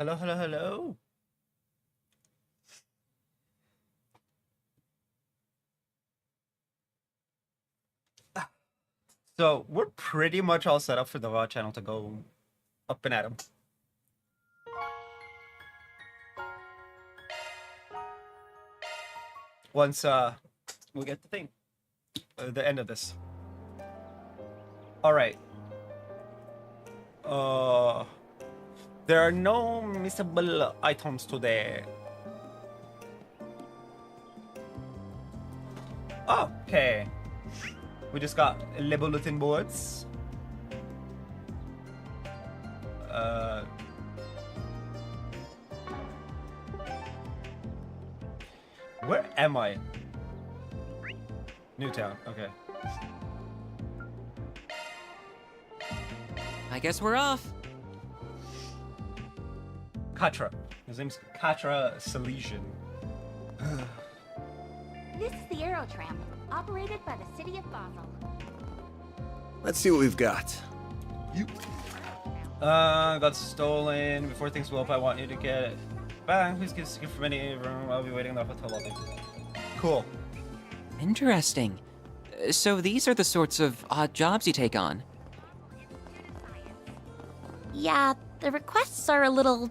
Hello, hello, hello. So we're pretty much all set up for the VOD channel to go up and at 'em. Once we get the thing, the end of this. All right. There are no missable items today. Okay. We just got bulletin boards. Where am I? Newtown. Okay. I guess we're off. Katra. His name's Katra Salesian. This is the Aerotram, operated by the city of Basel. Let's see what we've got. Got stolen. Before things blow up, I want you to get it. Bang, please get a secret from any room. I'll be waiting in the hotel lobby. Cool. Interesting. So these are the sorts of odd jobs you take on. Yeah, the requests are a little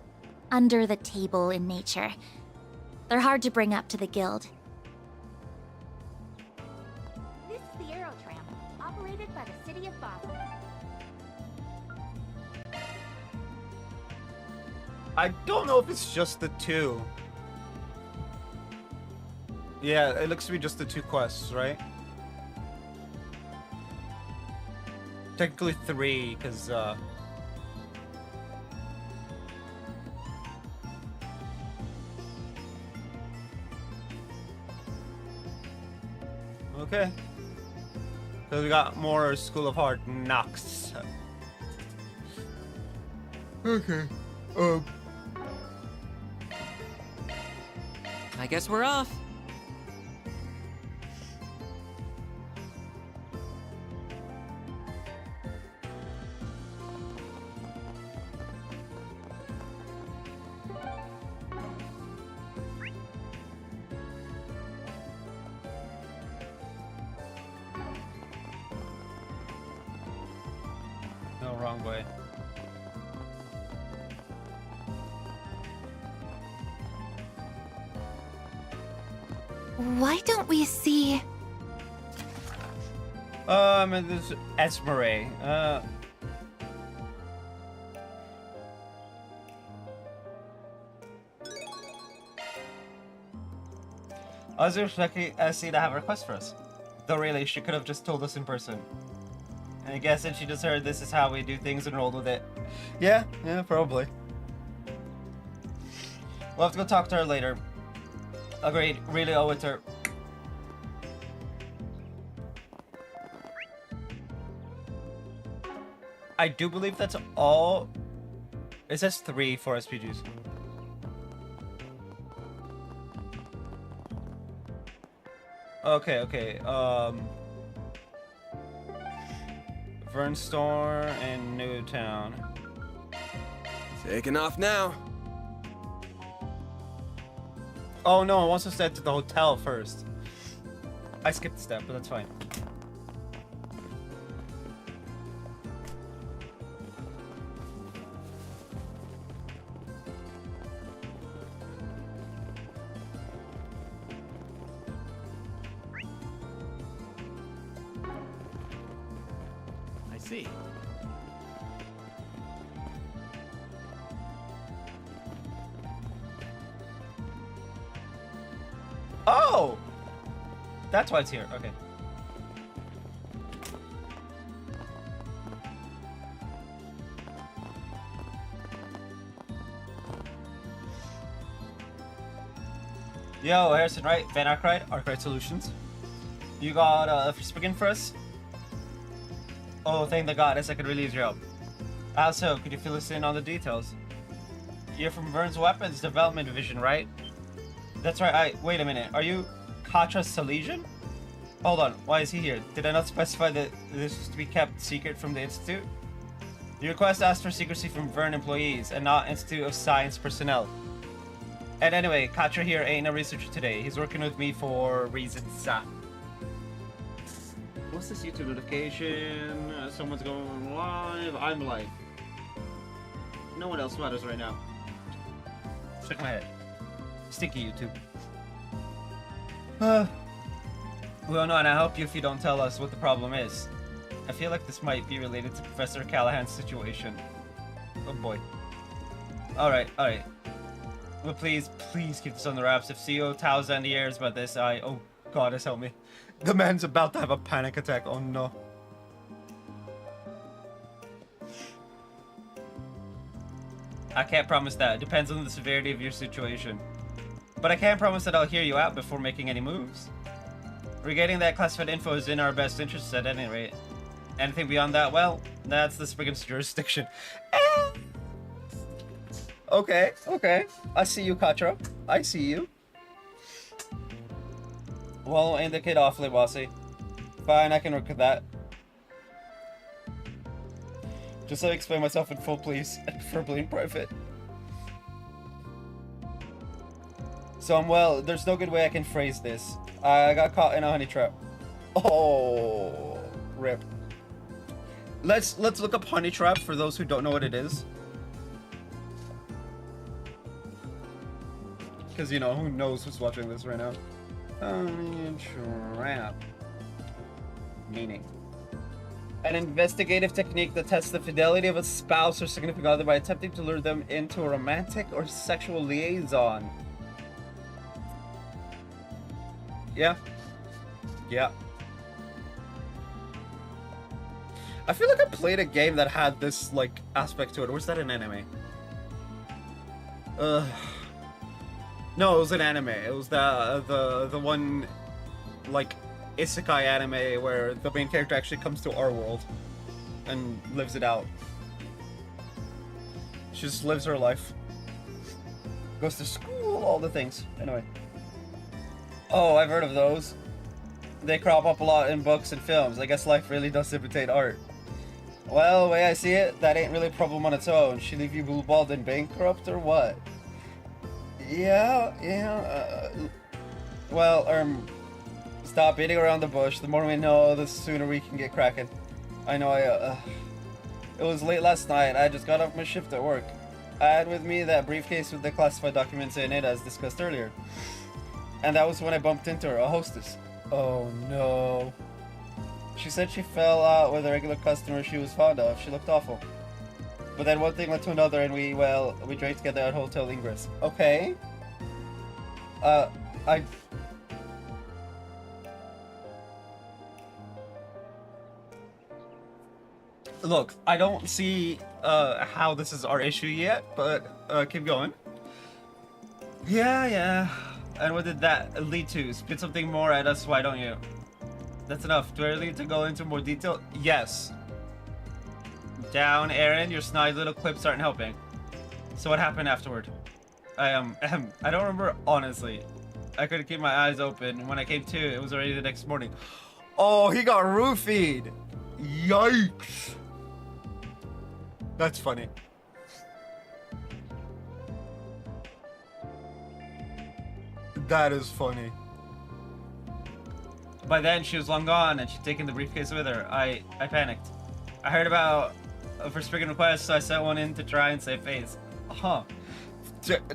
under the table in nature. They're hard to bring up to the guild. This is the Aerotram, operated by the city of Basel. I don't know if it's just the two. Yeah, it looks to be just the two quests, right? Technically three, because, okay. Because we got more School of Hard Knocks. Okay. I guess we're off. No, wrong way. Why don't we see... And this Esmeralda. I was expecting SC to have a request for us. Though really, she could have just told us in person. And I guess that she just heard this is how we do things and rolled with it. Yeah, probably. We'll have to go talk to her later. Agreed, really owe it to her. I do believe that's all. It says 3 for SPGs. Okay. Vernstorm and Newtown. Taking off now. Oh no, it wants us to head to the hotel first. I skipped a step, but that's fine. I see. Oh! That's why it's here. Okay. Yo, Harrison, right? Van Arkwright Solutions. You got a spin for us? Oh, thank the goddess, I could really use your help. Also, could you fill us in on the details? You're from Vern's Weapons Development Division, right? That's right, wait a minute. Are you Katra Salesian? Hold on, why is he here? Did I not specify that this was to be kept secret from the Institute? The request asks for secrecy from Vern employees and not Institute of Science personnel. And anyway, Katra here ain't a researcher today. He's working with me for reasons. What's this YouTube notification? Someone's going live. I'm live. No one else matters right now. Check my head. Stinky YouTube. Well, no, and I help you if you don't tell us what the problem is. I feel like this might be related to Professor Callahan's situation. Oh boy. Alright. But please keep this on the wraps. If CEO Taozan hears about this, oh goddess help me. The man's about to have a panic attack, oh no. I can't promise that. It depends on the severity of your situation. But I can promise that I'll hear you out before making any moves. Getting that classified info is in our best interest at any rate. Anything beyond that, well, that's the Spriggan's jurisdiction. Okay. I see you, Katra. I see you. Well, ain't the kid awfully bossy? Fine, I can work with that. Just let me explain myself in full, please, and preferably in private. So well, there's no good way I can phrase this. I got caught in a honey trap. Oh, rip. Let's look up honey trap for those who don't know what it is. Because, you know, who knows who's watching this right now. Honey trap. Meaning. An investigative technique that tests the fidelity of a spouse or significant other by attempting to lure them into a romantic or sexual liaison. Yeah. I feel like I played a game that had this, like, aspect to it. Or was that an anime? No, it was an anime. It was the one, like, isekai anime where the main character actually comes to our world and lives it out. She just lives her life. Goes to school, all the things. Anyway. Oh, I've heard of those. They crop up a lot in books and films. I guess life really does imitate art. Well, the way I see it, that ain't really a problem on its own. She leave you blue-balled and bankrupt or what? Yeah, stop beating around the bush. The more we know, the sooner we can get cracking. I know it was late last night. I just got off my shift at work. I had with me that briefcase with the classified documents in it, as discussed earlier. And that was when I bumped into her, a hostess. Oh no. She said she fell out with a regular customer she was fond of. She looked awful. But then one thing led to another and we drank together at Hotel Ingress. Okay. Look, I don't see how this is our issue yet, but keep going. Yeah. And what did that lead to? Spit something more at us, why don't you? That's enough. Do I really need to go into more detail? Yes. Down, Aaron. Your snide little quips aren't helping. So what happened afterward? I don't remember, honestly. I couldn't keep my eyes open. When I came to, it was already the next morning. Oh, he got roofied. Yikes. That's funny. That is funny. By then, she was long gone, and she'd taken the briefcase with her. I panicked. I heard about her Spriggan request, so I sent one in to try and save face. Huh.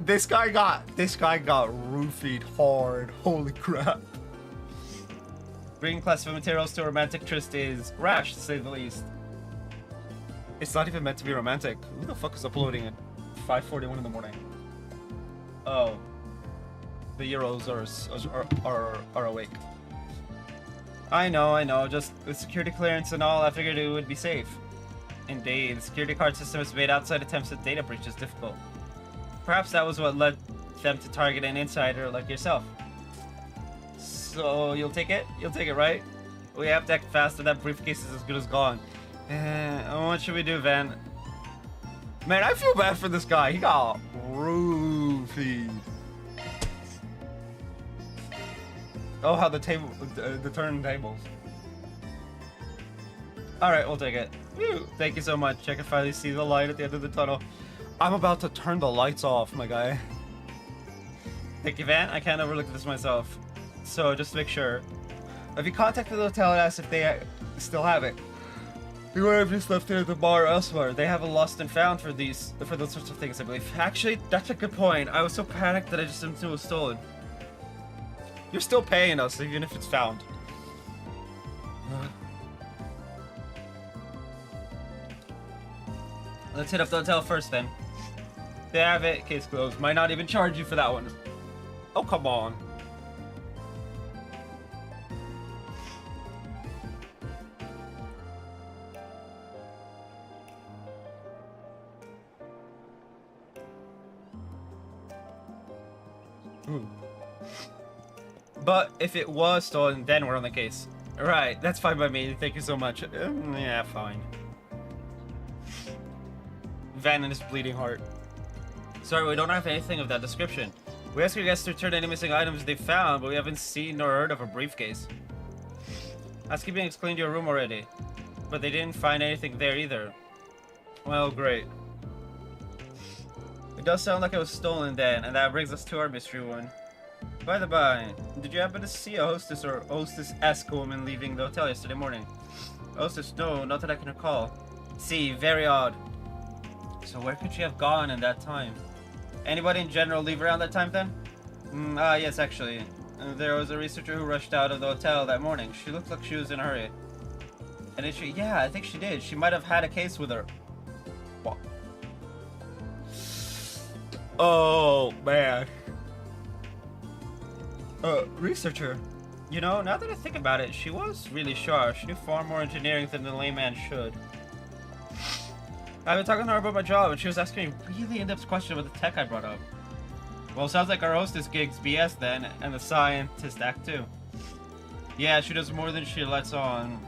This guy got roofied hard. Holy crap. Bringing classified materials to a romantic tryst is rash, to say the least. It's not even meant to be romantic. Who the fuck is uploading at 5:41 in the morning? Oh. The Euros are awake. I know, just with security clearance and all, I figured it would be safe. Indeed, the security card system has made outside attempts at data breaches difficult. Perhaps that was what led them to target an insider like yourself. So, you'll take it? You'll take it, right? We have to act fast or that briefcase is as good as gone. What should we do, Van? Man, I feel bad for this guy. He got roofied. Oh, how the turntables. Alright, we'll take it. Whew, thank you so much. I can finally see the light at the end of the tunnel. I'm about to turn the lights off, my guy. Thank you, Van. I can't overlook this myself. So, just to make sure. If you contacted the hotel and asked if they still have it, you would have just left it at the bar or elsewhere. They have a lost and found for those sorts of things, I believe. Actually, that's a good point. I was so panicked that I just assumed it was stolen. You're still paying us, even if it's found. Let's hit up the hotel first, then. They have it. Case closed. Might not even charge you for that one. Oh, come on. But if it was stolen, then we're on the case. Right, that's fine by me. Thank you so much. Yeah, fine. Van and his bleeding heart. Sorry, we don't have anything of that description. We asked your guests to return any missing items they found, but we haven't seen nor heard of a briefcase. Housekeeping explained your room already, but they didn't find anything there either. Well, great. It does sound like it was stolen then, and that brings us to our mystery one. By the by, did you happen to see a hostess or hostess-esque woman leaving the hotel yesterday morning? Hostess? No, not that I can recall. See, very odd. So where could she have gone in that time? Anybody in general leave around that time then? Yes, actually. There was a researcher who rushed out of the hotel that morning. She looked like she was in a hurry. And did she? Yeah, I think she did. She might have had a case with her. What? Oh, man. Researcher. You know, now that I think about it, she was really sharp. She knew far more engineering than the layman should. I've been talking to her about my job, and she was asking me really in-depth questions about the tech I brought up. Well, sounds like our hostess gig's BS then, and the scientist act too. Yeah, she does more than she lets on.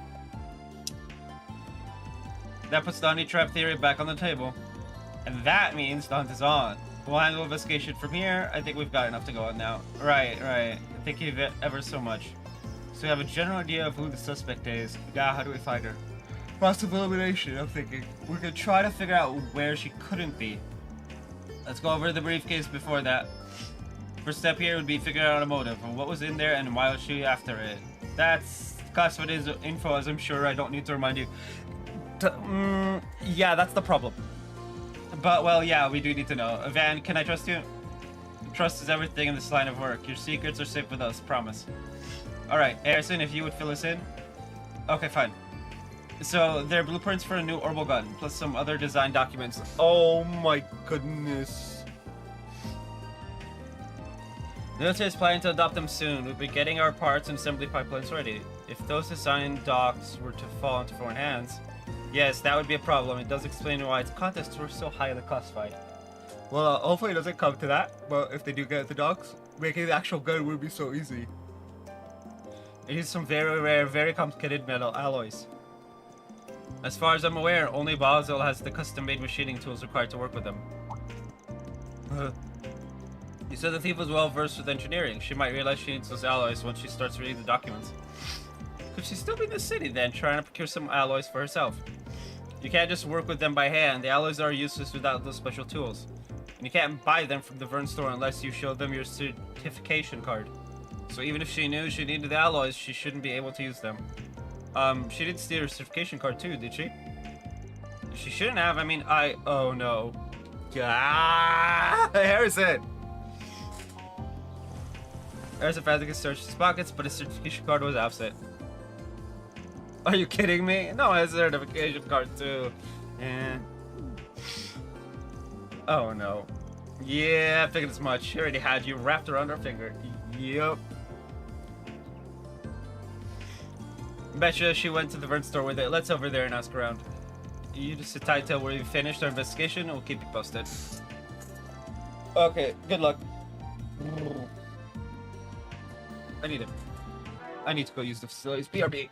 That puts the honey trap theory back on the table. And that means the hunt is on. We'll handle investigation from here. I think we've got enough to go on now. Right. Thank you ever so much. So we have a general idea of who the suspect is. Now, how do we find her? Process of elimination, I'm thinking. We could try to figure out where she couldn't be. Let's go over the briefcase before that. First step here would be figuring out a motive. What was in there and why was she after it? That's classified info, as I'm sure I don't need to remind you. Yeah, that's the problem. But, well, yeah, we do need to know. Van, can I trust you? Trust is everything in this line of work. Your secrets are safe with us, promise. Alright, Harrison, if you would fill us in. Okay, fine. So, they're blueprints for a new orbital gun, plus some other design documents. Oh my goodness. The military is planning to adopt them soon. We'll be getting our parts and assembly pipelines ready. If those design docs were to fall into foreign hands, yes, that would be a problem. It does explain why its contents were so highly classified. Well, hopefully it doesn't come to that, but if they do get the docs, making the actual gun would be so easy. It is some very rare, very complicated metal alloys. As far as I'm aware, only Basel has the custom-made machining tools required to work with them. You said the thief was well versed with engineering. She might realize she needs those alloys once she starts reading the documents. Could she still be in the city then, trying to procure some alloys for herself? You can't just work with them by hand. The alloys are useless without those special tools. And you can't buy them from the Vern store unless you show them your certification card. So even if she knew she needed the alloys, she shouldn't be able to use them. She did steal her certification card too, did she? She shouldn't have. I mean, oh no. Harrison frantically searched his pockets, but his certification card was absent. Are you kidding me? No, his certification card too. Yeah. Oh no. Yeah, I figured as much. She already had you wrapped around her finger. Yup. Betcha she went to the Vern store with it. Let's over there and ask around. You just sit tight till we've finished our investigation and we'll keep you posted. Okay, good luck. I need it. I need to go use the facilities. BRB.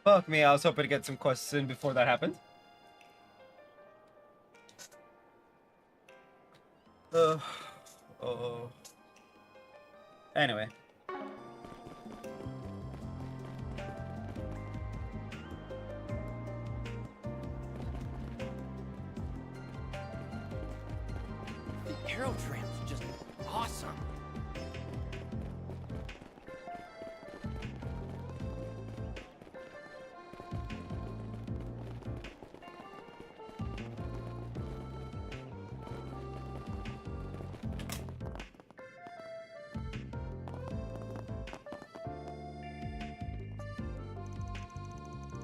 Fuck me, I was hoping to get some quests in before that happened. Oh. Anyway. The Aero Tramp's just awesome.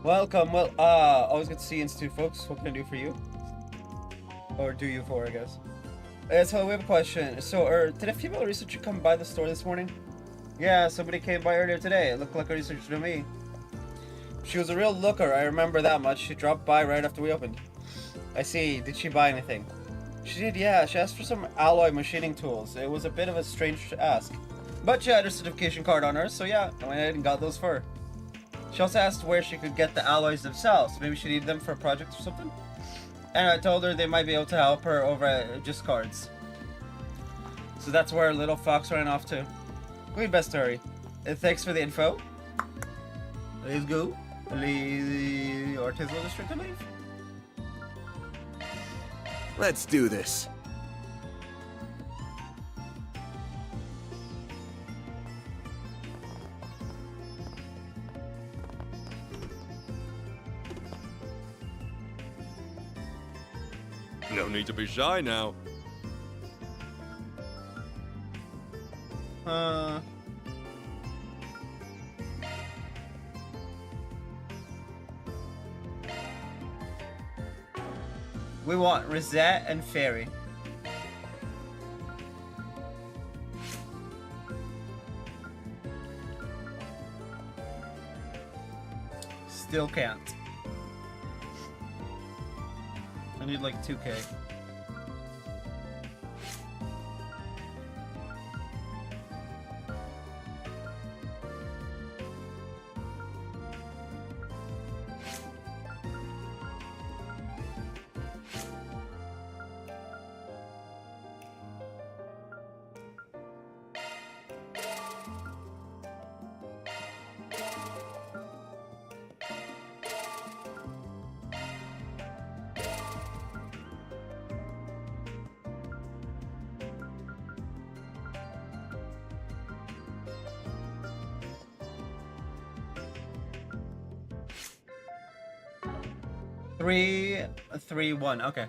Welcome. Well, always good to see you, Institute folks. What can I do for you? Or do you for, I guess. So we have a question. So, did a female researcher come by the store this morning? Yeah, somebody came by earlier today. It looked like a researcher to me. She was a real looker, I remember that much. She dropped by right after we opened. I see. Did she buy anything? She did, yeah. She asked for some alloy machining tools. It was a bit of a strange ask. But she had her certification card on her, so yeah, I went ahead and got those for her. She also asked where she could get the alloys themselves. Maybe she needed them for a project or something? And I told her they might be able to help her over at Just Cards. So that's where little Fox ran off to. We'd best hurry. Thanks for the info. Let's go. The Artisanal District, I believe. Let's do this. No need to be shy now. We want Rosette and Fairy. Still can't. I need like 2K. Three, 1. Okay.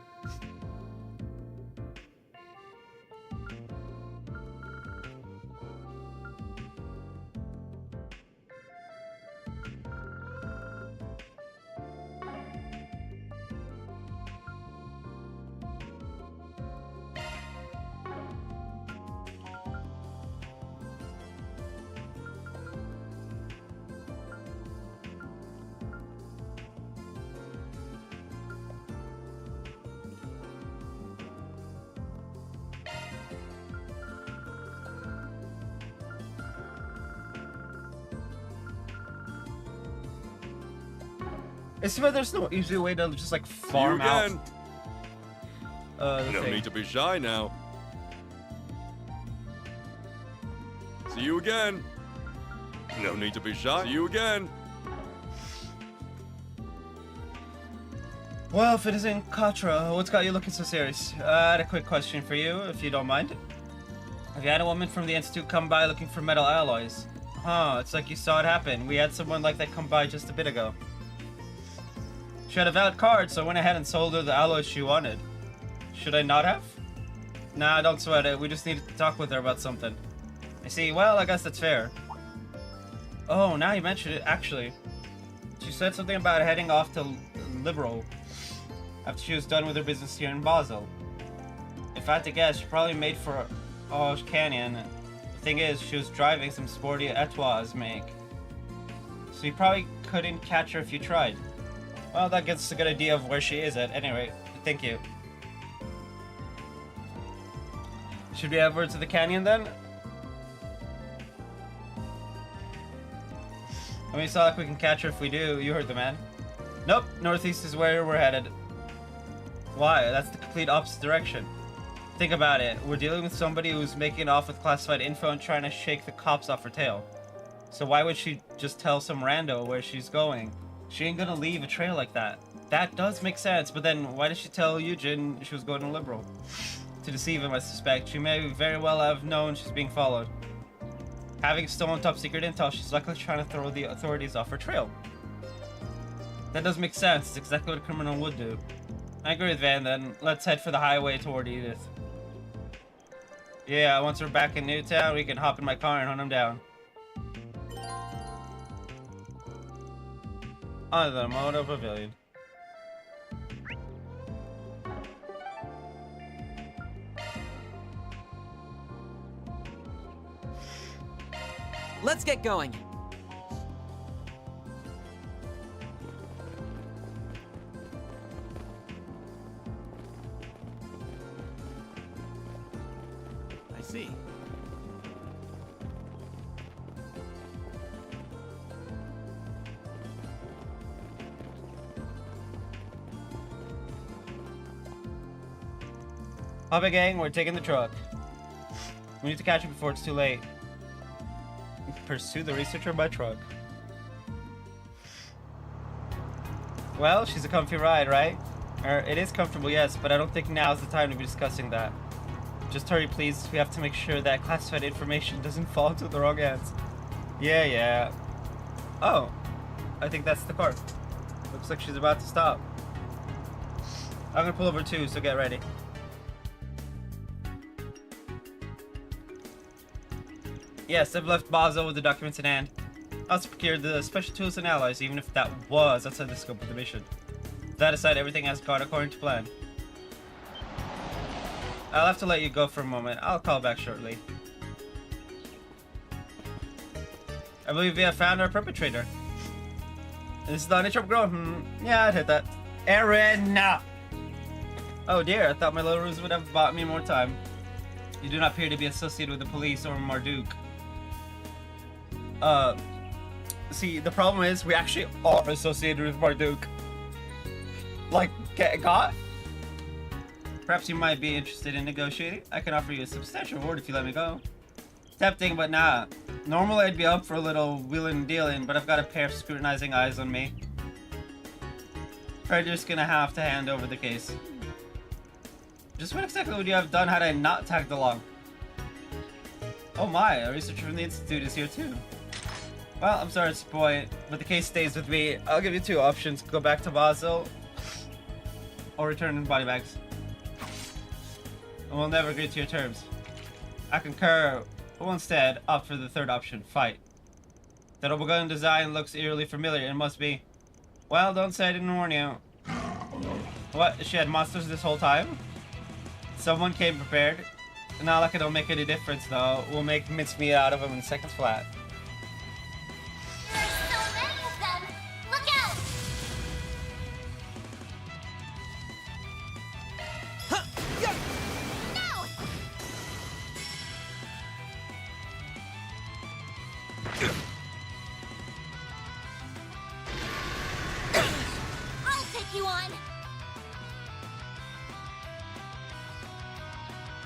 It's where there's no easy way to just like farm See you out. again. The No thing. need to be shy now. See you again. No need to be shy. See you again. Well, if it isn't Katra, what's got you looking so serious? I had a quick question for you, if you don't mind. Have you had a woman from the Institute come by looking for metal alloys? Huh, it's like you saw it happen. We had someone like that come by just a bit ago. She had a valid card, so I went ahead and sold her the alloys she wanted. Should I not have? Nah, don't sweat it. We just needed to talk with her about something. I see. Well, I guess that's fair. Oh, now you mention it, actually. She said something about heading off to Liberal after she was done with her business here in Basel. If I had to guess, she probably made for Orange Canyon. The thing is, she was driving some sporty Etoise make. So you probably couldn't catch her if you tried. Well, that gets a good idea of where she is at. Anyway, thank you. Should we head over to the canyon then? I mean, it's not like we can catch her if we do. You heard the man. Nope, northeast is where we're headed. Why? That's the complete opposite direction. Think about it. We're dealing with somebody who's making off with classified info and trying to shake the cops off her tail. So why would she just tell some rando where she's going? She ain't gonna leave a trail like that. That does make sense, but then why did she tell Eugen she was going to Liberal? To deceive him, I suspect. She may very well have known she's being followed. Having stolen top secret intel, she's likely trying to throw the authorities off her trail. That does make sense. It's exactly what a criminal would do. I agree with Van then. Let's head for the highway toward Edith. Yeah, once we're back in Newtown, we can hop in my car and hunt him down. On the Moto Pavilion. Let's get going. I see. Hop it, gang, we're taking the truck. We need to catch it before it's too late. Pursue the researcher by truck. Well, she's a comfy ride, right? It is comfortable, yes, but I don't think now's the time to be discussing that. Just hurry, please. We have to make sure that classified information doesn't fall into the wrong hands. Yeah. Oh, I think that's the car. Looks like she's about to stop. I'm gonna pull over too, so get ready. Yes, I've left Basel with the documents in hand. I also procured the special tools and allies, even if that was outside the scope of the mission. That aside, everything has gone according to plan. I'll have to let you go for a moment. I'll call back shortly. I believe we have found our perpetrator. This is the uninterrupted girl. Yeah, I'd hit that. Erin! Oh dear, I thought my little ruse would have bought me more time. You do not appear to be associated with the police or Marduk. See, the problem is we actually are associated with Marduk. Like, got? Perhaps you might be interested in negotiating. I can offer you a substantial reward if you let me go. Tempting, but nah. Normally I'd be up for a little wheeling and dealing, but I've got a pair of scrutinizing eyes on me. Afraid you're just gonna have to hand over the case. Just what exactly would you have done had I not tagged along? Oh my, a researcher from the Institute is here too. Well, I'm sorry to disappoint, but the case stays with me. I'll give you two options. Go back to Basel, or return in body bags. And we'll never agree to your terms. I concur. We'll instead opt for the third option, fight. The double gun design looks eerily familiar. It must be. Well, don't say I didn't warn you. What? She had monsters this whole time? Someone came prepared. Not like it'll make any difference, though. We'll make mincemeat out of them in seconds flat. There's so many of them! Look out! No! I'll take you on!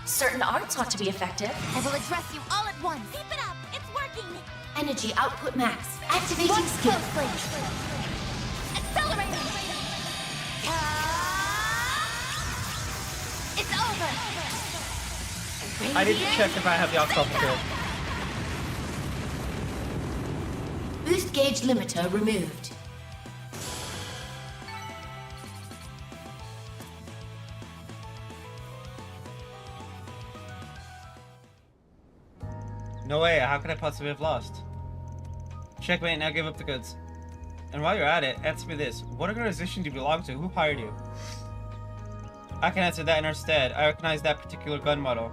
Certain arts ought to be effective. I will address you all at once. Keep it up! It's working! Energy output max. Activating Watch skill. closely! Accelerating! It's over! I need to check if I have the off-topic here. Boost gauge limiter removed. No way, how could I possibly have lost? Checkmate, now give up the goods. And while you're at it, answer me this. What organization do you belong to? Who hired you? I can answer that in her stead. I recognize that particular gun model.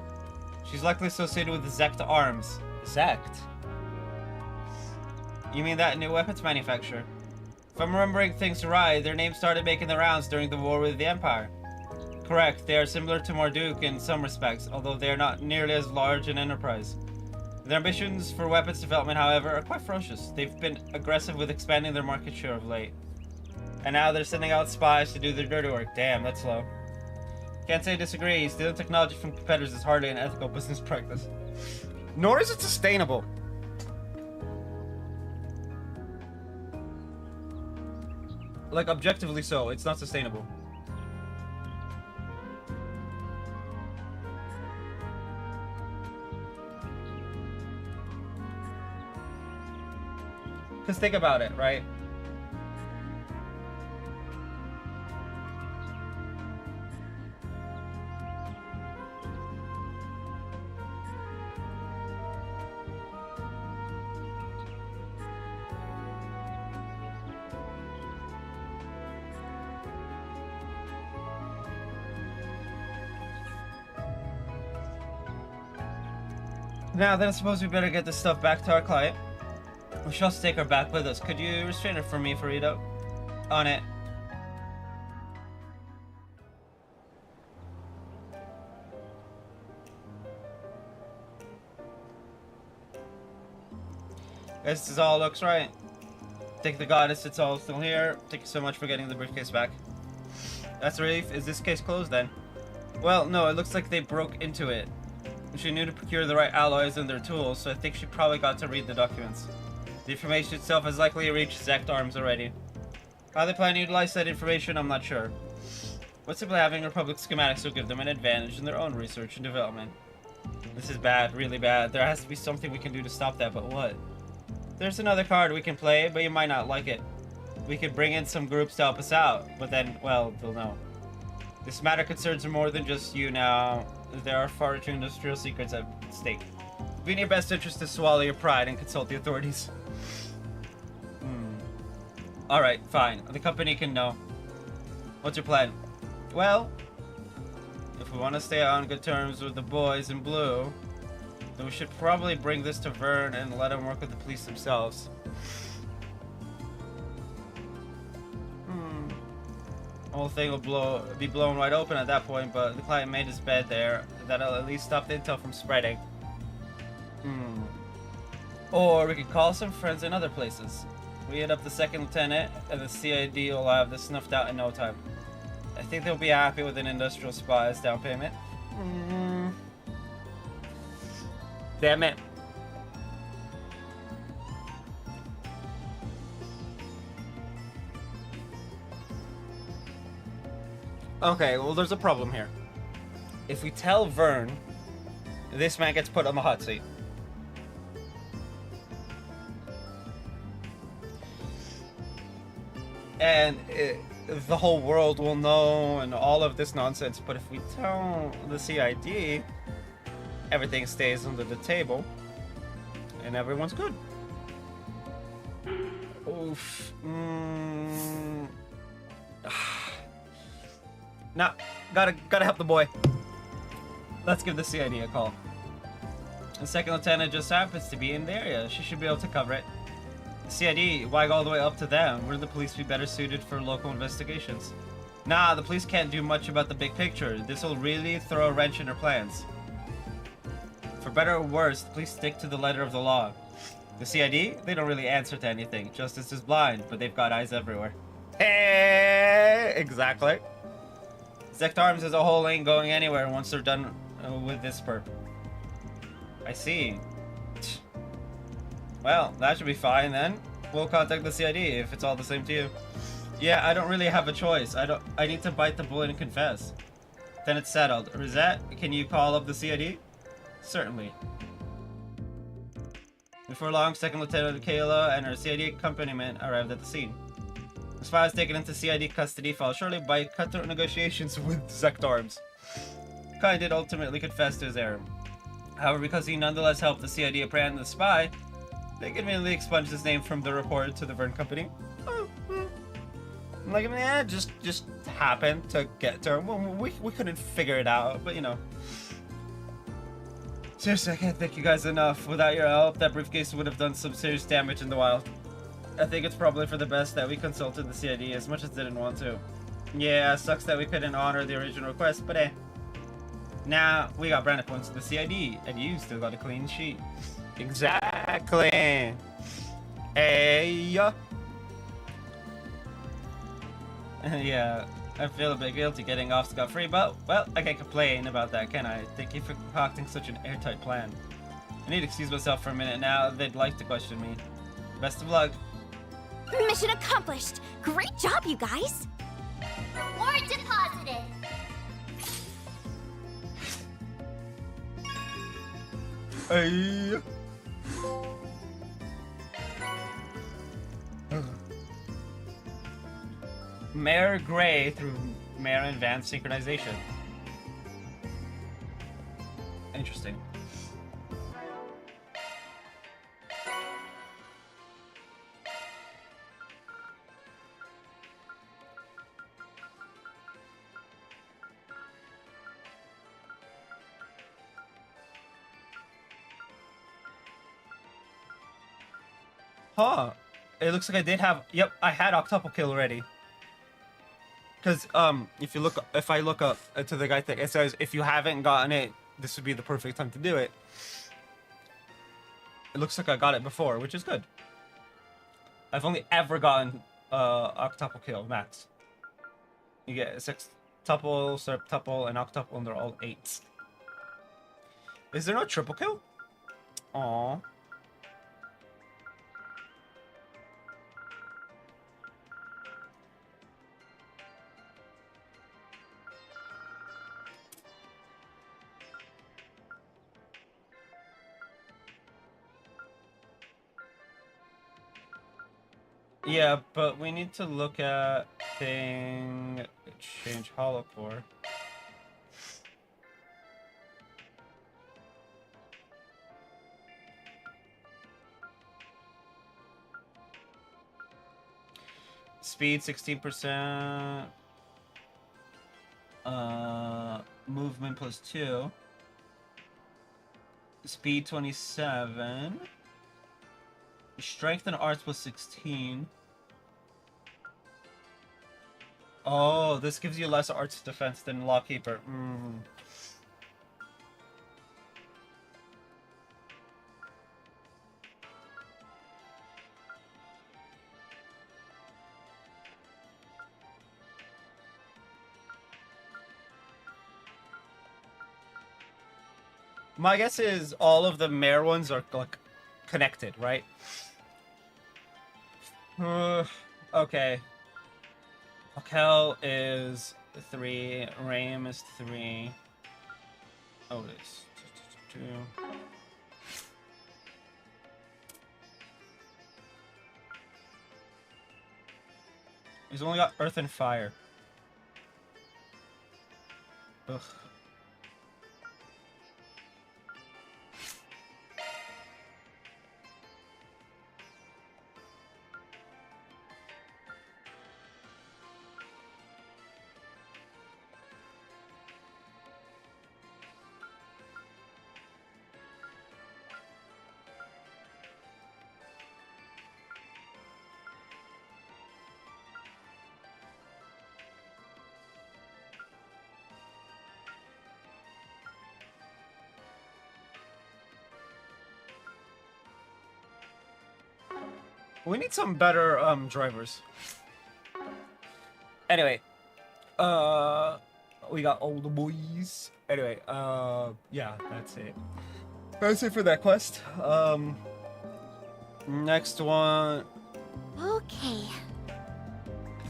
She's likely associated with Zect Arms. Zect? You mean that new weapons manufacturer? If I'm remembering things right, their name started making the rounds during the war with the Empire. Correct, they are similar to Marduk in some respects, although they are not nearly as large an enterprise. Their ambitions for weapons development, however, are quite ferocious. They've been aggressive with expanding their market share of late. And now they're sending out spies to do their dirty work. Damn, that's low. Can't say disagree. Stealing technology from competitors is hardly an ethical business practice. Nor is it sustainable. Like, objectively so, it's not sustainable. Because think about it, right? Now then, I suppose we better get this stuff back to our client. We should also take her back with us. Could you restrain her for me, Farida? On it. Guess this all looks right. Take the goddess, it's all still here. Thank you so much for getting the briefcase back. That's a relief. Is this case closed then? Well, no, it looks like they broke into it. She knew to procure the right alloys and their tools, so I think she probably got to read the documents. The information itself has likely reached Zect Arms already. How they plan to utilize that information, I'm not sure. But simply having Republic schematics will give them an advantage in their own research and development. This is bad, really bad. There has to be something we can do to stop that, but what? There's another card we can play, but you might not like it. We could bring in some groups to help us out, but then, well, they'll know. This matter concerns more than just you now. There are far too industrial secrets at stake. Be in your best interest to swallow your pride and consult the authorities. Alright, fine. The company can know. What's your plan? Well, if we want to stay on good terms with the boys in blue, then we should probably bring this to Vern and let him work with the police themselves. The whole thing will be blown wide open at that point, but the client made his bed there. That'll at least stop the intel from spreading. Or we could call some friends in other places. We hit up the second lieutenant, and the CID will have this snuffed out in no time. I think they'll be happy with an industrial spy as down payment. Damn it. Okay, well, there's a problem here. If we tell Vern, this man gets put on the hot seat. And the whole world will know and all of this nonsense, but if we tell the CID, everything stays under the table and everyone's good. Oof. Nah, gotta help the boy. Let's give the CID a call. The second lieutenant just happens to be in the area. She should be able to cover it. CID, why go all the way up to them? Wouldn't the police be better suited for local investigations? Nah, the police can't do much about the big picture. This will really throw a wrench in their plans. For better or worse, the police stick to the letter of the law. The CID, they don't really answer to anything. Justice is blind, but they've got eyes everywhere. Hey, exactly. Zect Arms as a whole ain't going anywhere once they're done with this perp. I see. Well, that should be fine then. We'll contact the CID if it's all the same to you. Yeah, I don't really have a choice. I need to bite the bullet and confess. Then it's settled. Rosette, can you call up the CID? Certainly. Before long, Second Lieutenant Kayla and her CID accompaniment arrived at the scene. The spy was taken into CID custody, followed shortly by cutthroat negotiations with Zect Arms. Kai did ultimately confess to his error. However, because he nonetheless helped the CID apprehend the spy, they conveniently expunged his name from the report to the Vern Company. Like, yeah, just happened to get to her. Well, we couldn't figure it out, but you know. Seriously, I can't thank you guys enough. Without your help, that briefcase would have done some serious damage in the wild. I think it's probably for the best that we consulted the CID as much as didn't want to. Yeah, sucks that we couldn't honor the original request, but Now we got branded points to the CID, and you still got a clean sheet. Exactly. Hey. Yeah, I feel a bit guilty getting off scot-free, but, well, I can't complain about that, can I? Thank you for concocting such an airtight plan. I need to excuse myself for a minute now. They'd like to question me. Best of luck. Mission accomplished! Great job, you guys! Or deposited. Hey. Mare Gray through Mare Advanced Synchronization. Interesting. Huh. It looks like I did have. Yep, I had octuple kill already. Because if I look up to the guy thing, it says if you haven't gotten it, this would be the perfect time to do it. It looks like I got it before, which is good. I've only ever gotten octuple kill max. You get sextuple, septuple, and octuple, and they're all 8s. Is there no triple kill? Aww. Yeah, but we need to look at thing change holocore. Speed 16%. Movement +2. Speed 27. Strength and arts +16. Oh, this gives you less arts defense than Lawkeeper. My guess is all of the mare ones are like connected, right? Okay. Raquel is 3. Ram is 3. Oh, it's 2. He's only got earth and fire. Ugh. We need some better drivers. Anyway, we got all the boys. Anyway, yeah, that's it. That's it for that quest. Next one. Okay.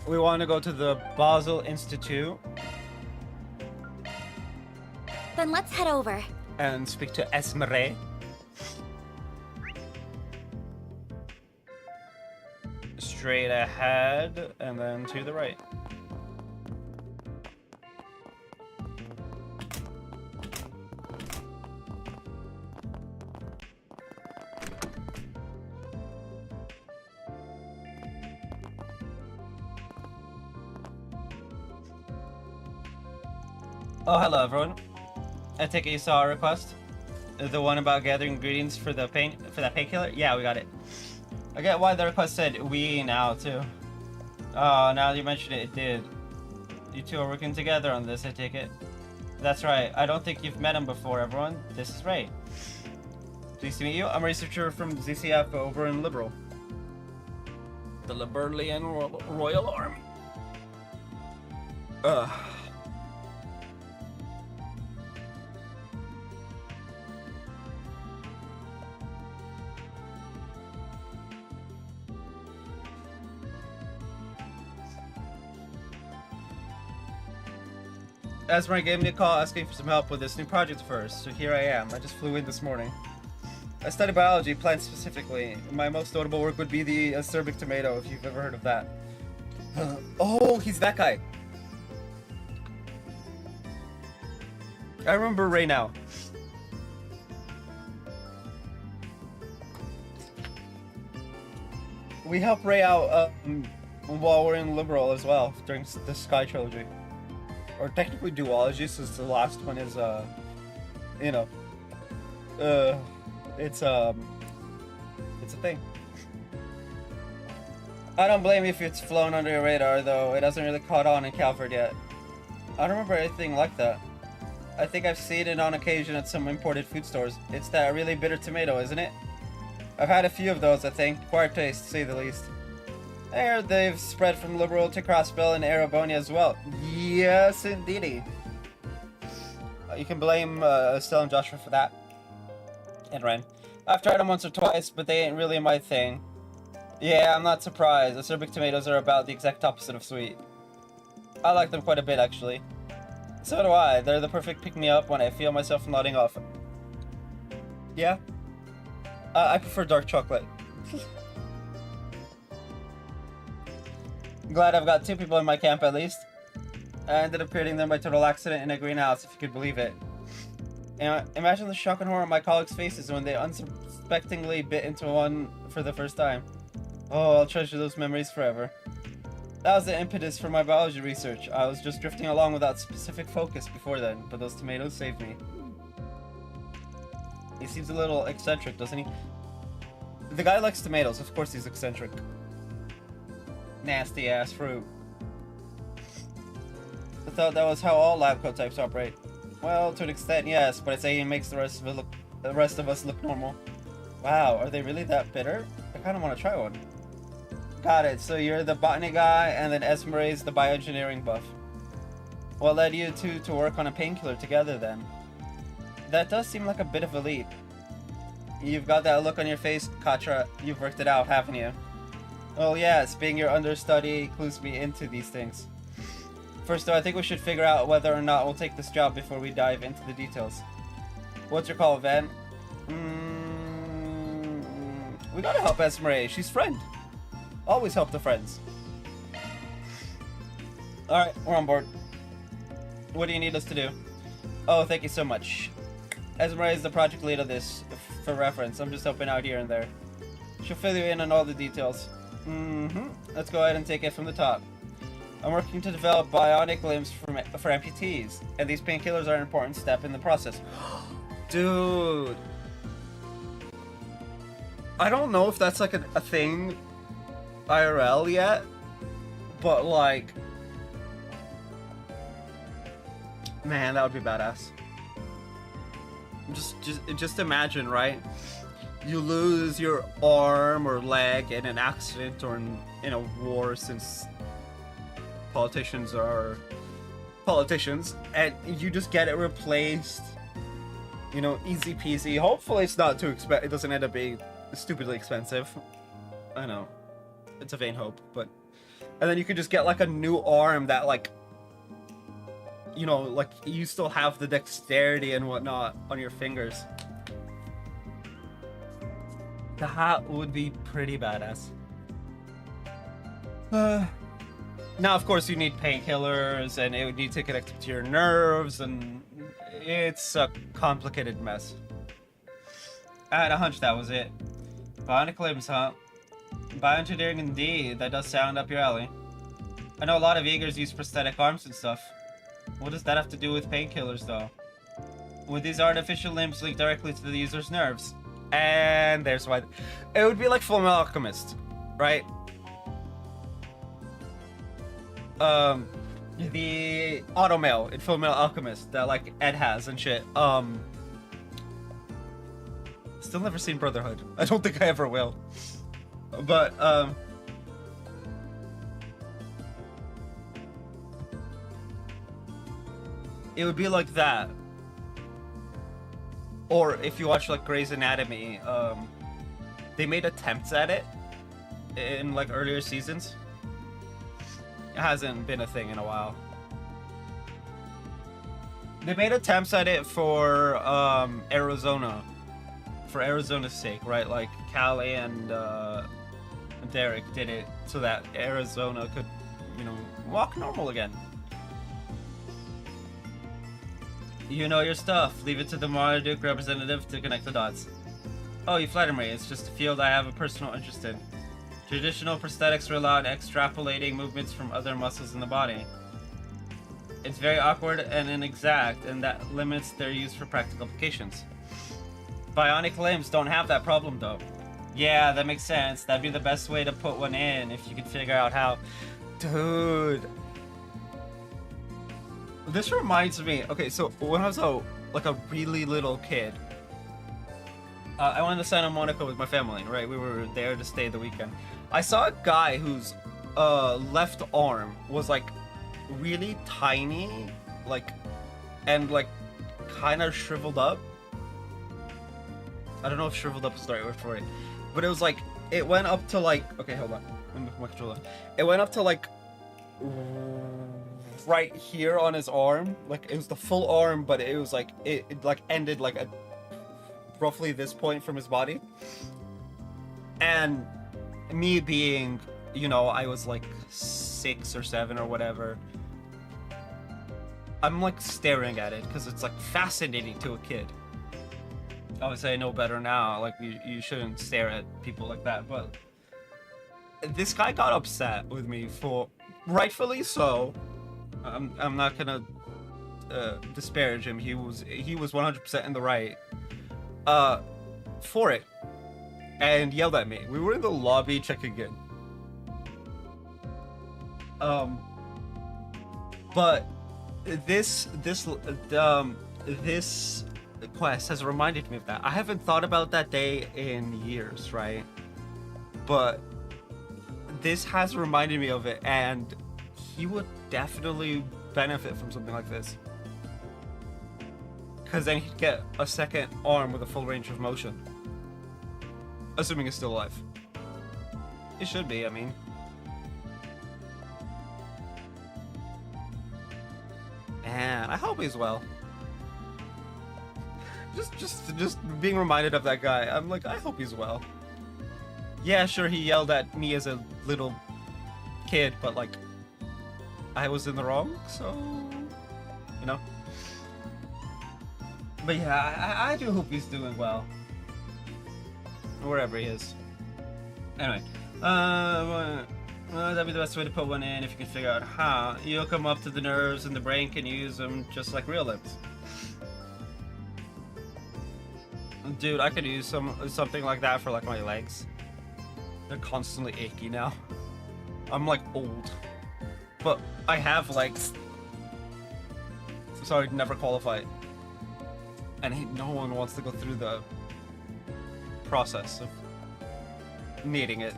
We want to go to the Basel Institute Then let's head over. and speak to Esmeré. Straight ahead and then to the right. Oh, hello everyone. I take it you saw our request? The one about gathering ingredients for that painkiller? Yeah, we got it. I get why the request said we now too. Oh, now that you mention it, it did. You two are working together on this, I take it. That's right. I don't think you've met him before, everyone. This is Ray. Pleased to meet you. I'm a researcher from ZCF over in Liberal. The Liberalian Royal Army. Esmer gave me a call asking for some help with this new project first, so here I am. I just flew in this morning. I study biology, plants specifically. My most notable work would be the acerbic tomato, if you've ever heard of that. Oh, he's that guy. I remember Ray now. We helped Ray out while we're in Liberal as well, during the Sky Trilogy. Or technically duology, since the last one is, you know, it's a thing. I don't blame you if it's flown under your radar, though. It hasn't really caught on in Calvert yet. I don't remember anything like that. I think I've seen it on occasion at some imported food stores. It's that really bitter tomato, isn't it? I've had a few of those, I think. Acquired taste, to say the least. I heard they've spread from Liberal to Crossbell and Arabonia as well. Yes, indeedy. You can blame Estelle and Joshua for that. And Ren. I've tried them once or twice, but they ain't really my thing. Yeah, I'm not surprised. Acerbic tomatoes are about the exact opposite of sweet. I like them quite a bit, actually. So do I. They're the perfect pick-me-up when I feel myself nodding off. Yeah? I prefer dark chocolate. Glad I've got 2 people in my camp at least. I ended up creating them by total accident in a greenhouse, if you could believe it. And imagine the shock and horror on my colleagues' faces when they unsuspectingly bit into one for the first time. Oh, I'll treasure those memories forever. That was the impetus for my biology research. I was just drifting along without specific focus before then, but those tomatoes saved me. He seems a little eccentric, doesn't he? The guy likes tomatoes, of course he's eccentric. Nasty ass fruit. I thought that was how all lab coat types operate. Well, to an extent, yes, but I'd say he makes the rest of us look normal. Wow, are they really that bitter? I kind of want to try one. Got it. So you're the botany guy, and then Esmeralda's the bioengineering buff. What led you two to work on a painkiller together then? That does seem like a bit of a leap. You've got that look on your face, Katra. You've worked it out, haven't you? Oh yes, being your understudy clues me into these things. First though, I think we should figure out whether or not we'll take this job before we dive into the details. What's your call, Van? We gotta help Esmeralda. She's friend. Always help the friends. Alright, we're on board. What do you need us to do? Oh, thank you so much. Esmeralda is the project lead of this. For reference, I'm just helping out here and there. She'll fill you in on all the details. Let's go ahead and take it from the top. I'm working to develop bionic limbs for amputees, and these painkillers are an important step in the process. Dude. I don't know if that's like a thing IRL yet, but like, man, that would be badass. Just imagine, right? You lose your arm or leg in an accident or in a war, since politicians are politicians, and you just get it replaced. You know, easy peasy. Hopefully it's not too expensive. It doesn't end up being stupidly expensive. I know. It's a vain hope, but... And then you could just get like a new arm that like... You know, like you still have the dexterity and whatnot on your fingers. That would be pretty badass. Now, of course, you need painkillers, and it would need to connect to your nerves, and it's a complicated mess. I had a hunch that was it. Bionic limbs, huh? Bioengineering indeed. That does sound up your alley. I know a lot of eagers use prosthetic arms and stuff. What does that have to do with painkillers, though? Would these artificial limbs link directly to the user's nerves? And there's why. It would be like Fullmetal Alchemist, right? the automail in Fullmetal Alchemist that like Ed has and shit. Still never seen Brotherhood. I don't think I ever will. But it would be like that. Or if you watch like Grey's Anatomy, they made attempts at it in like earlier seasons. It hasn't been a thing in a while. They made attempts at it for Arizona, for Arizona's sake, right? Like Callie and Derek did it so that Arizona could, you know, walk normal again. You know your stuff. Leave it to the Marduke representative to connect the dots. Oh, you flatter me. It's just a field I have a personal interest in. Traditional prosthetics rely on extrapolating movements from other muscles in the body. It's very awkward and inexact, and that limits their use for practical applications. Bionic limbs don't have that problem, though. Yeah, that makes sense. That'd be the best way to put one in if you could figure out how. Dude. This reminds me, okay, so when I was a really little kid, I went to Santa Monica with my family, right? We were there to stay the weekend. I saw a guy whose left arm was like really tiny, like, and like kind of shriveled up. I don't know if shriveled up is the right word for it, but it was like, it went up to like, okay, hold on. Let me put my controller. It went up to like right here on his arm. Like it was the full arm, but it was like, it like ended like at roughly this point from his body. And me being, you know, I was like 6 or 7 or whatever, I'm like staring at it because it's like fascinating to a kid. Obviously I know better now, like you shouldn't stare at people like that, but this guy got upset with me for, rightfully so. I'm not gonna disparage him. He was 100% in the right for it, and yelled at me. We were in the lobby checking in. But this quest has reminded me of that. I haven't thought about that day in years, right? But this has reminded me of it, and he would definitely benefit from something like this. Because then he'd get a second arm with a full range of motion. Assuming he's still alive. He should be, I mean. And I hope he's well. Just being reminded of that guy, I'm like, I hope he's well. Yeah, sure, he yelled at me as a little kid, but like, I was in the wrong, so, you know. But yeah, I do hope he's doing well. Wherever he is. Anyway, that'd be the best way to put one in if you can figure out how. You'll come up to the nerves and the brain can use them just like real limbs. Dude, I could use something like that for like my legs. They're constantly achy now. I'm like old. But I have legs. So I'd never qualify. And no one wants to go through the process of needing it.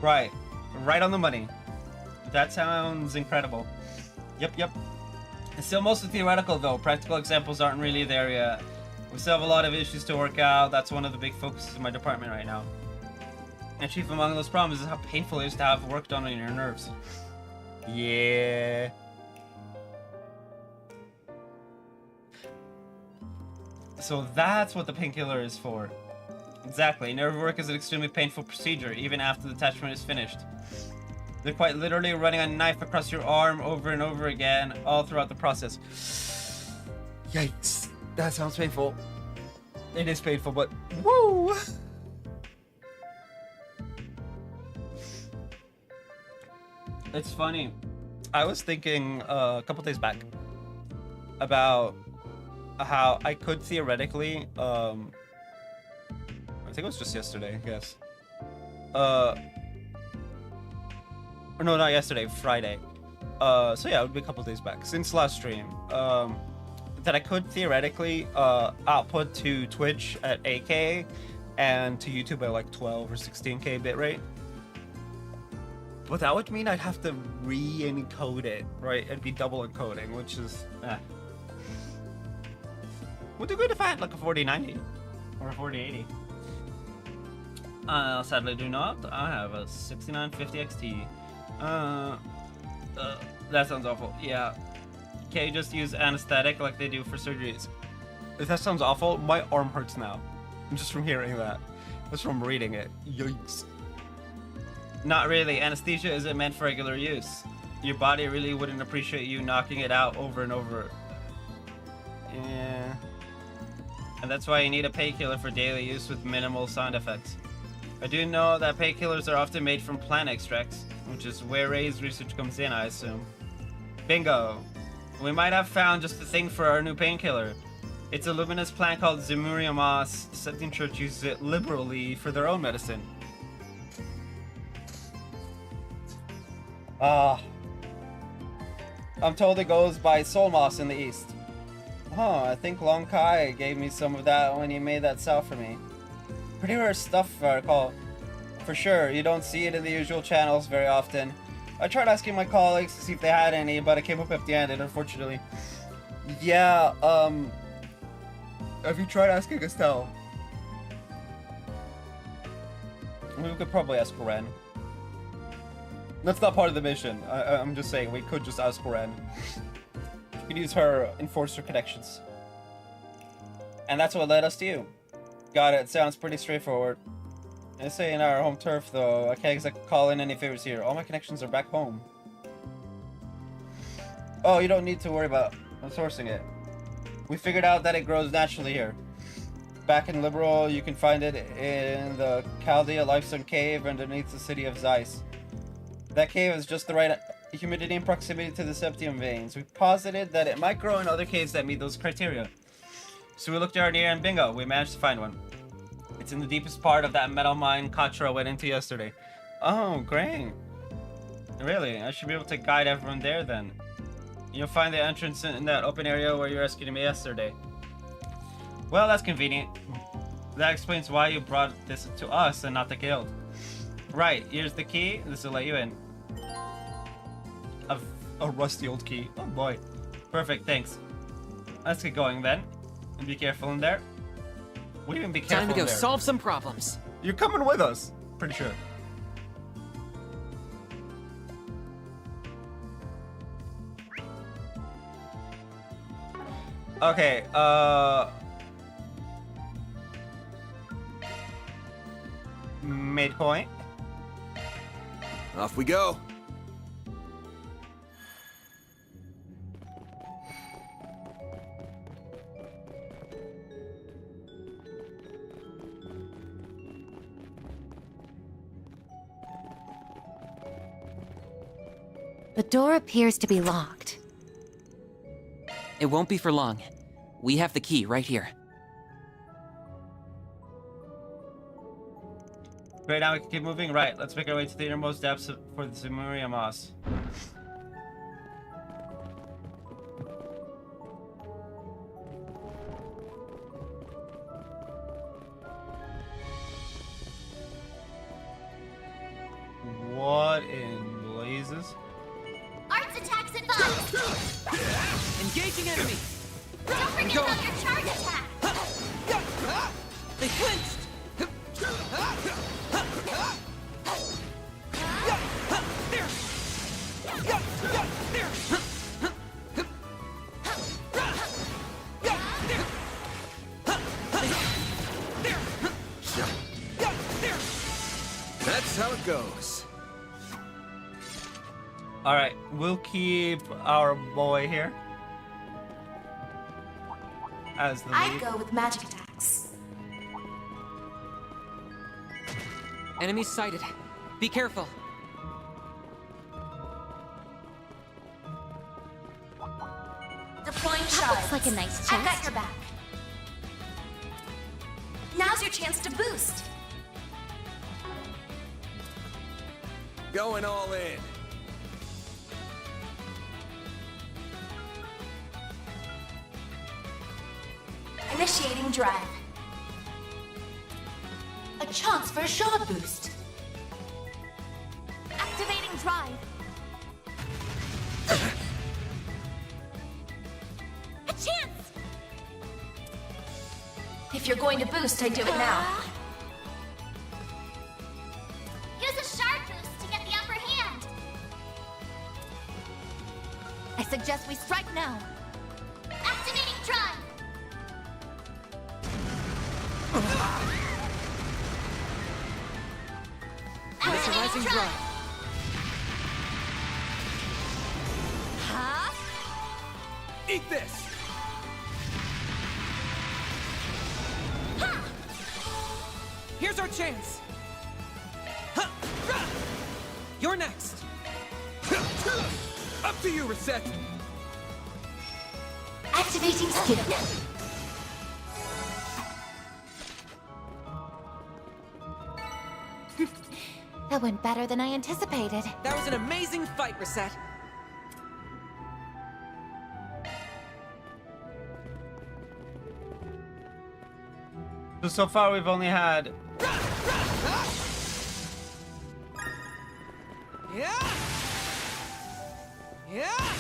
Right on the money. That sounds incredible. Yep. It's still mostly theoretical though. Practical examples aren't really there yet. We still have a lot of issues to work out. That's one of the big focuses of my department right now. And chief among those problems is how painful it is to have work done on your nerves. Yeah. So that's what the painkiller is for. Exactly. Nerve work is an extremely painful procedure, even after the attachment is finished. They're quite literally running a knife across your arm over and over again, all throughout the process. Yikes. That sounds painful. It is painful, but woo! It's funny. I was thinking a couple days back about how I could theoretically, I think it was just yesterday, I guess, Or no, not yesterday, Friday. So yeah, it would be a couple days back since last stream. That I could theoretically output to Twitch at 8K and to YouTube at like 12 or 16K bitrate. But that would mean I'd have to re-encode it, right? It'd be double encoding, which is would do good if I had like a 4090 or a 4080. Sadly do not. I have a 6950 XT. That sounds awful. Yeah. Okay, just use anesthetic like they do for surgeries. If that sounds awful, my arm hurts now. Just from hearing that. Just from reading it. Yikes. Not really. Anesthesia isn't meant for regular use. Your body really wouldn't appreciate you knocking it out over and over. Yeah. And that's why you need a painkiller for daily use with minimal sound effects. I do know that painkillers are often made from plant extracts, which is where Ray's research comes in, I assume. Bingo! We might have found just the thing for our new painkiller. It's a luminous plant called Zemuria moss. The Septime Church uses it liberally for their own medicine. I'm told it goes by soul moss in the east. Huh, I think Long Kai gave me some of that when he made that salve for me. Pretty rare stuff, if I recall. For sure, you don't see it in the usual channels very often. I tried asking my colleagues to see if they had any, but it came up empty-handed, unfortunately. Yeah, have you tried asking Estelle? We could probably ask Ren. That's not part of the mission. I'm just saying, we could just ask Ren. We could use her enforcer connections. And that's what led us to you. Got it, sounds pretty straightforward. I say in our home turf, though, I can't exactly call in any favors here. All my connections are back home. Oh, you don't need to worry about sourcing it. We figured out that it grows naturally here. Back in Liberal, you can find it in the Chaldea Limestone Cave underneath the city of Zeiss. That cave has just the right humidity and proximity to the septium veins. We posited that it might grow in other caves that meet those criteria. So we looked around here and bingo, we managed to find one. It's in the deepest part of that metal mine Katra went into yesterday. Oh, great. Really? I should be able to guide everyone there then. You'll find the entrance in that open area where you rescued me yesterday. Well, that's convenient. That explains why you brought this to us and not the guild. Right, here's the key. This will let you in. A rusty old key. Oh boy. Perfect, thanks. Let's get going then. And be careful in there. What do you mean be careful Time to go in there? solve some problems. You're coming with us. Pretty sure. Okay, midpoint. Off we go. The door appears to be locked. It won't be for long. We have the key right here. Great, now we can keep moving. Right, let's make our way to the innermost depths for the Zemuria moss. What in blazes? Arts attacks advised. Engaging enemy! Don't forget about your charge attack. They flinched! That's how it goes. Alright, we'll keep our boy here as the I'd lead. go with magic attacks. Enemies sighted. Be careful. Deploying That shards. looks like a nice I've got chest. your back. Now's your chance to boost. Going all in. Initiating drive. A chance for a shot boost. Activating drive. A chance! If you're going to boost, I do it now. Use a shard boost to get the upper hand. I suggest we strike now. Activating drive. Mesmerizing drive. Huh? Eat this! Here's our chance. Huh. Rah. You're next. Up to you, Reset! Activating skill. That went better than I anticipated. That was an amazing fight, Reset. So far we've only had Yeah. Yeah.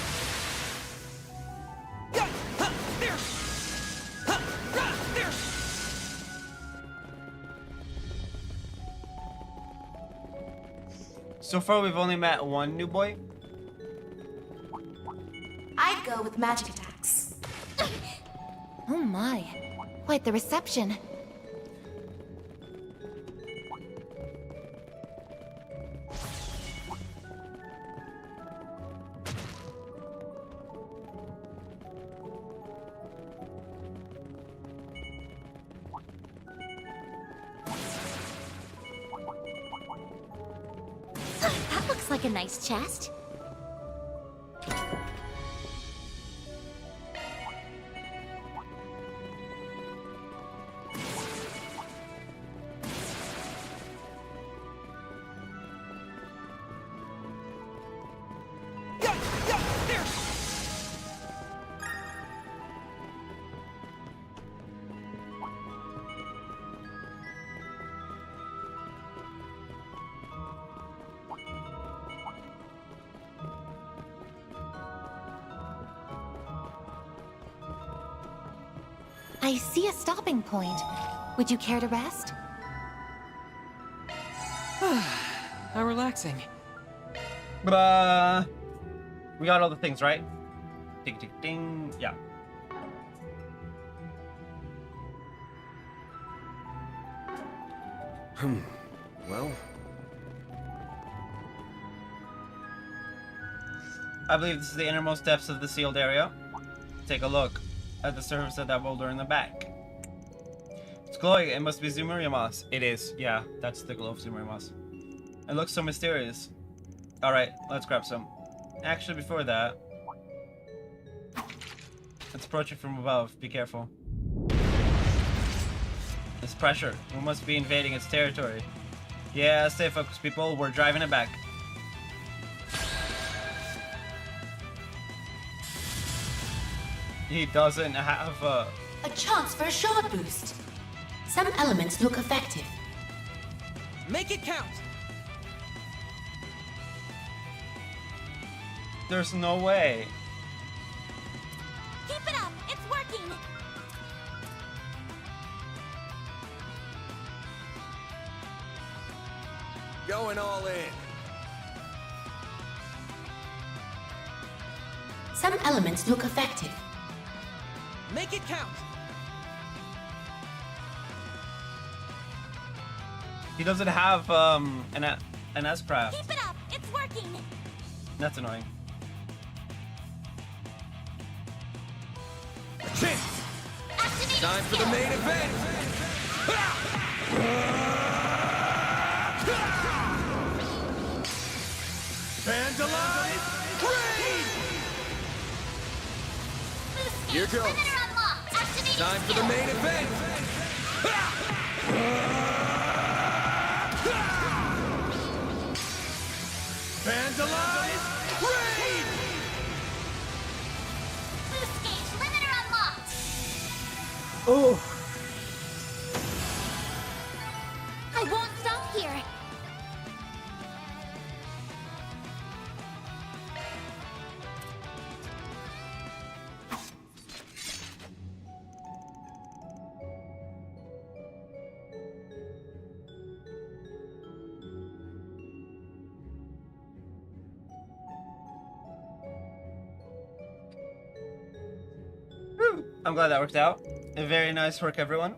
Yeah. Huh. There. Huh. Rah. There. so far we've only met one new boy. I'd go with magic attacks. Oh my. Quite the reception. That looks like a nice chest. Yeah. Yeah. There. I see a stopping point. Would you care to rest? How relaxing. We got all the things, right? Ding, ding, ding. Yeah. Well, I believe this is the innermost depths of the sealed area. Take a look at the surface of that boulder in the back. It's glowing. It must be Zumeria moss. It is. Yeah, that's the glow of Zumeria moss. It looks so mysterious. Alright, let's grab some. Actually, before that, let's approach it from above. Be careful. This pressure. We must be invading its territory. Yeah, stay focused, people. We're driving it back. He doesn't have a... A chance for a shot boost. Some elements look effective. Make it count. There's no way. Keep it up. It's working. going all in. Some elements look effective. Make it count. He doesn't have an S-craft. Keep it up. It's working. That's annoying. Chance! Activating Time for the main event! Vandalize! Raid! Here goes. Limiter unlocked. Activating Time for the main event! Vandalize! Raid! boost gauge. Limiter unlocked. Oh! I won't stop here. I'm glad that worked out. Very nice work, everyone.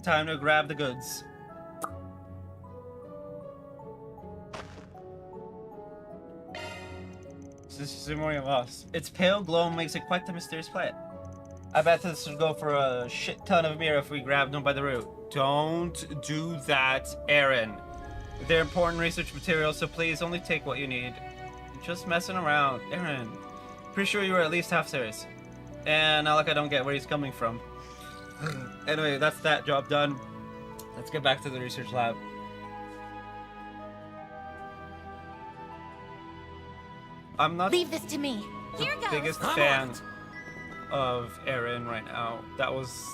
Time to grab the goods. This is more lost. Its pale glow makes it quite the mysterious plant. I bet this would go for a shit ton of mirror if we grabbed them by the root. Don't do that, Aaron. They're important research materials, so please only take what you need. Just messing around. Aaron, pretty sure you were at least half serious. And not like I don't get where he's coming from. Anyway, that's that job done. Let's get back to the research lab. I'm not Leave this to me. Here goes. biggest fan of Aaron right now. That was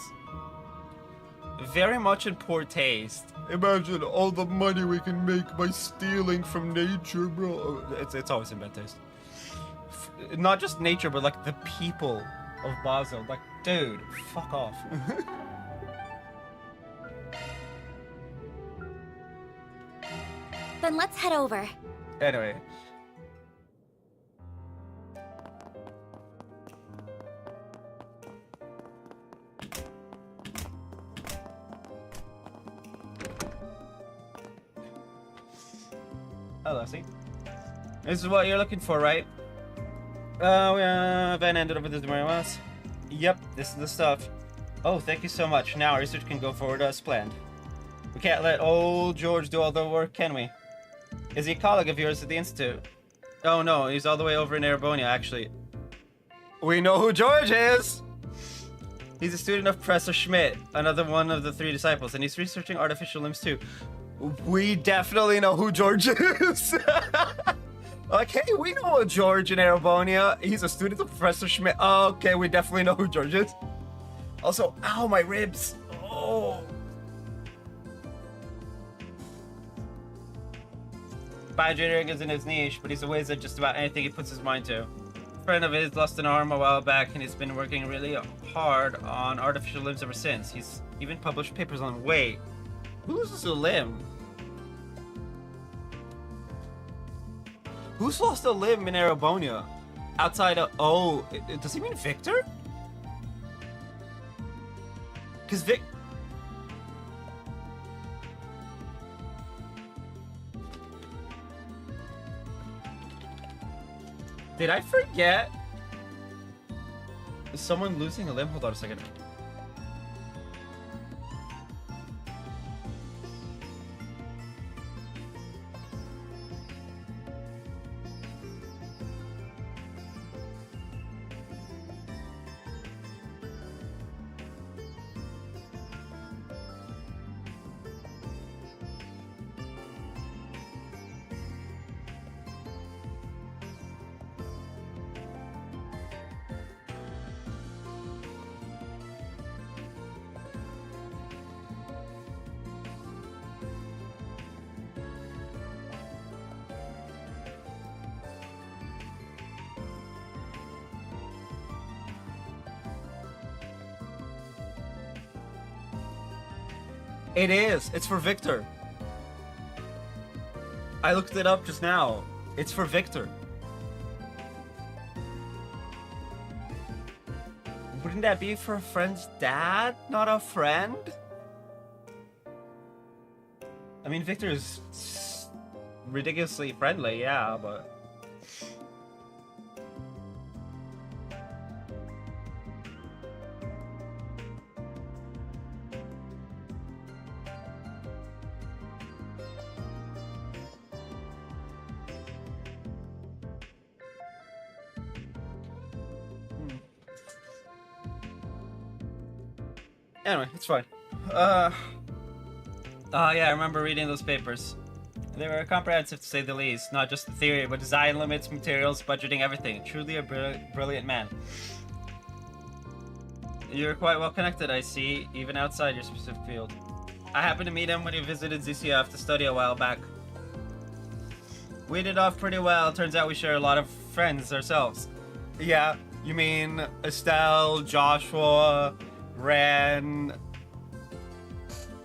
very much in poor taste. Imagine all the money we can make by stealing from nature, bro. It's always in bad taste. Not just nature, but like the people of Basel. Like, dude, fuck off. Then let's head over. Anyway. Hello, see? This is what you're looking for, right? Oh, yeah, Van ended up with this marijuana. Yep, this is the stuff. Oh, thank you so much. Now our research can go forward as planned. We can't let old George do all the work, can we? Is he a colleague of yours at the Institute? Oh no, he's all the way over in Erebonia, actually. We know who George is! He's a student of Professor Schmidt, another one of the 3 disciples, and he's researching artificial limbs too. We definitely know who George is! Like, hey, we know a George in Erebonia. He's a student of Professor Schmidt. Oh, okay, we definitely know who George is. Also, ow, my ribs. Oh. Bioengineering isn't his niche, but he's a whiz at just about anything he puts his mind to. A friend of his lost an arm a while back, and he's been working really hard on artificial limbs ever since. He's even published papers on wait. Who loses a limb? Who's lost a limb in Erebonia? Outside of... Oh, does he mean Victor? Because Vic... Did I forget? Is someone losing a limb? Hold on a second. It is. It's for Victor. I looked it up just now. It's for Victor. Wouldn't that be for a friend's dad, not a friend? I mean, Victor is ridiculously friendly, yeah, but... Anyway, it's fine. Yeah, I remember reading those papers. They were comprehensive to say the least. Not just the theory, but design limits, materials, budgeting, everything. Truly a brilliant man. You're quite well connected, I see, even outside your specific field. I happened to meet him when he visited ZCF to study a while back. We did off pretty well. Turns out we share a lot of friends ourselves. Yeah, you mean Estelle, Joshua, Ren,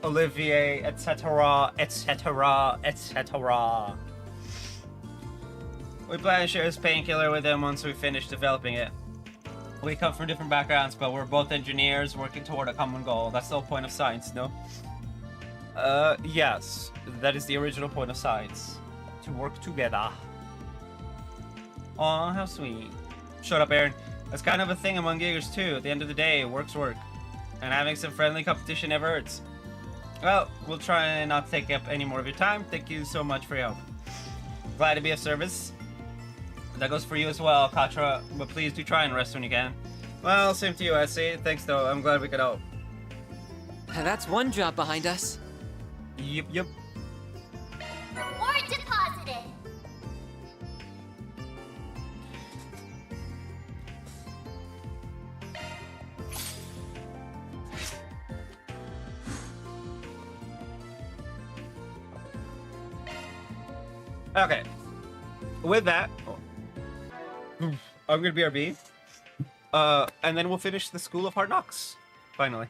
Olivier, etc., etc., etc. We plan to share this painkiller with him once we finish developing it. We come from different backgrounds, but we're both engineers working toward a common goal. That's the whole point of science, no? Yes. That is the original point of science. To work together. Aw, how sweet. Shut up, Aaron. That's kind of a thing among giggers, too. At the end of the day, work's work. And having some friendly competition never hurts. Well, we'll try and not take up any more of your time. Thank you so much for your help. Glad to be of service. That goes for you as well, Katra, but please do try and rest when you can. Well, same to you, Essie. Thanks, though. I'm glad we could help. That's one job behind us. Yep. Reward deposited. Okay. With that, I'm gonna BRB. And then we'll finish the School of Hard Knocks. Finally.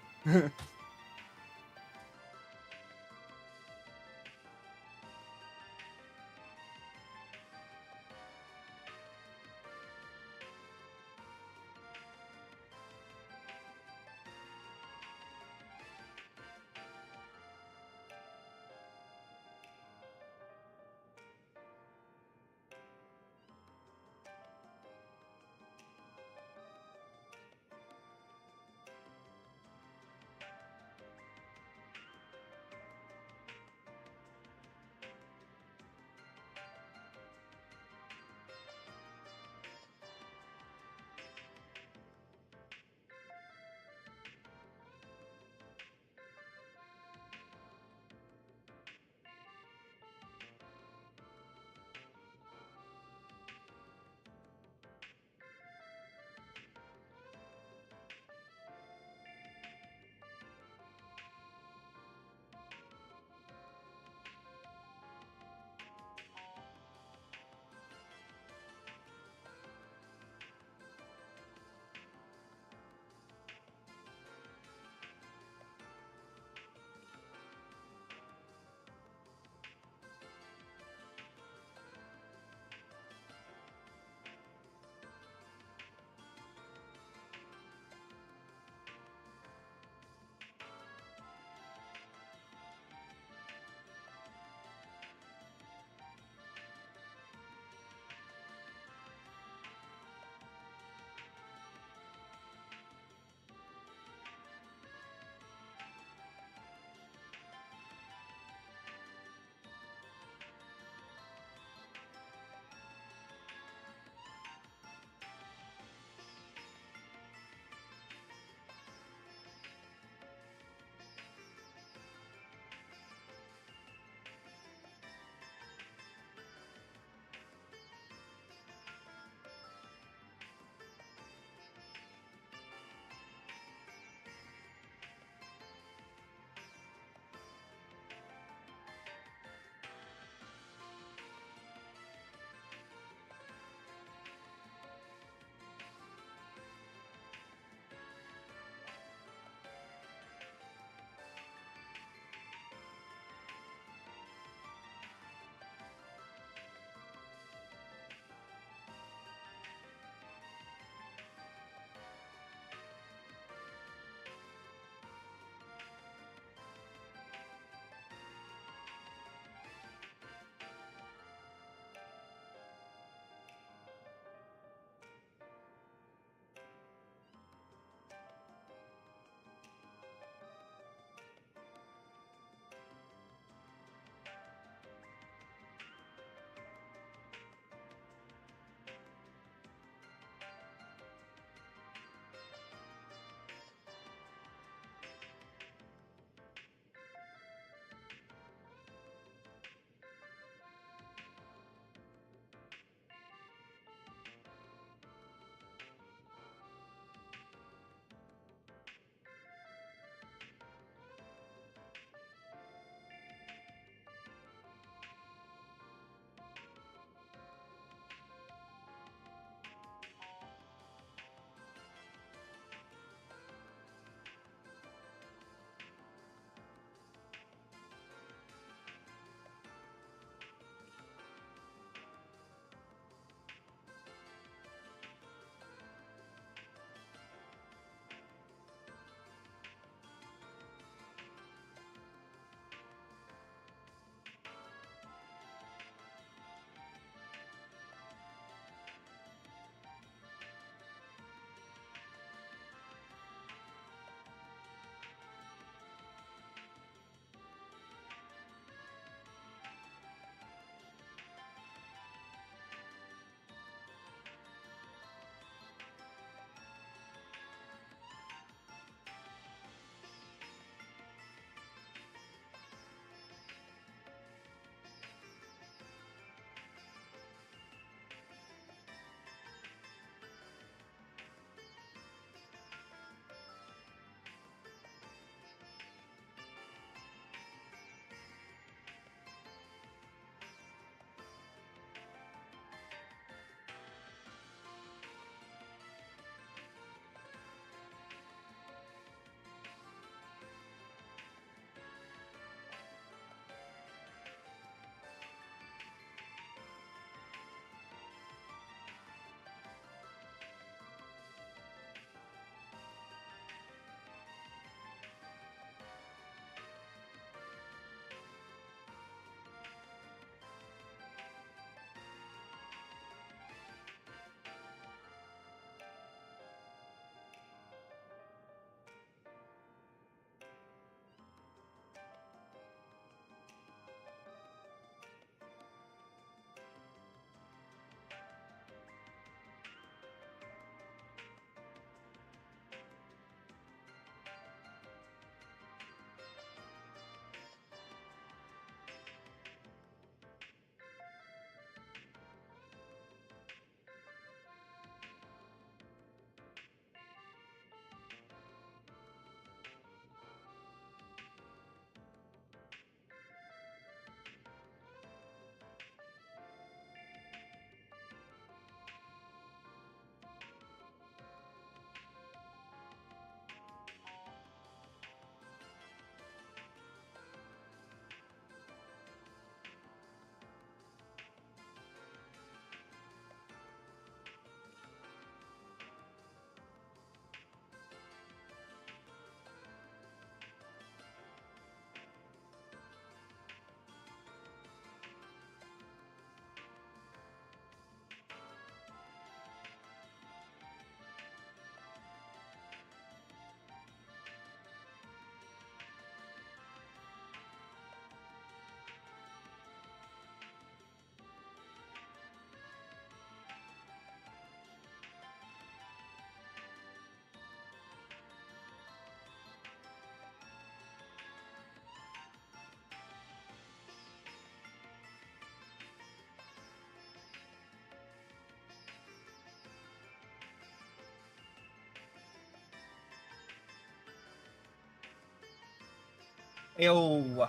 Yo,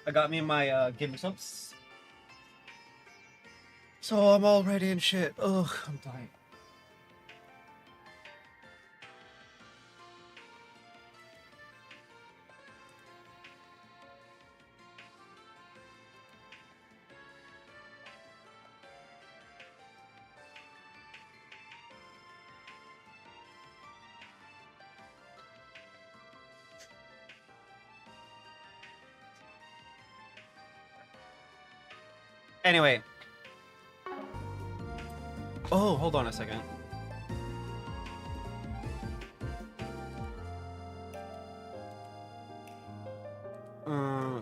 I got me my gamer subs. So I'm all ready and shit. Ugh, I'm dying. Anyway. Oh, hold on a second.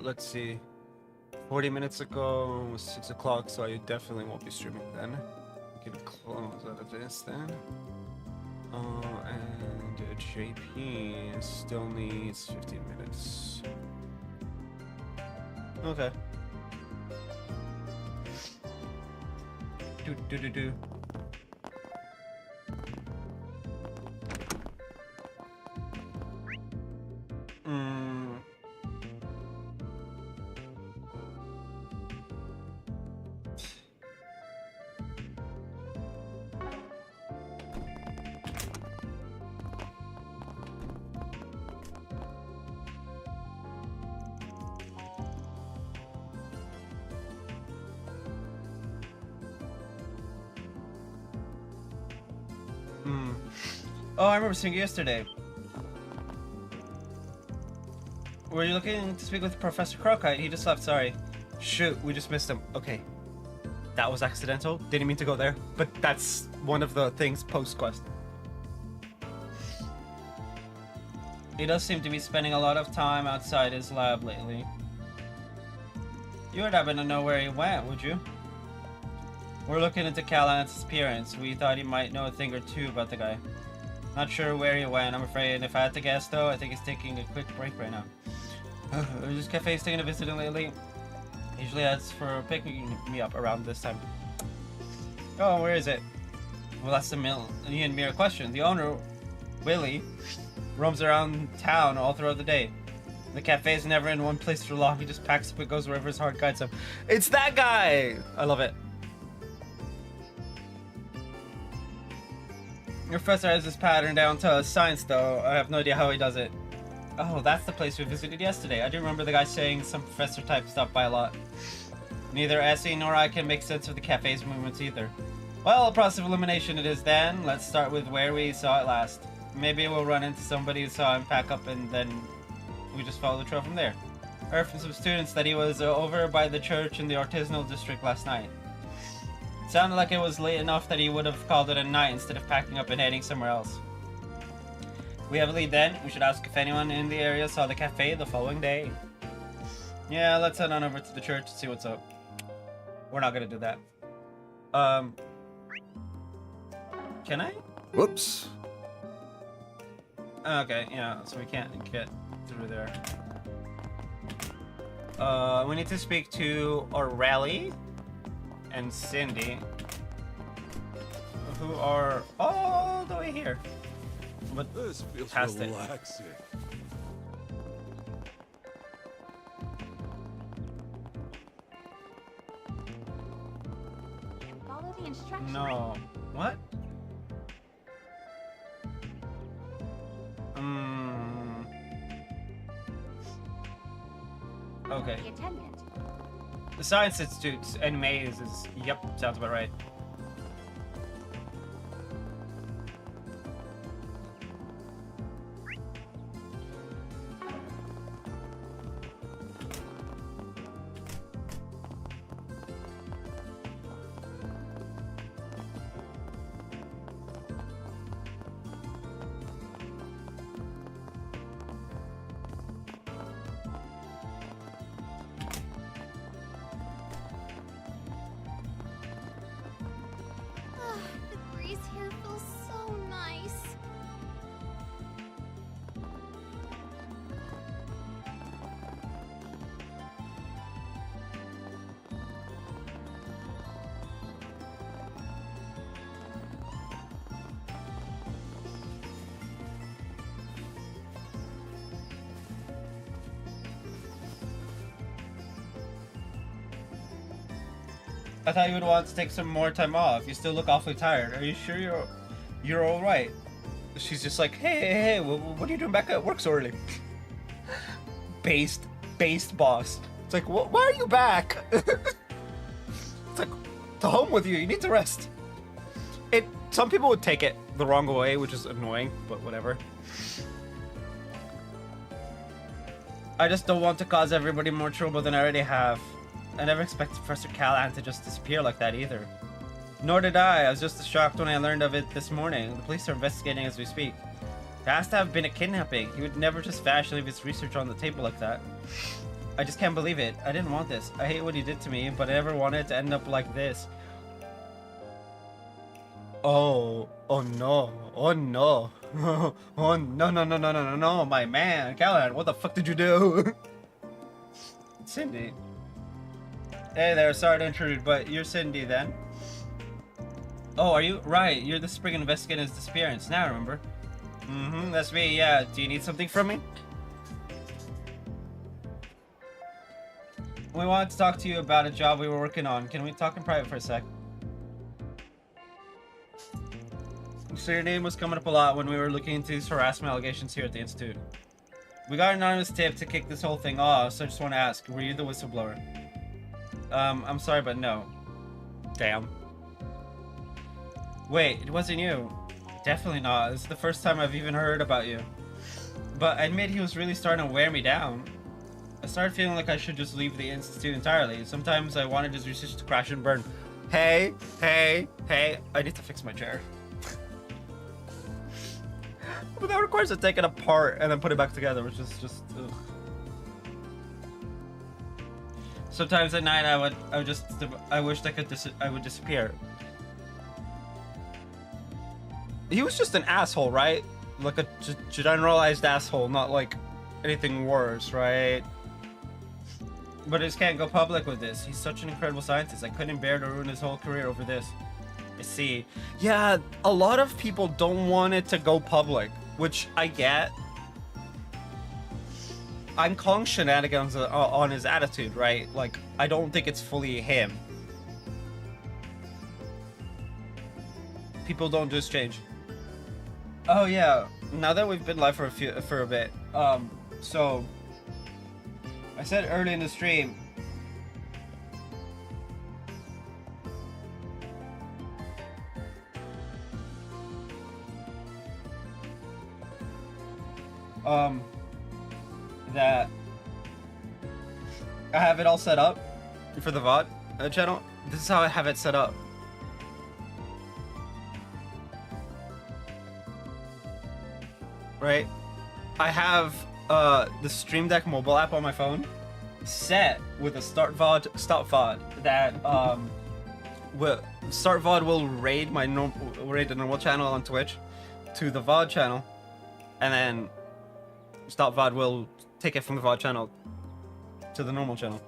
Let's see. 40 minutes ago was 6 o'clock, so I definitely won't be streaming then. Get a close out of this then. And JP still needs 15 minutes. Okay. Do. Oh, I remember seeing you yesterday. Were you looking to speak with Professor Cronkite? He just left, sorry. Shoot, we just missed him. Okay. That was accidental. Didn't mean to go there. But that's one of the things post-quest. He does seem to be spending a lot of time outside his lab lately. You would happen to know where he went, would you? We're looking into Callahan's disappearance. We thought he might know a thing or two about the guy. Not sure where he went, I'm afraid. If I had to guess, though, I think he's taking a quick break right now. This cafe's taking a visit in lately. Usually that's for picking me up around this time. Oh, where is it? Well, that's the million mere question. The owner, Willie, roams around town all throughout the day. The cafe is never in one place for long. He just packs up and goes wherever his heart guides him. It's that guy! I love it. Your professor has this pattern down to a science, though. I have no idea how he does it. Oh, that's the place we visited yesterday. I do remember the guy saying some professor type stuff by a lot. Neither Essie nor I can make sense of the cafe's movements either. Well, a process of elimination it is then. Let's start with where we saw it last. Maybe we'll run into somebody who saw him pack up and then we just follow the trail from there. I heard from some students that he was over by the church in the artisanal district last night. Sounded like it was late enough that he would have called it a night instead of packing up and heading somewhere else. We have a lead then. We should ask if anyone in the area saw the cafe the following day. Yeah, let's head on over to the church and see what's up. We're not gonna do that. Can I? Whoops. Okay, yeah, so we can't get through there. We need to speak to O'Reilly and Cindy, who are all the way here. But This feels past it. relaxing. Follow the instructions. No. What? Okay. The attendant. The Science Institute and Maze is... Yep, sounds about right. I thought you would want to take some more time off. You still look awfully tired. Are you sure you're all right? She's just like, hey, what are you doing back at work so early? Based boss. It's like, why are you back? It's like, to home with you. You need to rest. Some people would take it the wrong way, which is annoying, but whatever. I just don't want to cause everybody more trouble than I already have. I never expected Professor Callahan to just disappear like that either. Nor did I. I was just as shocked when I learned of it this morning. The police are investigating as we speak. It has to have been a kidnapping. He would never just vash leave his research on the table like that. I just can't believe it. I didn't want this. I hate what he did to me, but I never wanted it to end up like this. Oh no. Oh no. Oh no, my man. Callahan, what the fuck did you do? Cindy. Hey there, sorry to intrude, but you're Cindy then? Oh, are you? Right, you're the spring investigating his disappearance. Now I remember. That's me, yeah. Do you need something from me? We wanted to talk to you about a job we were working on. Can we talk in private for a sec? So your name was coming up a lot when we were looking into these harassment allegations here at the Institute. We got an anonymous tip to kick this whole thing off, so I just want to ask, were you the whistleblower? I'm sorry, but no. Damn. Wait, it wasn't you. Definitely not. This is the first time I've even heard about you. But I admit he was really starting to wear me down. I started feeling like I should just leave the Institute entirely. Sometimes I wanted his research to crash and burn. Hey, I need to fix my chair. But that requires to take it apart and then put it back together, which is just ugh. Sometimes at night I wished I would disappear. He was just an asshole, right? Like a generalized asshole, not like anything worse, right? But I just can't go public with this. He's such an incredible scientist. I couldn't bear to ruin his whole career over this. I see. Yeah, a lot of people don't want it to go public, which I get. I'm calling shenanigans on his attitude, right? Like, I don't think it's fully him. People don't just change. Oh yeah, now that we've been live for a bit, so I said early in the stream, that I have it all set up for the VOD channel. This is how I have it set up. Right? I have the Stream Deck mobile app on my phone set with a start VOD, stop VOD that start VOD will raid the normal channel on Twitch to the VOD channel, and then stop VOD will take it from the VOD channel to the normal channel.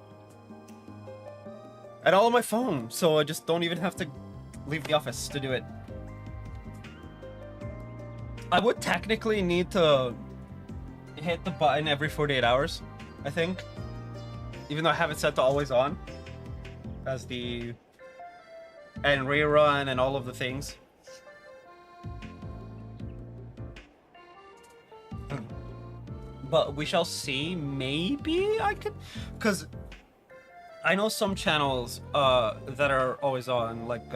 And all on my phone, so I just don't even have to leave the office to do it. I would technically need to hit the button every 48 hours, I think. Even though I have it set to always on. As the... and rerun and all of the things. But we shall see. Maybe I could... because I know some channels that are always on, like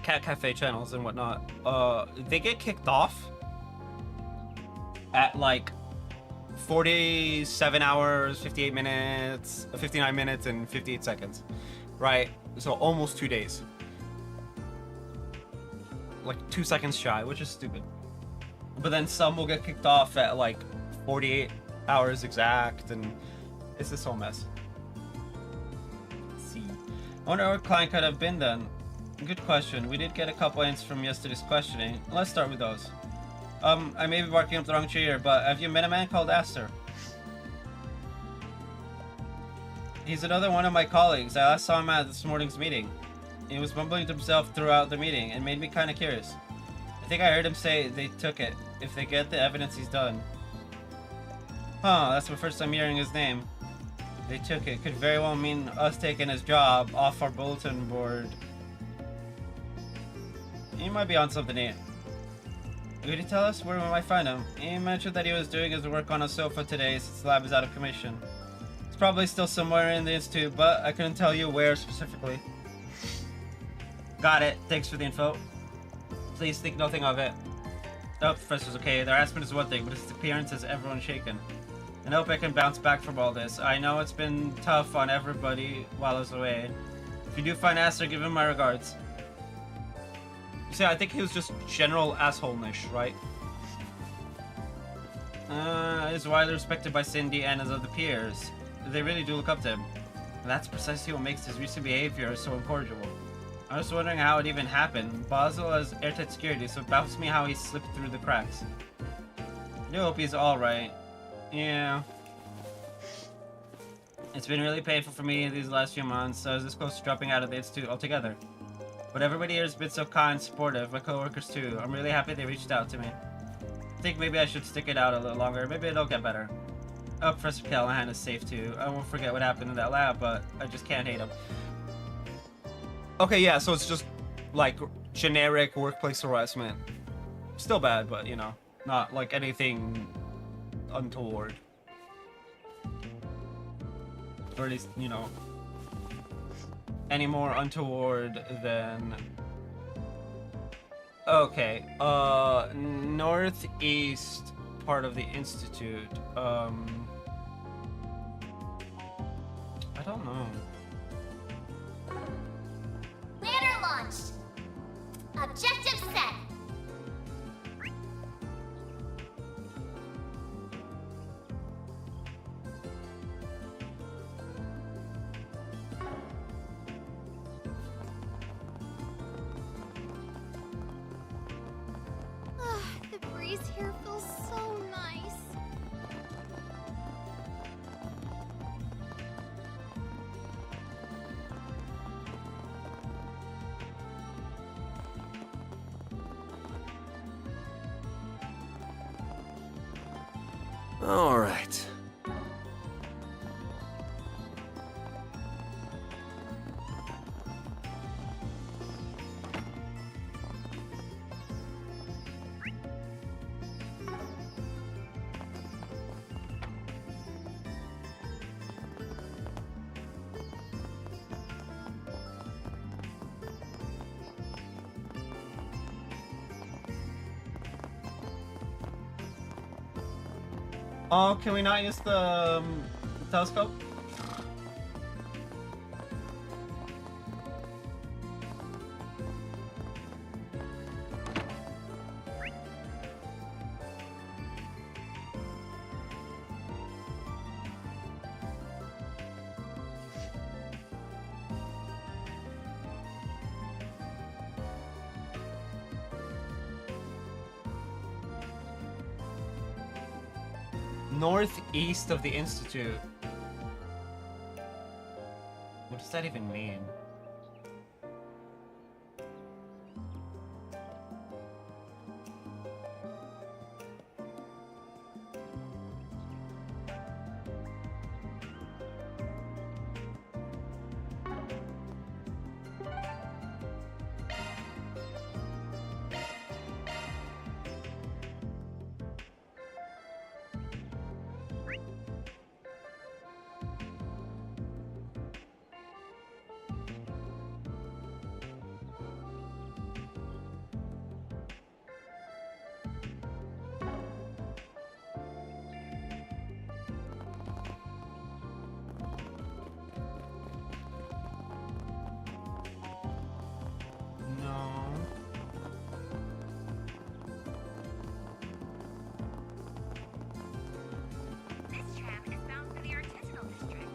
Cat Cafe channels and whatnot, they get kicked off at like 47 hours, 58 minutes, 59 minutes, and 58 seconds, right? So almost 2 days. Like 2 seconds shy, which is stupid. But then some will get kicked off at like 48 hours exact, and it's this whole mess. Let's see. I wonder what client could have been then. Good question. We did get a couple hints from yesterday's questioning. Let's start with those. I may be barking up the wrong tree here, but have you met a man called Aster? He's another one of my colleagues. I last saw him at this morning's meeting. He was mumbling to himself throughout the meeting and made me kind of curious. I think I heard him say they took it, if they get the evidence he's done. Huh, that's my first time hearing his name. they took it. Could very well mean us taking his job off our bulletin board. He might be on something here. Could you tell us where we might find him? He mentioned that he was doing his work on a sofa today since the lab is out of commission. It's probably still somewhere in the institute, but I couldn't tell you where specifically. Got it. Thanks for the info. Please think nothing of it. The professor's okay. Their harassment is one thing, but his appearance has everyone shaken. And I hope I can bounce back from all this. I know it's been tough on everybody while I was away. If you do find Aster, give him my regards. You see, I think he was just general asshole-ish, right? Is widely respected by Cindy and his other peers. They really do look up to him. And that's precisely what makes his recent behavior so incorrigible. I was wondering how it even happened. Basel has airtight security, so it baffles me how he slipped through the cracks. I do hope he's alright. Yeah. It's been really painful for me these last few months. I was this close to dropping out of the institute altogether. But everybody here has been so kind and supportive, my coworkers too. I'm really happy they reached out to me. I think maybe I should stick it out a little longer. Maybe it'll get better. Oh, Professor Callahan is safe too. I won't forget what happened in that lab, but I just can't hate him. Okay, yeah, so it's just like generic workplace harassment. Still bad, but you know, not like anything untoward. Or at least, you know, any more untoward than... Okay, northeast part of the institute. I don't know. Ladder launched. Objective set. The breeze here feels so nice. All right. Oh, can we not use the telescope? Northeast of the institute. What does that even mean? No. This tram is bound for the artisanal district.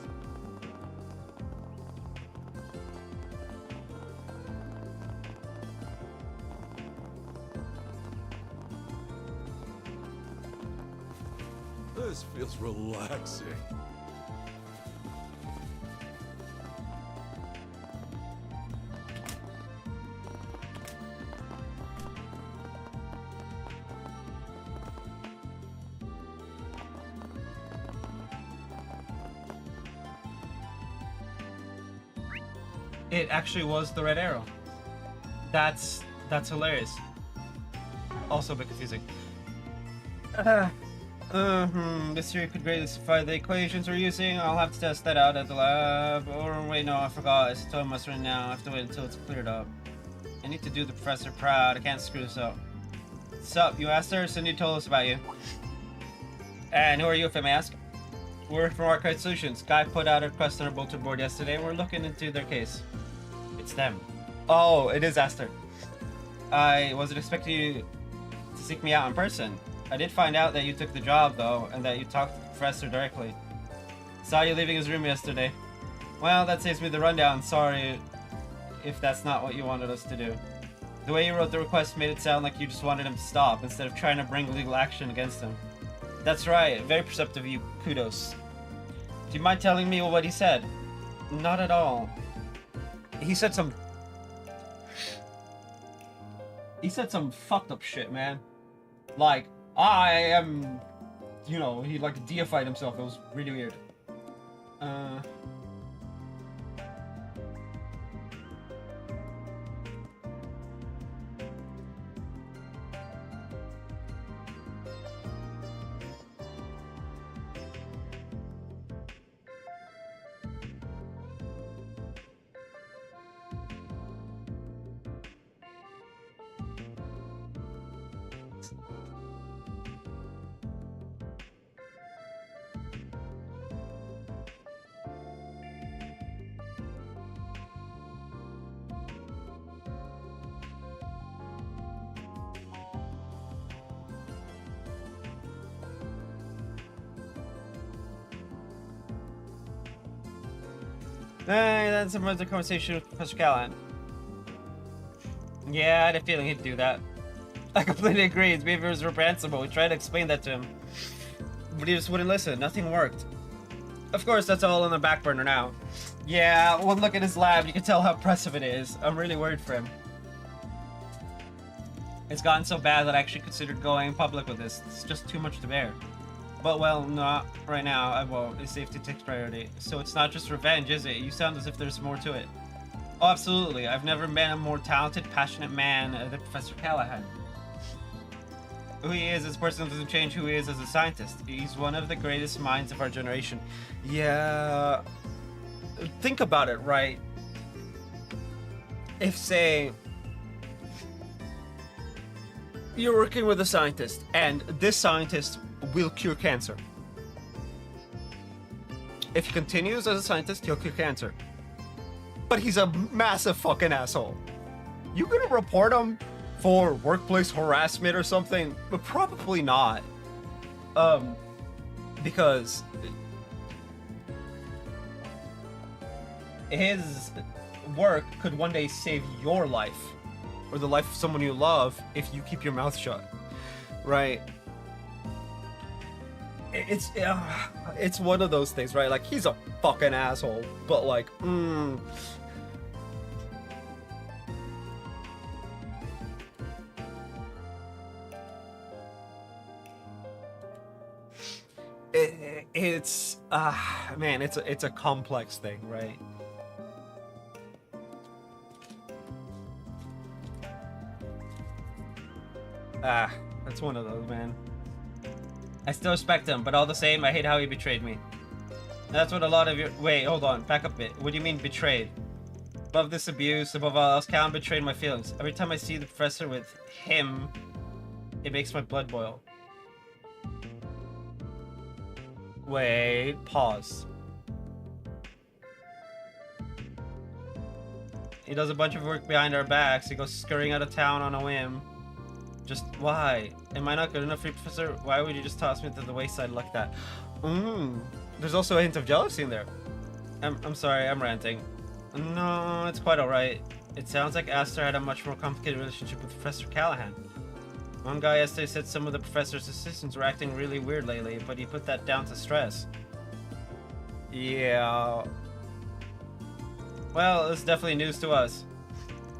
This feels relaxing. It actually was the red arrow. That's hilarious. Also a bit confusing. This theory could greatly simplify the equations we're using. I'll have to test that out at the lab. Or wait, no, I forgot. It's told us right now. I have to wait until it's cleared up. I need to do the professor proud. I can't screw this up. What's up? You asked her? Cindy told us about you. And who are you, if I may ask? We're from Arcade Solutions. Guy put out a request on our bulletin board yesterday, and we're looking into their case. It's them. Oh, it is Aster. I wasn't expecting you to seek me out in person. I did find out that you took the job, though, and that you talked to the professor directly. Saw you leaving his room yesterday. Well, that saves me the rundown. Sorry if that's not what you wanted us to do. The way you wrote the request made it sound like you just wanted him to stop, instead of trying to bring legal action against him. That's right. Very perceptive of you. Kudos. Do you mind telling me what he said? Not at all. He said some fucked up shit, man. Like, I am, you know, he like deified himself. It was really weird. Hey, that's some other conversation with Professor Callahan. Yeah, I had a feeling he'd do that. I completely agree. His behavior was reprehensible. We tried to explain that to him, but he just wouldn't listen. Nothing worked. Of course, that's all on the back burner now. Yeah, one look at his lab, you can tell how impressive it is. I'm really worried for him. It's gotten so bad that I actually considered going public with this. It's just too much to bear. But, well, not right now. I won't. His safety takes priority. So it's not just revenge, is it? You sound as if there's more to it. Oh, absolutely. I've never met a more talented, passionate man than Professor Callahan. Who he is as a person doesn't change who he is as a scientist. He's one of the greatest minds of our generation. Yeah... Think about it, right? If, say... you're working with a scientist, and this scientist will cure cancer. If he continues as a scientist, he'll cure cancer. But he's a massive fucking asshole. You gonna report him for workplace harassment or something? But probably not. Because his work could one day save your life, or the life of someone you love, if you keep your mouth shut, right? It's one of those things, right? Like, he's a fucking asshole, but like, it's man, it's a complex thing, right? That's one of those, man. I still respect him, but all the same, I hate how he betrayed me. That's what a lot of your... Wait, hold on, back up a bit. What do you mean, betrayed? Above this abuse, above all else, Callan betrayed my feelings. Every time I see the professor with him, it makes my blood boil. Wait, pause. He does a bunch of work behind our backs. He goes scurrying out of town on a whim. Just why? Am I not good enough for you, Professor? Why would you just toss me to the wayside like that? There's also a hint of jealousy in there. I'm sorry, I'm ranting. No, it's quite alright. It sounds like Aster had a much more complicated relationship with Professor Callahan. One guy yesterday said some of the professor's assistants were acting really weird lately, but he put that down to stress. Yeah. Well, it's definitely news to us.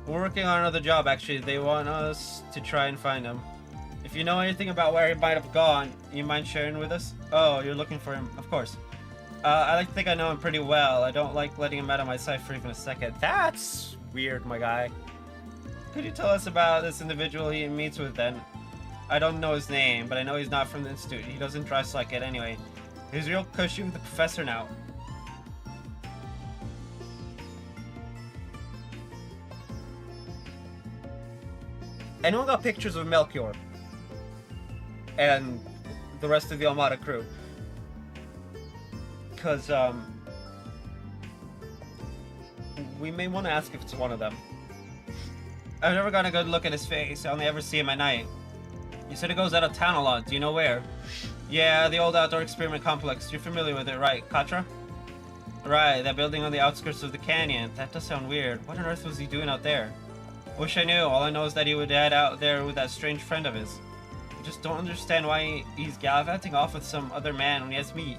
We're working on another job, actually. They want us to try and find him. If you know anything about where he might have gone, you mind sharing with us? Oh, you're looking for him. Of course. I like to think I know him pretty well. I don't like letting him out of my sight for even a second. That's weird, my guy. Could you tell us about this individual he meets with then? I don't know his name, but I know he's not from the institute. He doesn't dress like it anyway. He's real cushy with the professor now. Anyone got pictures of Melchior? And the rest of the Armada crew? Because, we may want to ask if it's one of them. I've never gotten a good look at his face. I only ever see him at night. You said he goes out of town a lot. Do you know where? Yeah, the old outdoor experiment complex. You're familiar with it, right, Katra? Right, that building on the outskirts of the canyon. That does sound weird. What on earth was he doing out there? Wish I knew. All I know is that he would head out there with that strange friend of his. I just don't understand why he's gallivanting off with some other man when he has me.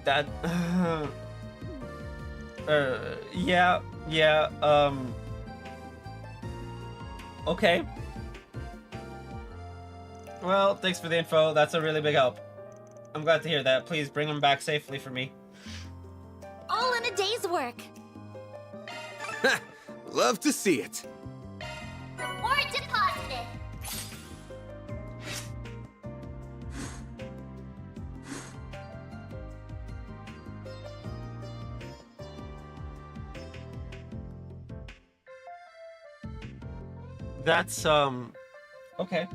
That... yeah, okay. Well, thanks for the info. That's a really big help. I'm glad to hear that. Please bring him back safely for me. All in a day's work. Love to see it. Reward deposited. That's, okay.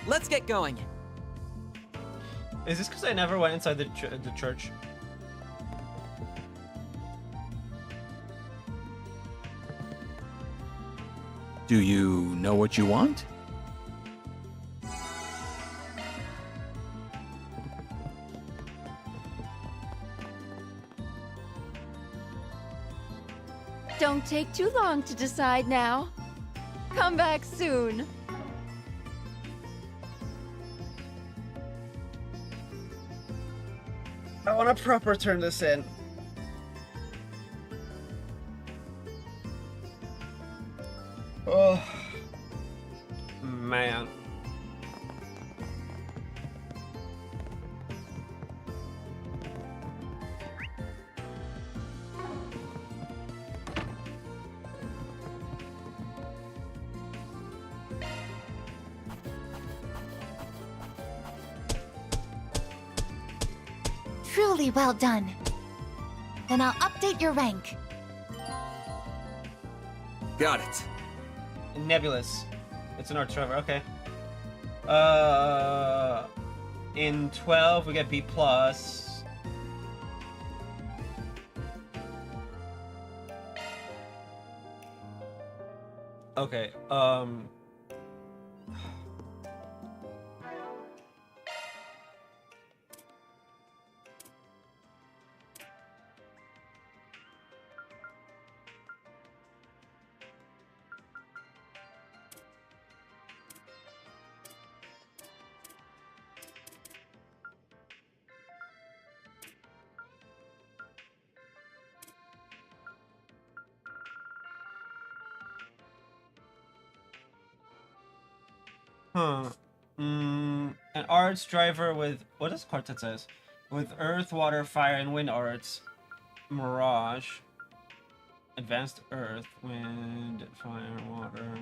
Let's get going. Is this because I never went inside the church? Do you know what you want? Don't take too long to decide now. Come back soon. I want to proper turn this in. Oh, man. Truly well done. Then I'll update your rank. Got it. Nebulous. It's an arch driver, okay. In 12 we get B plus. Okay, an arts driver with, what does quartet says? With earth, water, fire, and wind arts. Mirage. Advanced earth, wind, fire, water.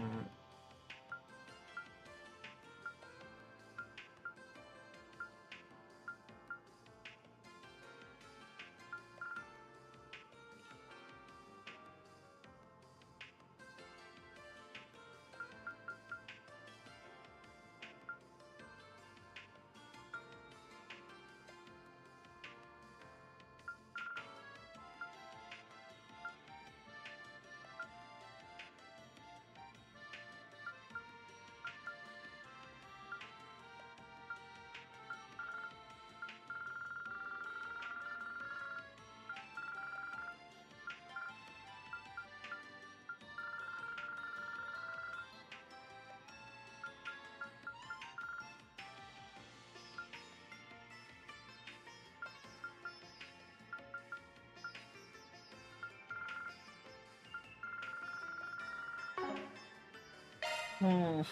Modifying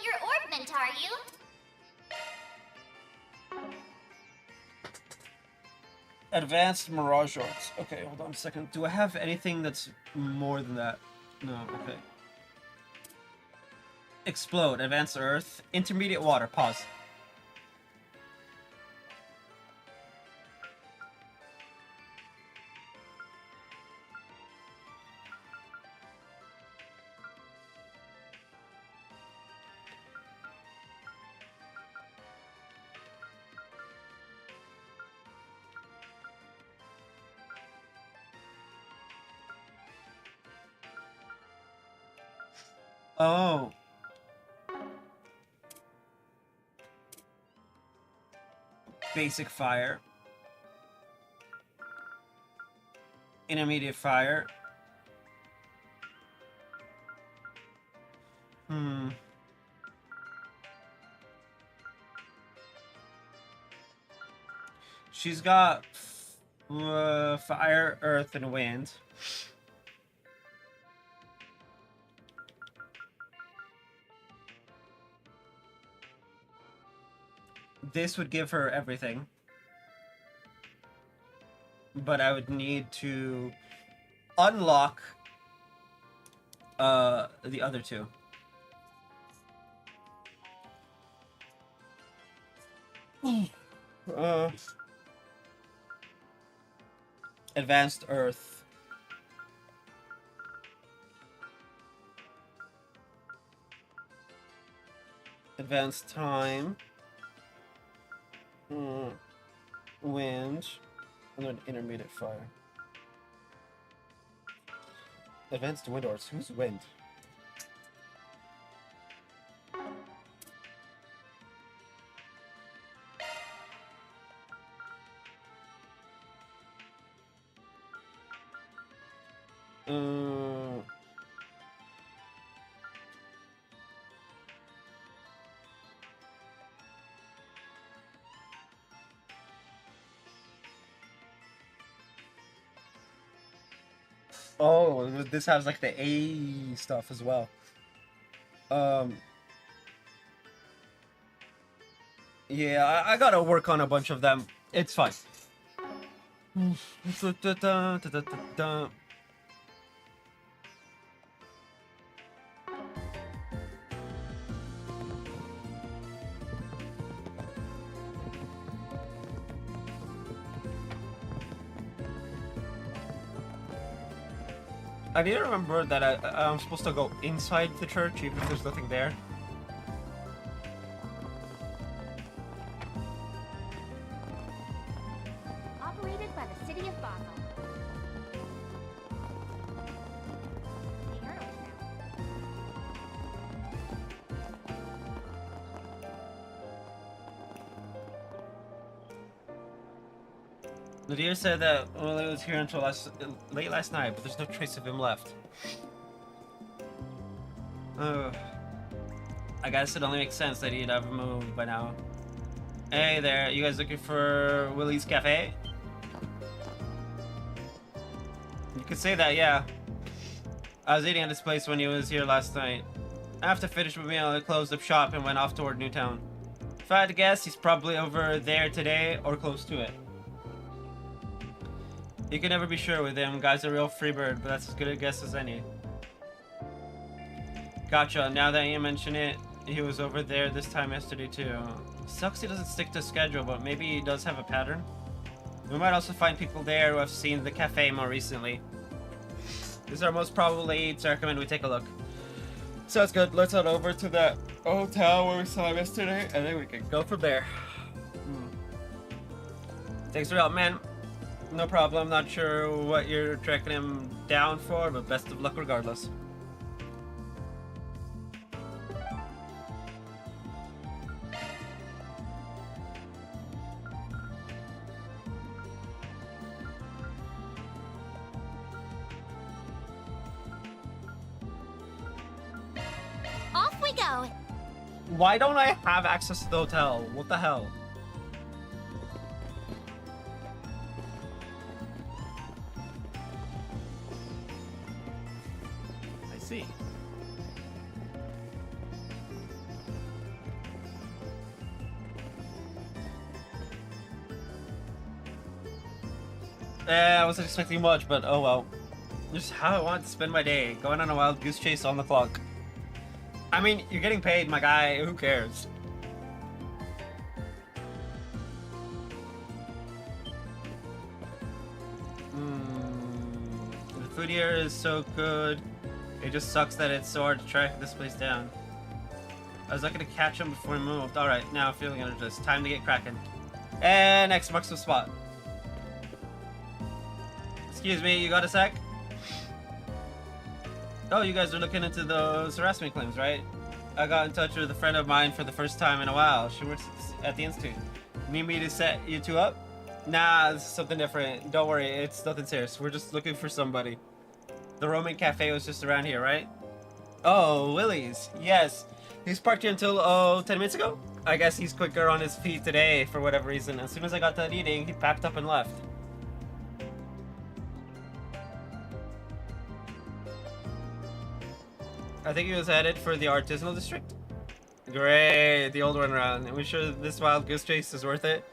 your orbment, are you? Advanced Mirage Arts. Okay, hold on a second. Do I have anything that's more than that? No, okay. Explode. Advanced Earth. Intermediate Water. Pause. Oh. Basic fire. Intermediate fire. She's got fire, earth, and wind. This would give her everything. But I would need to unlock the other two. Advanced Earth. Advanced Time. Wind. And then Intermediate Fire. Advanced Wind Arts. Who's Wind? Oh, this has like the A stuff as well. Yeah, I gotta work on a bunch of them. It's fine. I need to remember that I'm supposed to go inside the church even if there's nothing there. Operated by the city of Basel. The Earl Nadir said that Ole was here until late last night, but there's no trace of him left. I guess it only makes sense that he'd have moved by now. Hey there, you guys looking for Willie's Cafe? You could say that, yeah. I was eating at this place when he was here last night. After finished with meal, I closed up shop and went off toward Newtown. If I had to guess, he's probably over there today or close to it. You can never be sure with him. Guy's a real freebird, but that's as good a guess as any. Gotcha. Now that you mention it, he was over there this time yesterday too. Sucks he doesn't stick to schedule, but maybe he does have a pattern. We might also find people there who have seen the cafe more recently. These are most probably leads. I recommend we take a look. Sounds good. Let's head over to that hotel where we saw him yesterday, and then we can go from there. Thanks for your help, man. No problem. Not sure what you're tracking him down for, but best of luck regardless. Off we go. Why don't I have access to the hotel? What the hell? I see. I wasn't expecting much, but oh well. Just how I want to spend my day, going on a wild goose chase on the clock. I mean, you're getting paid, my guy. Who cares? The food here is so good. It just sucks that it's so hard to track this place down. I was looking to catch him before he moved. Alright, now feeling energized. Time to get cracking. And next marks the spot. Excuse me, you got a sec? Oh, you guys are looking into those harassment claims, right? I got in touch with a friend of mine for the first time in a while. She works at the Institute. Need me to set you two up? Nah, this is something different. Don't worry, it's nothing serious. We're just looking for somebody. The Roman Cafe was just around here, right? Oh, Willie's. Yes. He's parked here until, 10 minutes ago? I guess he's quicker on his feet today for whatever reason. As soon as I got done eating, he packed up and left. I think he was headed for the artisanal district. Great, the old one around. Are we sure this wild goose chase is worth it?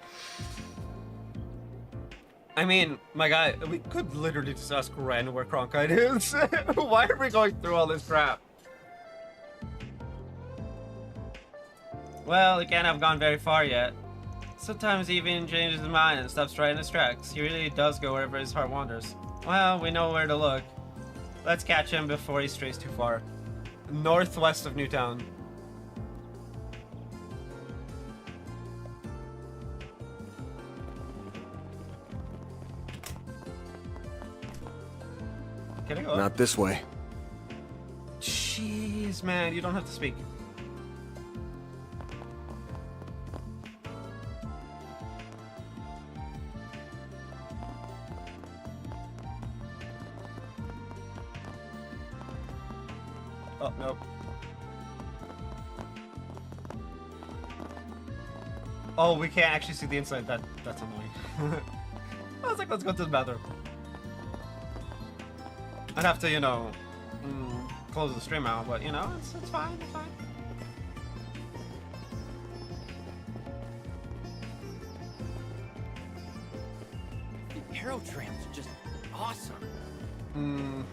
I mean, my guy, we could literally just ask Ren where Cronkite is. Why are we going through all this crap? Well, he can't have gone very far yet. Sometimes he even changes his mind and stops right in his tracks. He really does go wherever his heart wanders. Well, we know where to look. Let's catch him before he strays too far. Northwest of Newtown. Can I go? Not this way. Jeez, man, you don't have to speak. Oh, nope. Oh, we can't actually see the inside. That's annoying. I was like, let's go to the bathroom. I'd have to, you know, close the stream out, but you know, it's fine, it's fine. The arrow tram's just awesome.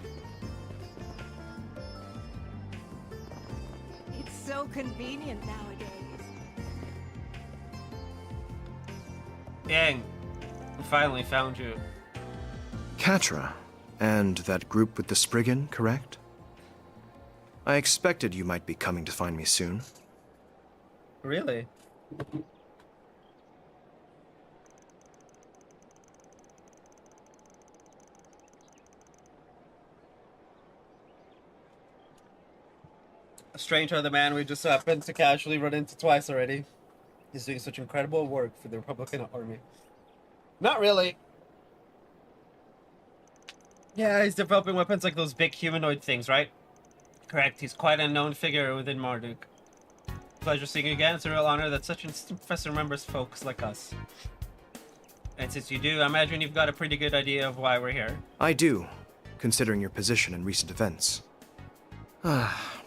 It's so convenient nowadays. Yang, we finally found you. Katra, and that group with the Spriggan, correct? I expected you might be coming to find me soon. Really? Strange how the man we just happened to casually run into twice already is doing such incredible work for the Republican Army. Not really. Yeah, he's developing weapons like those big humanoid things, right? Correct, he's quite a known figure within Marduk. Pleasure seeing you again. It's a real honor that such an instant professor remembers folks like us. And since you do, I imagine you've got a pretty good idea of why we're here. I do, considering your position in recent events.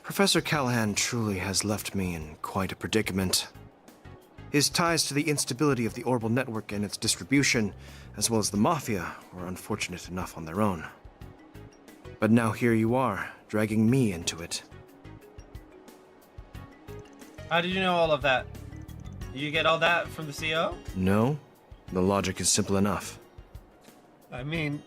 Professor Callahan truly has left me in quite a predicament. His ties to the instability of the Orbital Network and its distribution, as well as the Mafia, were unfortunate enough on their own. But now here you are, dragging me into it. How did you know all of that? You get all that from the CO? No, the logic is simple enough. I mean...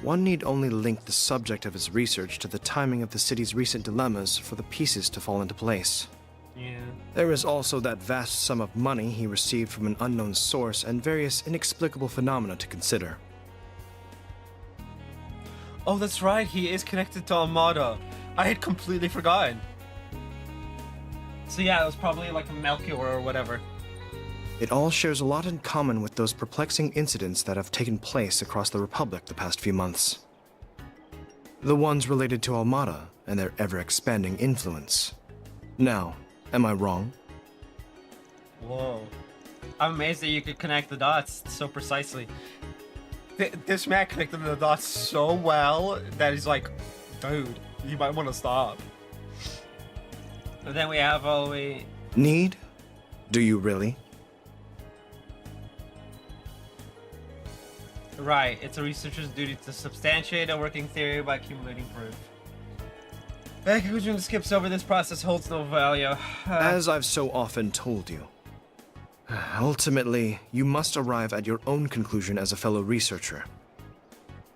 One need only link the subject of his research to the timing of the city's recent dilemmas for the pieces to fall into place. Yeah. There is also that vast sum of money he received from an unknown source and various inexplicable phenomena to consider. Oh, that's right, he is connected to Armada. I had completely forgotten. So yeah, it was probably like a Melchior or whatever. It all shares a lot in common with those perplexing incidents that have taken place across the Republic the past few months. The ones related to Armada and their ever-expanding influence. Now, am I wrong? Whoa. I'm amazed that you could connect the dots so precisely. This man connected the dots so well that he's like, dude, you might want to stop. And then we have all we... Need? Do you really? Right, it's a researcher's duty to substantiate a working theory by accumulating proof. The conclusion skips over this process holds no value. As I've so often told you, ultimately, you must arrive at your own conclusion as a fellow researcher.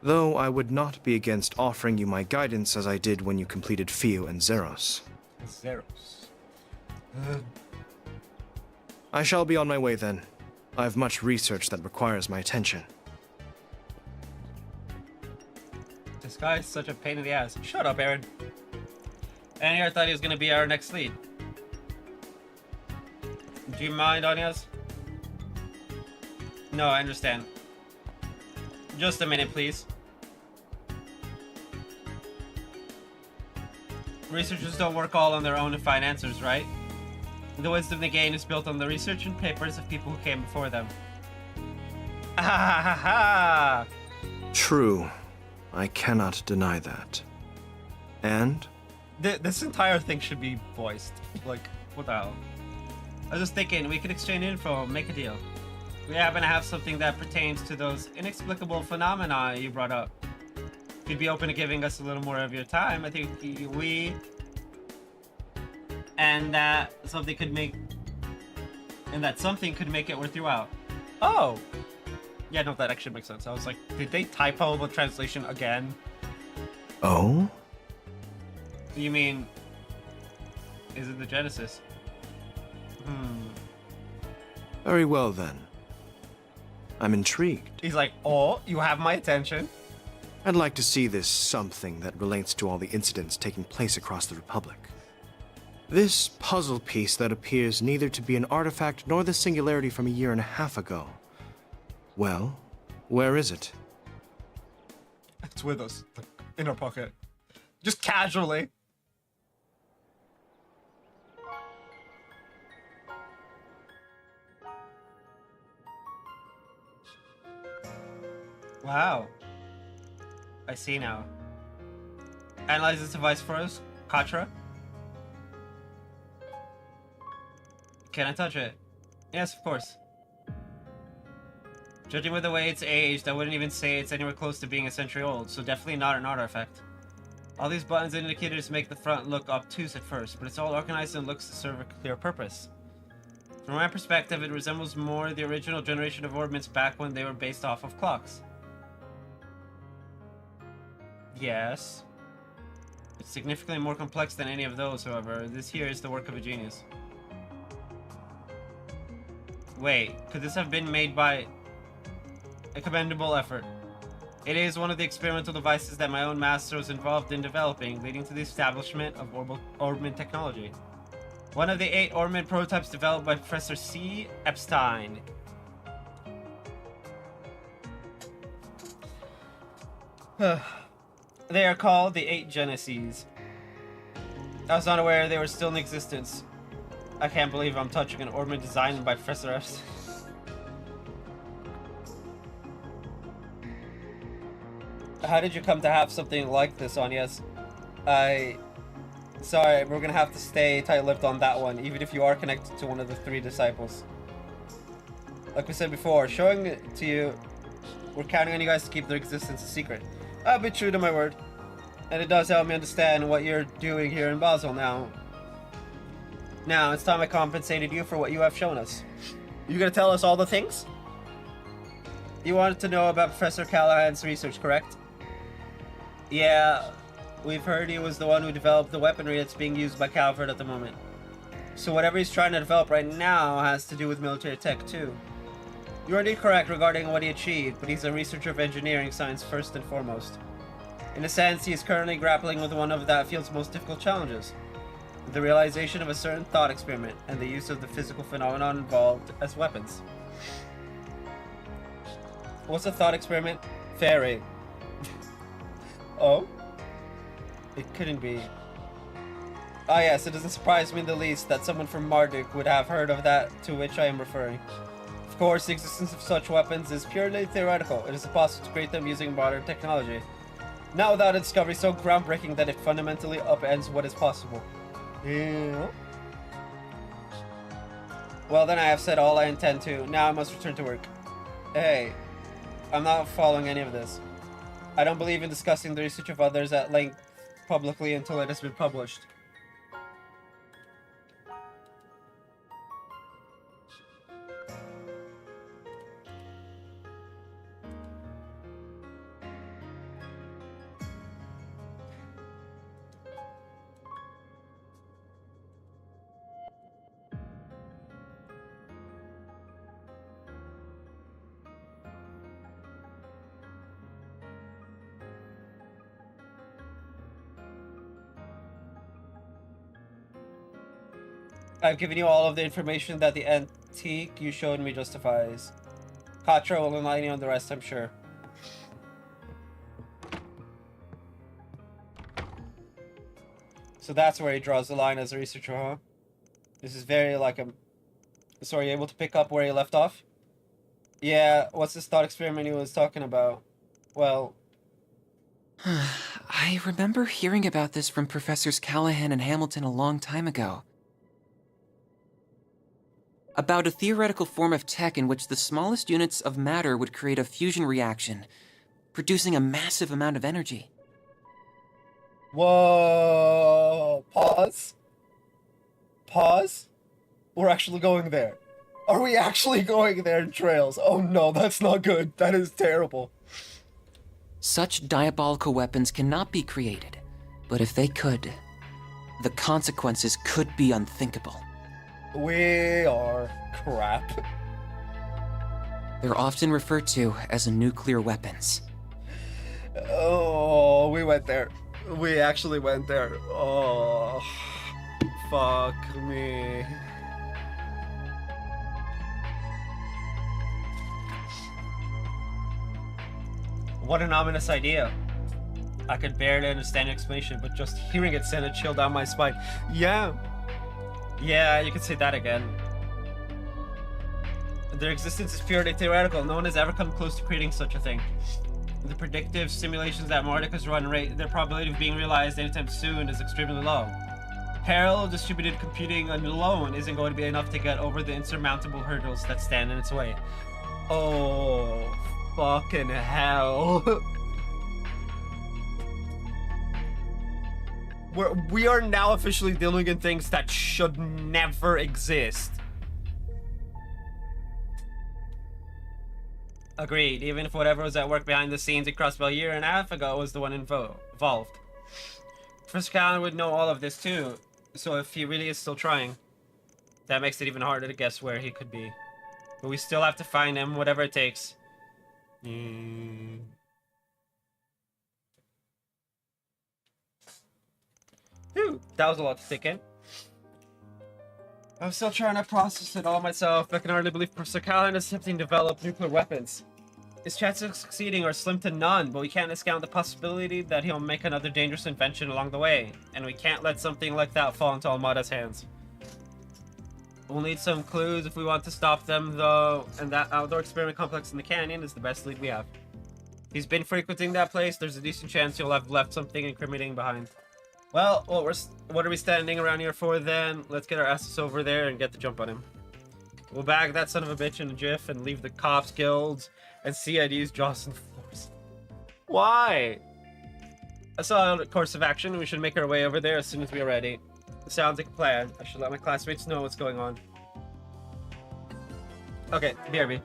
Though I would not be against offering you my guidance as I did when you completed Fio and Zeros. Zeros. I shall be on my way then. I have much research that requires my attention. This guy is such a pain in the ass. Shut up, Aaron. And I thought he was going to be our next lead. Do you mind, Anyas? No, I understand. Just a minute, please. Researchers don't work all on their own to find answers, right? The wisdom they gain is built on the research and papers of people who came before them. Ah ha ha ha! True. I cannot deny that. And? This entire thing should be voiced. Like, what the hell? I was just thinking, we could exchange info, make a deal. We happen to have something that pertains to those inexplicable phenomena you brought up. If you'd be open to giving us a little more of your time, I think we... And that something could make... And that something could make it worth your while. Oh! Yeah, no, that actually makes sense. I was like, did they typo the translation again? Oh? You mean... Is it the Genesis? Very well then. I'm intrigued. He's like, oh, you have my attention. I'd like to see this something that relates to all the incidents taking place across the Republic. This puzzle piece that appears neither to be an artifact nor the singularity from 1.5 years ago. Well, where is it? It's with us, like, in our pocket. Just casually. Wow. I see now. Analyze this device for us, Katra. Can I touch it? Yes, of course. Judging by the way it's aged, I wouldn't even say it's anywhere close to being a century old, so definitely not an artifact. All these buttons and indicators make the front look obtuse at first, but it's all organized and looks to serve a clear purpose. From my perspective, it resembles more the original generation of orbments back when they were based off of clocks. Yes. It's significantly more complex than any of those, however. This here is the work of a genius. Wait, could this have been made by a commendable effort? It is one of the experimental devices that my own master was involved in developing, leading to the establishment of orbment technology. One of the 8 orbment prototypes developed by Professor C. Epstein. They are called the 8 Geneses. I was not aware they were still in existence. I can't believe I'm touching an orbment designed by Professor Epstein. How did you come to have something like this on? Yes, Sorry, we're gonna have to stay tight-lipped on that one, even if you are connected to one of the 3 disciples. Like we said before, showing it to you, we're counting on you guys to keep their existence a secret. I'll be true to my word. And it does help me understand what you're doing here in Basel now. Now, it's time I compensated you for what you have shown us. You gonna tell us all the things? You wanted to know about Professor Callahan's research, correct? Yeah, we've heard he was the one who developed the weaponry that's being used by Calvert at the moment. So whatever he's trying to develop right now has to do with military tech, too. You're indeed correct regarding what he achieved, but he's a researcher of engineering science first and foremost. In a sense, he is currently grappling with one of that field's most difficult challenges. The realization of a certain thought experiment and the use of the physical phenomenon involved as weapons. What's a thought experiment? Fairy. Oh? It couldn't be. Ah yes, it doesn't surprise me in the least that someone from Marduk would have heard of that to which I am referring. Of course, the existence of such weapons is purely theoretical. It is impossible to create them using modern technology. Not without a discovery so groundbreaking that it fundamentally upends what is possible. Yeah. Well then, I have said all I intend to. Now I must return to work. Hey, I'm not following any of this. I don't believe in discussing the research of others at length publicly until it has been published. I've given you all of the information that the antique you showed me justifies. Katra will enlighten you on the rest, I'm sure. So that's where he draws the line as a researcher, huh? This is very like a... So are you able to pick up where he left off? Yeah, what's this thought experiment he was talking about? Well... I remember hearing about this from Professors Callahan and Hamilton a long time ago. About a theoretical form of tech in which the smallest units of matter would create a fusion reaction, producing a massive amount of energy. Whoa! Pause? Pause? We're actually going there. Are we actually going there in Trails? Oh no, that's not good. That is terrible. Such diabolical weapons cannot be created, but if they could, the consequences could be unthinkable. We are crap. They're often referred to as nuclear weapons. Oh, we went there. We actually went there. Oh, fuck me. What an ominous idea. I could barely understand your explanation, but just hearing it sent a chill down my spine. Yeah, you could say that again. Their existence is purely theoretical. No one has ever come close to creating such a thing. The predictive simulations that Mordecai's run rate, their probability of being realized anytime soon is extremely low. Parallel distributed computing alone isn't going to be enough to get over the insurmountable hurdles that stand in its way. Oh, fucking hell. We are now officially dealing in things that should never exist. Agreed, even if whatever was at work behind the scenes across about a year and a half ago was the one involved. Professor Callan would know all of this too, so if he really is still trying, that makes it even harder to guess where he could be. But we still have to find him, whatever it takes. Phew, that was a lot to take in. I'm still trying to process it all myself. I can hardly believe Professor Callahan is attempting to develop nuclear weapons. His chances of succeeding are slim to none, but we can't discount the possibility that he'll make another dangerous invention along the way, and we can't let something like that fall into Almada's hands. We'll need some clues if we want to stop them, though, and that outdoor experiment complex in the canyon is the best lead we have. If he's been frequenting that place, there's a decent chance he'll have left something incriminating behind. Well, what are we standing around here for then? Let's get our asses over there and get the jump on him. We'll bag that son of a bitch in a jiff and leave the cops, guilds, and CIDs Jocelyn Force. Why? I saw a course of action. We should make our way over there as soon as we are ready. Sounds like a plan. I should let my classmates know what's going on. Okay, BRB.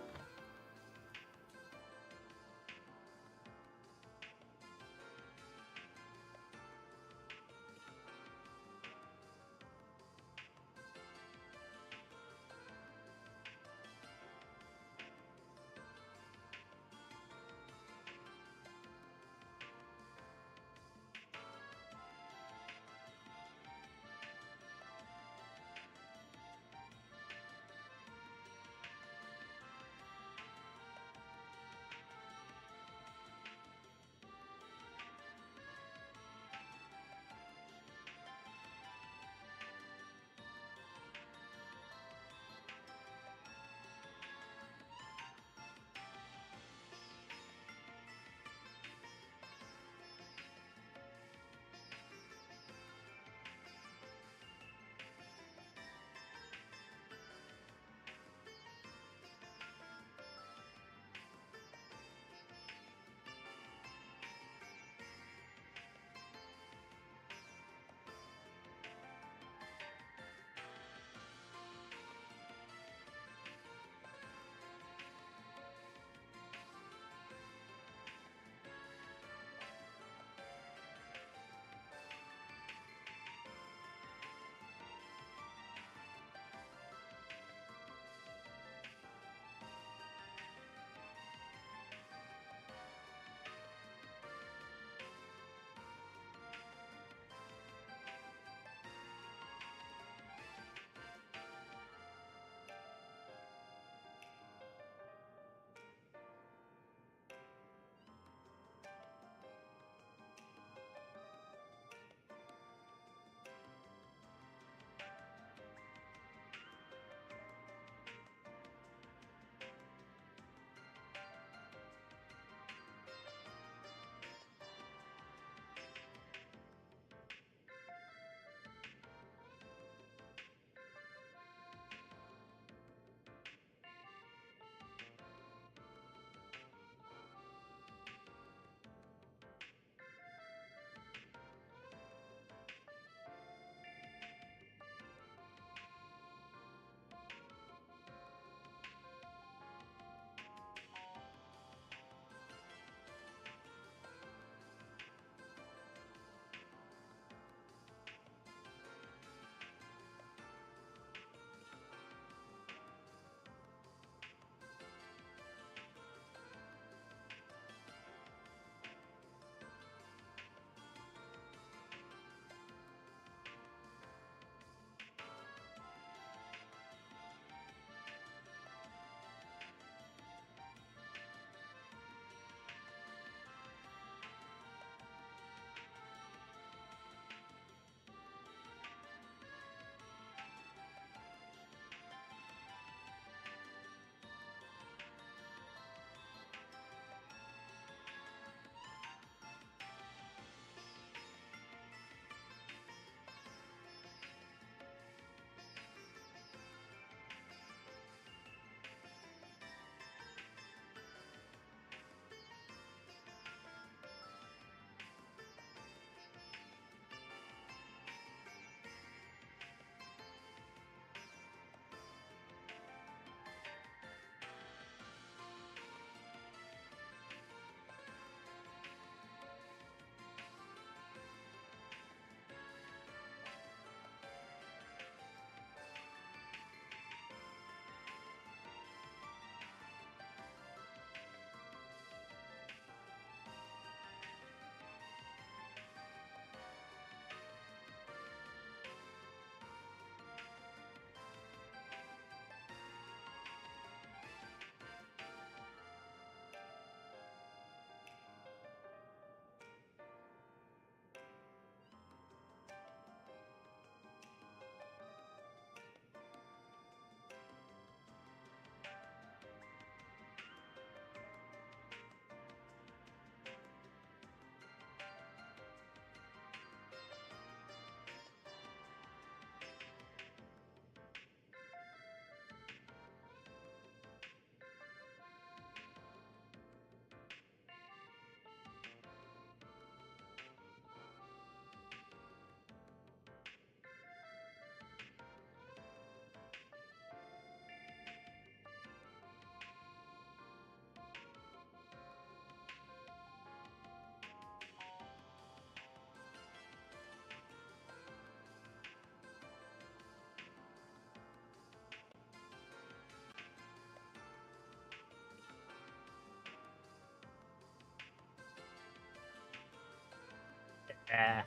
Ah.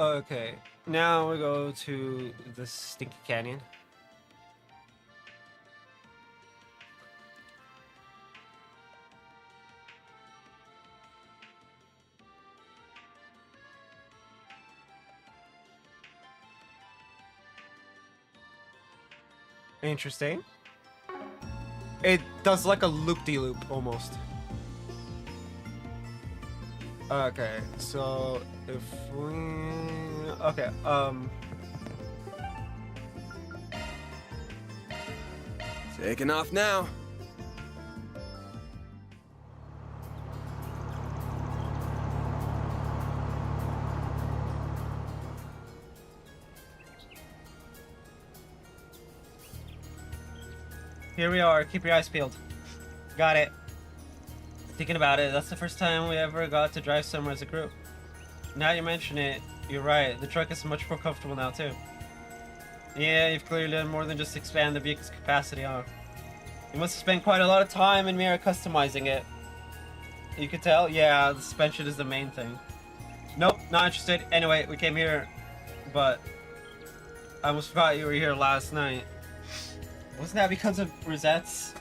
Okay, now we go to the Stinky Canyon. Interesting. It does like a loop-de-loop almost. Okay, so if we... Okay, Taking off now. here we are. Keep your eyes peeled. Got it. Thinking about it, that's the first time we ever got to drive somewhere as a group. Now you mention it, you're right. The truck is much more comfortable now, too. Yeah, you've clearly done more than just expand the vehicle's capacity, huh? You must have spent quite a lot of time in Mirror customizing it. You could tell? Yeah, the suspension is the main thing. Nope, not interested. Anyway, we came here, but I almost forgot you were here last night. Wasn't that because of Rosette's?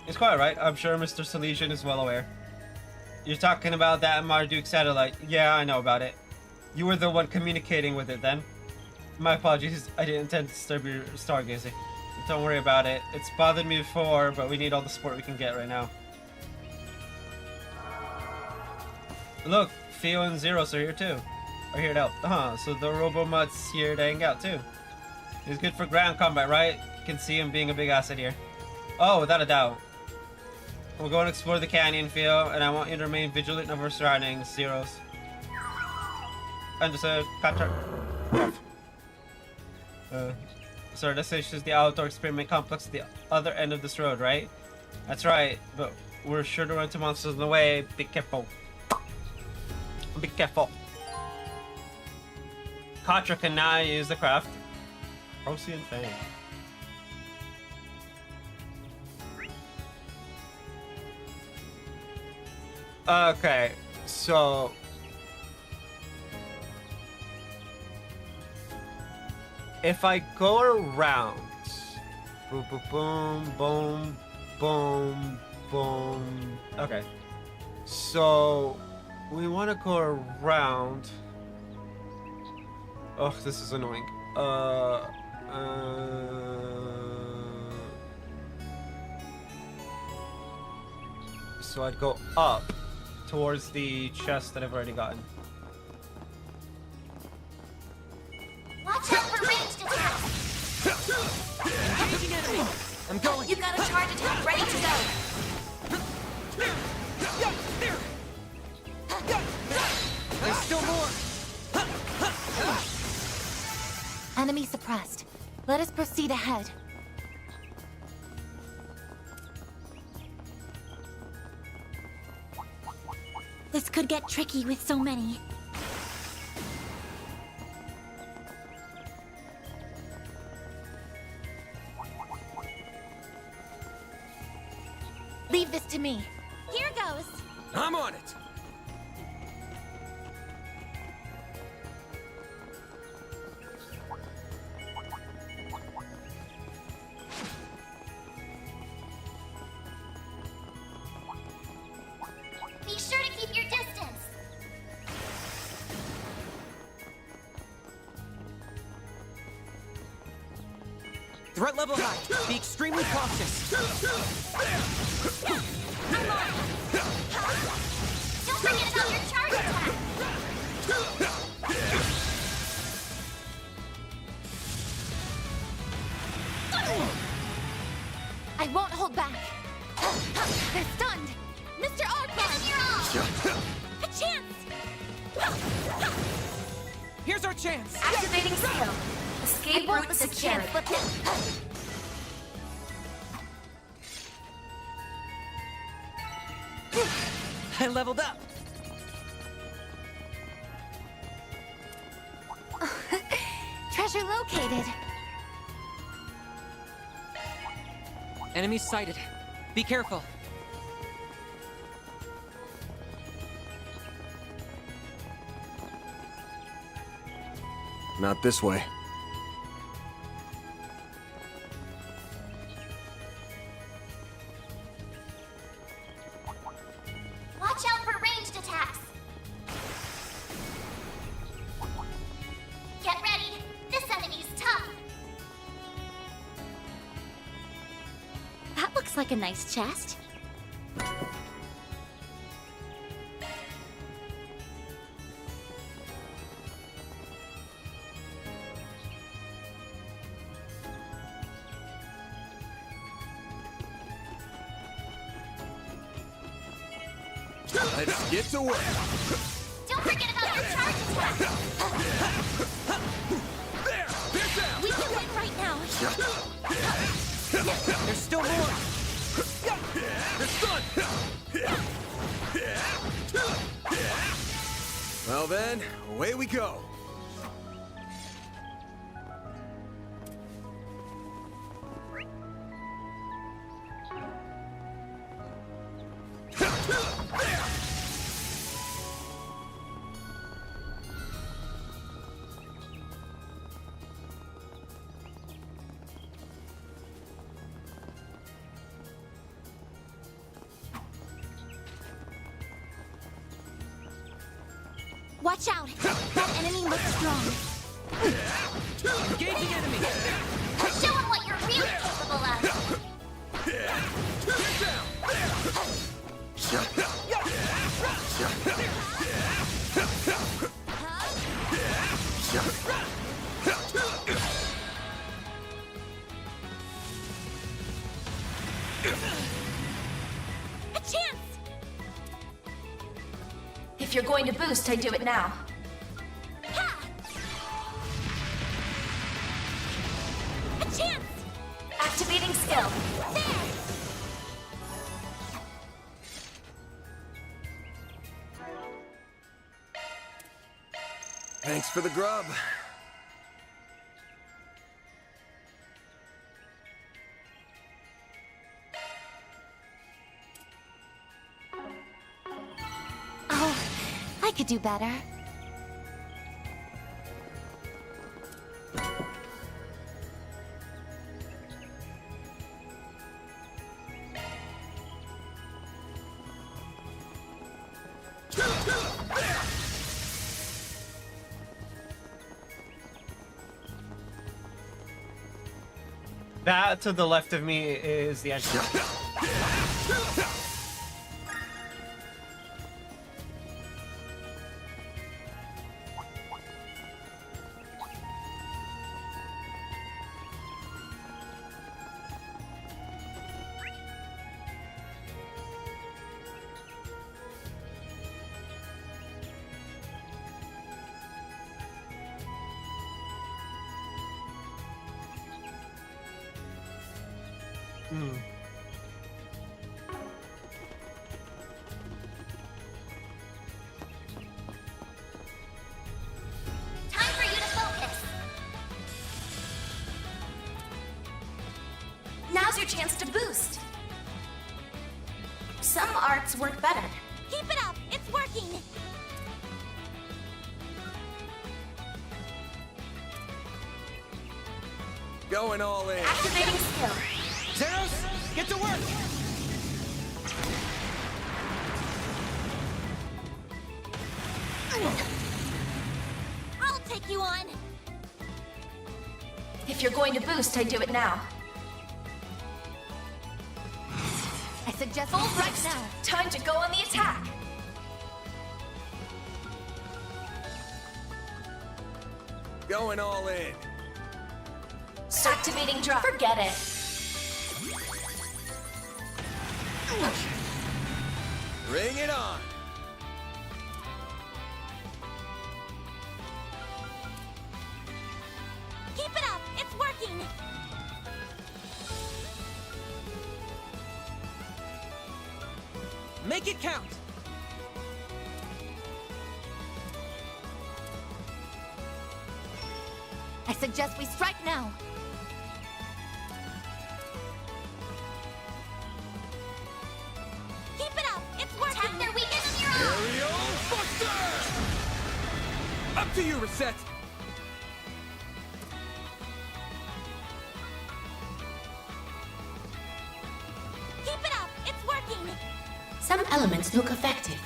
It's quite right. I'm sure Mr. Salesian is well aware. You're talking about that Marduk satellite. Yeah, I know about it. You were the one communicating with it then. My apologies. I didn't intend to disturb your stargazing. Don't worry about it. It's bothered me before, but we need all the support we can get right now. Look, Theo and Zeros are here too. Are here to help. So the Robomutt's here to hang out too. He's good for ground combat, right? You can see him being a big asset here. Oh, without a doubt. We'll go and explore the canyon, Theo, and I want you to remain vigilant of our surroundings, Zeros. Understood. Contract. So our destination is the outdoor experiment complex at the other end of this road, right? That's right, but we're sure to run into monsters in the way. Be careful. Be careful. Katra can now use the craft. Procyon Fang. Okay, so... if I go around... Boom, boom, boom, boom, boom, boom... Okay. So... we want to go around... oh, this is annoying. So I'd go up towards the chest that I've already gotten. Watch out for ranged attacks! Engaging enemy! I'm going! You got a charge attack ready to go! There's still more! Enemy suppressed. Let us proceed ahead. This could get tricky with so many. Leave this to me. Here goes! I'm on it. Be sure to keep your distance! Threat level high. Be extremely cautious. I'm on! Don't forget about your charge attack! I won't hold back. They're stunned. Mr. Arcon! Give it your all! A chance! Here's our chance. Activating seal. Escape route secured. I leveled up. Treasure located. Enemy sighted. Be careful. Not this way. Watch out for ranged attacks. Get ready. This enemy's tough. That looks like a nice chest. Let's get to work. Don't forget about your charge attack. There! They're down! We can win right now. There's still more! They're stunned! Well then, away we go. Watch out! That enemy looks strong. Engaging enemy! Show them what you're really capable of. A chance! If you're going to boost, I do it now. Ha! A chance! Activating skill. There! Thanks for the grub. Oh, I could do better. That to the left of me is the entrance. Time for you to focus. Now's your chance to boost. Some arts work better. Keep it up! It's working! Going all in. Activating skill. Zeros, get to work! I'll take you on! If you're going to boost, I do it now. I suggest Full right boost. now. Time to go on the attack. Going all in. Activating drop. Forget it. Bring it on. Keep it up! It's working! Make it count! I suggest we strike now. Up to you, Reset! Keep it up! It's working! Some elements look effective.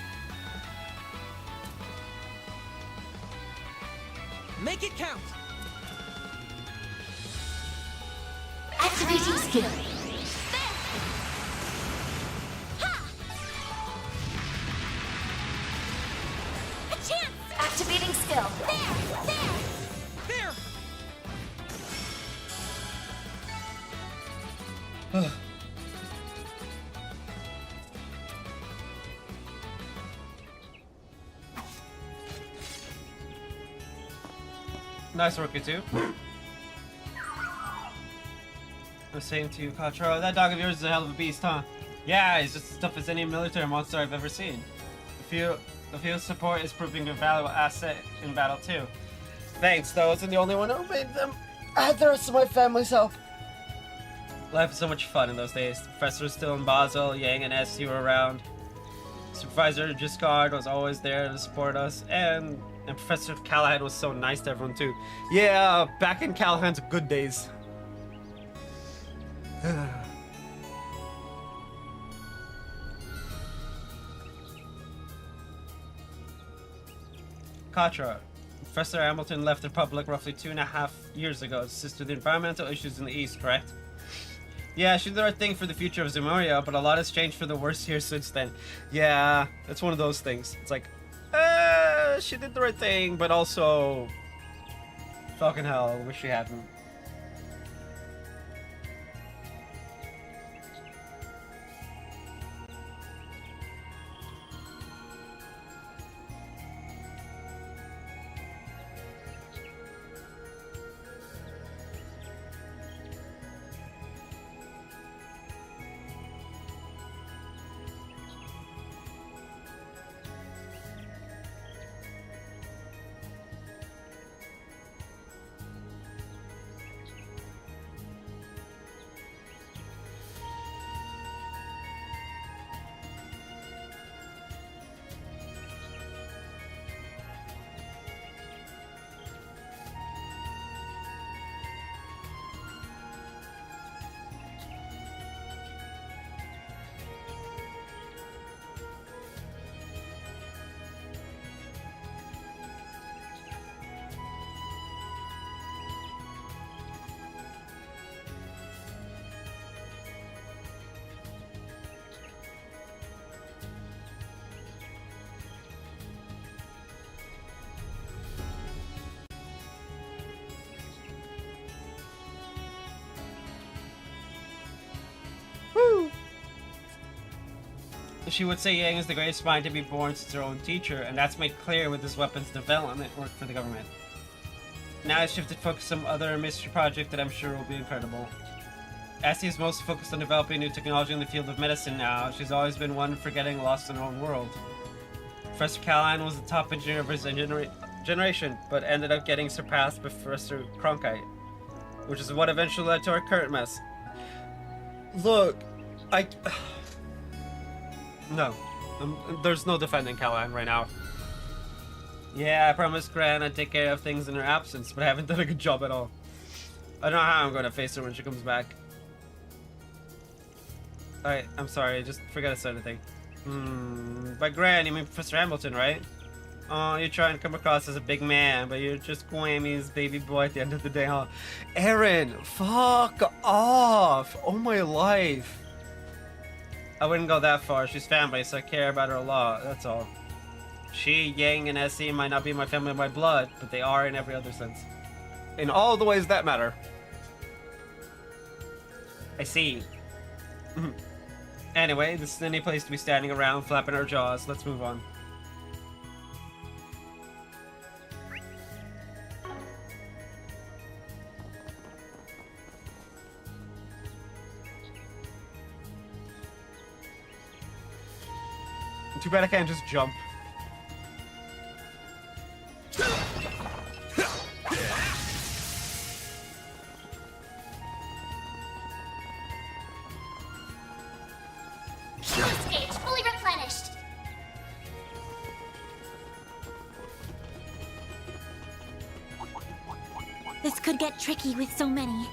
Make it count! Activating skill. A chance! Activating skill. There! There! Nice work, you two. I was saying to you, Kacharo, that dog of yours is a hell of a beast, huh? Yeah, he's just as tough as any military monster I've ever seen. The field support is proving a valuable asset in battle too. Thanks, though. I wasn't the only one who made them. I had the rest of my family's help. Life was so much fun in those days. The professor was still in Basel, Yang and Essie were around. Supervisor Giscard was always there to support us, and Professor Callahan was so nice to everyone too. Yeah, back in Callahan's good days. Katra. Professor Hamilton left the Republic roughly 2.5 years ago to assist with environmental issues in the East, correct? Yeah, she did the right thing for the future of Zemuria, but a lot has changed for the worse here since then. Yeah, it's one of those things. It's like, she did the right thing, but also, fucking hell, wish she hadn't. She would say Yang is the greatest mind to be born since her own teacher, and that's made clear with this weapons development work for the government. Now it's shifted focus on some other mystery project that I'm sure will be incredible. Essie is mostly focused on developing new technology in the field of medicine now. She's always been one for getting lost in her own world. Professor Callahan was the top engineer of his generation, but ended up getting surpassed by Professor Cronkite, which is what eventually led to our current mess. Look, no. There's no defending Callahan right now. Yeah, I promised Gran I'd take care of things in her absence, but I haven't done a good job at all. I don't know how I'm going to face her when she comes back. Alright, I'm sorry, just forget to say anything. By Gran, you mean Professor Hamilton, right? Oh, you try and come across as a big man, but you're just Guami's baby boy at the end of the day, huh? Aaron, fuck off! Oh my life! I wouldn't go that far. She's family, so I care about her a lot, that's all. She, Yang, and Essie might not be my family by blood, but they are in every other sense. In all the ways that matter. I see. Anyway, this is any place to be standing around flapping our jaws. Let's move on. Too bad I can't just jump. Health gauge fully replenished. This could get tricky with so many.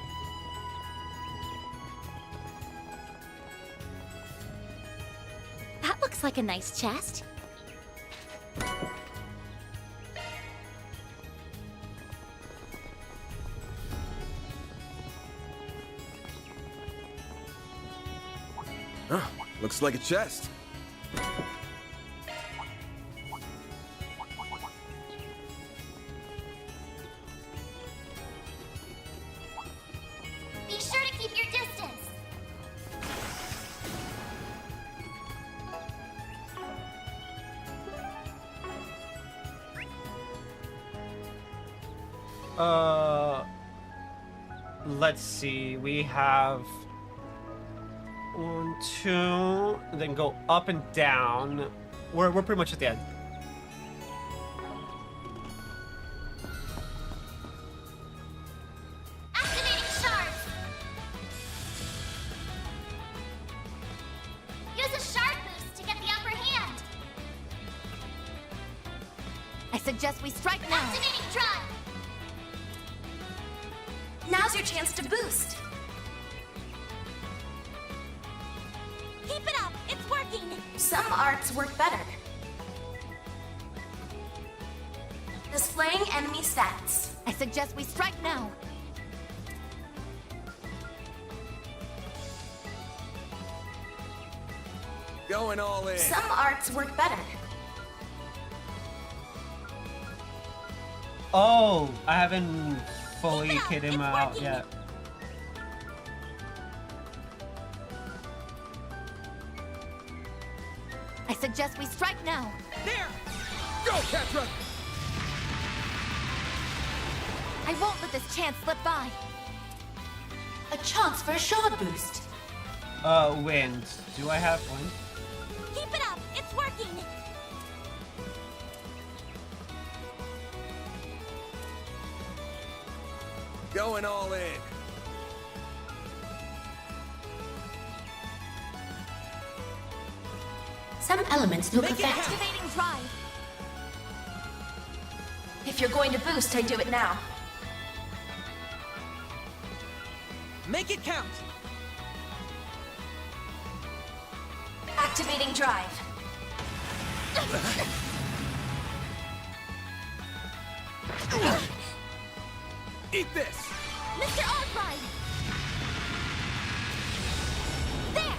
That looks like a nice chest. Huh, looks like a chest. Be sure to keep your distance. Let's see. We have 1, 2, then go up and down. We're pretty much at the end. Activating shards. Use a shard boost to get the upper hand. I suggest we strike now. Activating drive. Now's your chance to boost. Keep it up! It's working! Some arts work better. Displaying enemy stats. I suggest we strike now. Going all in. Some arts work better. Oh, I haven't fully Keep it up, kid him it's out working. yet. I suggest we strike now. There! Go, Catra! I won't let this chance slip by. A chance for a shard boost. Wind. Do I have one? Keep it up! It's working! Going all in. Some elements look Make it effective. Activating drive. If you're going to boost, I do it now. Make it count! Activating drive. Eat this! Mr. Oddride! There!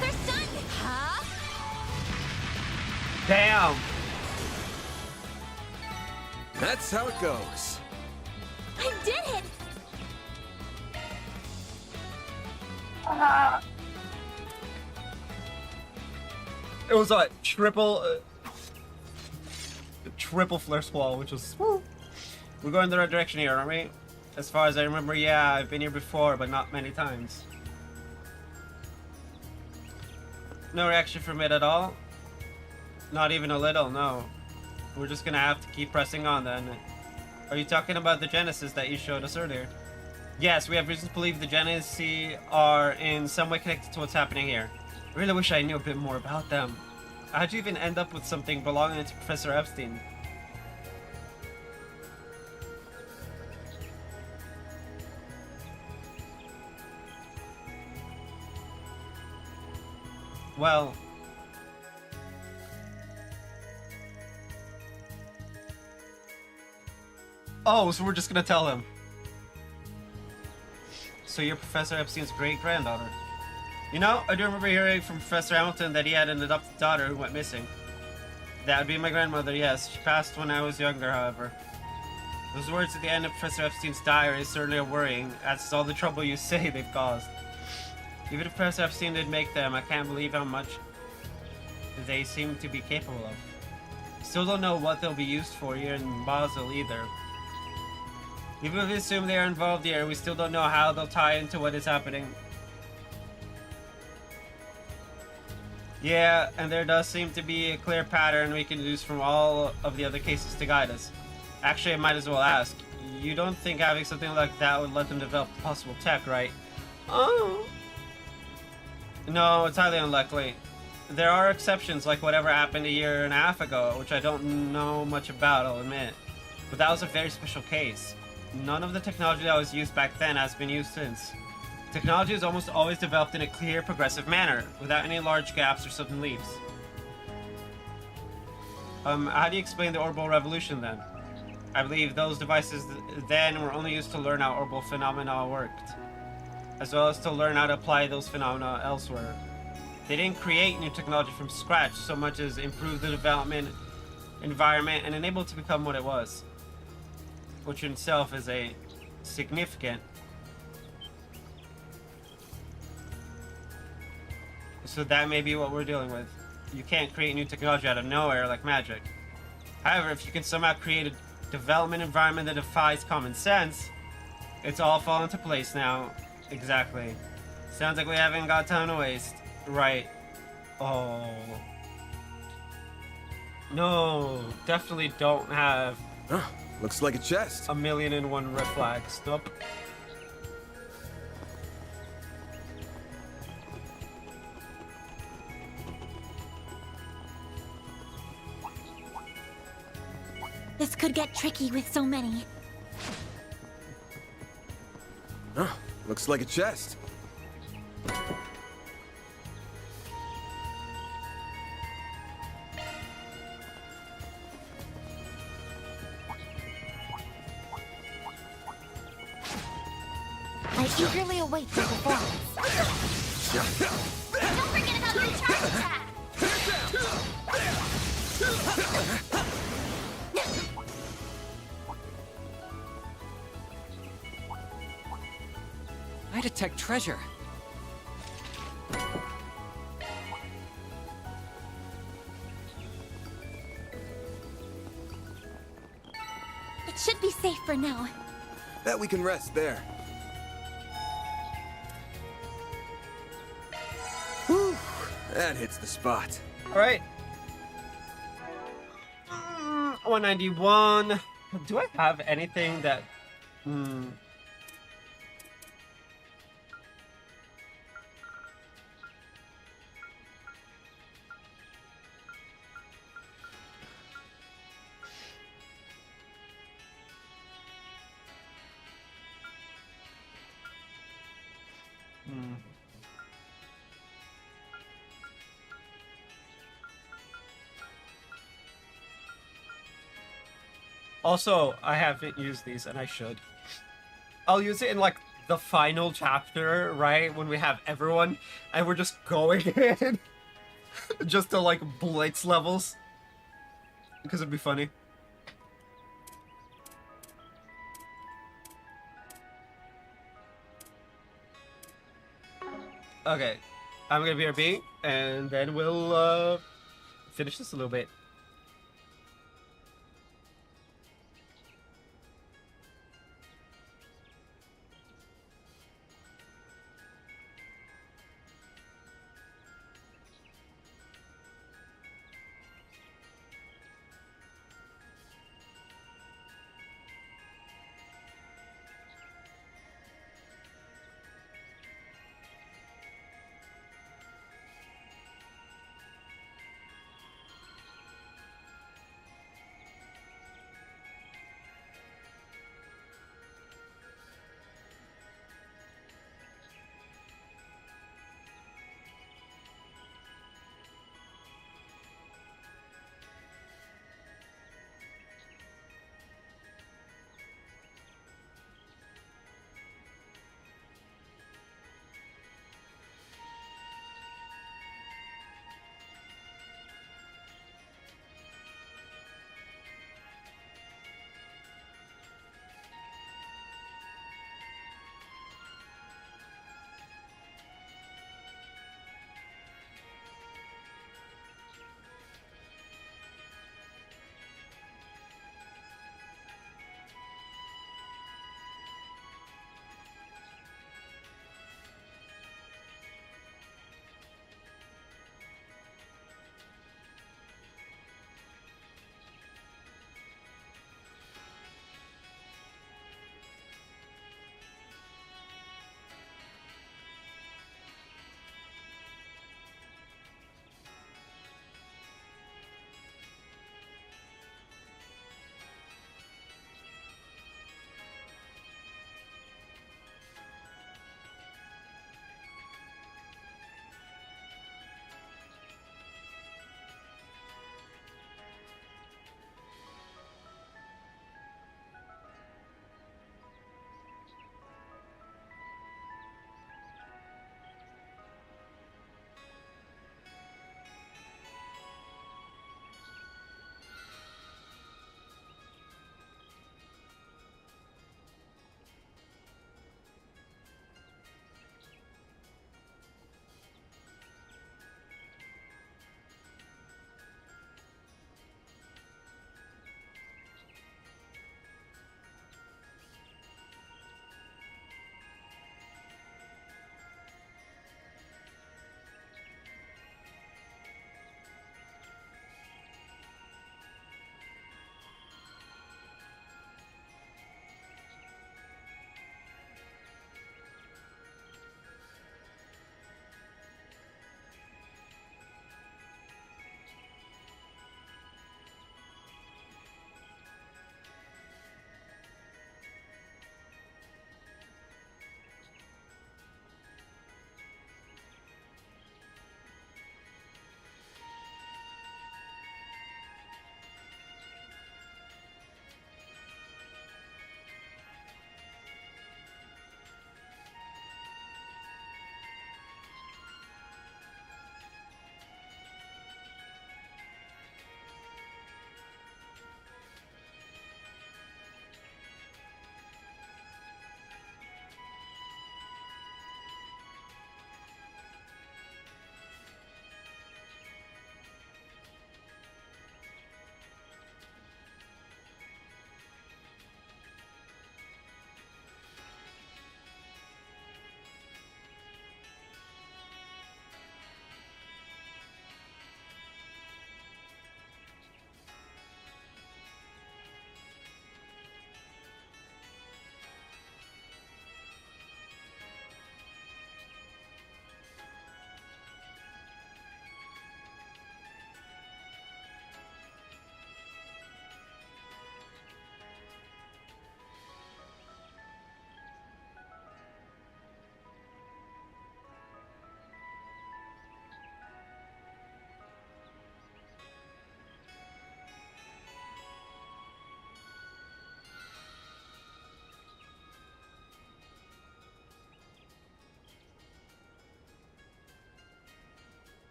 They're stunned! Huh? Damn! That's how it goes. I did it! It was a triple flare squall, which was woo. We're going the right direction here, aren't we? As far as I remember, yeah, I've been here before, but not many times. No reaction from it at all? Not even a little, no. We're just gonna have to keep pressing on then. Are you talking about the Genesis that you showed us earlier? Yes, we have reason to believe the Genesis are in some way connected to what's happening here. I really wish I knew a bit more about them. How'd you even end up with something belonging to Professor Epstein? Well... Oh, so we're just gonna tell him. So you're Professor Epstein's great-granddaughter. You know, I do remember hearing from Professor Hamilton that he had an adopted daughter who went missing. That would be my grandmother, yes. She passed when I was younger, however. Those words at the end of Professor Epstein's diary is certainly worrying, as is all the trouble you say they've caused. Even if Professor Epstein did make them, I can't believe how much they seem to be capable of. Still don't know what they'll be used for here in Basel either. Even if we assume they are involved here, we still don't know how they'll tie into what is happening. Yeah, and there does seem to be a clear pattern we can deduce from all of the other cases to guide us. Actually, I might as well ask. You don't think having something like that would let them develop possible tech, right? Oh. No, it's highly unlikely. There are exceptions, like whatever happened a year and a half ago, which I don't know much about, I'll admit. But that was a very special case. None of the technology that was used back then has been used since. Technology is almost always developed in a clear, progressive manner, without any large gaps or sudden leaps. How do you explain the orbital revolution then? I believe those devices then were only used to learn how orbital phenomena worked, as well as to learn how to apply those phenomena elsewhere. They didn't create new technology from scratch so much as improve the development environment and enable it to become what it was, which in itself is a significant. So that may be what we're dealing with. You can't create new technology out of nowhere like magic. However, if you can somehow create a development environment that defies common sense, it's all fallen into place now. Exactly. Sounds like we haven't got time to waste. Right. Oh. No, definitely don't have Looks like a chest. 1,000,001 red flags. Nope. This could get tricky with so many. Looks like a chest. I eagerly await the performance. Don't forget about your charge attack! I detect treasure. It should be safe for now. Bet we can rest there. Whew, that hits the spot. Alright. 191. Do I have anything that... Also, I haven't used these, and I should. I'll use it in, like, the final chapter, right? When we have everyone, and we're just going in. Just to, like, blitz levels. Because it'd be funny. Okay. I'm gonna BRB, and then we'll, finish this a little bit.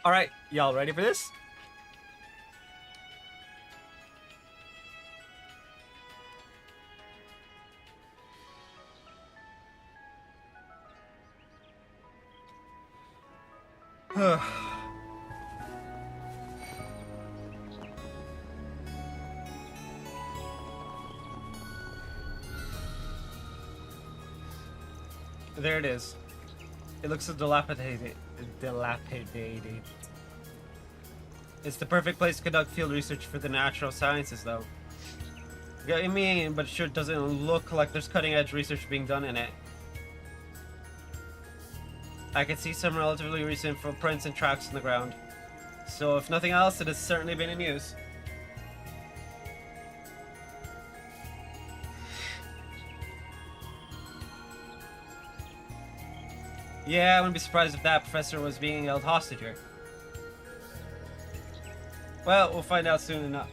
Alright, y'all ready for this? There it is. It looks so dilapidated. It's the perfect place to conduct field research for the natural sciences, though. Yeah, I mean, but it sure doesn't look like there's cutting-edge research being done in it. I can see some relatively recent footprints and tracks on the ground. So if nothing else, it has certainly been in use. Yeah, I wouldn't be surprised if that professor was being held hostage here. Well, we'll find out soon enough.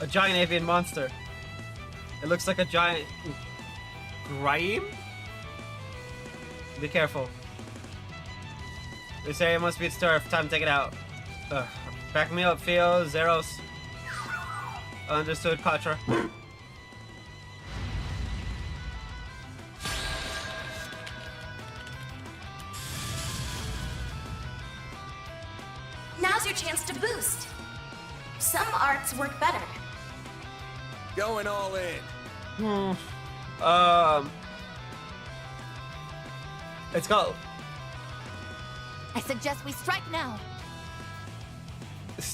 A giant avian monster. It looks like a giant grime? Be careful. This area must be its turf. Time to take it out. Back me up, Theo. Zeros. Understood, Katra. Now's your chance to boost. Some arts work better. Going all in. It's got I suggest we strike now.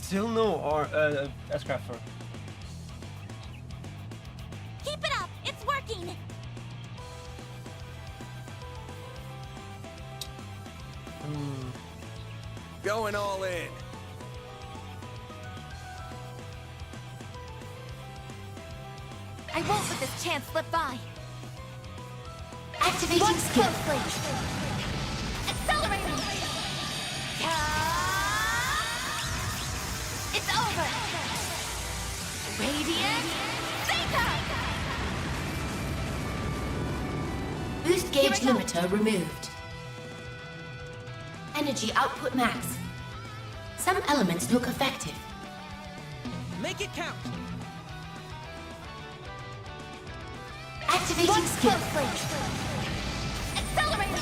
still no S-craft for. Keep it up. It's working. Going all in. I won't let this chance slip by. Activating skill. Accelerating. It's over. Radiant Zeta. Boost gauge limiter removed. Energy output max. Some elements look effective. Make it count. Activating skill. Accelerating.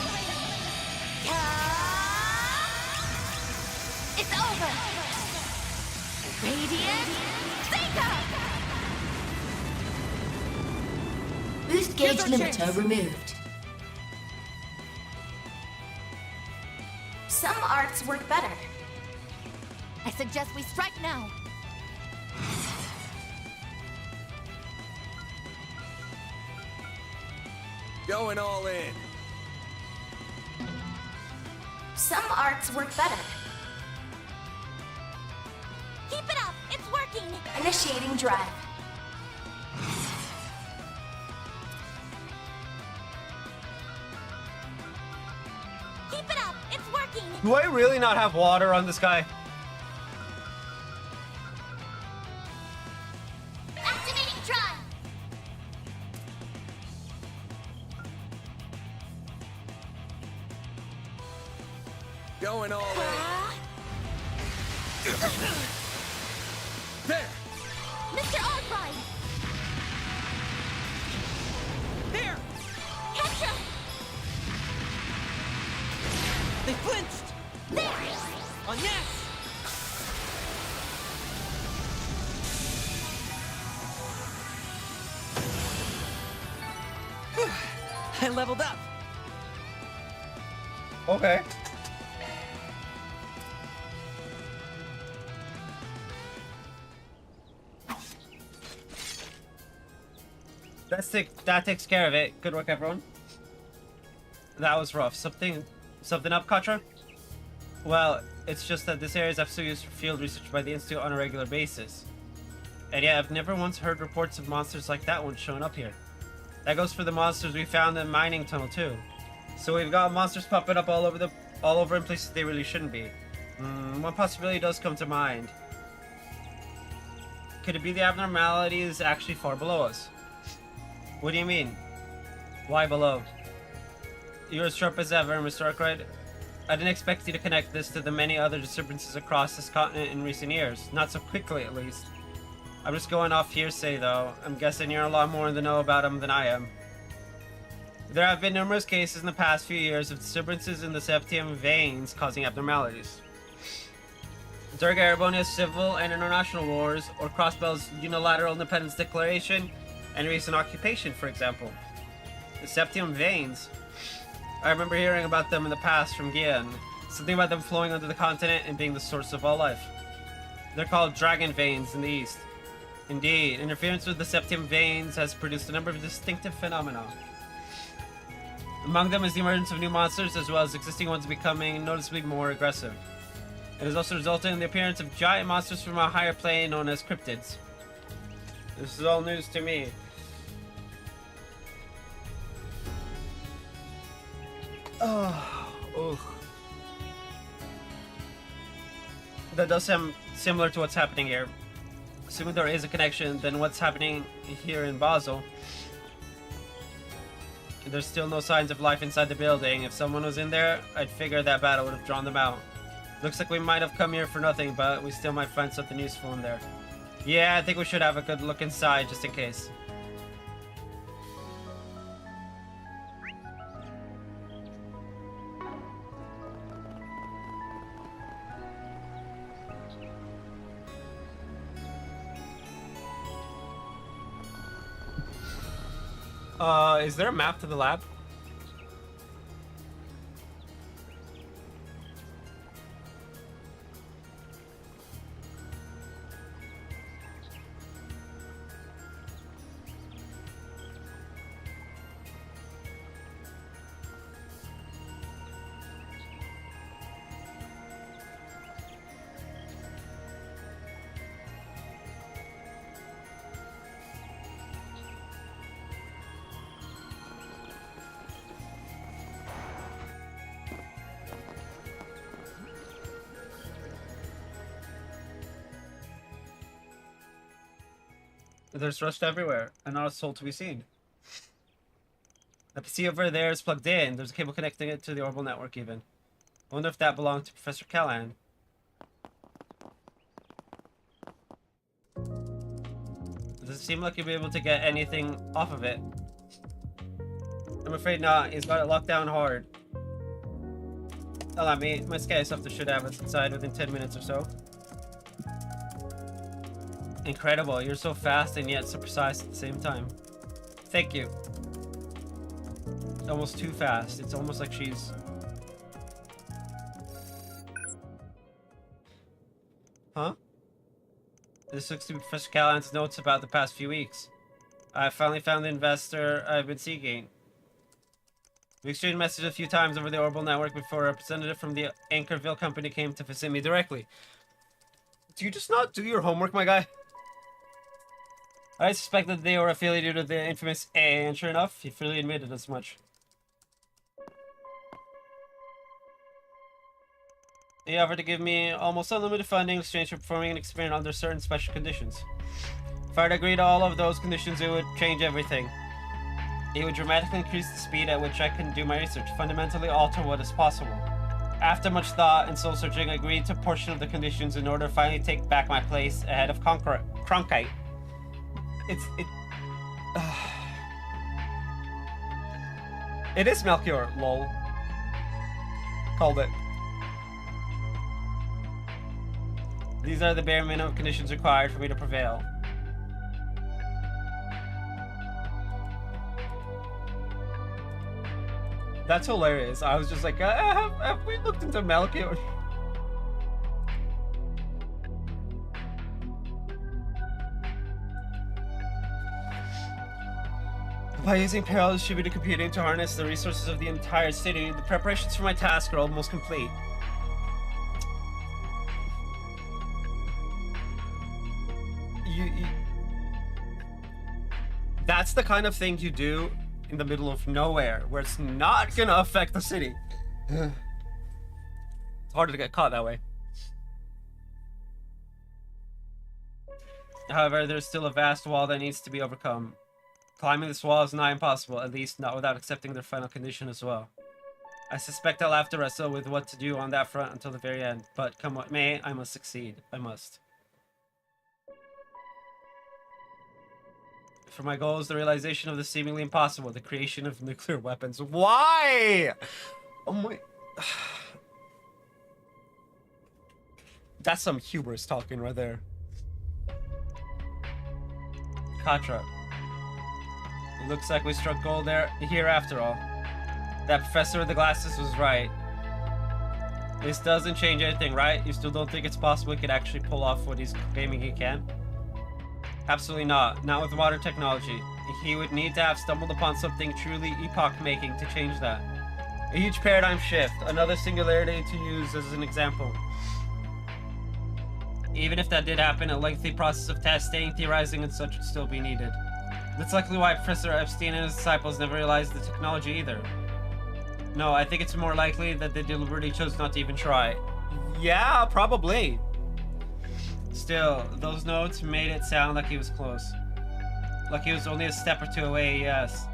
It's over. Radiant Zeta. Boost gauge limiter removed. Some arts work better. I suggest we strike now. Going all in. Some arts work better. Keep it up. It's working. Initiating drive. Keep it up. It's working. Do I really not have water on this guy? Activating drive. Going all in. There! Mr. Arkwright. There! Catch her. They flinched! There. On yes! I leveled up. Okay. That takes care of it. Good work, everyone. That was rough. Something up, Katra? Well, it's just that this area is absolutely used for field research by the Institute on a regular basis. And yet, I've never once heard reports of monsters like that one showing up here. That goes for the monsters we found in the mining tunnel too. So we've got monsters popping up all over in places they really shouldn't be. One possibility does come to mind. Could it be the abnormality is actually far below us? What do you mean? Why below? You're as sharp as ever, Mr. Arkwright. I didn't expect you to connect this to the many other disturbances across this continent in recent years. Not so quickly, at least. I'm just going off hearsay, though. I'm guessing you're a lot more in the know about them than I am. There have been numerous cases in the past few years of disturbances in the septium veins causing abnormalities. During Erebonia's civil and international wars, or Crossbell's unilateral independence declaration and recent occupation, for example. The septium veins. I remember hearing about them in the past from Gian. Something about them flowing under the continent and being the source of all life. They're called dragon veins in the east. Indeed, interference with the septium veins has produced a number of distinctive phenomena. Among them is the emergence of new monsters, as well as existing ones becoming noticeably more aggressive. It has also resulted in the appearance of giant monsters from a higher plane known as cryptids. This is all news to me. Oh, that does sound similar to what's happening here. Assuming there is a connection, then what's happening here in Basel? There's still no signs of life inside the building. If someone was in there, I'd figure that battle would have drawn them out. Looks like we might have come here for nothing, but we still might find something useful in there. Yeah, I think we should have a good look inside, just in case. Is there a map to the lab? There's rust everywhere, and not a soul to be seen. The PC over there is plugged in. There's a cable connecting it to the orbital network even. I wonder if that belonged to Professor Callahan. Does it seem like you'll be able to get anything off of it? I'm afraid not. He's got it locked down hard. Allow me. My sky stuff should have us inside within 10 minutes or so. Incredible, you're so fast and yet so precise at the same time. Thank you. Almost too fast. It's almost like she's... Huh? This looks to be Professor Callahan's notes about the past few weeks. I finally found the investor I've been seeking. We exchanged messages a few times over the orbital network before a representative from the Anchorville company came to visit me directly. Do you just not do your homework, my guy? I suspected they were affiliated with the infamous A, and sure enough, he freely admitted as much. He offered to give me almost unlimited funding in exchange for performing an experiment under certain special conditions. If I'd agree to all of those conditions, it would change everything. It would dramatically increase the speed at which I can do my research, fundamentally alter what is possible. After much thought and soul-searching, I agreed to a portion of the conditions in order to finally take back my place ahead of Cronkite. It is Melchior, lol. Called it. These are the bare minimum conditions required for me to prevail. That's hilarious. I was just like, have we looked into Melchior? By using parallel distributed computing to harness the resources of the entire city, the preparations for my task are almost complete. That's the kind of thing you do in the middle of nowhere, where it's not gonna affect the city. It's harder to get caught that way. However, there's still a vast wall that needs to be overcome. Climbing this wall is nigh impossible, at least not without accepting their final condition as well. I suspect I'll have to wrestle with what to do on that front until the very end, but come what may, I must succeed. I must. For my goal is the realization of the seemingly impossible, the creation of nuclear weapons. Why? Oh my... That's some hubris talking right there. Katra. It looks like we struck gold here after all. That professor with the glasses was right. This doesn't change anything, right? You still don't think it's possible he could actually pull off what he's claiming he can? Absolutely not. Not with modern technology. He would need to have stumbled upon something truly epoch-making to change that. A huge paradigm shift. Another singularity to use as an example. Even if that did happen, a lengthy process of testing, theorizing, and such would still be needed. That's likely why Professor Epstein and his disciples never realized the technology either. No, I think it's more likely that they deliberately chose not to even try. Yeah, probably. Still, those notes made it sound like he was close. Like he was only a step or two away, yes.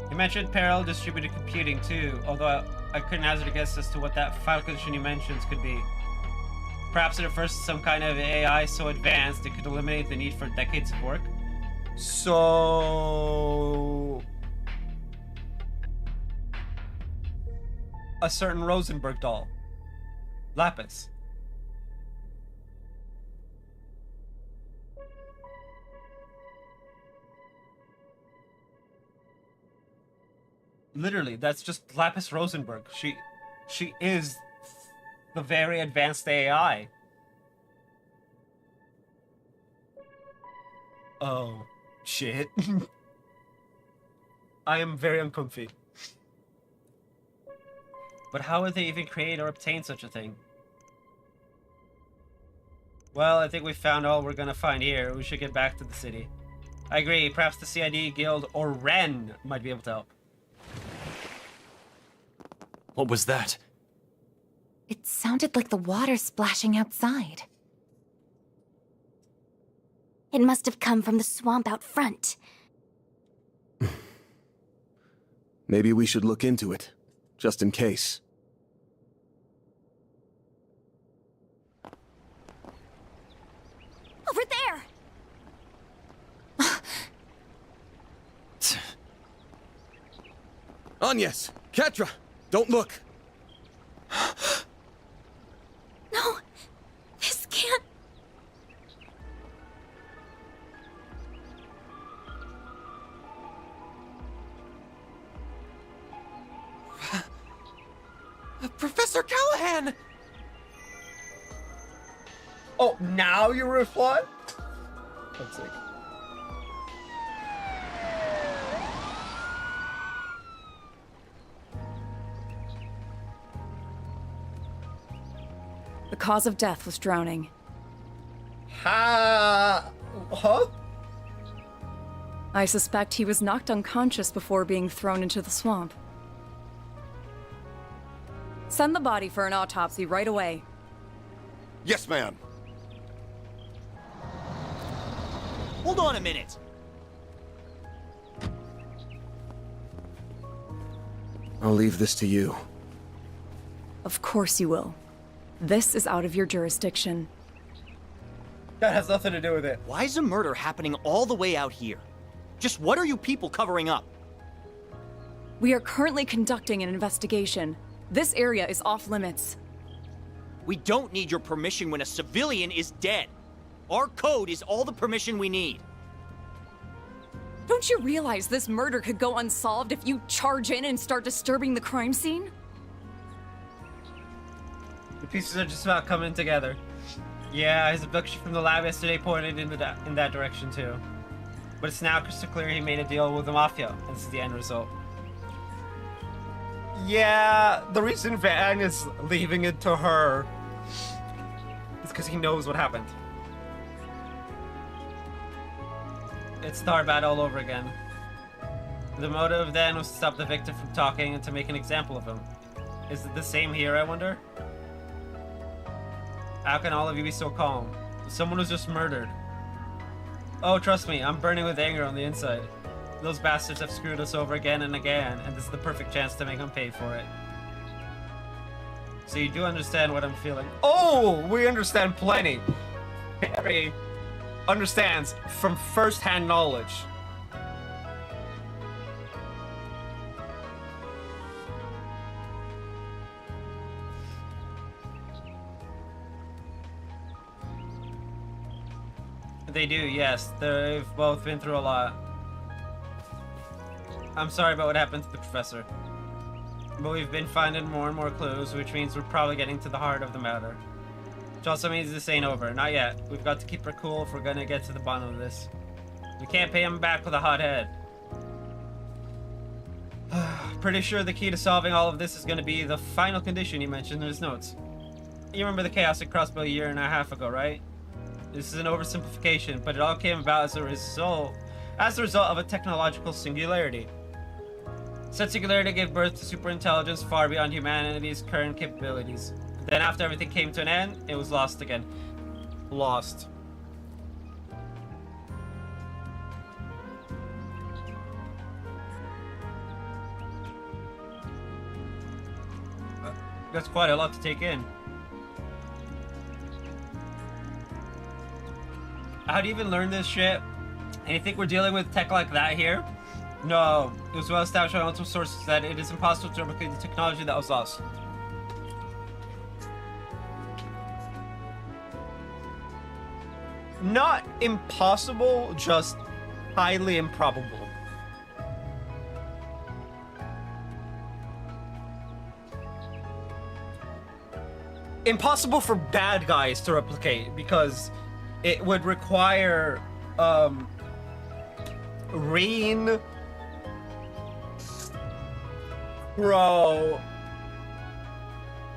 He mentioned parallel distributed computing too, although I couldn't hazard a guess as to what that final condition he mentions could be. Perhaps it refers to some kind of AI so advanced it could eliminate the need for decades of work. So... a certain Rosenberg doll. Lapis. Literally, that's just Lapis Rosenberg. She is the very advanced AI. Oh, shit. I am very uncomfy. But how would they even create or obtain such a thing? Well, I think we found all we're gonna find here. We should get back to the city. I agree, perhaps the CID Guild or Ren might be able to help. What was that? It sounded like the water splashing outside. It must have come from the swamp out front. Maybe we should look into it, just in case. Over there! Agnes! Ketra! Don't look! No! This can't... Professor Callahan! Oh, now you reply? Let's see. The cause of death was drowning. Huh? I suspect he was knocked unconscious before being thrown into the swamp. Send the body for an autopsy right away. Yes, ma'am. Hold on a minute! I'll leave this to you. Of course you will. This is out of your jurisdiction. That has nothing to do with it. Why is a murder happening all the way out here? Just what are you people covering up? We are currently conducting an investigation. This area is off limits. We don't need your permission when a civilian is dead. Our code is all the permission we need. Don't you realize this murder could go unsolved if you charge in and start disturbing the crime scene? The pieces are just about coming together. Yeah, his abduction from the lab yesterday pointed in that direction too. But it's now crystal clear he made a deal with the Mafia, and this is the end result. Yeah, the reason Van is leaving it to her is because he knows what happened. It's Starbat all over again. The motive then was to stop the victim from talking and to make an example of him. Is it the same here, I wonder? How can all of you be so calm? Someone was just murdered. Oh, trust me, I'm burning with anger on the inside. Those bastards have screwed us over again and again, and this is the perfect chance to make them pay for it. So you do understand what I'm feeling. Oh, we understand plenty. Harry understands from first-hand knowledge. They do, yes. They've both been through a lot. I'm sorry about what happened to the professor. But we've been finding more and more clues, which means we're probably getting to the heart of the matter. Which also means this ain't over. Not yet. We've got to keep her cool if we're gonna get to the bottom of this. We can't pay him back with a hot head. Pretty sure the key to solving all of this is gonna be the final condition he mentioned in his notes. You remember the chaos at Crossbow a year and a half ago, right? This is an oversimplification, but it all came about as a result of a technological singularity. Said singularity gave birth to superintelligence far beyond humanity's current capabilities. Then after everything came to an end, it was lost again. Lost. That's quite a lot to take in. How do you even learn this shit? And you think we're dealing with tech like that here? No, it was well established by multiple sources that it is impossible to replicate the technology that was lost. Not impossible, just highly improbable. Impossible for bad guys to replicate because it would require Reen, Bro,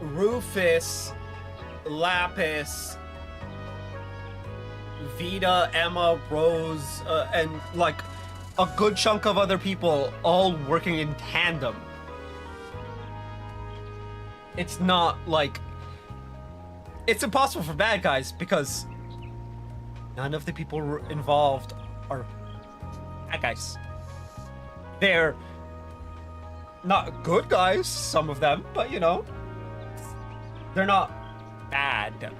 Rufus, Lapis, Vita, Emma, Rose, and like a good chunk of other people all working in tandem. It's not like... It's impossible for bad guys because none of the people involved are bad guys. They're not good guys, some of them, but you know, they're not bad.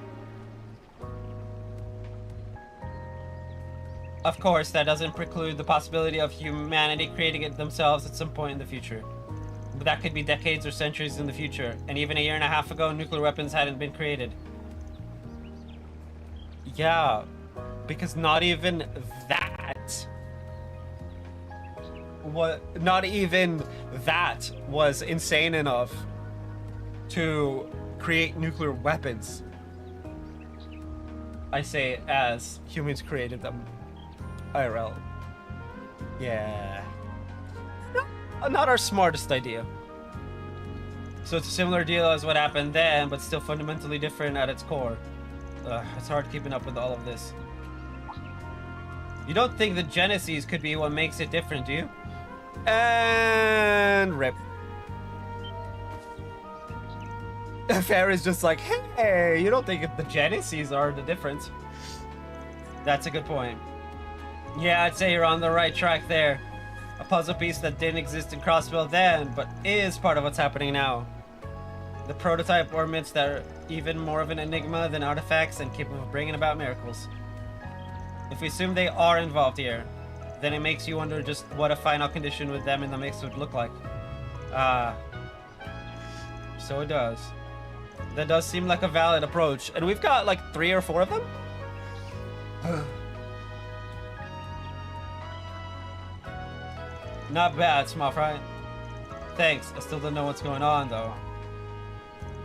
Of course, that doesn't preclude the possibility of humanity creating it themselves at some point in the future. But that could be decades or centuries in the future, and even a year and a half ago, nuclear weapons hadn't been created. Yeah, because not even that was insane enough to create nuclear weapons. I say as humans created them. IRL. Yeah. Not our smartest idea. So it's a similar deal as what happened then, but still fundamentally different at its core. It's hard keeping up with all of this. You don't think the Genesis could be what makes it different, do you? And rip. Fair is just like, hey, you don't think the Genesis are the difference? That's a good point. Yeah, I'd say you're on the right track there. A puzzle piece that didn't exist in Crossbell then, but is part of what's happening now. The prototype ornaments that are even more of an enigma than artifacts and capable of bringing about miracles. If we assume they are involved here, then it makes you wonder just what a final condition with them in the mix would look like. So it does. That does seem like a valid approach. And we've got like 3 or 4 of them? Not bad, Small Fry. Thanks. I still don't know what's going on, though.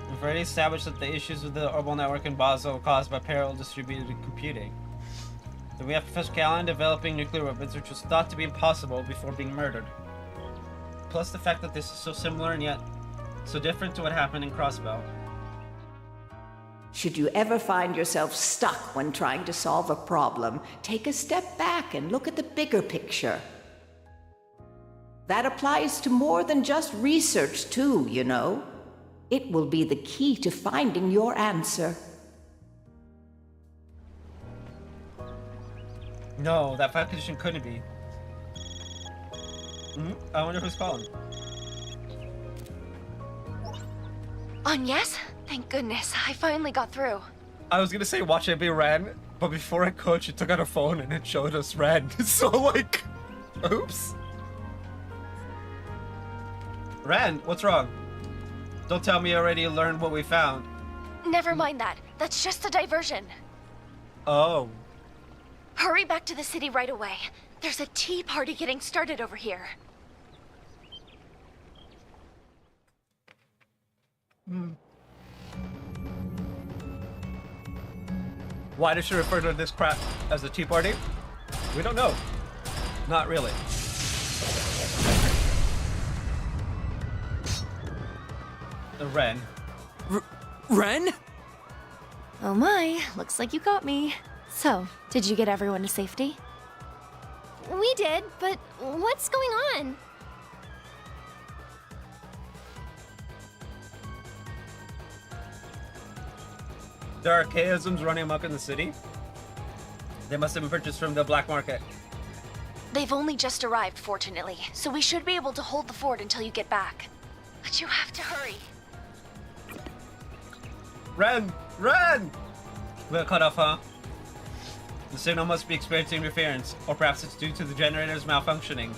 We've already established that the issues with the orbital network in Basel were caused by parallel distributed computing. Then we have Professor Callan developing nuclear weapons, which was thought to be impossible before being murdered. Plus the fact that this is so similar and yet so different to what happened in Crossbell. Should you ever find yourself stuck when trying to solve a problem, take a step back and look at the bigger picture. That applies to more than just research, too, you know. It will be the key to finding your answer. No, that file condition couldn't be. I wonder who's calling. Yes? Thank goodness, I finally got through. I was gonna say watch it be Ren, but before I could, she took out her phone and it showed us Ren. So like, oops. Ren, what's wrong? Don't tell me you already learned what we found. Never mind that. That's just a diversion. Oh. Hurry back to the city right away. There's a tea party getting started over here. Why does she refer to this crap as a tea party? We don't know. Not really. Ren. Ren? Oh my, looks like you got me. So, did you get everyone to safety? We did, but what's going on? There are chaosms running amok in the city. They must have been purchased from the black market. They've only just arrived, fortunately, so we should be able to hold the fort until you get back. But you have to hurry. Ren! Ren! We got cut off, huh? The signal must be experiencing interference, or perhaps it's due to the generators malfunctioning.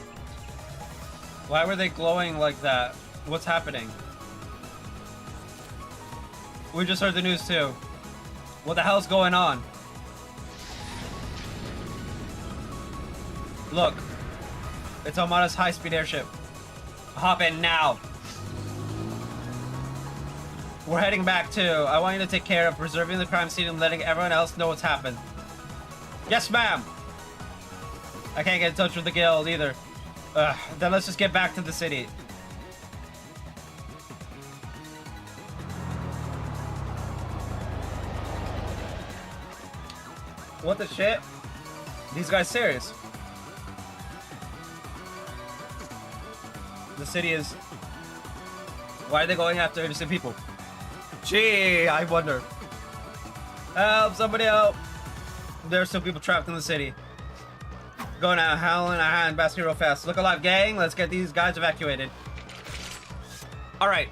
Why were they glowing like that? What's happening? We just heard the news too. What the hell's going on? Look, it's Armada's high-speed airship. Hop in now. We're heading back too. I want you to take care of preserving the crime scene and letting everyone else know what's happened. Yes, ma'am. I can't get in touch with the guild either. Then let's just get back to the city. What the shit? These guys serious? The city is... Why are they going after innocent people? Gee, I wonder. Help, somebody help. There's some people trapped in the city. Go now, howling a hand, basket real fast. Look alive, gang. Let's get these guys evacuated. Alright.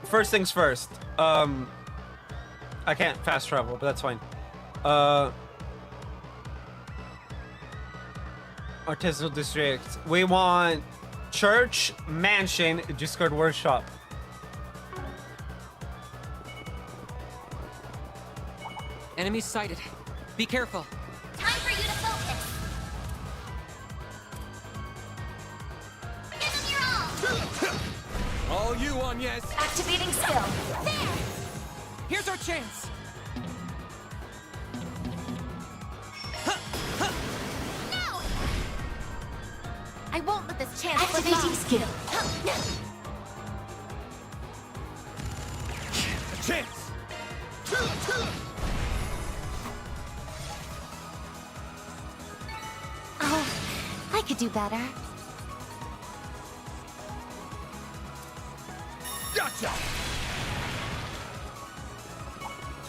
First things first. I can't fast travel, but that's fine. Artisanal district. We want church, mansion, Discord workshop. Enemies sighted. Be careful. Time for you to focus. Give them your all. All you on, yes. Activating skill. There. Here's our chance. No. I won't let this chance slip Activating by. skill. Chance. Oh, I could do better. Gotcha.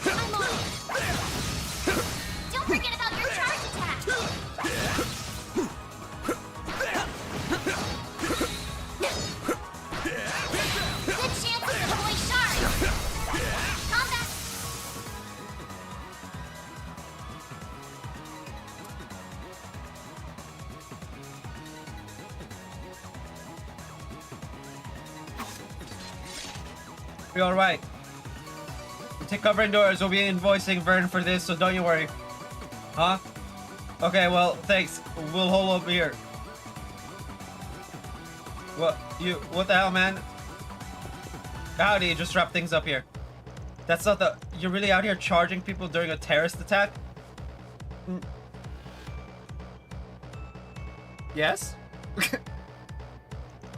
I'm on it. Don't forget about your charge attack. Good chance to deploy shards. Combat. Be alright. Take cover indoors. We'll be invoicing Vern for this, so don't you worry. Huh? Okay, well, thanks. We'll hold over here. What the hell, man? Howdy, you just wrap things up here. That's not the... You're really out here charging people during a terrorist attack? Yes? It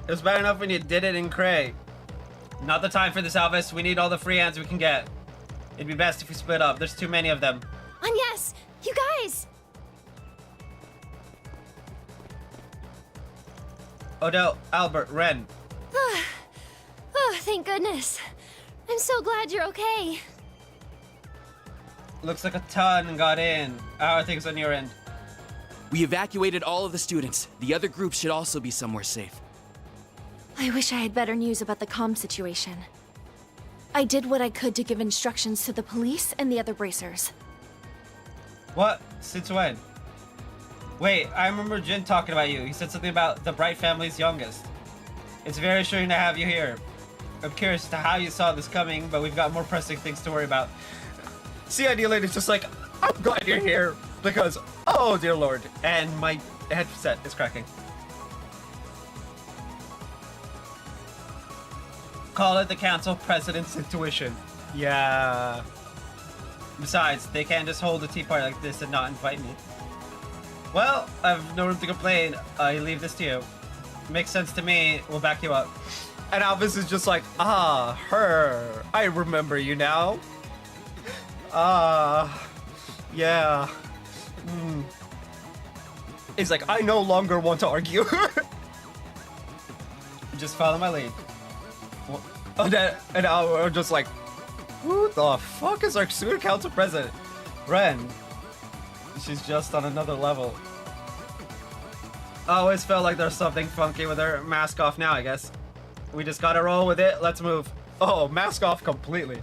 was bad enough when you did it in Cray. Not the time for this, Alvis. We need all the free hands we can get. It'd be best if we split up. There's too many of them. Yes, you guys. Odell, Albert, Ren. Oh, thank goodness. I'm so glad you're okay. Looks like a ton got in. How are things on your end? We evacuated all of the students. The other groups should also be somewhere safe. I wish I had better news about the comm situation. I did what I could to give instructions to the police and the other bracers. What? Since when? Wait, I remember Jin talking about you. He said something about the Bright family's youngest. It's very assuring to have you here. I'm curious as to how you saw this coming, but we've got more pressing things to worry about. CID lady's just like, I'm glad you're here, because, oh dear lord, and my headset is cracking. Call it the council president's intuition. Yeah. Besides, they can't just hold a tea party like this and not invite me. Well, I've no room to complain. I leave this to you. Makes sense to me. We'll back you up. And Alvis is just like, ah, her. I remember you now. Ah, yeah. He's like, I no longer want to argue. Just follow my lead. And I'm just like, who the fuck is our student council president? Ren. She's just on another level. I always felt like there's something funky with her. Mask off now, I guess. We just gotta roll with it. Let's move. Oh, mask off completely.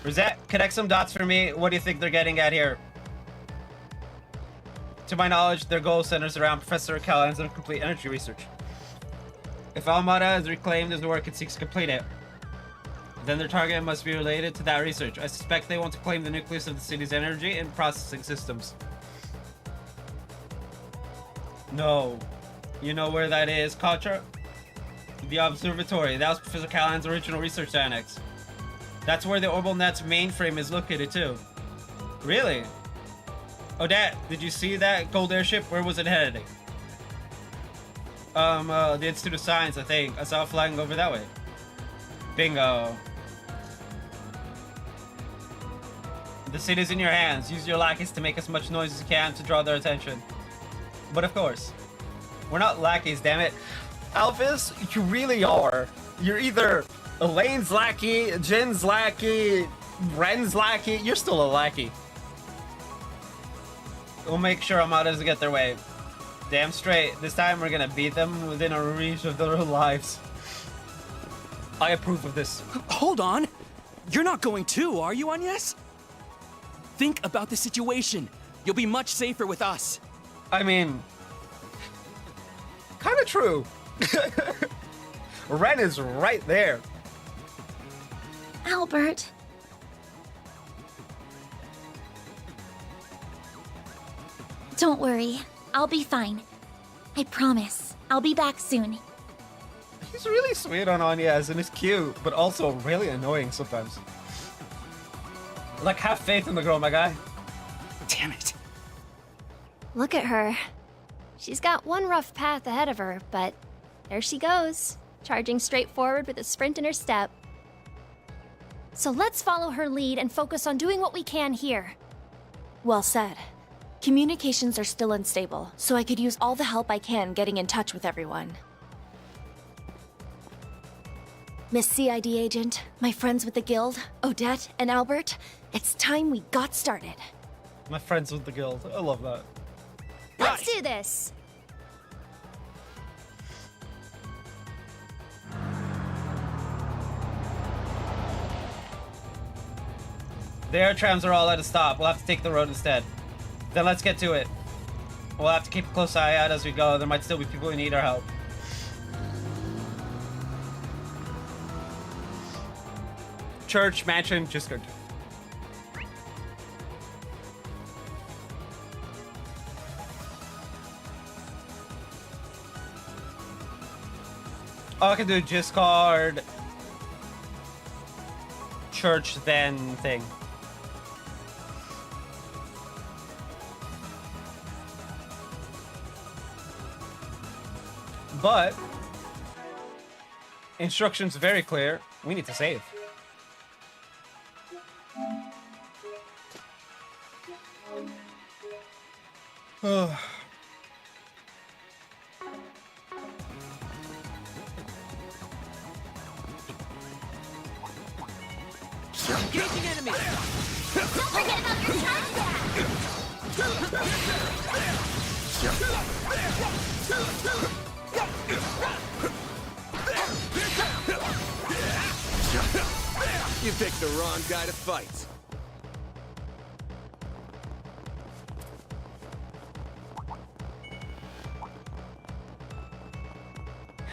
Rosette, connect some dots for me. What do you think they're getting at here? To my knowledge, their goal centers around Professor Callahan's incomplete energy research. If Almada has reclaimed his work and seeks to complete it, then their target must be related to that research. I suspect they want to claim the nucleus of the city's energy and processing systems. No. You know where that is, Katra? The observatory. That was Professor Callahan's original research annex. That's where the Orbital Net's mainframe is located too. Really? Odette, did you see that gold airship? Where was it heading? The Institute of Science, I think. I saw it flying over that way. Bingo. The city's in your hands. Use your lackeys to make as much noise as you can to draw their attention. But of course, we're not lackeys, damn it. Alphys, you really are. You're either Elaine's lackey, Jin's lackey, Ren's lackey. You're still a lackey. We'll make sure Armada doesn't get their way. Damn straight. This time we're gonna beat them within a reach of their own lives. I approve of this. Hold on. You're not going too, are you, Agnes? Think about the situation. You'll be much safer with us. I mean, kind of true. Ren is right there. Albert. Don't worry. I'll be fine. I promise. I'll be back soon. He's really sweet on Agnes and he's cute, but also really annoying sometimes. Like, have faith in the girl, my guy. Damn it. Look at her. She's got one rough path ahead of her, but there she goes, charging straight forward with a sprint in her step. So let's follow her lead and focus on doing what we can here. Well said. Communications are still unstable, so I could use all the help I can getting in touch with everyone. Miss CID agent, my friends with the guild, Odette and Albert, it's time we got started. My friends with the guild. I love that. Let's do this! The air trams are all at a stop. We'll have to take the road instead. Then let's get to it. We'll have to keep a close eye out as we go. There might still be people who need our help. Church, mansion, just good. Oh, I can do discard, church, then thing. But instructions very clear. We need to save. Engaging enemy! Don't forget about your charge back! You picked the wrong guy to fight.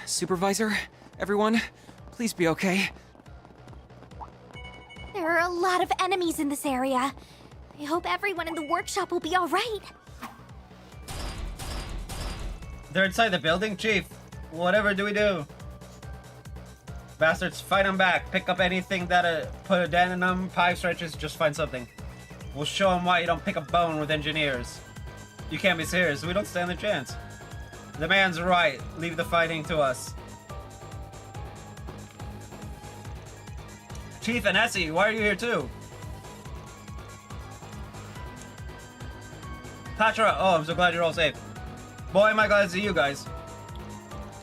Supervisor, everyone, please be okay. There are a lot of enemies in this area. I hope everyone in the workshop will be alright. They're inside the building, Chief. Whatever do we do? Bastards, fight them back. Pick up anything that put a dent in them. Pipe stretches, just find something. We'll show them why you don't pick a bone with engineers. You can't be serious. We don't stand a chance. The man's right. Leave the fighting to us. Chief and Essie, why are you here too? Patra, oh, I'm so glad you're all safe. Boy, am I glad to see you guys.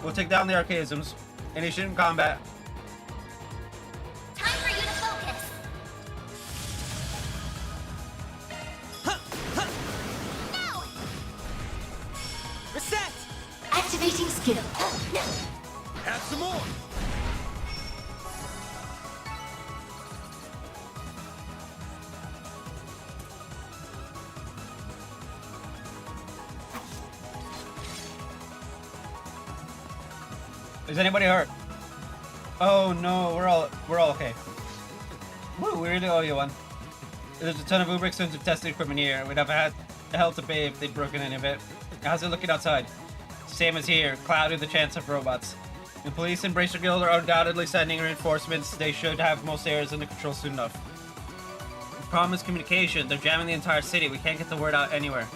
We'll take down the archaisms. Initiate combat. Time for you to focus. Now! Reset! Activating skill. Have some more. Is anybody hurt? Oh no, we're all okay. Woo, we really owe you one. There's a ton of uber expensive testing equipment here. We'd have had the hell to pay if they'd broken any of it. How's it looking outside? Same as here, clouded the chance of robots. The police and Bracer Guild are undoubtedly sending reinforcements. They should have most areas under control soon enough. The problem is communication. They're jamming the entire city. We can't get the word out anywhere.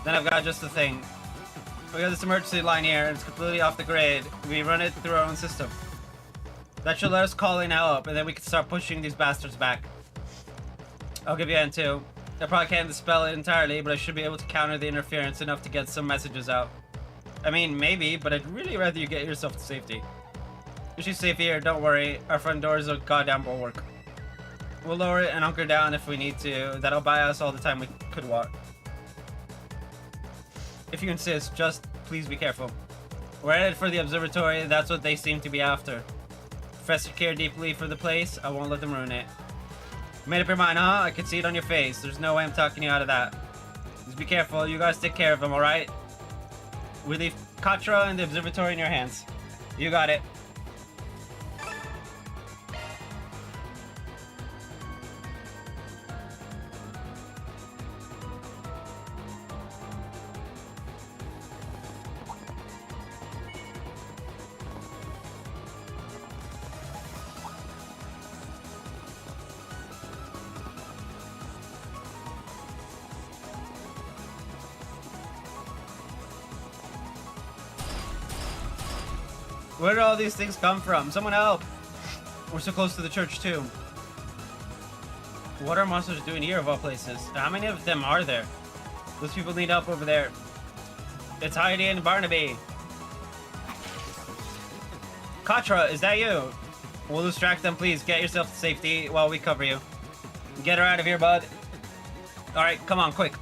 Then I've got just the thing. We got this emergency line here, and it's completely off the grid. We run it through our own system. That should let us call in help, and then we can start pushing these bastards back. I'll give you a hand too. I probably can't dispel it entirely, but I should be able to counter the interference enough to get some messages out. I mean, maybe, but I'd really rather you get yourself to safety. If she's safe here, don't worry. Our front door is a goddamn bulwark. We'll lower it and hunker down if we need to. That'll buy us all the time we could walk. If you insist, just please be careful. We're headed for the observatory. That's what they seem to be after. Professor care deeply for the place. I won't let them ruin it. Made up your mind, huh? I can see it on your face. There's no way I'm talking you out of that. Just be careful. You guys take care of them, alright? We leave Katra and the observatory in your hands. You got it. Where did all these things come from? Someone help! We're so close to the church too. What are monsters doing here of all places? How many of them are there? Those people need help over there. It's Heidi and Barnaby. Katra, is that you? We'll distract them, please. Get yourself to safety while we cover you. Get her out of here, bud. Alright, come on, quick.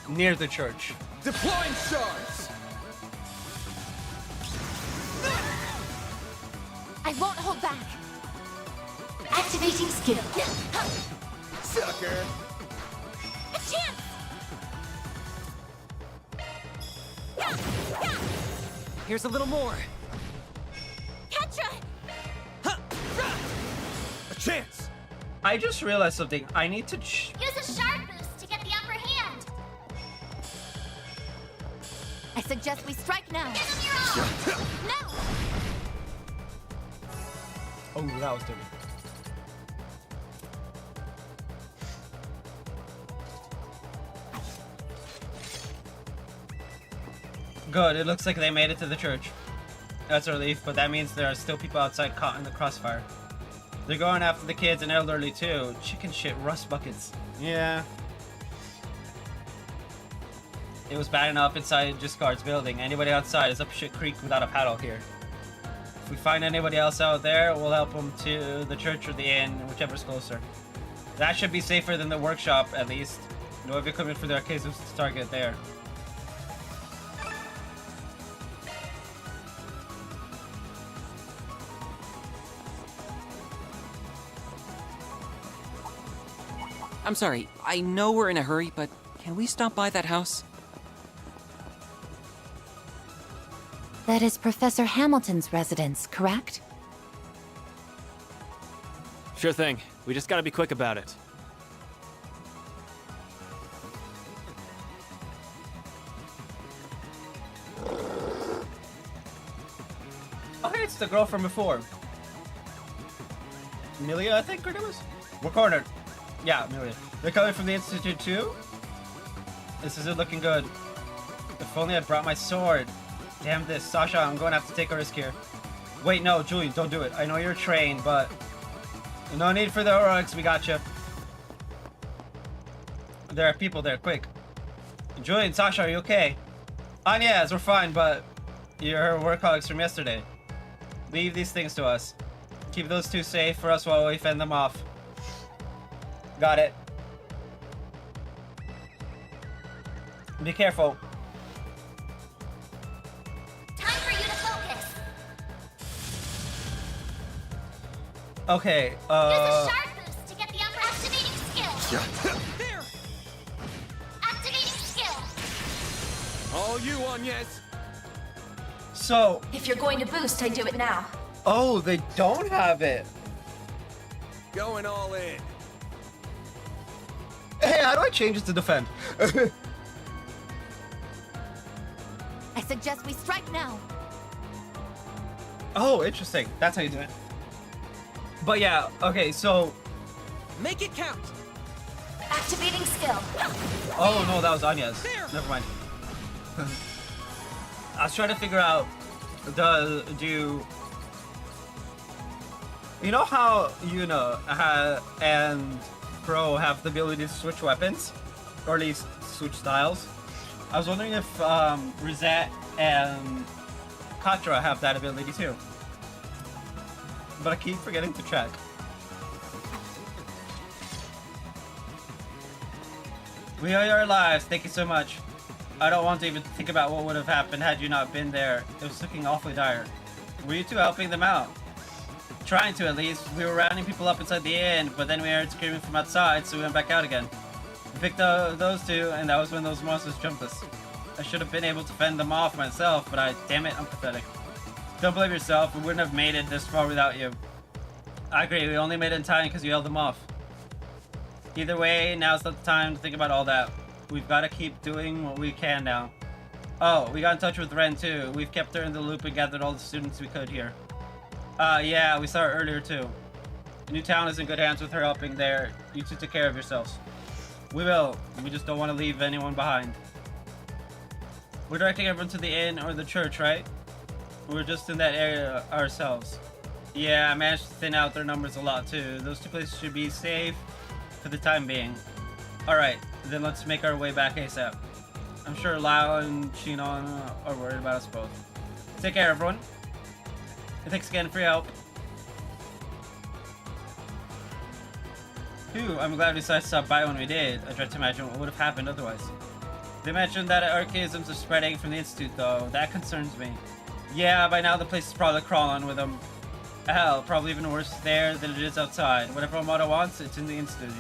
Near the church. Deploying shards! I won't hold back. Activating skill. Sucker! A chance! Here's a little more. Ketra! A chance! I just realized something. I need to Use a shard boost to get the upper hand. I suggest we strike now. Give them your all! No! Oh, that was dirty. Good, it looks like they made it to the church. That's a relief, but that means there are still people outside caught in the crossfire. They're going after the kids and elderly too. Chicken shit, rust buckets. Yeah. It was bad enough inside Discard's building. Anybody outside is up shit creek without a paddle here. If we find anybody else out there, we'll help them to the church or the inn, whichever's closer. That should be safer than the workshop, at least. No heavy equipment for the arcades to target there. I'm sorry, I know we're in a hurry, but can we stop by that house? That is Professor Hamilton's residence, correct? Sure thing. We just gotta be quick about it. Oh, hey, it's the girl from before. Amelia, I think her name is? We're cornered. Yeah, Amelia. They're coming from the Institute too? This isn't looking good. If only I brought my sword. Damn this. Sasha, I'm going to have to take a risk here. Wait, no, Julian, don't do it. I know you're trained, but... No need for the heroics, we got you. There are people there, quick. Julian, Sasha, are you okay? Yes, we're fine, but... Your work colleagues from yesterday. Leave these things to us. Keep those two safe for us while we fend them off. Got it. Be careful. Time for you to focus. Okay, Use a sharp boost to get the upper activating skill. There! Activating skill. All you, Agnes! So... If you're going to boost, I do it now. Oh, they don't have it. Going all in. Hey, how do I change it to defend? I suggest we strike now. Oh, interesting. That's how you do it. But yeah, okay, so... Make it count! Activating skill. Oh no, that was Anya's. Never mind. I was trying to figure out, you know how Yuna and Pro have the ability to switch weapons? Or at least switch styles? I was wondering if Rosette and Katra have that ability too. But I keep forgetting to check. We owe your lives, thank you so much. I don't want to even think about what would have happened had you not been there. It was looking awfully dire. Were you two helping them out? Trying to, at least. We were rounding people up inside the inn, but then we heard screaming from outside, so we went back out again. We picked those two, and that was when those monsters jumped us. I should have been able to fend them off myself, but damn it, I'm pathetic. Don't blame yourself, we wouldn't have made it this far without you. I agree, we only made it in time because you held them off. Either way, now's not the time to think about all that. We've got to keep doing what we can now. Oh, we got in touch with Ren too. We've kept her in the loop and gathered all the students we could here. Yeah, we saw her earlier too. New Town is in good hands with her helping there. You two take care of yourselves. We will. We just don't want to leave anyone behind. We're directing everyone to the inn or the church, right? We're just in that area ourselves. Yeah, I managed to thin out their numbers a lot too. Those two places should be safe for the time being. Alright, then let's make our way back ASAP. I'm sure Lao and Shinon are worried about us both. Take care, everyone. And thanks again for your help. Phew, I'm glad we decided to stop by when we did. I tried to imagine what would have happened otherwise. They mentioned that archaisms are spreading from the Institute, though. That concerns me. Yeah, by now the place is probably crawling with them. Hell, probably even worse there than it is outside. Whatever Amada wants, it's in the Institute.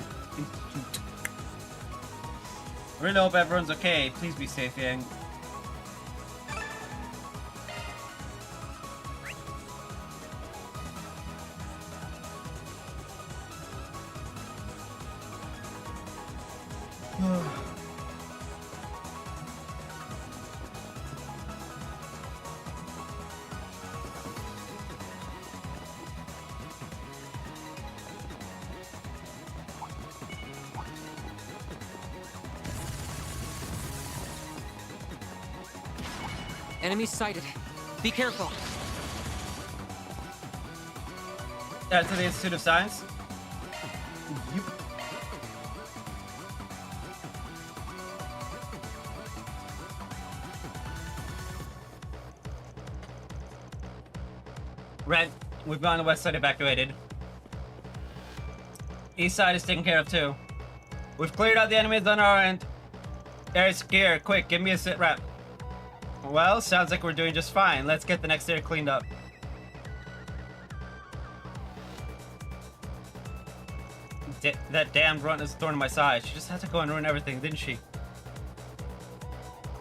Really hope everyone's okay. Please be safe, Yang. Enemies sighted. Be careful. To the Institute of Science? Yep. Red, we've gone the west side evacuated. East side is taken care of too. We've cleared out the enemies on our end. Area secure. Quick, give me a sit rep. Well, sounds like we're doing just fine. Let's get the next area cleaned up. That damn grunt is a thorn in my side. She just had to go and ruin everything, didn't she?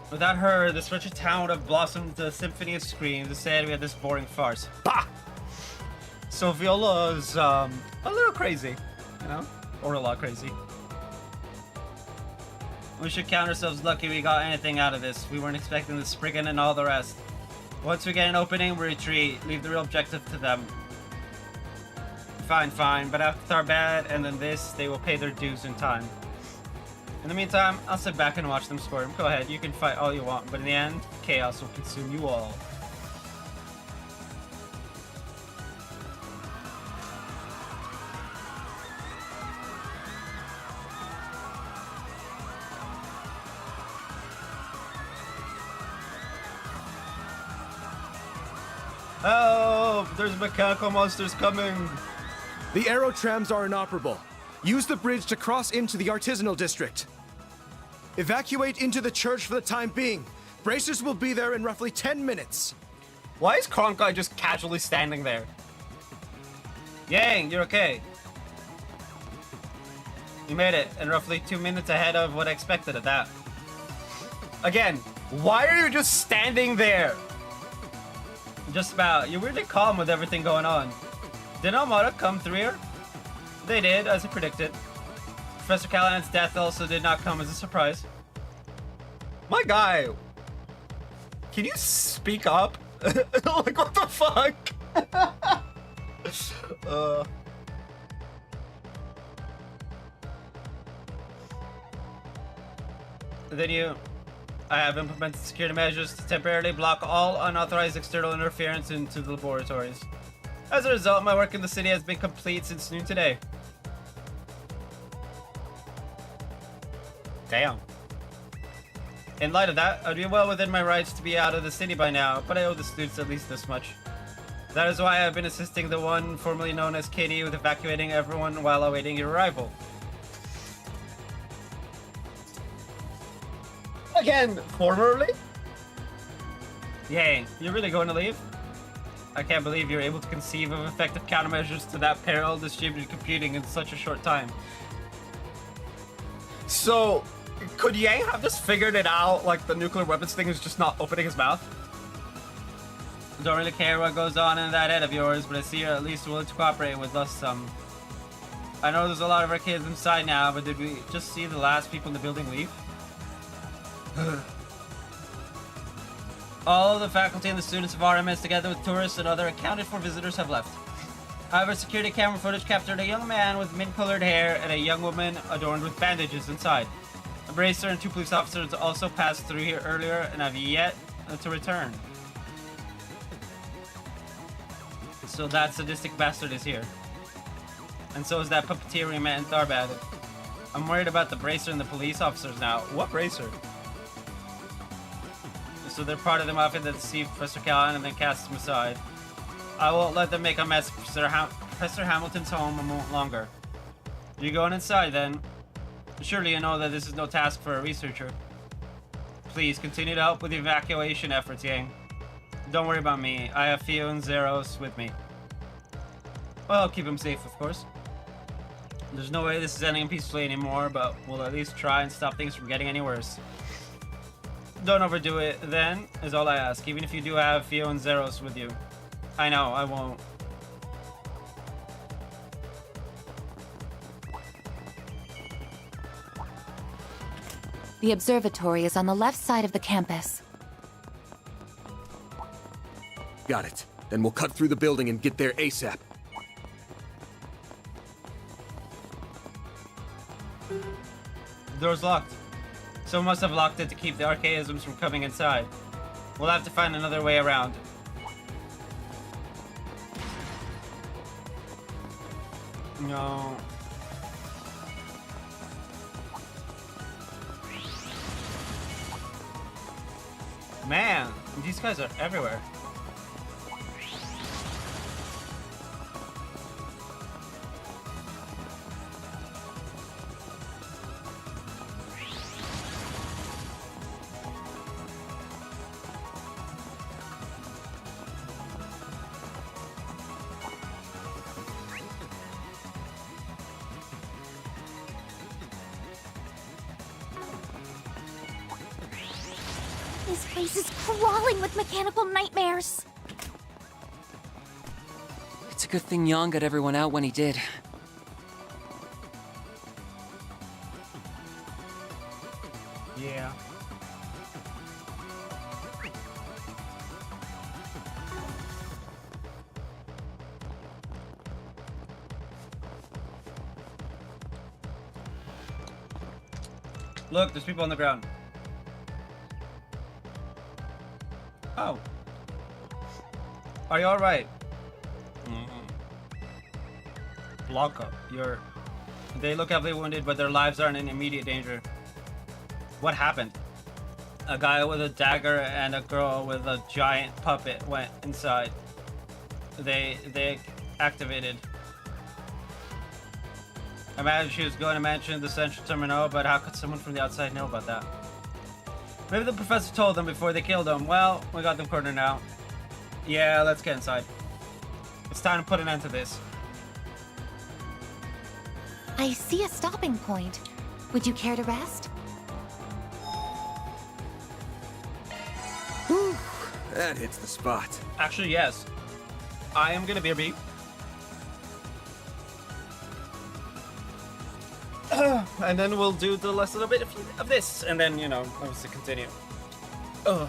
Without her, this wretched town would have blossomed into a symphony of screams. Instead, we had this boring farce. Bah! So Viola's, a little crazy, you know? Or a lot crazy. We should count ourselves lucky we got anything out of this. We weren't expecting the Spriggan and all the rest. Once we get an opening, we retreat. Leave the real objective to them. Fine, fine, but after our bad and then this, they will pay their dues in time. In the meantime, I'll sit back and watch them squirm. Go ahead, you can fight all you want, but in the end, chaos will consume you all. Help! There's mechanical monsters coming! The aerotrams are inoperable. Use the bridge to cross into the artisanal district. Evacuate into the church for the time being. Bracers will be there in roughly 10 minutes. Why is Kronkai just casually standing there? Yang, you're okay. You made it, and roughly 2 minutes ahead of what I expected at that. Again, why are you just standing there? Just about. You're weirdly calm with everything going on. Did Almada come through here? They did, as I predicted. Professor Callahan's death also did not come as a surprise. My guy, can you speak up? Like, what the fuck? Then I have implemented security measures to temporarily block all unauthorized external interference into the laboratories. As a result, my work in the city has been complete since noon today. Damn. In light of that, I'd be well within my rights to be out of the city by now, but I owe the students at least this much. That is why I've been assisting the one formerly known as Katie with evacuating everyone while awaiting your arrival. Again, formerly? Yang, you're really going to leave? I can't believe you're able to conceive of effective countermeasures to that parallel distributed computing in such a short time. So, could Yang have just figured it out, like the nuclear weapons thing is just not opening his mouth? Don't really care what goes on in that head of yours, but I see you're at least willing to cooperate with us some. I know there's a lot of our kids inside now, but did we just see the last people in the building leave? All of the faculty and the students of RMS, together with tourists and other accounted for visitors, have left. However, security camera footage captured a young man with mint-colored hair and a young woman adorned with bandages inside. A bracer and 2 police officers also passed through here earlier and have yet to return. So that sadistic bastard is here. And so is that puppeteer we met in Tharbad. I'm worried about the bracer and the police officers now. What bracer? So they're part of the mafia that deceived Professor Callahan and then cast him aside. I won't let them make a mess of Professor Hamilton's home a moment longer. You going inside then? Surely you know that this is no task for a researcher. Please continue to help with the evacuation efforts, Yang. Don't worry about me. I have Theo and Zeros with me. Well, I'll keep him safe, of course. There's no way this is ending peacefully anymore, but we'll at least try and stop things from getting any worse. Don't overdo it, then, is all I ask, even if you do have Theo and Zeros with you. I know, I won't. The observatory is on the left side of the campus. Got it. Then we'll cut through the building and get there ASAP. The door's locked. Someone must have locked it to keep the archaisms from coming inside. We'll have to find another way around. No. Man, these guys are everywhere. This place is crawling with mechanical nightmares. It's a good thing Yang got everyone out when he did. Yeah. Look, there's people on the ground. Oh. Are you alright? Blanca, they look heavily wounded, but their lives aren't in immediate danger. What happened? A guy with a dagger and a girl with a giant puppet went inside. They activated. I imagine she was going to mention the central terminal, but how could someone from the outside know about that? Maybe the professor told them before they killed him. Well, we got them cornered now. Yeah, let's get inside. It's time to put an end to this. I see a stopping point. Would you care to rest? Whew, that hits the spot. Actually, yes. I am gonna BRB. And then we'll do the last little bit of this, and then, you know, obviously continue. Ugh.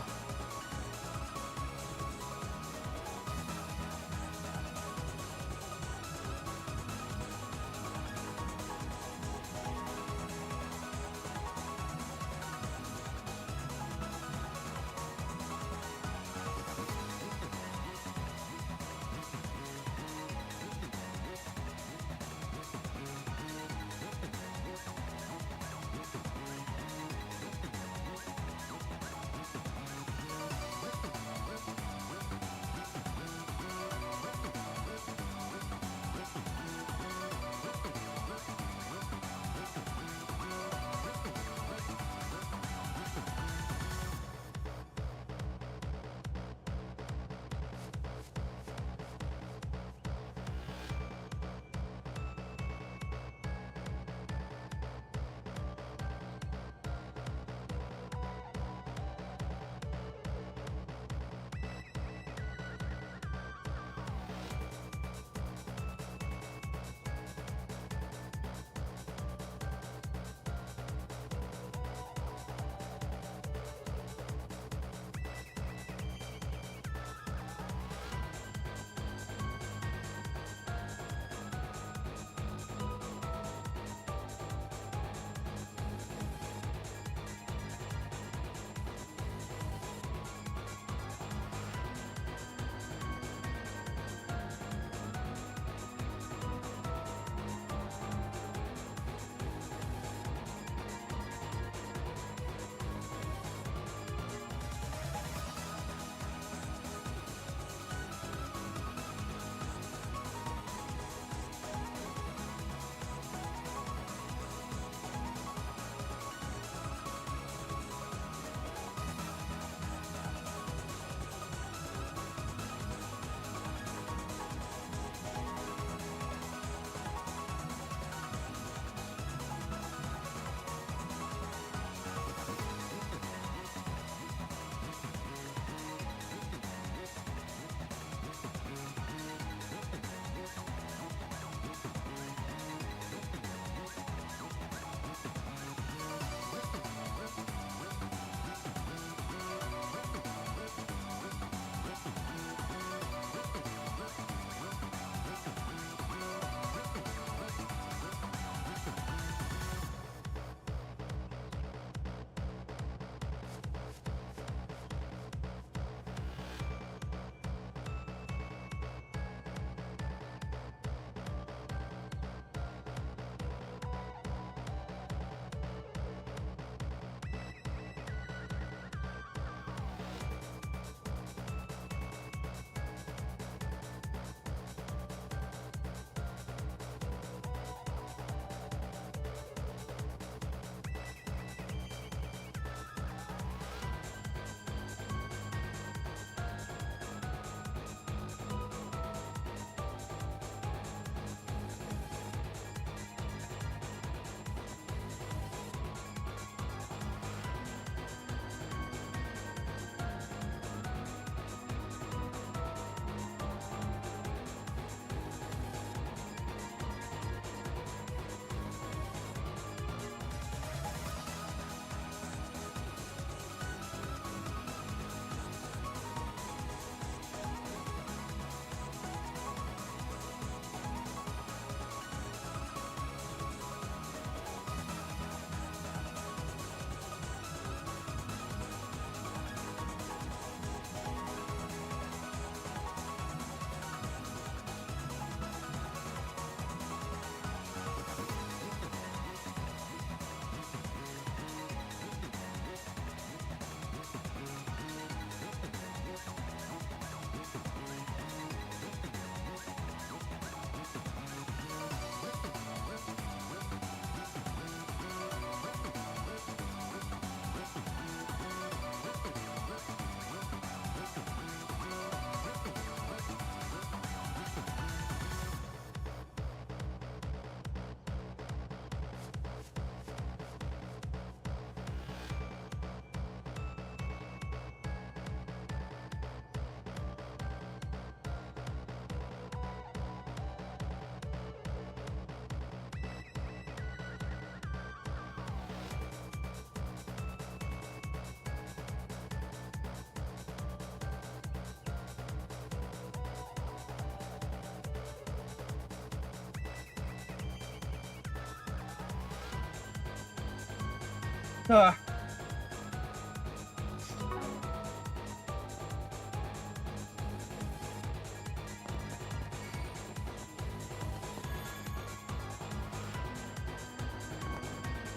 Ah.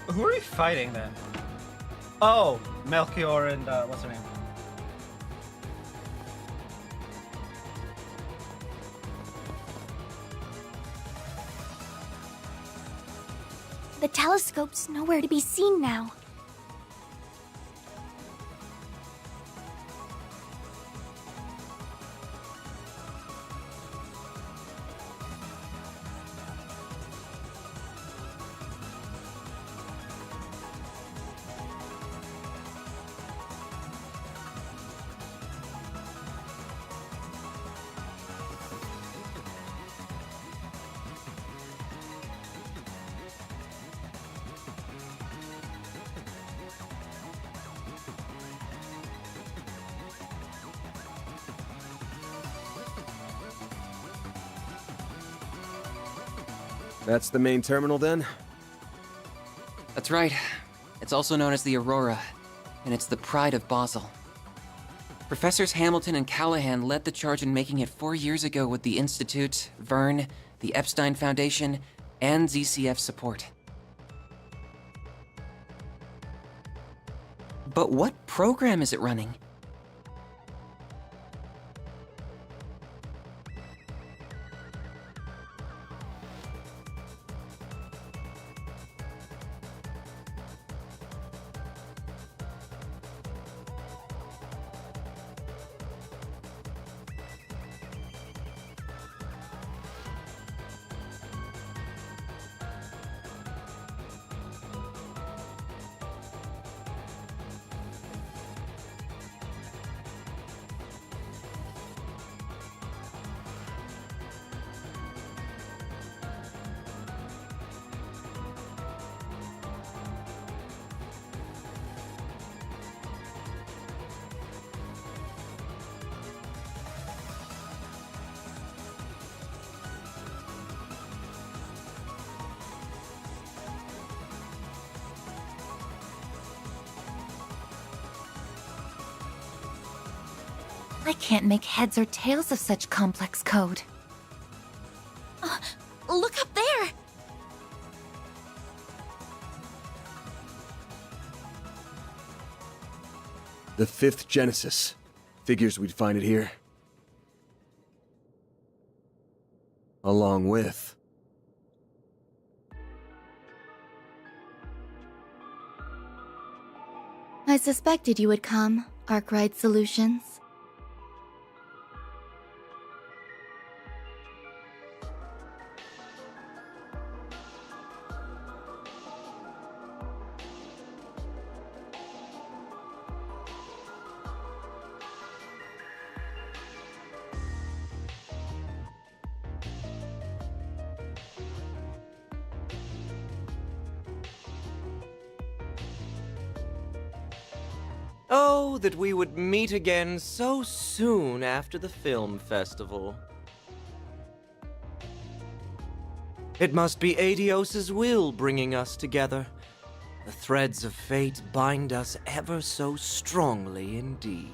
Who are we fighting then? Oh, Melchior and what's her name? The telescope's nowhere to be seen now. That's the main terminal then? That's right. It's also known as the Aurora, and it's the pride of Basel. Professors Hamilton and Callahan led the charge in making it 4 years ago with the Institute, Vern, the Epstein Foundation, and ZCF support. But what program is it running? I can't make heads or tails of such complex code. Look up there! The 5th Genesis. Figures we'd find it here. Along with... I suspected you would come, Arkwright Solutions. Oh, that we would meet again so soon after the film festival. It must be Adios's will bringing us together. The threads of fate bind us ever so strongly indeed.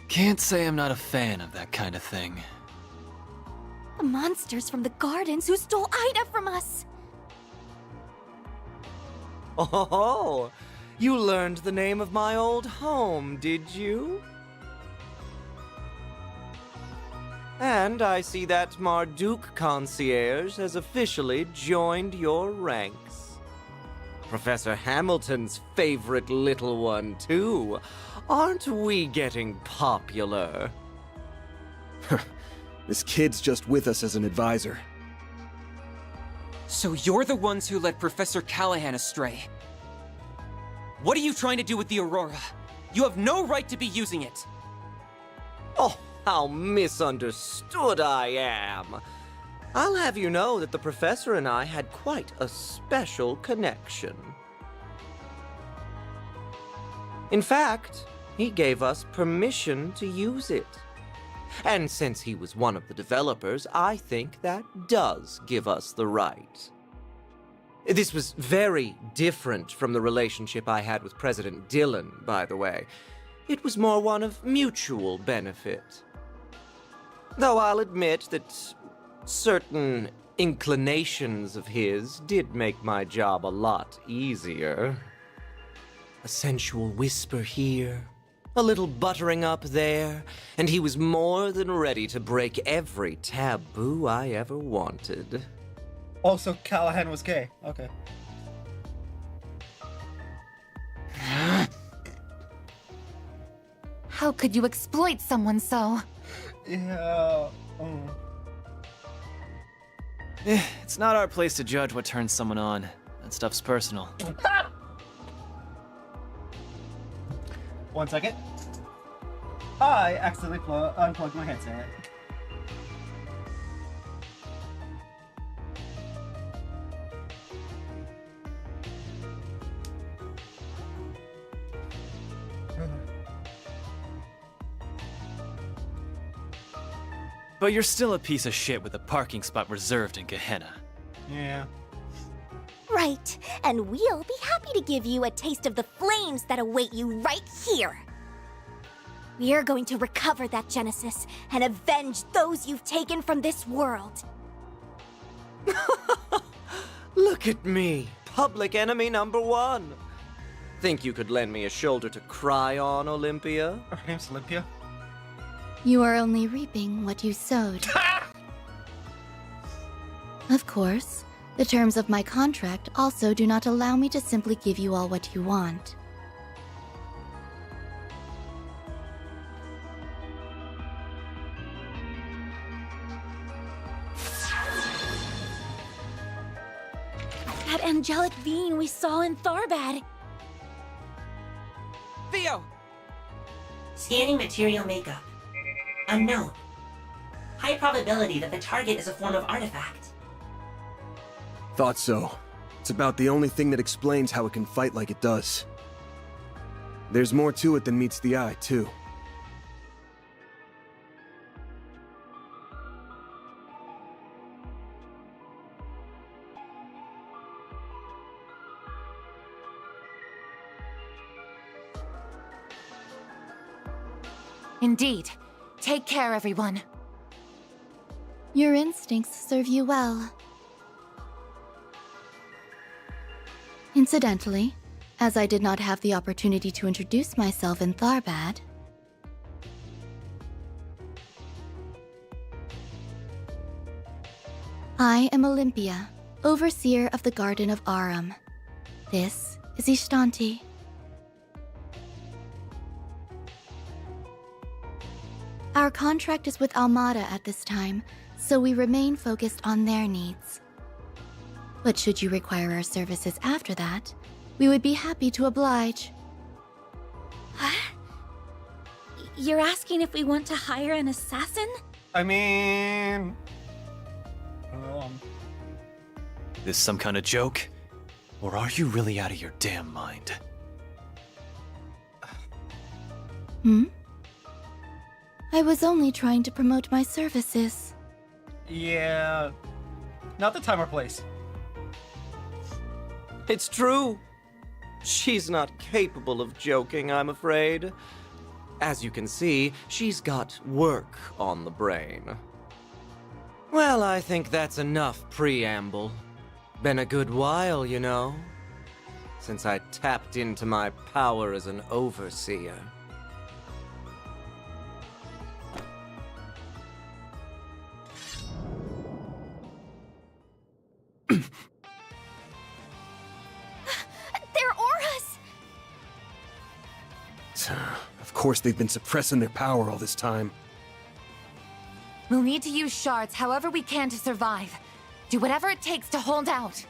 Can't say I'm not a fan of that kind of thing. The monsters from the gardens who stole Ida from us! Oh, you learned the name of my old home, did you? And I see that Marduk concierge has officially joined your ranks. Professor Hamilton's favorite little one, too. Aren't we getting popular? This kid's just with us as an advisor. So you're the ones who led Professor Callahan astray. What are you trying to do with the Aurora? You have no right to be using it! Oh, how misunderstood I am! I'll have you know that the professor and I had quite a special connection. In fact, he gave us permission to use it. And since he was one of the developers, I think that does give us the right. This was very different from the relationship I had with President Dillon, by the way. It was more one of mutual benefit. Though I'll admit that certain inclinations of his did make my job a lot easier. A sensual whisper here, a little buttering up there, and he was more than ready to break every taboo I ever wanted. Also, Callahan was gay. Okay. How could you exploit someone so? Yeah. It's not our place to judge what turns someone on. That stuff's personal. 1 second. I accidentally unplugged my headset. But you're still a piece of shit with a parking spot reserved in Gehenna. Yeah. Right, and we'll be happy to give you a taste of the flames that await you right here. We are going to recover that Genesis and avenge those you've taken from this world. Look at me, public enemy number one. Think you could lend me a shoulder to cry on, Olympia? Her name's Olympia. You are only reaping what you sowed. Of course, the terms of my contract also do not allow me to simply give you all what you want. That angelic being we saw in Tharbad. Theo! Scanning material makeup. Unknown. High probability that the target is a form of artifact. Thought so. It's about the only thing that explains how it can fight like it does. There's more to it than meets the eye, too. Indeed. Take care, everyone. Your instincts serve you well. Incidentally, as I did not have the opportunity to introduce myself in Tharbad, I am Olympia, overseer of the Garden of Aram. This is Ishtanti. Our contract is with Almada at this time, so we remain focused on their needs. But should you require our services after that, we would be happy to oblige. You're asking if we want to hire an assassin? I mean... This some kind of joke? Or are you really out of your damn mind? Hmm? I was only trying to promote my services. Yeah... Not the time or place. It's true. She's not capable of joking, I'm afraid. As you can see, she's got work on the brain. Well, I think that's enough preamble. Been a good while, you know, since I tapped into my power as an overseer. They're auras! Of course they've been suppressing their power all this time. We'll need to use shards however we can to survive. Do whatever it takes to hold out.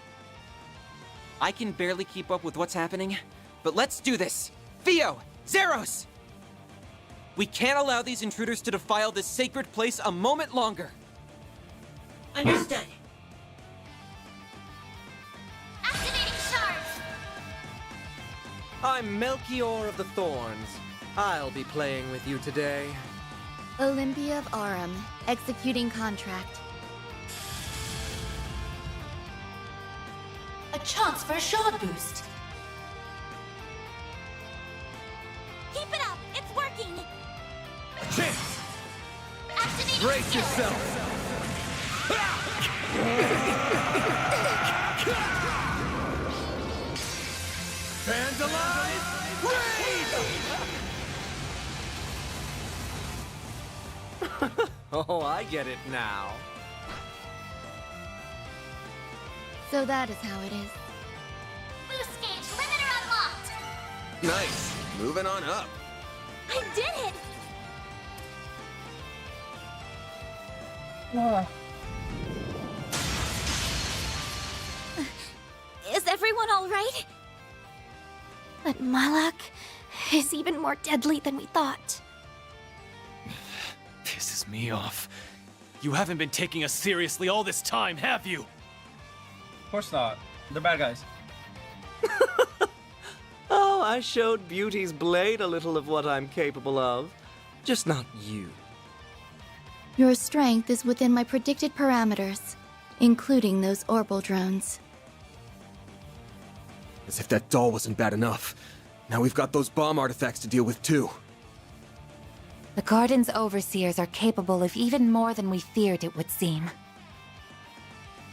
I can barely keep up with what's happening, but let's do this! Theo! Zeros! We can't allow these intruders to defile this sacred place a moment longer! Understood. Activating charge! I'm Melchior of the Thorns. I'll be playing with you today. Olympia of Aurum, executing contract. A chance for a shard boost. Keep it up! It's working! A chance! Activating Brace skill. yourself! Vandalize! Raid! Oh, I get it now. So that is how it is. Boost gauge limiter unlocked! Nice. Moving on up. I did it! Is everyone all right? But Malak is even more deadly than we thought. Pisses me off. You haven't been taking us seriously all this time, have you? Of course not. They're bad guys. Oh, I showed Beauty's Blade a little of what I'm capable of. Just not you. Your strength is within my predicted parameters, including those orbital drones. As if that doll wasn't bad enough. Now we've got those bomb artifacts to deal with too. The Garden's overseers are capable of even more than we feared it would seem.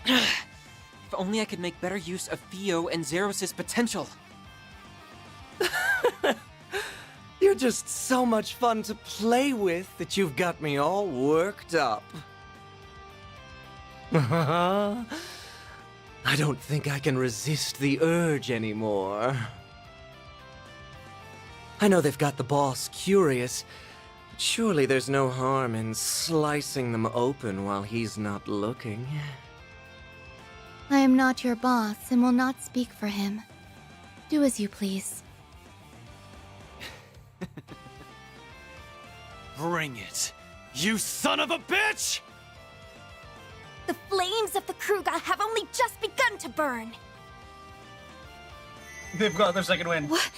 If only I could make better use of Theo and Zeros' potential. You're just so much fun to play with that you've got me all worked up. I don't think I can resist the urge anymore. I know they've got the boss curious, but surely there's no harm in slicing them open while he's not looking. I am not your boss and will not speak for him. Do as you please. Bring it, you son of a bitch! The flames of the Kruga have only just begun to burn. They've got their second win. What?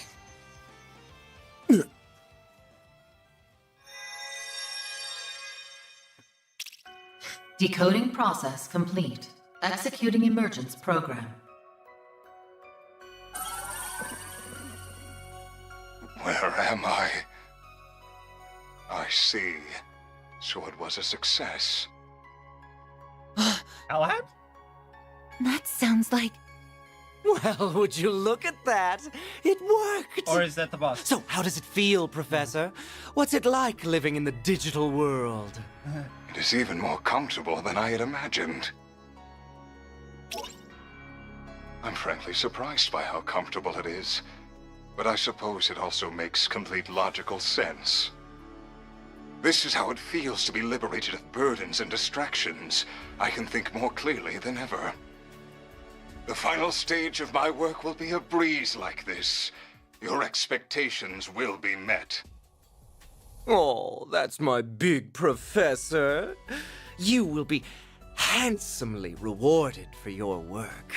Decoding process complete. Executing emergence program. Where am I? I see. So it was a success. Alahad? That sounds like... Well, would you look at that? It worked! Or is that the boss? So, how does it feel, Professor? What's it like living in the digital world? It is even more comfortable than I had imagined. I'm frankly surprised by how comfortable it is. But I suppose it also makes complete logical sense. This is how it feels to be liberated of burdens and distractions. I can think more clearly than ever. The final stage of my work will be a breeze like this. Your expectations will be met. Oh, that's my big professor. You will be handsomely rewarded for your work.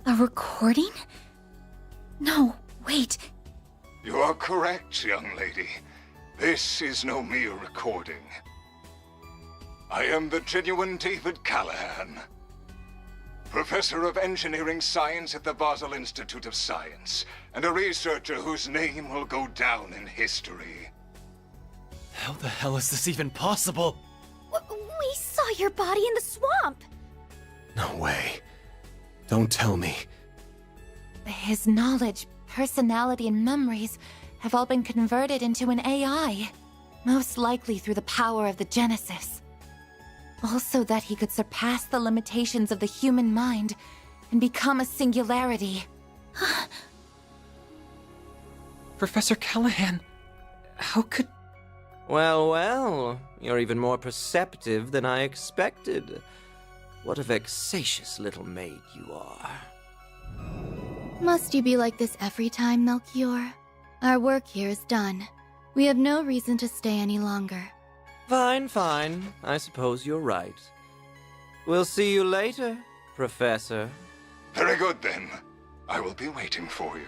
A recording? No, wait. You are correct, young lady. This is no mere recording. I am the genuine David Callahan, Professor of Engineering Science at the Basel Institute of Science, and a researcher whose name will go down in history. How the hell is this even possible? We saw your body in the swamp. No way. Don't tell me. His knowledge, personality, and memories have all been converted into an AI. Most likely through the power of the Genesis. Also that he could surpass the limitations of the human mind and become a singularity. Professor Callahan, how could... Well, well, you're even more perceptive than I expected. What a vexatious little maid you are. Must you be like this every time, Melchior? Our work here is done. We have no reason to stay any longer. Fine, fine. I suppose you're right. We'll see you later, Professor. Very good, then. I will be waiting for you.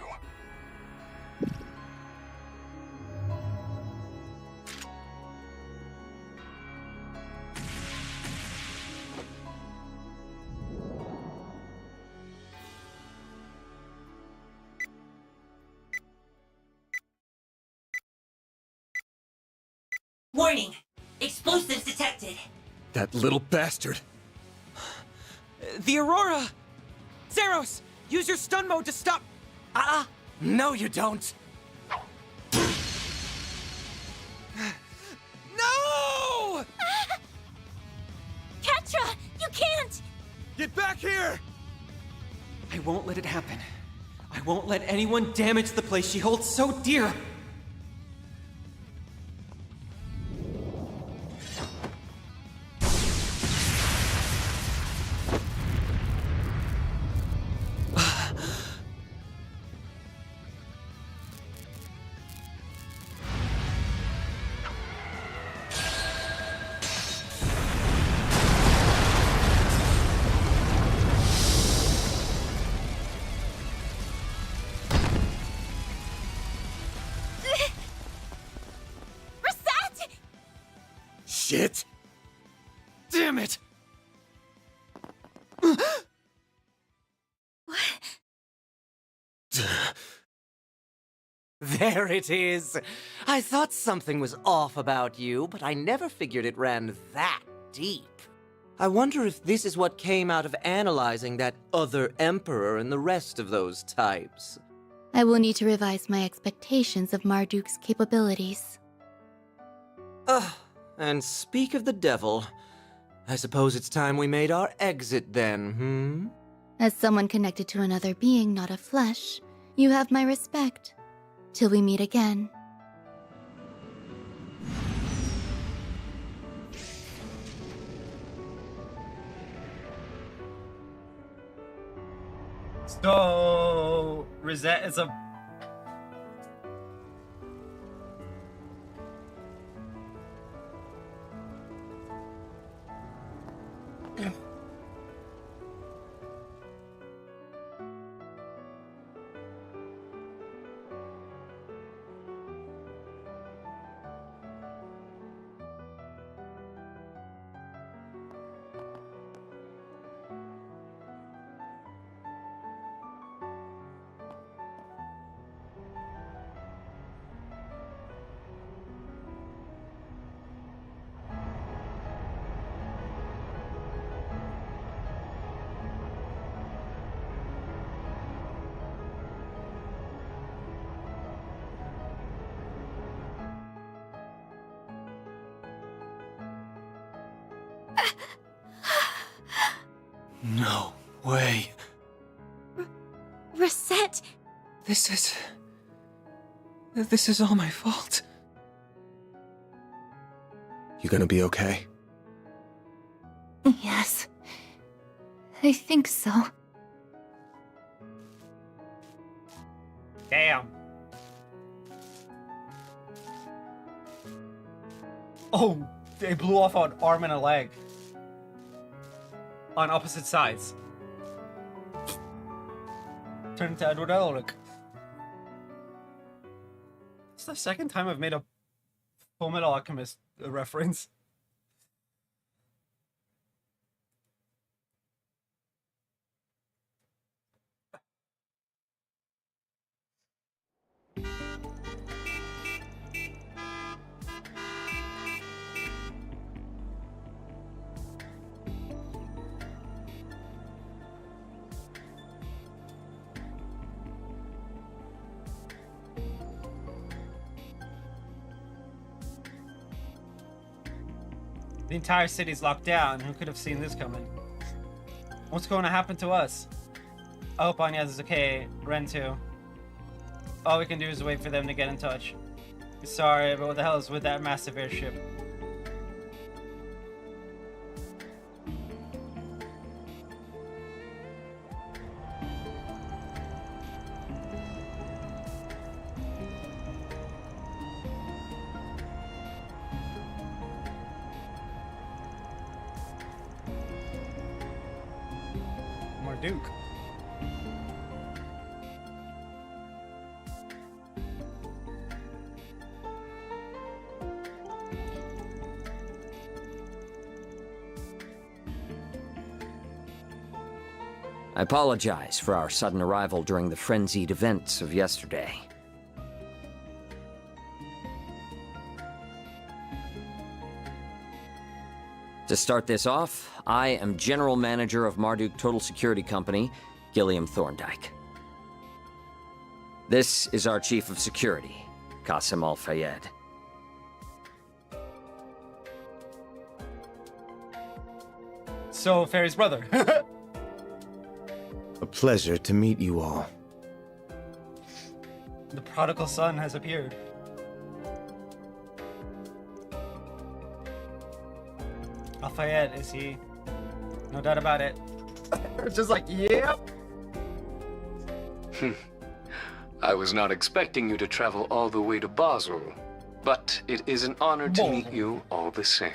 Warning! Explosives detected! That little bastard! The Aurora! Zeros, use your stun mode to stop. No, you don't. No! Ketra, you can't! Get back here! I won't let it happen. I won't let anyone damage the place she holds so dear. Shit! Damn it! There it is. I thought something was off about you, but I never figured it ran that deep. I wonder if this is what came out of analyzing that other emperor and the rest of those types. I will need to revise my expectations of Marduk's capabilities. And speak of the devil, I suppose it's time we made our exit then, As someone connected to another being, not of flesh, you have my respect. Till we meet again. So, Rosette is a... No way. Rosette! This is all my fault. You gonna be okay? Yes. I think so. Damn. Oh, they blew off an arm and a leg. On opposite sides. Turned into Edward Elric. It's the second time I've made a Full Metal Alchemist reference. The entire city's locked down. Who could have seen this coming? What's going to happen to us? I hope Anya is okay. Ren too. All we can do is wait for them to get in touch. Sorry, but what the hell is with that massive airship? Marduk. I apologize for our sudden arrival during the frenzied events of yesterday. To start this off, I am General Manager of Marduk Total Security Company, Gilliam Thorndyke. This is our Chief of Security, Qasim Al-Fayed. So, Fairy's brother. A pleasure to meet you all. The prodigal son has appeared. Al-Fayed, is he? No doubt about it. Just like, yep. I was not expecting you to travel all the way to Basel, but it is an honor to meet you all the same.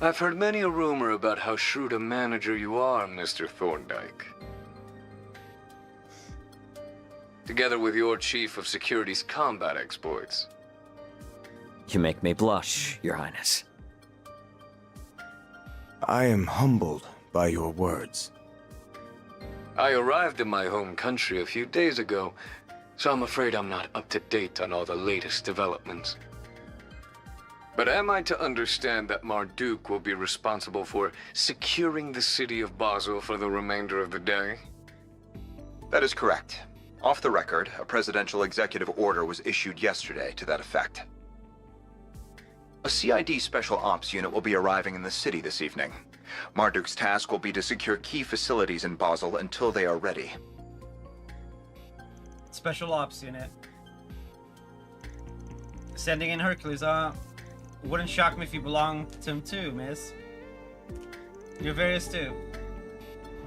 I've heard many a rumor about how shrewd a manager you are, Mr. Thorndyke. Together with your Chief of Security's combat exploits. You make me blush, Your Highness. I am humbled by your words. I arrived in my home country a few days ago, so I'm afraid I'm not up to date on all the latest developments. But am I to understand that Marduk will be responsible for securing the city of Basel for the remainder of the day? That is correct. Off the record, a presidential executive order was issued yesterday to that effect. A CID Special Ops unit will be arriving in the city this evening. Marduk's task will be to secure key facilities in Basel until they are ready. Special Ops unit. Sending in Hercules, wouldn't shock me if you belonged to him too, miss. You're very astute.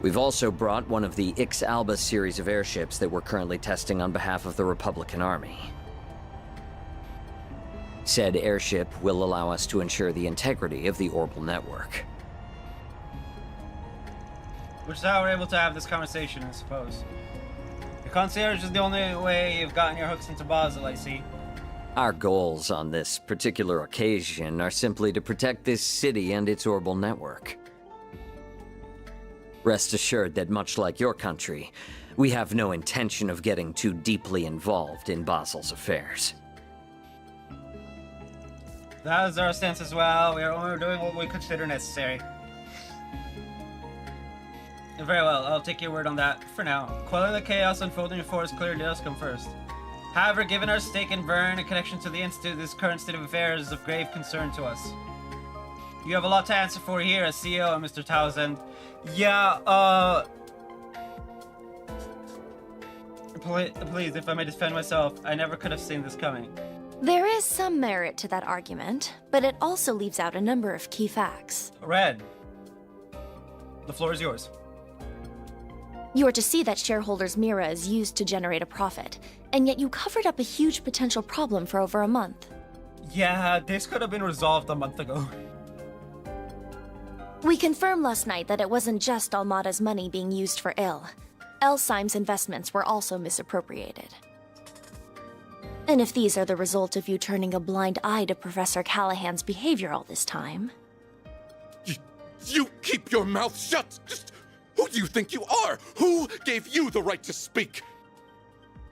We've also brought one of the Ix Alba series of airships that we're currently testing on behalf of the Republican Army. Said airship will allow us to ensure the integrity of the orbital network. Which is how we're able to have this conversation, I suppose. The concierge is the only way you've gotten your hooks into Basel, I see. Our goals on this particular occasion are simply to protect this city and its orbital network. Rest assured that much like your country, we have no intention of getting too deeply involved in Basel's affairs. That is our stance as well. We are only doing what we consider necessary. Very well, I'll take your word on that for now. Quelling the chaos unfolding before us clearly does come first. However, given our stake in Vern and connection to the Institute, this current state of affairs is of grave concern to us. You have a lot to answer for here as CEO, Mr. Townsend. Yeah, Please, if I may defend myself, I never could have seen this coming. There is some merit to that argument, but it also leaves out a number of key facts. Red, the floor is yours. You are to see that shareholders' Mira is used to generate a profit, and yet you covered up a huge potential problem for over a month. Yeah, this could have been resolved a month ago. We confirmed last night that it wasn't just Almada's money being used for ill. Elsheim's investments were also misappropriated. And if these are the result of you turning a blind eye to Professor Callahan's behavior all this time... You keep your mouth shut! Just who do you think you are? Who gave you the right to speak?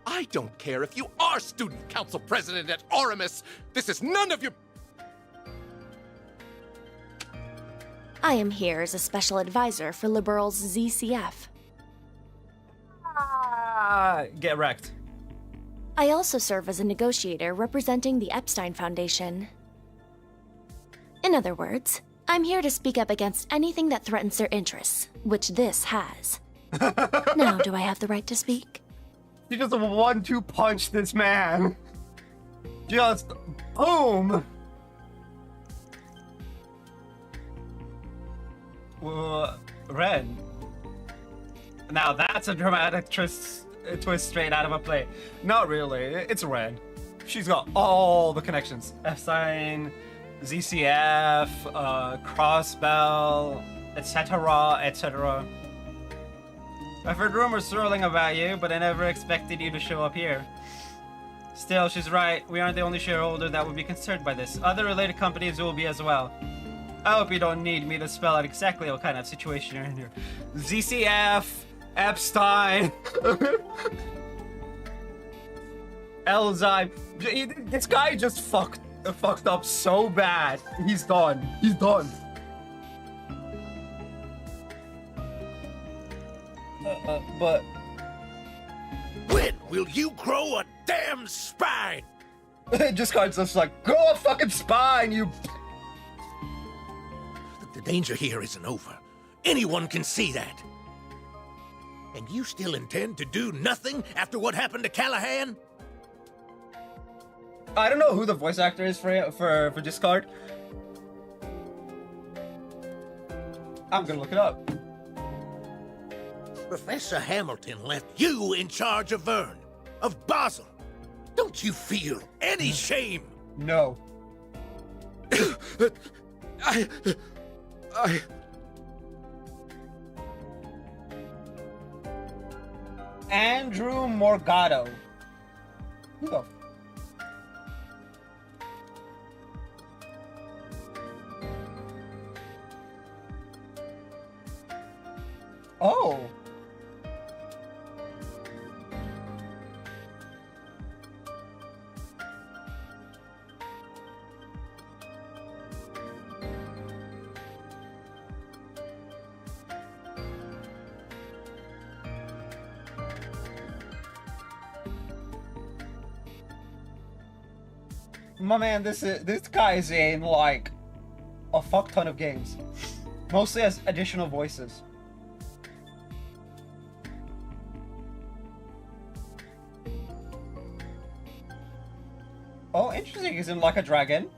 I don't care if you are Student Council President at Oramus! This is none of your... I am here as a special advisor for Liberal's ZCF. Get wrecked. I also serve as a negotiator representing the Epstein Foundation. In other words, I'm here to speak up against anything that threatens their interests, which this has. Now, do I have the right to speak? You just 1-2 punch this man. Just boom! Ren. Now that's a dramatic twist straight out of a play. Not really. It's Ren. She's got all the connections. F-Sign, ZCF, Crossbell, etc., etc. I've heard rumors swirling about you, but I never expected you to show up here. Still, she's right. We aren't the only shareholder that would be concerned by this. Other related companies will be as well. I hope you don't need me to spell out exactly what kind of situation you're in here. ZCF, Epstein, Elzyme. This guy just fucked up so bad. He's done. He's done. But when will you grow a damn spine? Just kind of like, grow a fucking spine, you. The danger here isn't over. Anyone can see that. And you still intend to do nothing after what happened to Callahan? I don't know who the voice actor is for Discard. I'm gonna look it up. Professor Hamilton left you in charge of Vern, of Basel. Don't you feel any shame? No. I... Andrew Morgado. Who the... Oh. My man, this guy is in like a fuck ton of games, mostly as additional voices. Oh, interesting. He's in Like a Dragon.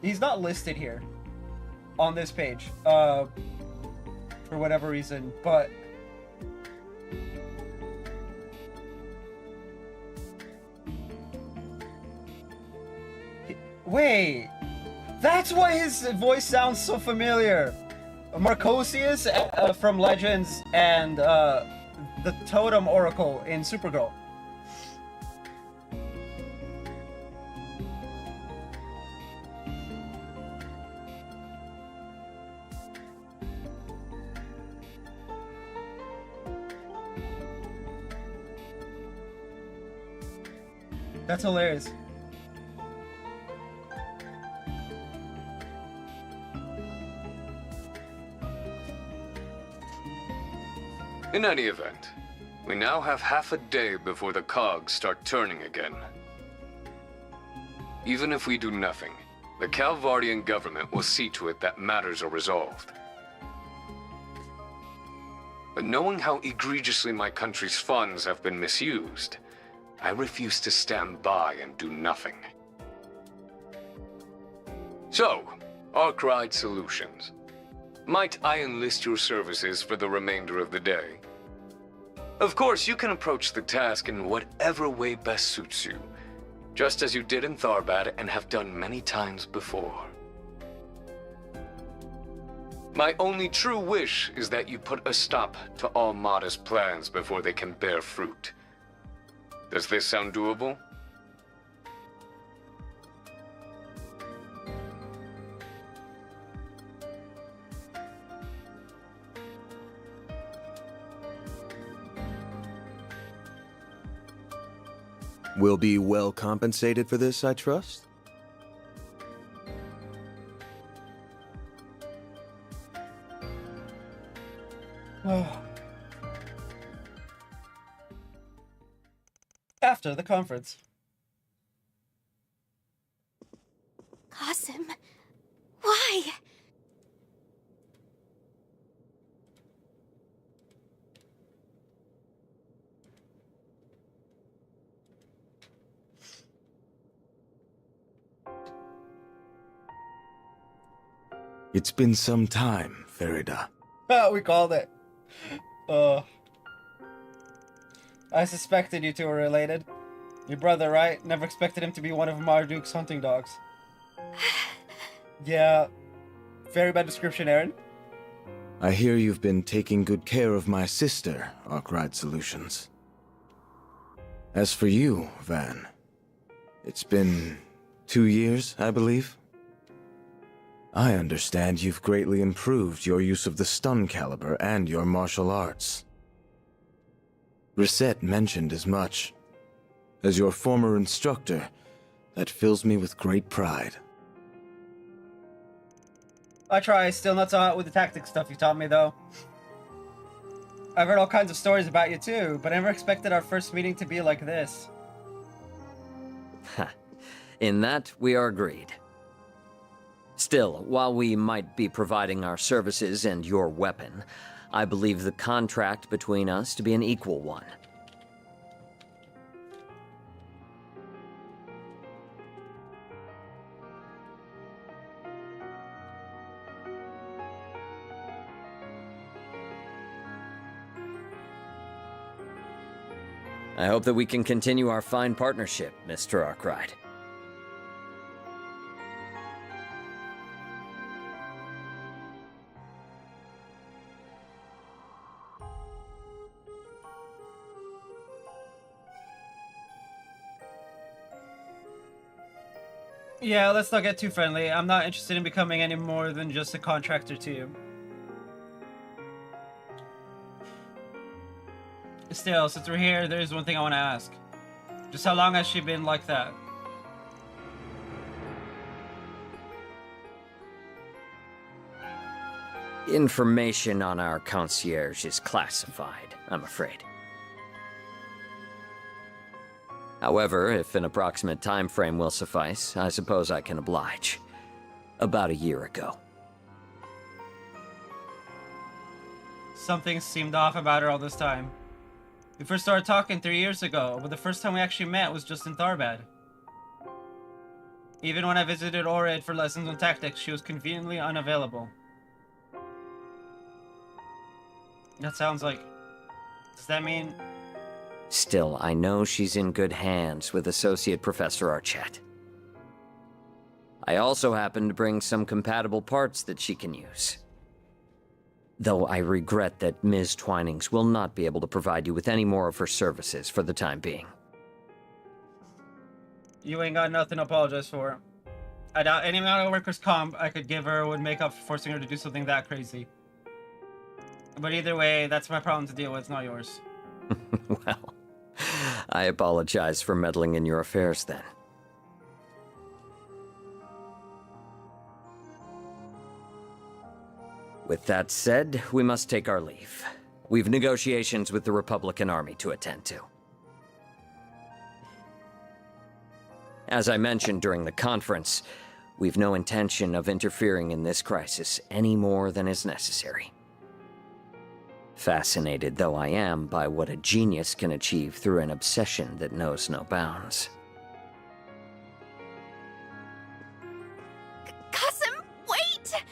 He's not listed here on this page, for whatever reason, but wait, that's why his voice sounds so familiar. Marcosius from Legends and the Totem Oracle in Supergirl. That's hilarious. In any event, we now have half a day before the cogs start turning again. Even if we do nothing, the Calvardian government will see to it that matters are resolved. But knowing how egregiously my country's funds have been misused, I refuse to stand by and do nothing. So, Arkwright Solutions. Might I enlist your services for the remainder of the day? Of course, you can approach the task in whatever way best suits you, just as you did in Tharbad and have done many times before. My only true wish is that you put a stop to all modest plans before they can bear fruit. Does this sound doable? We'll be well compensated for this, I trust? After the conference. Qasim, why? It's been some time, Farida. We called it. I suspected you two were related. Your brother, right? Never expected him to be one of Marduke's hunting dogs. Yeah. Very bad description, Aaron. I hear you've been taking good care of my sister, Arkwright Solutions. As for you, Van, it's been 2 years, I believe? I understand you've greatly improved your use of the stun caliber and your martial arts. Reset mentioned as much. As your former instructor, that fills me with great pride. I try, still not so hot with the tactics stuff you taught me, though. I've heard all kinds of stories about you, too, but I never expected our first meeting to be like this. In that, we are agreed. Still, while we might be providing our services and your weapon, I believe the contract between us to be an equal one. I hope that we can continue our fine partnership, Mr. Arkwright. Yeah, let's not get too friendly. I'm not interested in becoming any more than just a contractor to you. Still, since we're here, there is one thing I want to ask. Just how long has she been like that? Information on our concierge is classified, I'm afraid. However, if an approximate time frame will suffice, I suppose I can oblige. About a year ago. Something seemed off about her all this time. We first started talking 3 years ago, but the first time we actually met was just in Tharbad. Even when I visited Orid for lessons on tactics, she was conveniently unavailable. That sounds like... Does that mean... Still, I know she's in good hands with Associate Professor Archett. I also happen to bring some compatible parts that she can use. Though I regret that Ms. Twinings will not be able to provide you with any more of her services for the time being. You ain't got nothing to apologize for. I doubt any amount of workers' comp I could give her would make up for forcing her to do something that crazy. But either way, that's my problem to deal with, not yours. Well, I apologize for meddling in your affairs then. With that said, we must take our leave. We've negotiations with the Republican Army to attend to. As I mentioned during the conference, we've no intention of interfering in this crisis any more than is necessary. Fascinated though I am by what a genius can achieve through an obsession that knows no bounds. Qasim, wait!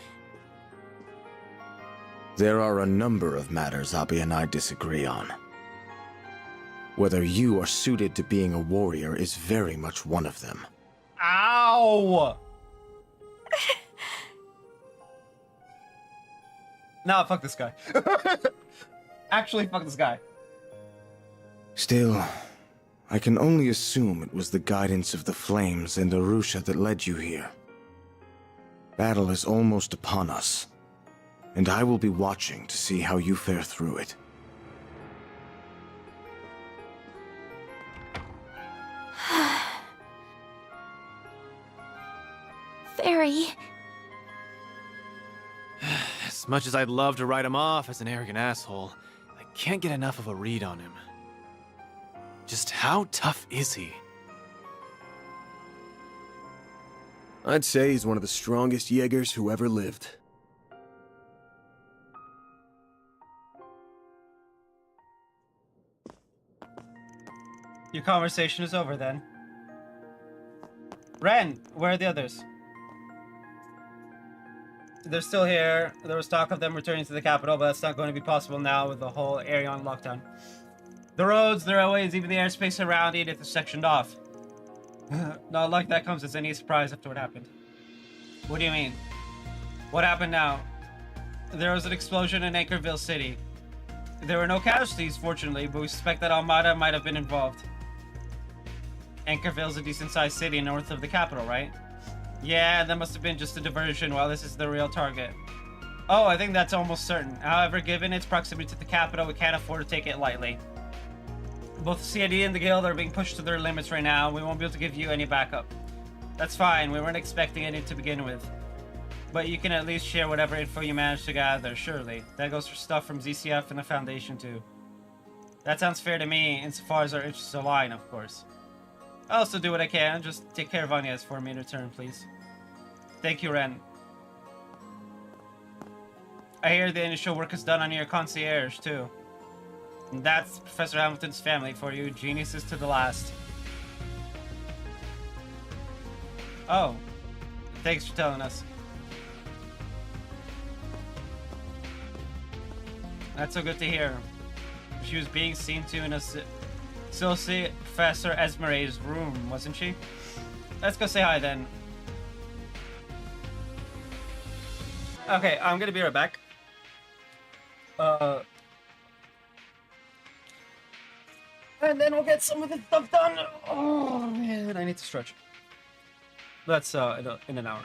There are a number of matters Abi and I disagree on. Whether you are suited to being a warrior is very much one of them. Ow! Nah, fuck this guy. Actually, fuck this guy. Still, I can only assume it was the guidance of the flames and Arusha that led you here. Battle is almost upon us, and I will be watching to see how you fare through it. Fairy. As much as I'd love to write him off as an arrogant asshole, I can't get enough of a read on him. Just how tough is he? I'd say he's one of the strongest Jaegers who ever lived. Your conversation is over then. Ren, where are the others? They're still here. There was talk of them returning to the capital, but that's not going to be possible now with the whole area on lockdown. The roads, the railways, even the airspace around it is sectioned off. Not like that comes as any surprise after what happened. What do you mean? What happened now? There was an explosion in Anchorville City. There were no casualties, fortunately, but we suspect that Armada might have been involved. Anchorville's a decent-sized city north of the capital, right? Yeah, that must have been just a diversion while this is the real target. Oh, I think that's almost certain. However, given its proximity to the capital, we can't afford to take it lightly. Both the CID and the Guild are being pushed to their limits right now. We won't be able to give you any backup. That's fine, we weren't expecting any to begin with. But you can at least share whatever info you manage to gather, surely. That goes for stuff from ZCF and the Foundation too. That sounds fair to me, insofar as our interests align, of course. I'll also do what I can, just take care of Agnes for me in return, please. Thank you, Ren. I hear the initial work is done on your concierge, too. And that's Professor Hamilton's family for you, geniuses to the last. Oh. Thanks for telling us. That's so good to hear. She was being seen to in Associate Professor Esmeralda's room, wasn't she? Let's go say hi then. Okay, I'm gonna be right back. And then we'll get some of this stuff done. Oh man, I need to stretch. That's in an hour.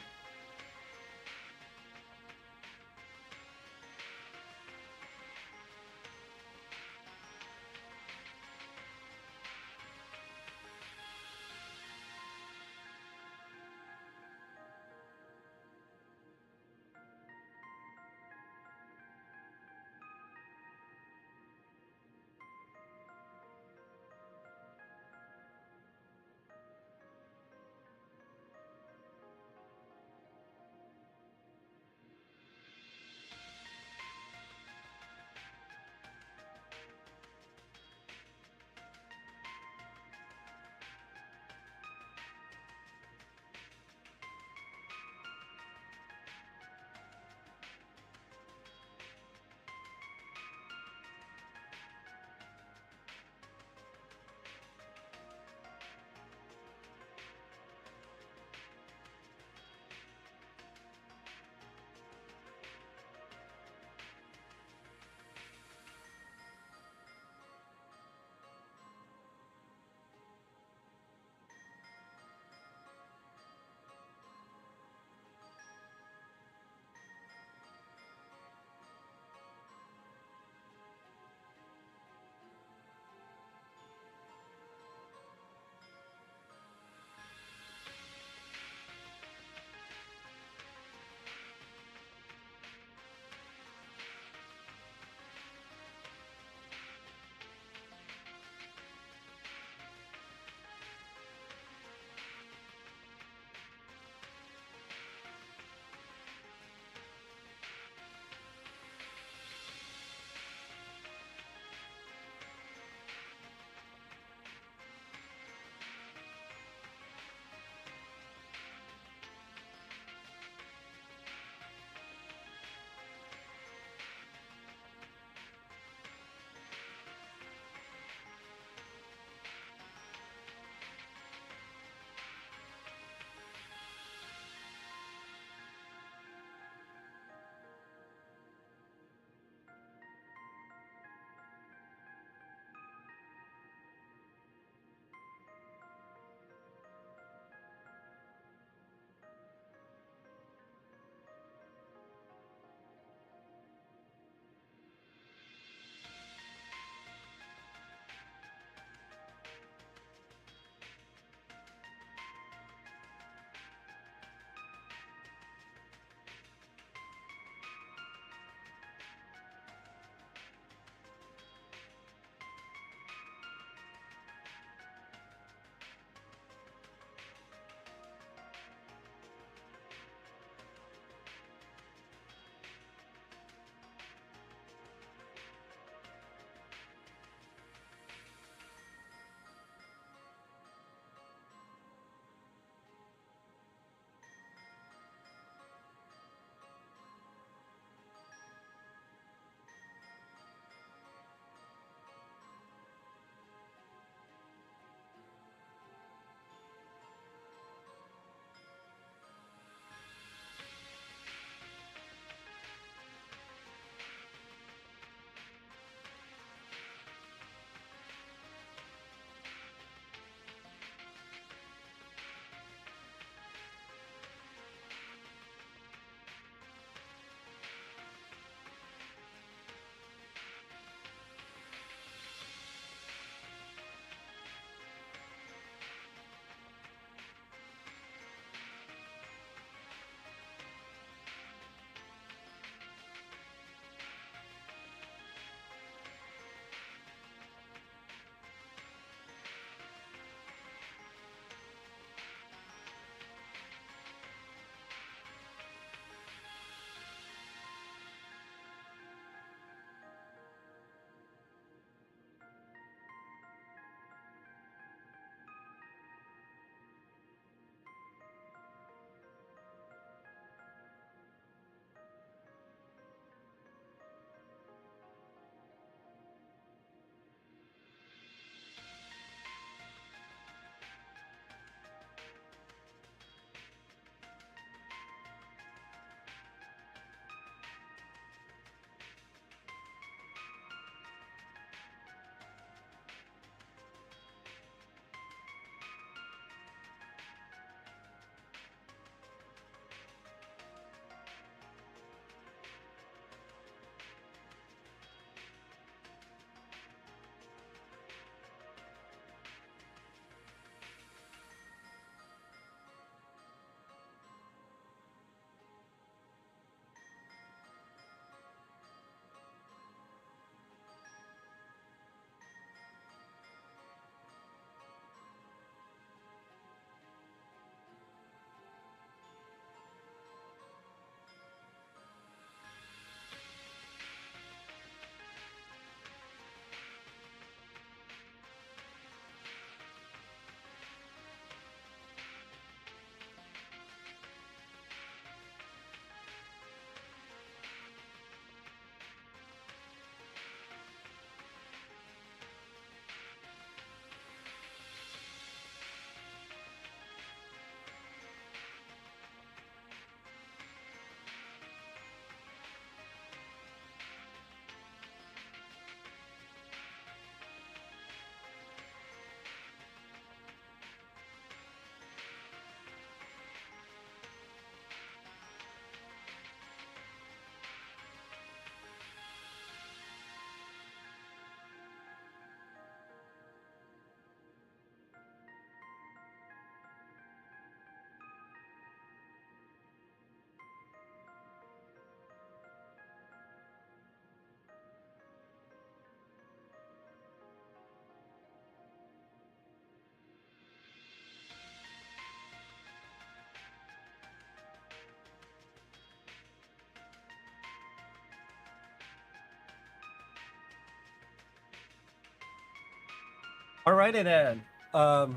Alrighty then. Uh,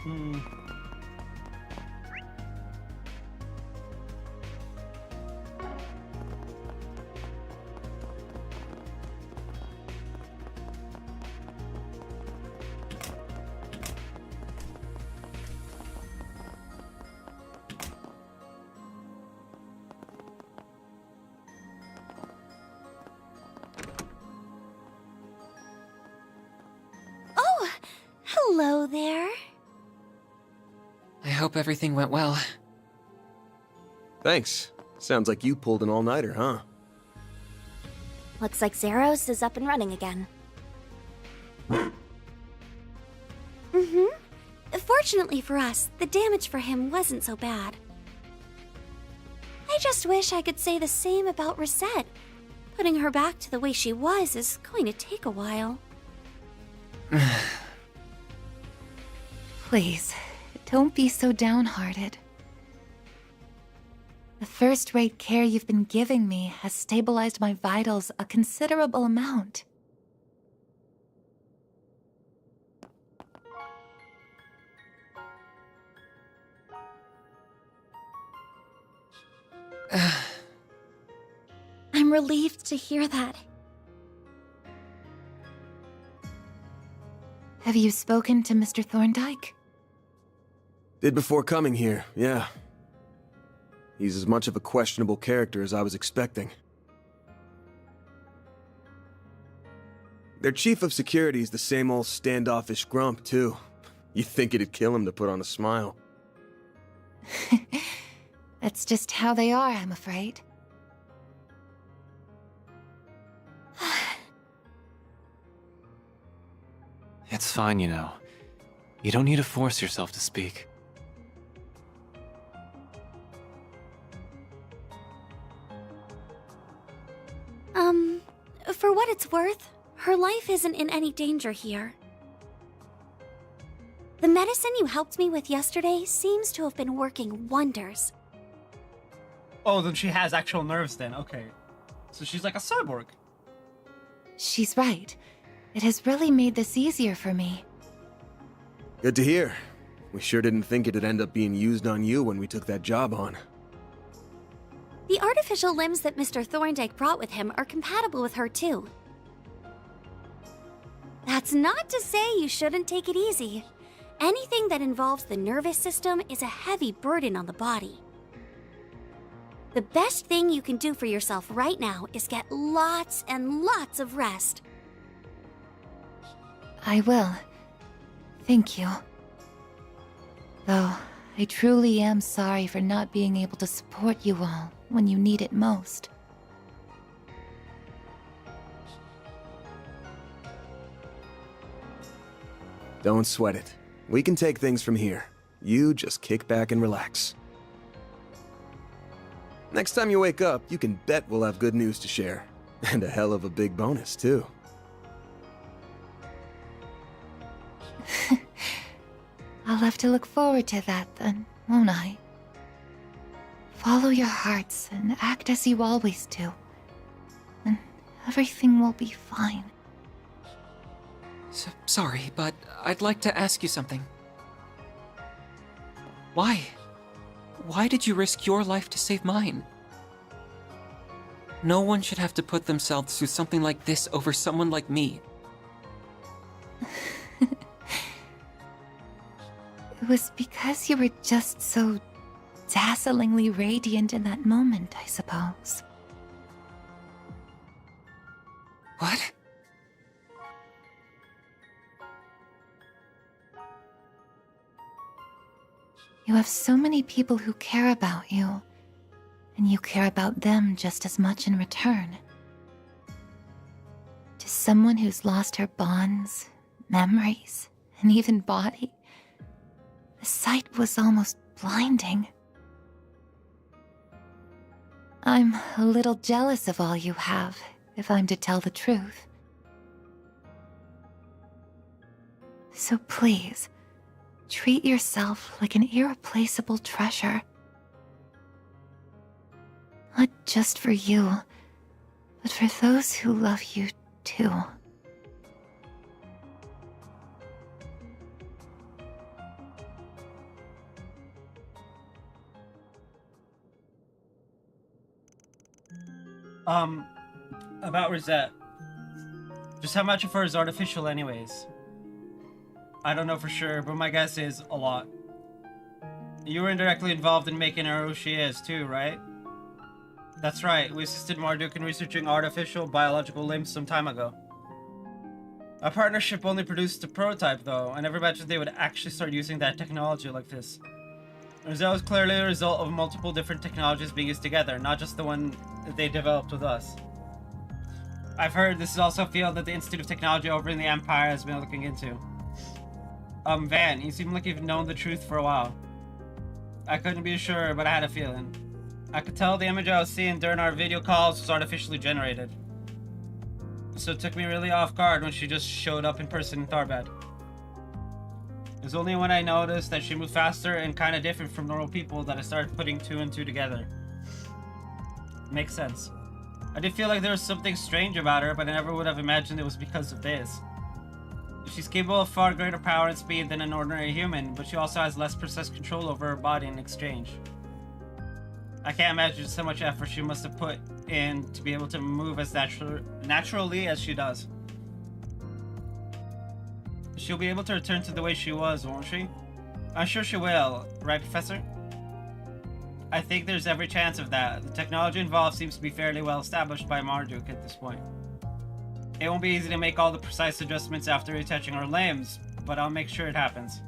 hmm. Oh, hello there. I hope everything went well. Thanks. Sounds like you pulled an all-nighter, huh? Looks like Zeros is up and running again. Mm-hmm. Fortunately for us, the damage for him wasn't so bad. I just wish I could say the same about Rosette. Putting her back to the way she was is going to take a while. Please, don't be so downhearted. The first-rate care you've been giving me has stabilized my vitals a considerable amount. I'm relieved to hear that. Have you spoken to Mr. Thorndyke? Did before coming here, yeah. He's as much of a questionable character as I was expecting. Their chief of security is the same old standoffish grump, too. You'd think it'd kill him to put on a smile. That's just how they are, I'm afraid. It's fine, you know. You don't need to force yourself to speak. For what it's worth, her life isn't in any danger here. The medicine you helped me with yesterday seems to have been working wonders. Oh, then she has actual nerves then. Okay. So she's like a cyborg. She's right. It has really made this easier for me. Good to hear. We sure didn't think it'd end up being used on you when we took that job on. The artificial limbs that Mr. Thorndyke brought with him are compatible with her too. That's not to say you shouldn't take it easy. Anything that involves the nervous system is a heavy burden on the body. The best thing you can do for yourself right now is get lots and lots of rest. I will. Thank you. Though, I truly am sorry for not being able to support you all when you need it most. Don't sweat it. We can take things from here. You just kick back and relax. Next time you wake up, you can bet we'll have good news to share. And a hell of a big bonus, too. I'll have to look forward to that then, won't I? Follow your hearts and act as you always do. And everything will be fine. Sorry, but I'd like to ask you something. Why? Why did you risk your life to save mine? No one should have to put themselves through something like this over someone like me. It was because you were just so dazzlingly radiant in that moment, I suppose. What? You have so many people who care about you, and you care about them just as much in return. To someone who's lost her bonds, memories, and even body, the sight was almost blinding. I'm a little jealous of all you have, if I'm to tell the truth. So please, treat yourself like an irreplaceable treasure. Not just for you, but for those who love you too. About Rosette. Just how much of her is artificial anyways? I don't know for sure, but my guess is a lot. You were indirectly involved in making her who she is too, right? That's right, we assisted Marduk in researching artificial biological limbs some time ago. Our partnership only produced a prototype though. I never imagined they would actually start using that technology like this. Rosette was clearly a result of multiple different technologies being used together, not just the one that they developed with us. I've heard this is also a field that the Institute of Technology over in the Empire has been looking into. Van, you seem like you've known the truth for a while. I couldn't be sure, but I had a feeling. I could tell the image I was seeing during our video calls was artificially generated. So it took me really off guard when she just showed up in person in Tharbad. It was only when I noticed that she moved faster and kind of different from normal people that I started putting two and two together. Makes sense. I did feel like there was something strange about her, but I never would have imagined it was because of this. She's capable of far greater power and speed than an ordinary human, but she also has less precise control over her body in exchange. I can't imagine just how much effort she must have put in to be able to move as naturally as she does. She'll be able to return to the way she was, won't she? I'm sure she will, right, Professor? I think there's every chance of that. The technology involved seems to be fairly well established by Marduk at this point. It won't be easy to make all the precise adjustments after retouching her limbs, but I'll make sure it happens.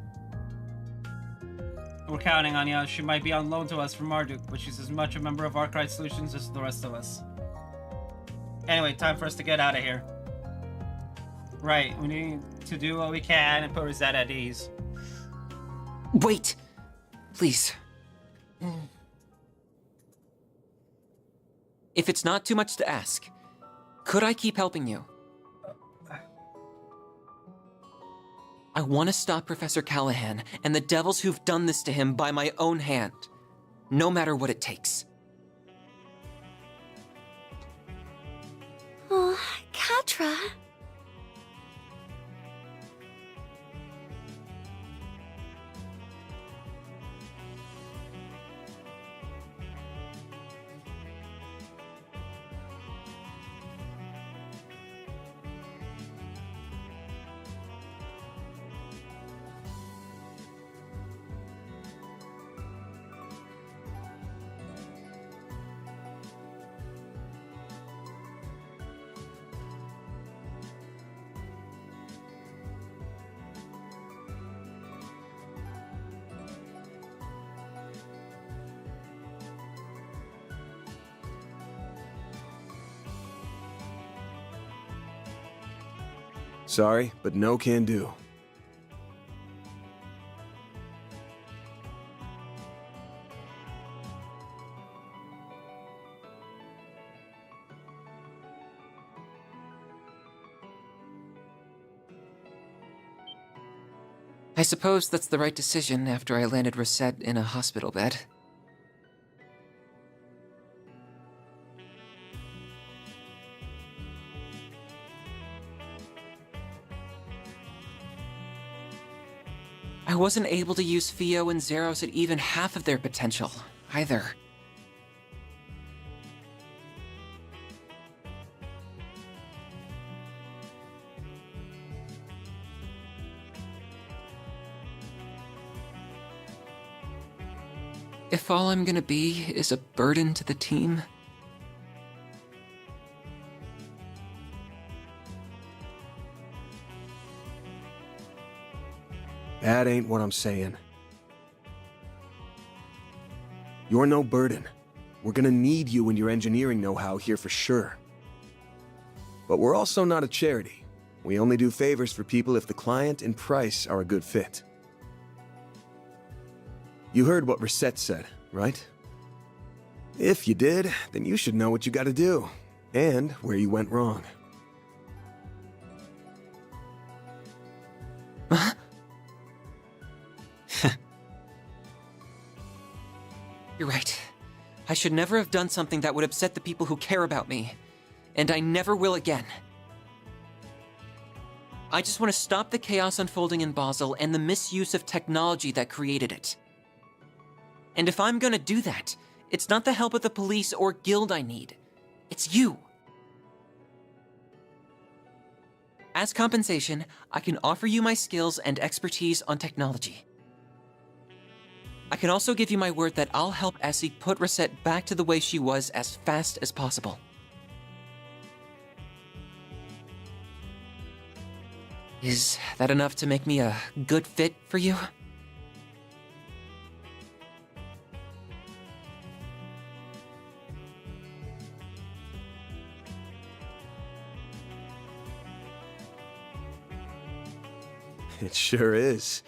We're counting on you. She might be on loan to us from Marduk, but she's as much a member of Arkwright Solutions as the rest of us. Anyway, time for us to get out of here. Right, we need to do what we can and put Rosette at ease. Wait! Please. If it's not too much to ask, could I keep helping you? I want to stop Professor Callahan and the devils who've done this to him by my own hand, no matter what it takes. Oh, Katra. Sorry, but no can do. I suppose that's the right decision after I landed Rosette in a hospital bed. I wasn't able to use Fio and Zeros at even half of their potential, either. If all I'm gonna be is a burden to the team... That ain't what I'm saying. You're no burden. We're gonna need you and your engineering know-how here for sure. But we're also not a charity. We only do favors for people if the client and price are a good fit. You heard what Rosette said, right? If you did, then you should know what you gotta do, and where you went wrong. You're right. I should never have done something that would upset the people who care about me. And I never will again. I just want to stop the chaos unfolding in Basel and the misuse of technology that created it. And if I'm gonna do that, it's not the help of the police or guild I need. It's you. As compensation, I can offer you my skills and expertise on technology. I can also give you my word that I'll help Essie put Rosette back to the way she was as fast as possible. Is that enough to make me a good fit for you? It sure is.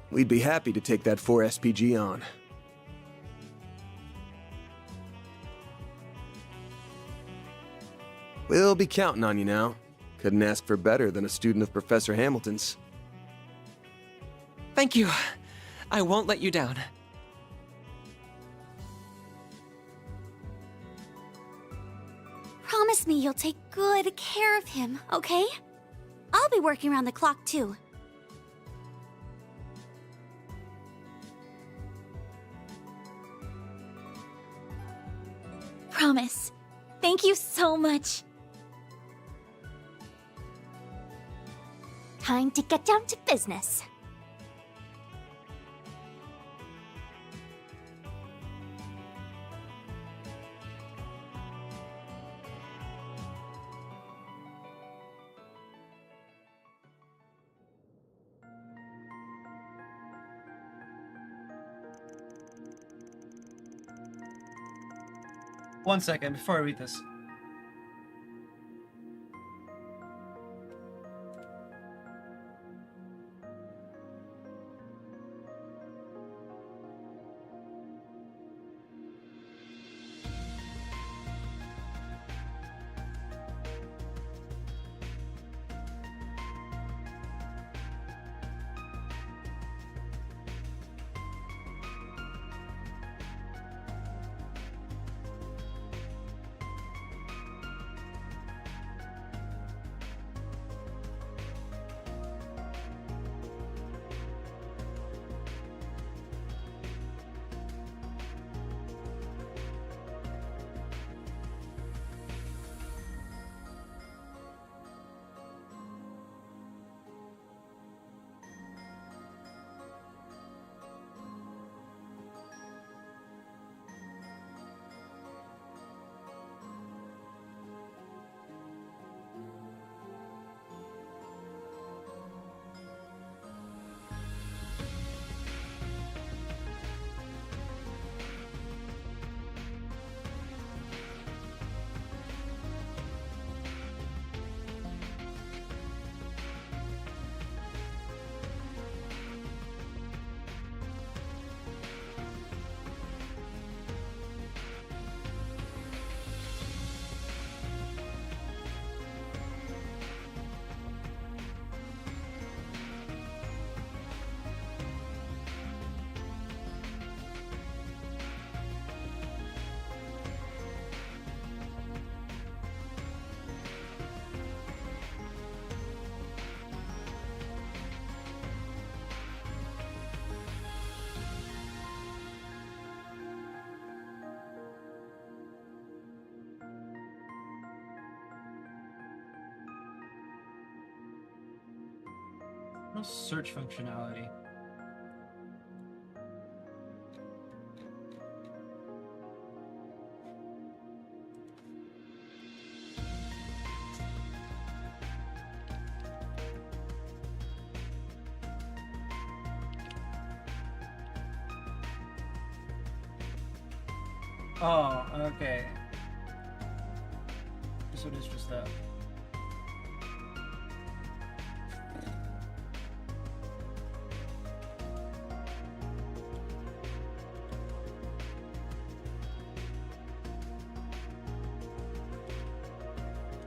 We'd be happy to take that 4 SPG on. We'll be counting on you now. Couldn't ask for better than a student of Professor Hamilton's. Thank you. I won't let you down. Promise me you'll take good care of him, okay? I'll be working around the clock, too. Promise. Thank you so much. Time to get down to business. One second before I read this. No search functionality. Oh, okay. So it is just that.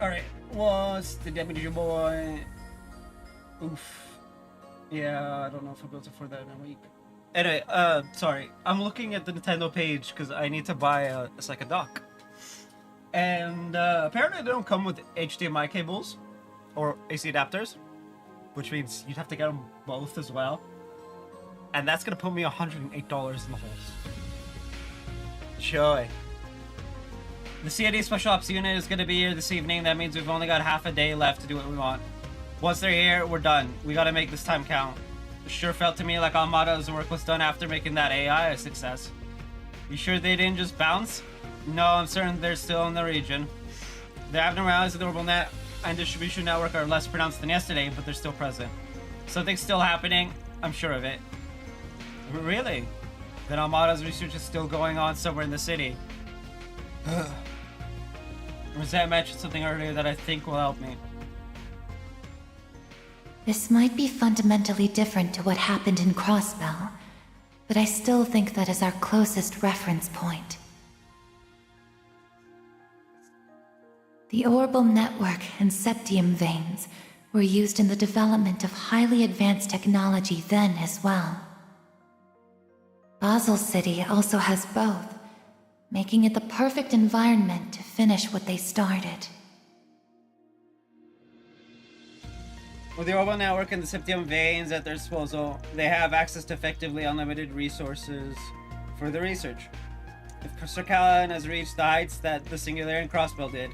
Alright, what's the damage, your boy? Oof. Yeah, I don't know if I'll be able to afford that in a week. Anyway, sorry. I'm looking at the Nintendo page because I need to buy it's like a dock. And apparently they don't come with HDMI cables or AC adapters, which means you'd have to get them both as well. And that's gonna put me $108 in the holes. Joy. The CID Special Ops Unit is going to be here this evening. That means we've only got half a day left to do what we want. Once they're here, we're done. We got to make this time count. It sure felt to me like Almada's work was done after making that AI a success. You sure they didn't just bounce? No, I'm certain they're still in the region. The abnormalities of the orbital net and distribution network are less pronounced than yesterday, but they're still present. Something's still happening. I'm sure of it. Really? Then Almada's research is still going on somewhere in the city. Rosette mentioned something earlier that I think will help me. This might be fundamentally different to what happened in Crossbell, but I still think that is our closest reference point. The orbital network and septium veins were used in the development of highly advanced technology then as well. Basel City also has both, making it the perfect environment to finish what they started. With the orbital network and the septium veins at their disposal, they have access to effectively unlimited resources for the research. If Professor Callahan has reached the heights that the Singularity and Crossbell did,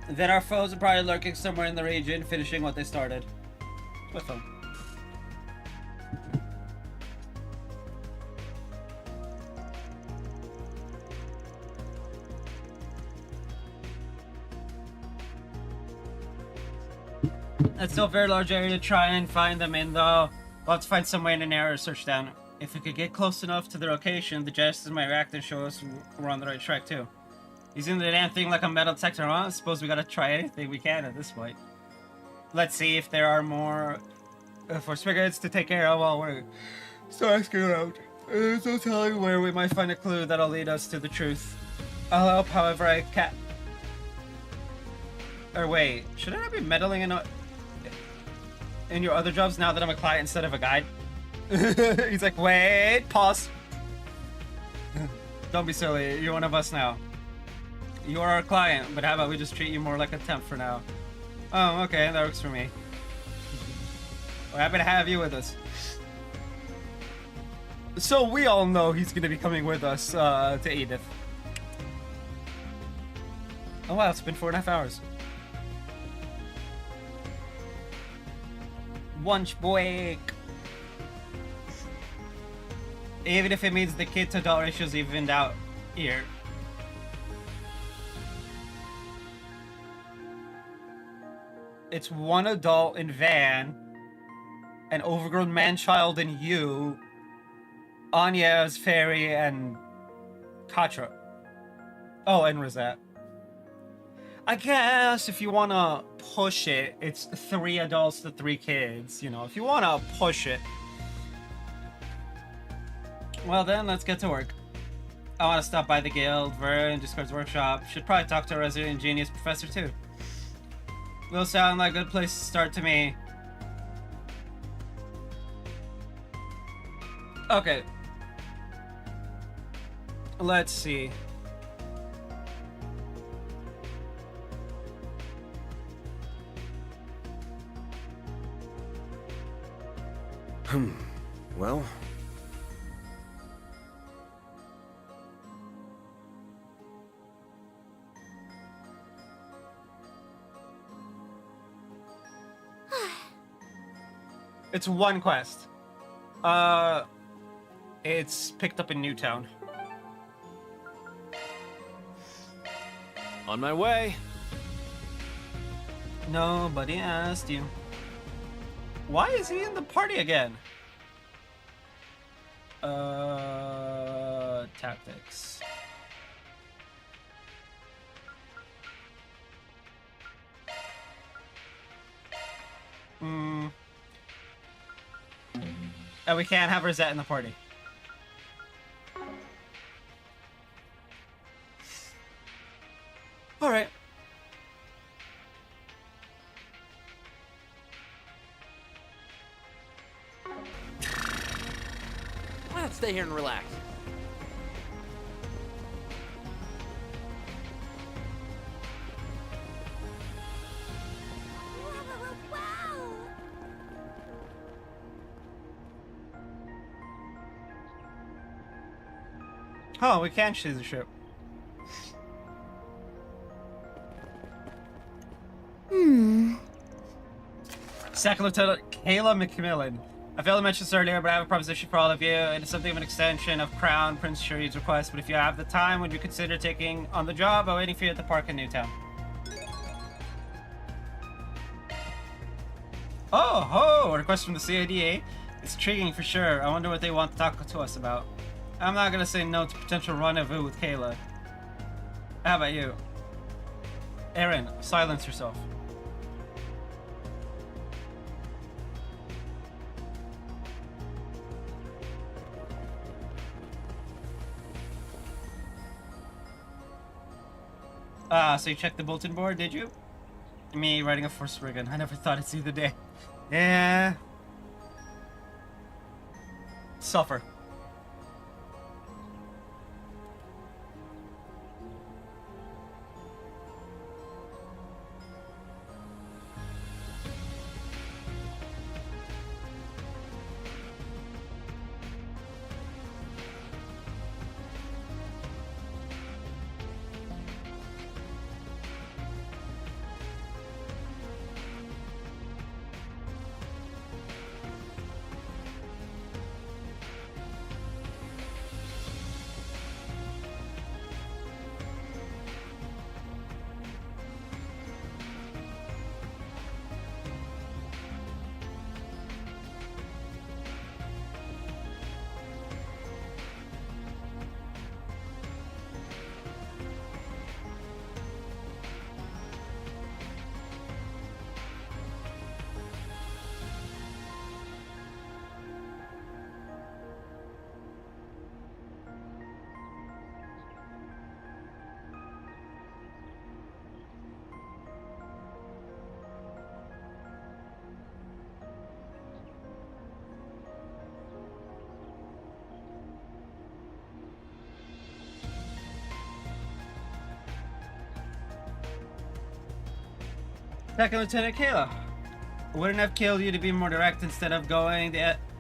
then our foes are probably lurking somewhere in the region, finishing what they started. What fun. That's still a very large area to try and find them in, though. We'll have to find some way in an area to search down. If we could get close enough to the location, the Genesis might react and show us we're on the right track, too. Using the damn thing like a metal detector, huh? I suppose we gotta try anything we can at this point. Let's see if there are more for spigots to take care of while we're still asking around. There's no telling where we might find a clue that'll lead us to the truth. I'll help however I can. Or wait, shouldn't I be meddling in your other jobs now that I'm a client instead of a guide? He's like, wait, pause. Don't be silly, you're one of us now. You are our client, but how about we just treat you more like a temp for now? Oh, okay, that works for me. We're happy to have you with us. So we all know he's gonna be coming with us to Edith. Oh wow, it's been 4.5 hours. Lunch break. Even if it means the kid to adult ratio's evened out here. It's one adult in Van, an overgrown man-child in you, Anya's Fairy, and Katra. Oh, and Rosette. I guess if you want to push it, it's 3 adults to 3 kids. You know, if you want to push it. Well then, let's get to work. I want to stop by the guild, Vern, Discord's workshop. Should probably talk to a resident genius professor too. Will sound like a good place to start to me. Okay. Let's see. Well... It's one quest. It's picked up in Newtown. On my way. Nobody asked you. Why is he in the party again? Tactics. And we can't have Rosette in the party. Alright. Why not stay here and relax? Oh, we can choose the ship. Second Lieutenant Kayla McMillan. I failed to mention this earlier, but I have a proposition for all of you. It is something of an extension of Crown Prince Shuri's request, but if you have the time, would you consider taking on the job or waiting for you at the park in Newtown? Oh, ho! A request from the CIDA. It's intriguing for sure. I wonder what they want to talk to us about. I'm not gonna say no to potential rendezvous with Kayla. How about you? Aaron, silence yourself. So you checked the bulletin board, did you? Me writing a Forsbergen. I never thought I'd see the day. Yeah. Suffer. Second Lieutenant Kayla, wouldn't have killed you to be more direct instead of going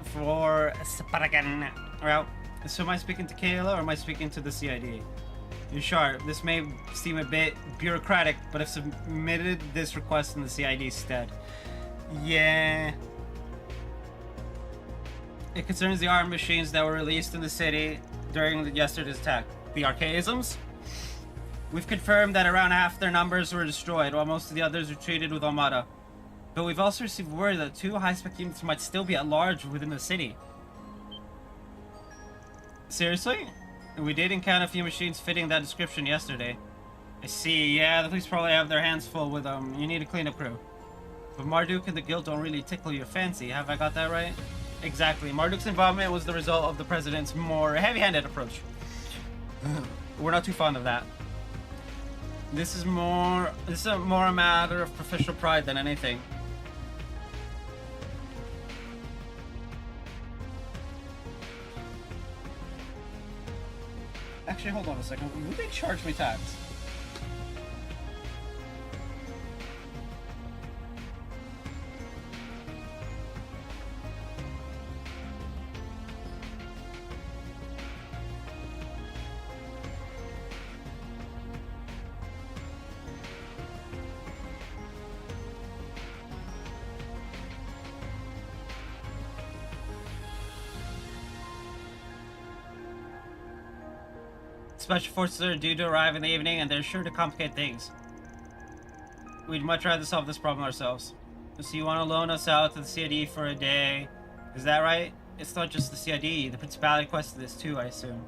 for Sparagan route. So am I speaking to Kayla or am I speaking to the CID? You're sure, this may seem a bit bureaucratic, but I've submitted this request in the CID stead. Yeah. It concerns the armed machines that were released in the city during yesterday's attack. The archaisms? We've confirmed that around half their numbers were destroyed, while most of the others were treated with Armada. But we've also received word that 2 high-spec units might still be at large within the city. Seriously? We did encounter a few machines fitting that description yesterday. I see, yeah, the police probably have their hands full with them. You need a cleanup crew. But Marduk and the guild don't really tickle your fancy, have I got that right? Exactly, Marduk's involvement was the result of the president's more heavy-handed approach. We're not too fond of that. This is more a matter of professional pride than anything. Actually, hold on a second. Would they charge me tax? Special forces are due to arrive in the evening and they're sure to complicate things. We'd much rather solve this problem ourselves. So you want to loan us out to the CID for a day? Is that right? It's not just the CID, the Principality requested this too, I assume.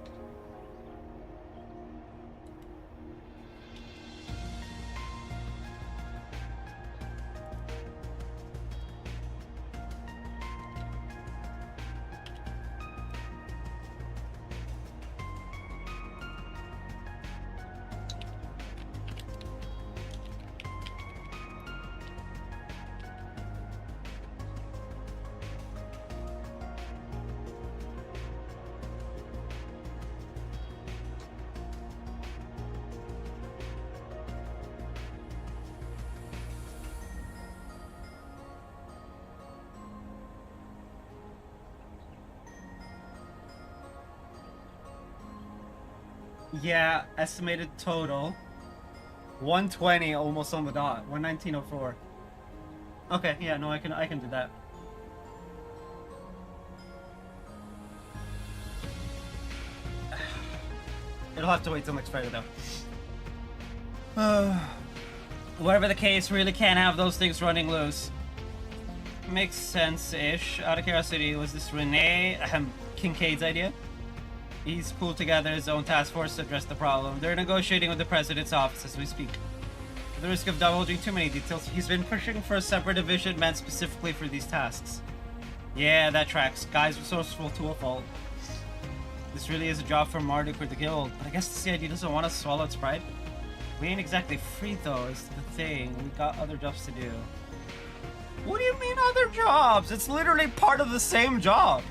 Yeah, estimated total 120, almost on the dot. 119.04. Okay, yeah, no, I can do that. It'll have to wait till next Friday though. Whatever the case, really can't have those things running loose. Makes sense-ish. Out of curiosity, was this Renee Kincaid's idea? He's pulled together his own task force to address the problem. They're negotiating with the president's office as we speak. At the risk of divulging too many details, he's been pushing for a separate division meant specifically for these tasks. Yeah, that tracks. Guy's resourceful to a fault. This really is a job for Marduk or the guild, but I guess the CID doesn't want us to swallow its pride. We ain't exactly free though, is the thing. We got other jobs to do. What do you mean other jobs? It's literally part of the same job.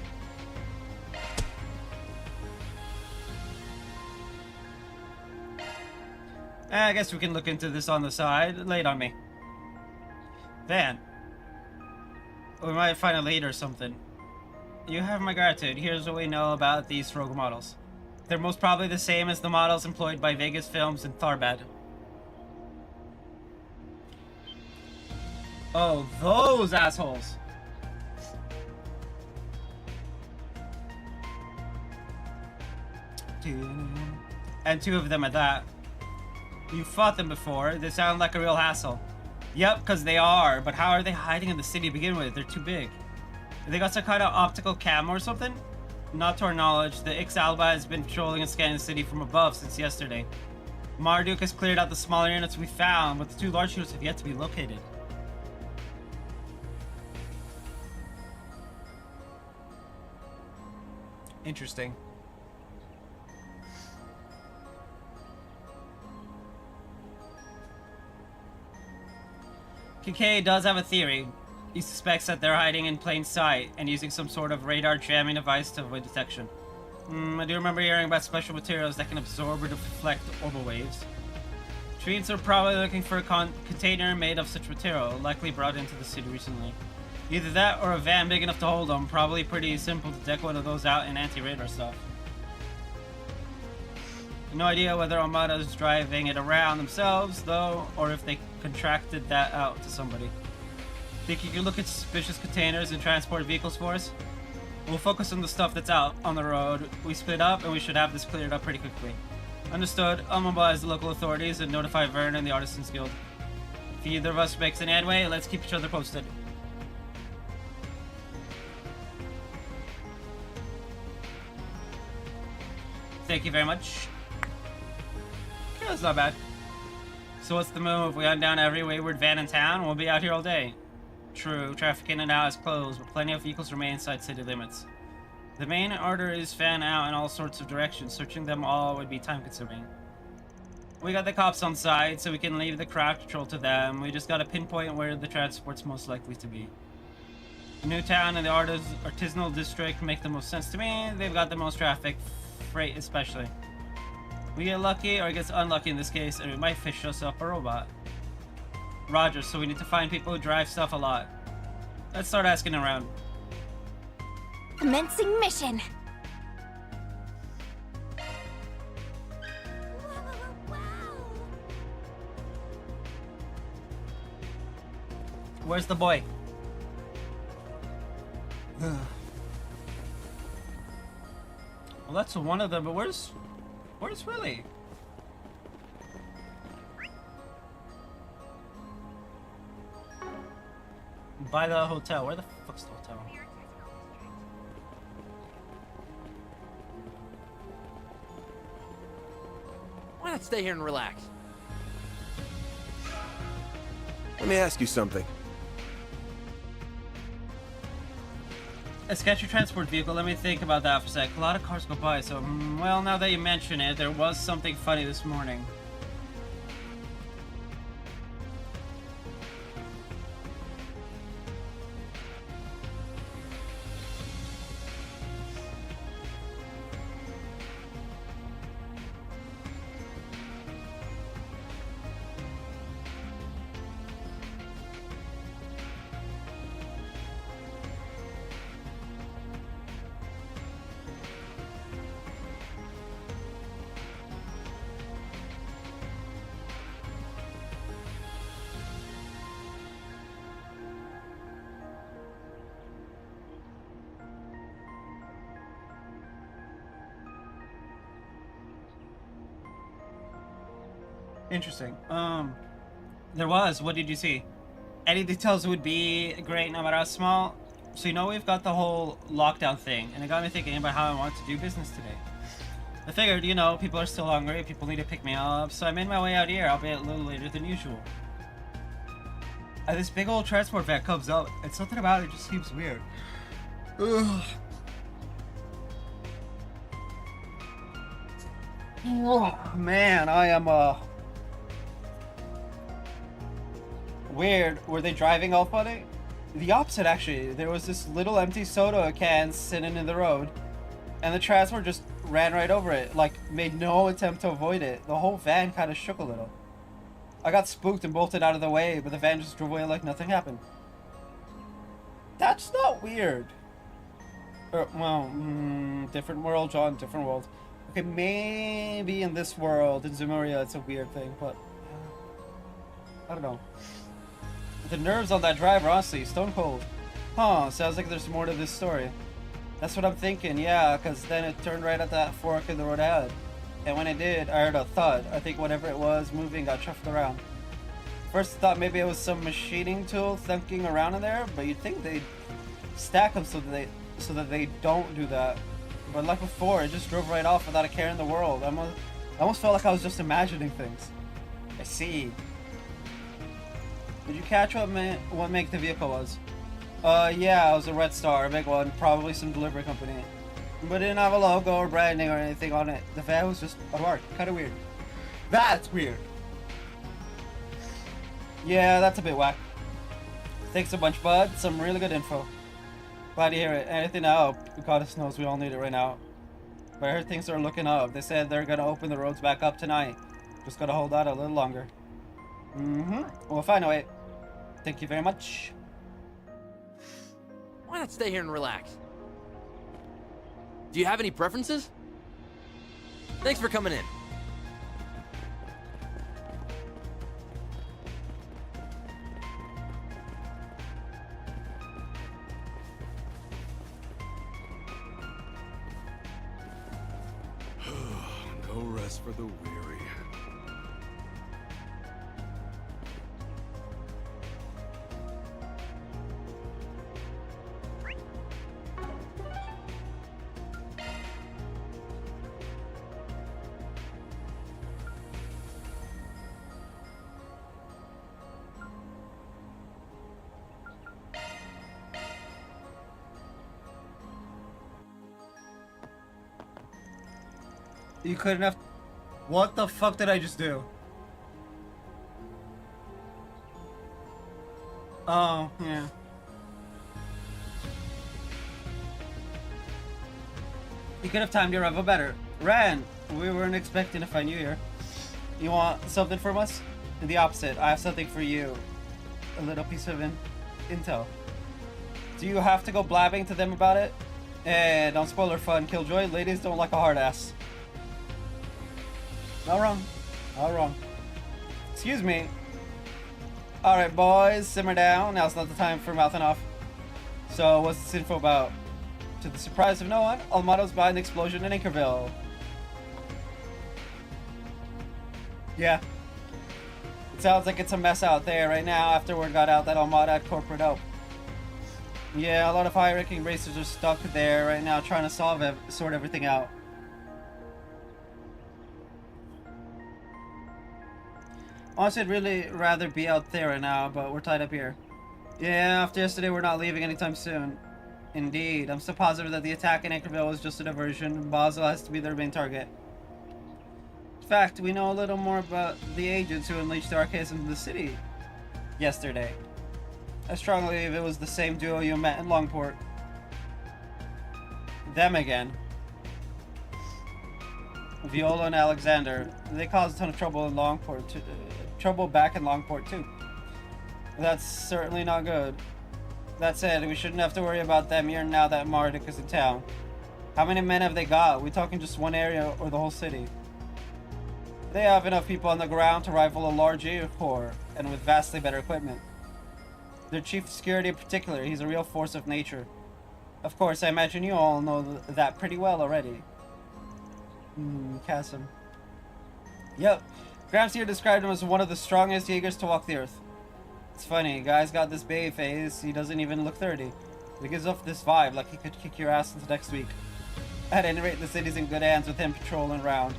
I guess we can look into this on the side. Lay it on me. Van. We might find a lead or something. You have my gratitude. Here's what we know about these rogue models. They're most probably the same as the models employed by Vegas Films and Tharbad. Oh, those assholes. And two of them at that. You fought them before. They sound like a real hassle. Yep, because they are. But how are they hiding in the city to begin with? They're too big. They got some kind of optical cam or something? Not to our knowledge. The Ix-Alba has been patrolling and scanning the city from above since yesterday. Marduk has cleared out the smaller units we found, but the two large units have yet to be located. Interesting. Kincaid does have a theory. He suspects that they're hiding in plain sight and using some sort of radar jamming device to avoid detection. I do remember hearing about special materials that can absorb or deflect orbital waves. Treants are probably looking for a container made of such material, likely brought into the city recently. Either that or a van big enough to hold them. Probably pretty simple to deck one of those out in anti-radar stuff. No idea whether Armada is driving it around themselves, though, or if they contracted that out to somebody. Think you can look at suspicious containers and transport vehicles for us? We'll focus on the stuff that's out on the road. We split up, and we should have this cleared up pretty quickly. Understood. I'll mobilize the local authorities and notify Vern and the Artisans Guild. If either of us makes an headway, let's keep each other posted. Thank you very much. Yeah, that's not bad. So what's the move? We hunt down every wayward van in town, we'll be out here all day. True, traffic in and out is closed, but plenty of vehicles remain inside city limits. The main arteries fan out in all sorts of directions. Searching them all would be time-consuming. We got the cops on side, so we can leave the crowd control to them. We just gotta pinpoint where the transport's most likely to be. Newtown and the artisanal district make the most sense to me. They've got the most traffic, freight especially. We get lucky, or it gets unlucky in this case, and we might fish us up a robot. Roger, so we need to find people who drive stuff a lot. Let's start asking around. Commencing mission. Where's the boy? Well, that's one of them, but where's Willie? By the hotel. Where the fuck's the hotel? Why not stay here and relax? Let me ask you something. A sketchy transport vehicle, let me think about that for a sec. A lot of cars go by, so, well, now that you mention it, there was something funny this morning. Interesting. There was. What did you see? Any details would be great, no matter how small. So you know we've got the whole lockdown thing, and it got me thinking about how I want to do business today. I figured, you know, people are still hungry, people need to pick me up, so I made my way out here, albeit a little later than usual. This big old transport van comes up, and something about it just seems weird. Ugh. Oh, man, I am, weird. Were they driving all funny? The opposite, actually. There was this little empty soda can sitting in the road, and the transport just ran right over it, like, made no attempt to avoid it. The whole van kind of shook a little. I got spooked and bolted out of the way, but the van just drove away like nothing happened. That's not weird. Well, different world, John, different world. Okay, maybe in this world, in Zemuria, it's a weird thing, but I don't know. The nerves on that driver, honestly, stone cold. Huh, sounds like there's more to this story. That's what I'm thinking, yeah, because then it turned right at that fork in the road ahead. And when it did, I heard a thud. I think whatever it was moving got shuffled around. First I thought maybe it was some machining tool thunking around in there, but you'd think they'd stack them so that they don't do that. But like before, it just drove right off without a care in the world. I almost felt like I was just imagining things. I see. Did you catch what make the vehicle was? Yeah, it was a Red Star, a big one, probably some delivery company. But it didn't have a logo or branding or anything on it. The van was just a mark. Kind of weird. That's weird. Yeah, that's a bit whack. Thanks a bunch, bud. Some really good info. Glad to hear it. Anything to help. Goddess knows we all need it right now. But I heard things are looking up. They said they're gonna open the roads back up tonight. Just gotta hold out a little longer. We'll find a way. Thank you very much. Why not stay here and relax? Do you have any preferences? Thanks for coming in. No rest for the weary. You couldn't have... What the fuck did I just do? Oh, yeah. You could have timed your revel better. Ran! We weren't expecting to find you here. You want something from us? The opposite. I have something for you. A little piece of intel. Do you have to go blabbing to them about it? Eh, don't spoil her fun, Killjoy. Ladies don't like a hard ass. Not wrong. Not wrong. Excuse me. Alright, boys, simmer down. Now's not the time for mouthing off. So, what's this info about? To the surprise of no one, Almado's behind the explosion in Anchorville. Yeah. It sounds like it's a mess out there right now after word got out that Almada had corporate help. Yeah, a lot of high-ranking racers are stuck there right now trying to sort everything out. Honestly, I'd really rather be out there right now, but we're tied up here. Yeah, after yesterday, we're not leaving anytime soon. Indeed, I'm still positive that the attack in Anchorville was just a diversion. Basel has to be their main target. In fact, we know a little more about the agents who unleashed the arcades into the city yesterday. I strongly believe it was the same duo you met in Longport. Them again. Viola and Alexander. They caused a ton of trouble in Longport, trouble back in Longport too. That's certainly not good. That said, we shouldn't have to worry about them here now that Marduk is in town. How many men have they got? We talking just one area or the whole city? They have enough people on the ground to rival a large air corps, and with vastly better equipment. Their chief of security in particular, he's a real force of nature. Of course, I imagine you all know that pretty well already. Chasm. Yep. Gramps here described him as one of the strongest Jaegers to walk the earth. It's funny, guy's got this baby face, he doesn't even look 30. He gives off this vibe like he could kick your ass into next week. At any rate, the city's in good hands with him patrolling around.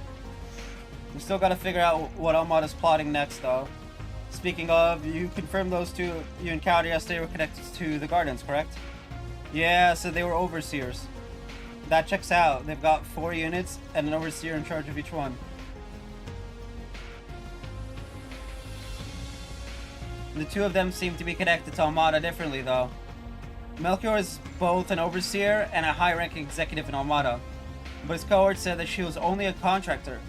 We still gotta figure out what Almada's plotting next, though. Speaking of, you confirmed those two you encountered yesterday were connected to the gardens, correct? Yeah, so they were overseers. That checks out. They've got 4 units and an overseer in charge of each one. The 2 of them seem to be connected to Almada differently, though. Melchior is both an overseer and a high-ranking executive in Almada, but his cohort said that she was only a contractor.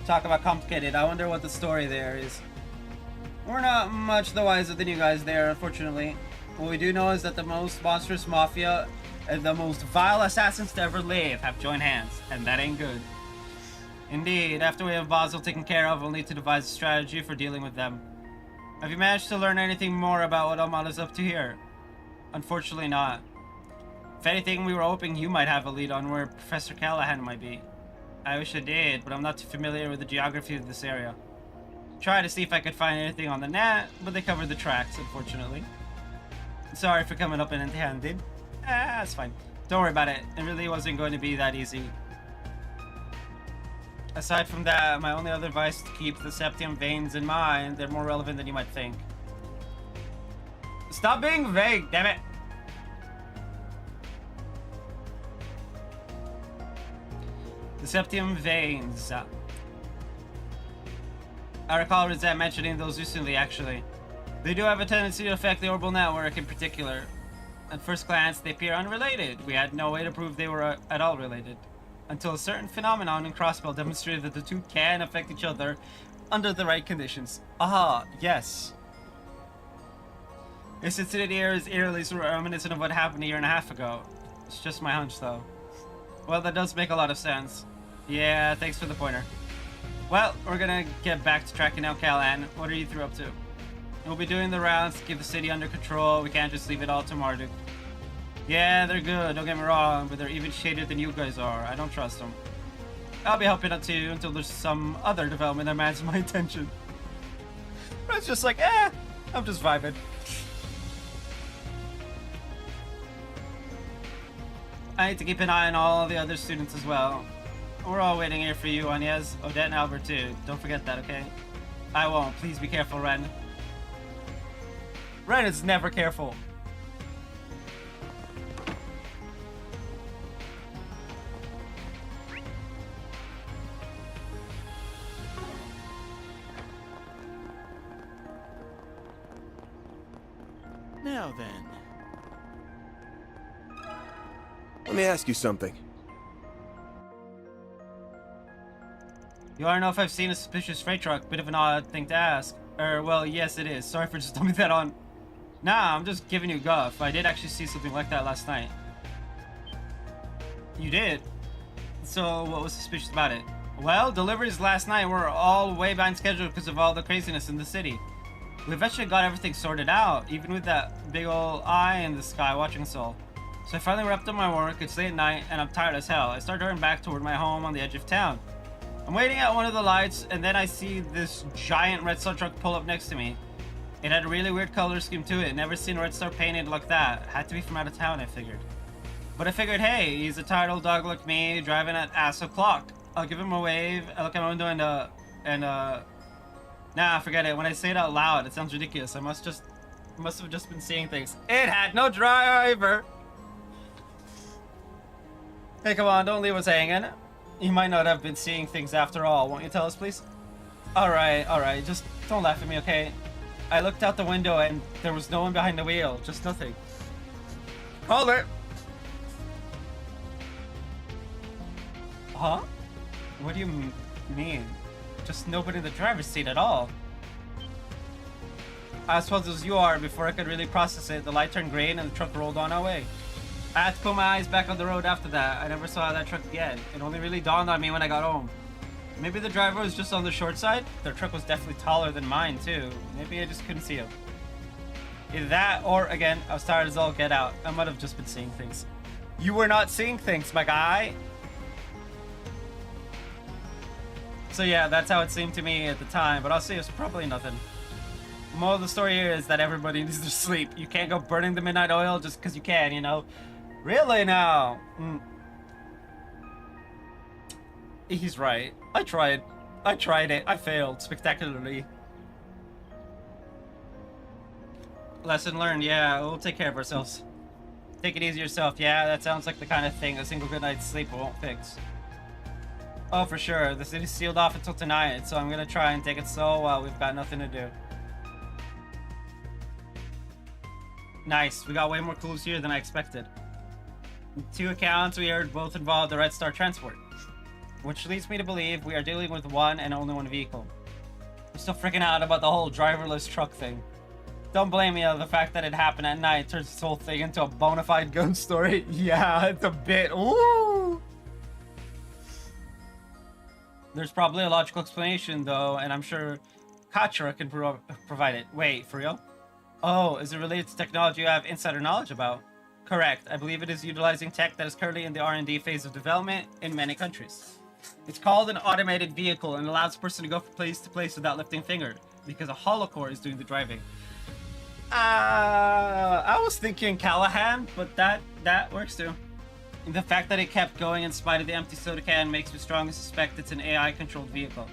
Talk about complicated. I wonder what the story there is. We're not much the wiser than you guys there, unfortunately. What we do know is that the most monstrous mafia and the most vile assassins to ever live have joined hands, and that ain't good. Indeed, after we have Basel taken care of, we'll need to devise a strategy for dealing with them. Have you managed to learn anything more about what Almada's up to here? Unfortunately not. If anything, we were hoping you might have a lead on where Professor Callahan might be. I wish I did, but I'm not too familiar with the geography of this area. Tried to see if I could find anything on the net, but they covered the tracks, unfortunately. Sorry for coming up empty-handed. That's fine. Don't worry about it. It really wasn't going to be that easy. Aside from that, my only other advice is to keep the septium veins in mind. They're more relevant than you might think. Stop being vague, damn it! The septium veins. I recall Rizet mentioning those recently, actually. They do have a tendency to affect the orbital network in particular. At first glance, they appear unrelated. We had no way to prove they were at all related, until a certain phenomenon in Crossbell demonstrated that the two can affect each other under the right conditions. Aha, yes. This incident here is eerily reminiscent of what happened a year and a half ago. It's just my hunch, though. Well, that does make a lot of sense. Yeah, thanks for the pointer. Well, we're gonna get back to tracking down Callahan. What are you 3 up to? We'll be doing the rounds to keep the city under control. We can't just leave it all to Marduk. Yeah, they're good, don't get me wrong, but they're even shadier than you guys are. I don't trust them. I'll be helping out too until there's some other development that matches my attention. But it's just like, I'm just vibing. I need to keep an eye on all the other students as well. We're all waiting here for you, Agnes, Odette, and Albert too. Don't forget that, okay? I won't. Please be careful, Ren. Ren is never careful. Now then. Let me ask you something. You wanna know if I've seen a suspicious freight truck? Bit of an odd thing to ask. Well, yes it is. Sorry for just dumping that on. Nah, I'm just giving you guff. I did actually see something like that last night. You did? So, what was suspicious about it? Well, deliveries last night were all way behind schedule because of all the craziness in the city. We eventually got everything sorted out, even with that big old eye in the sky watching us all. So I finally wrapped up my work. It's late at night, and I'm tired as hell. I start turning back toward my home on the edge of town. I'm waiting at one of the lights, and then I see this giant Red Star truck pull up next to me. It had a really weird color scheme to it. Never seen Red Star painted like that. Had to be from out of town, I figured. But I figured, hey, he's a tired old dog like me, driving at ass o'clock. I'll give him a wave. I look at my window nah, forget it. When I say it out loud, it sounds ridiculous. I must have just been seeing things. It had no driver. Hey, come on, don't leave us hanging. You might not have been seeing things after all. Won't you tell us, please? Alright. Just don't laugh at me, okay? I looked out the window and there was no one behind the wheel. Just nothing. Hold it! Huh? What do you mean? Just nobody in the driver's seat at all. I suppose it was you are. Before I could really process it, the light turned green and the truck rolled on our way. I had to put my eyes back on the road after that. I never saw that truck again. It only really dawned on me when I got home. Maybe the driver was just on the short side? Their truck was definitely taller than mine, too. Maybe I just couldn't see him. Either that, or, again, I was tired as all get out. I might have just been seeing things. You were not seeing things, my guy! So yeah, that's how it seemed to me at the time, but honestly, it's probably nothing. Moral of the story here is that everybody needs to sleep. You can't go burning the midnight oil just because you can, you know? Really now? He's right. I tried. I tried it. I failed spectacularly. Lesson learned, yeah, we'll take care of ourselves. Take it easy yourself, yeah, that sounds like the kind of thing a single good night's sleep won't fix. Oh, for sure, the city's sealed off until tonight, so I'm gonna try and take it slow while we've got nothing to do. Nice, we got way more clues here than I expected. Two accounts we heard both involved the Red Star transport, which leads me to believe we are dealing with one and only one vehicle. I'm still freaking out about the whole driverless truck thing. Don't blame me on the fact that it happened at night turns this whole thing into a bona fide ghost story. Yeah, it's a bit. Ooh. There's probably a logical explanation though, and I'm sure Katra can provide it. Wait, for real? Oh, is it related to technology you have insider knowledge about? Correct. I believe it is utilizing tech that is currently in the R&D phase of development in many countries. It's called an automated vehicle and allows a person to go from place to place without lifting a finger, because a holocore is doing the driving. I was thinking Callahan, but that works too. And the fact that it kept going in spite of the empty soda can makes me strongly suspect it's an AI-controlled vehicle.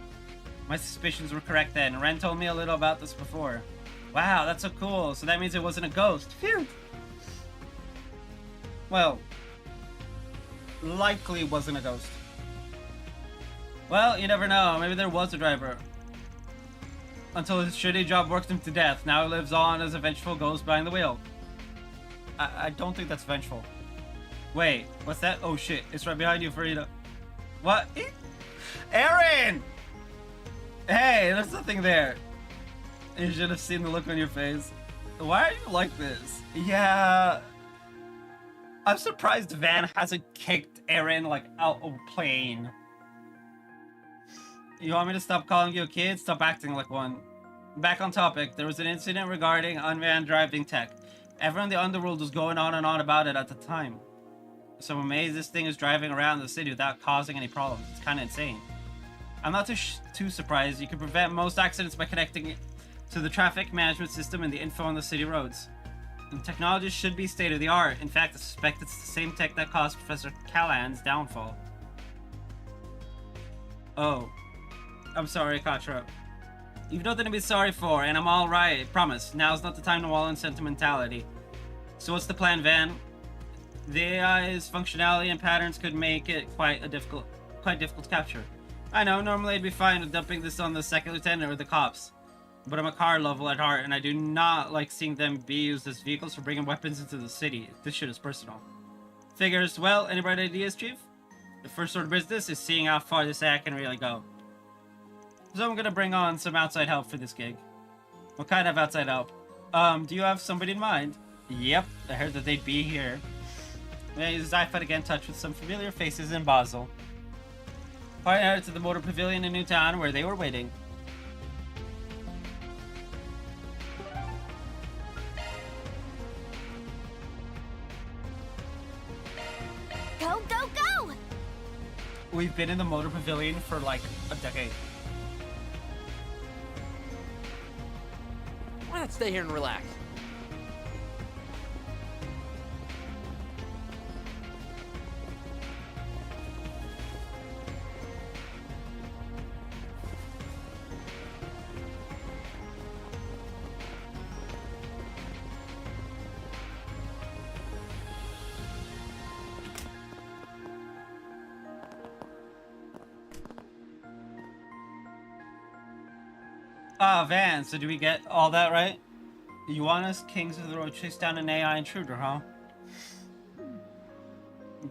My suspicions were correct then. Ren told me a little about this before. Wow, that's so cool. So that means it wasn't a ghost. Phew! Well, likely wasn't a ghost. Well, you never know. Maybe there was a driver. Until his shitty job worked him to death. Now he lives on as a vengeful ghost behind the wheel. I don't think that's vengeful. Wait, what's that? Oh shit, it's right behind you, Farida. What? Aaron! Hey, there's nothing there. You should have seen the look on your face. Why are you like this? Yeah... I'm surprised Van hasn't kicked Aaron, like, out of a plane. You want me to stop calling you a kid? Stop acting like one. Back on topic, there was an incident regarding unmanned driving tech. Everyone in the underworld was going on and on about it at the time. So I'm amazed this thing is driving around the city without causing any problems. It's kind of insane. I'm not too surprised. You can prevent most accidents by connecting it to the traffic management system and the info on the city roads. And technology should be state-of-the-art. In fact, I suspect it's the same tech that caused Professor Callahan's downfall. Oh. I'm sorry, Katra. You've nothing to be sorry for, and I'm alright, promise. Now's not the time to wallow in sentimentality. So what's the plan, Van? The AI's functionality and patterns could make it quite difficult to capture. I know, normally I'd be fine with dumping this on the second lieutenant or the cops. But I'm a car lover at heart, and I do not like seeing them be used as vehicles for bringing weapons into the city. This shit is personal. Figures, well, any bright ideas, Chief? The first order of business is seeing how far this act can really go. So I'm gonna bring on some outside help for this gig. What kind of outside help? Do you have somebody in mind? Yep, I heard that they'd be here. I used iPhone to get in touch with some familiar faces in Basel. Partnered to the Motor Pavilion in Newtown where they were waiting. Go, go, go! We've been in the Motor Pavilion for like a decade. Why not stay here and relax? Van, so do we get all that right? You want us, Kings of the Road, chase down an AI intruder, huh?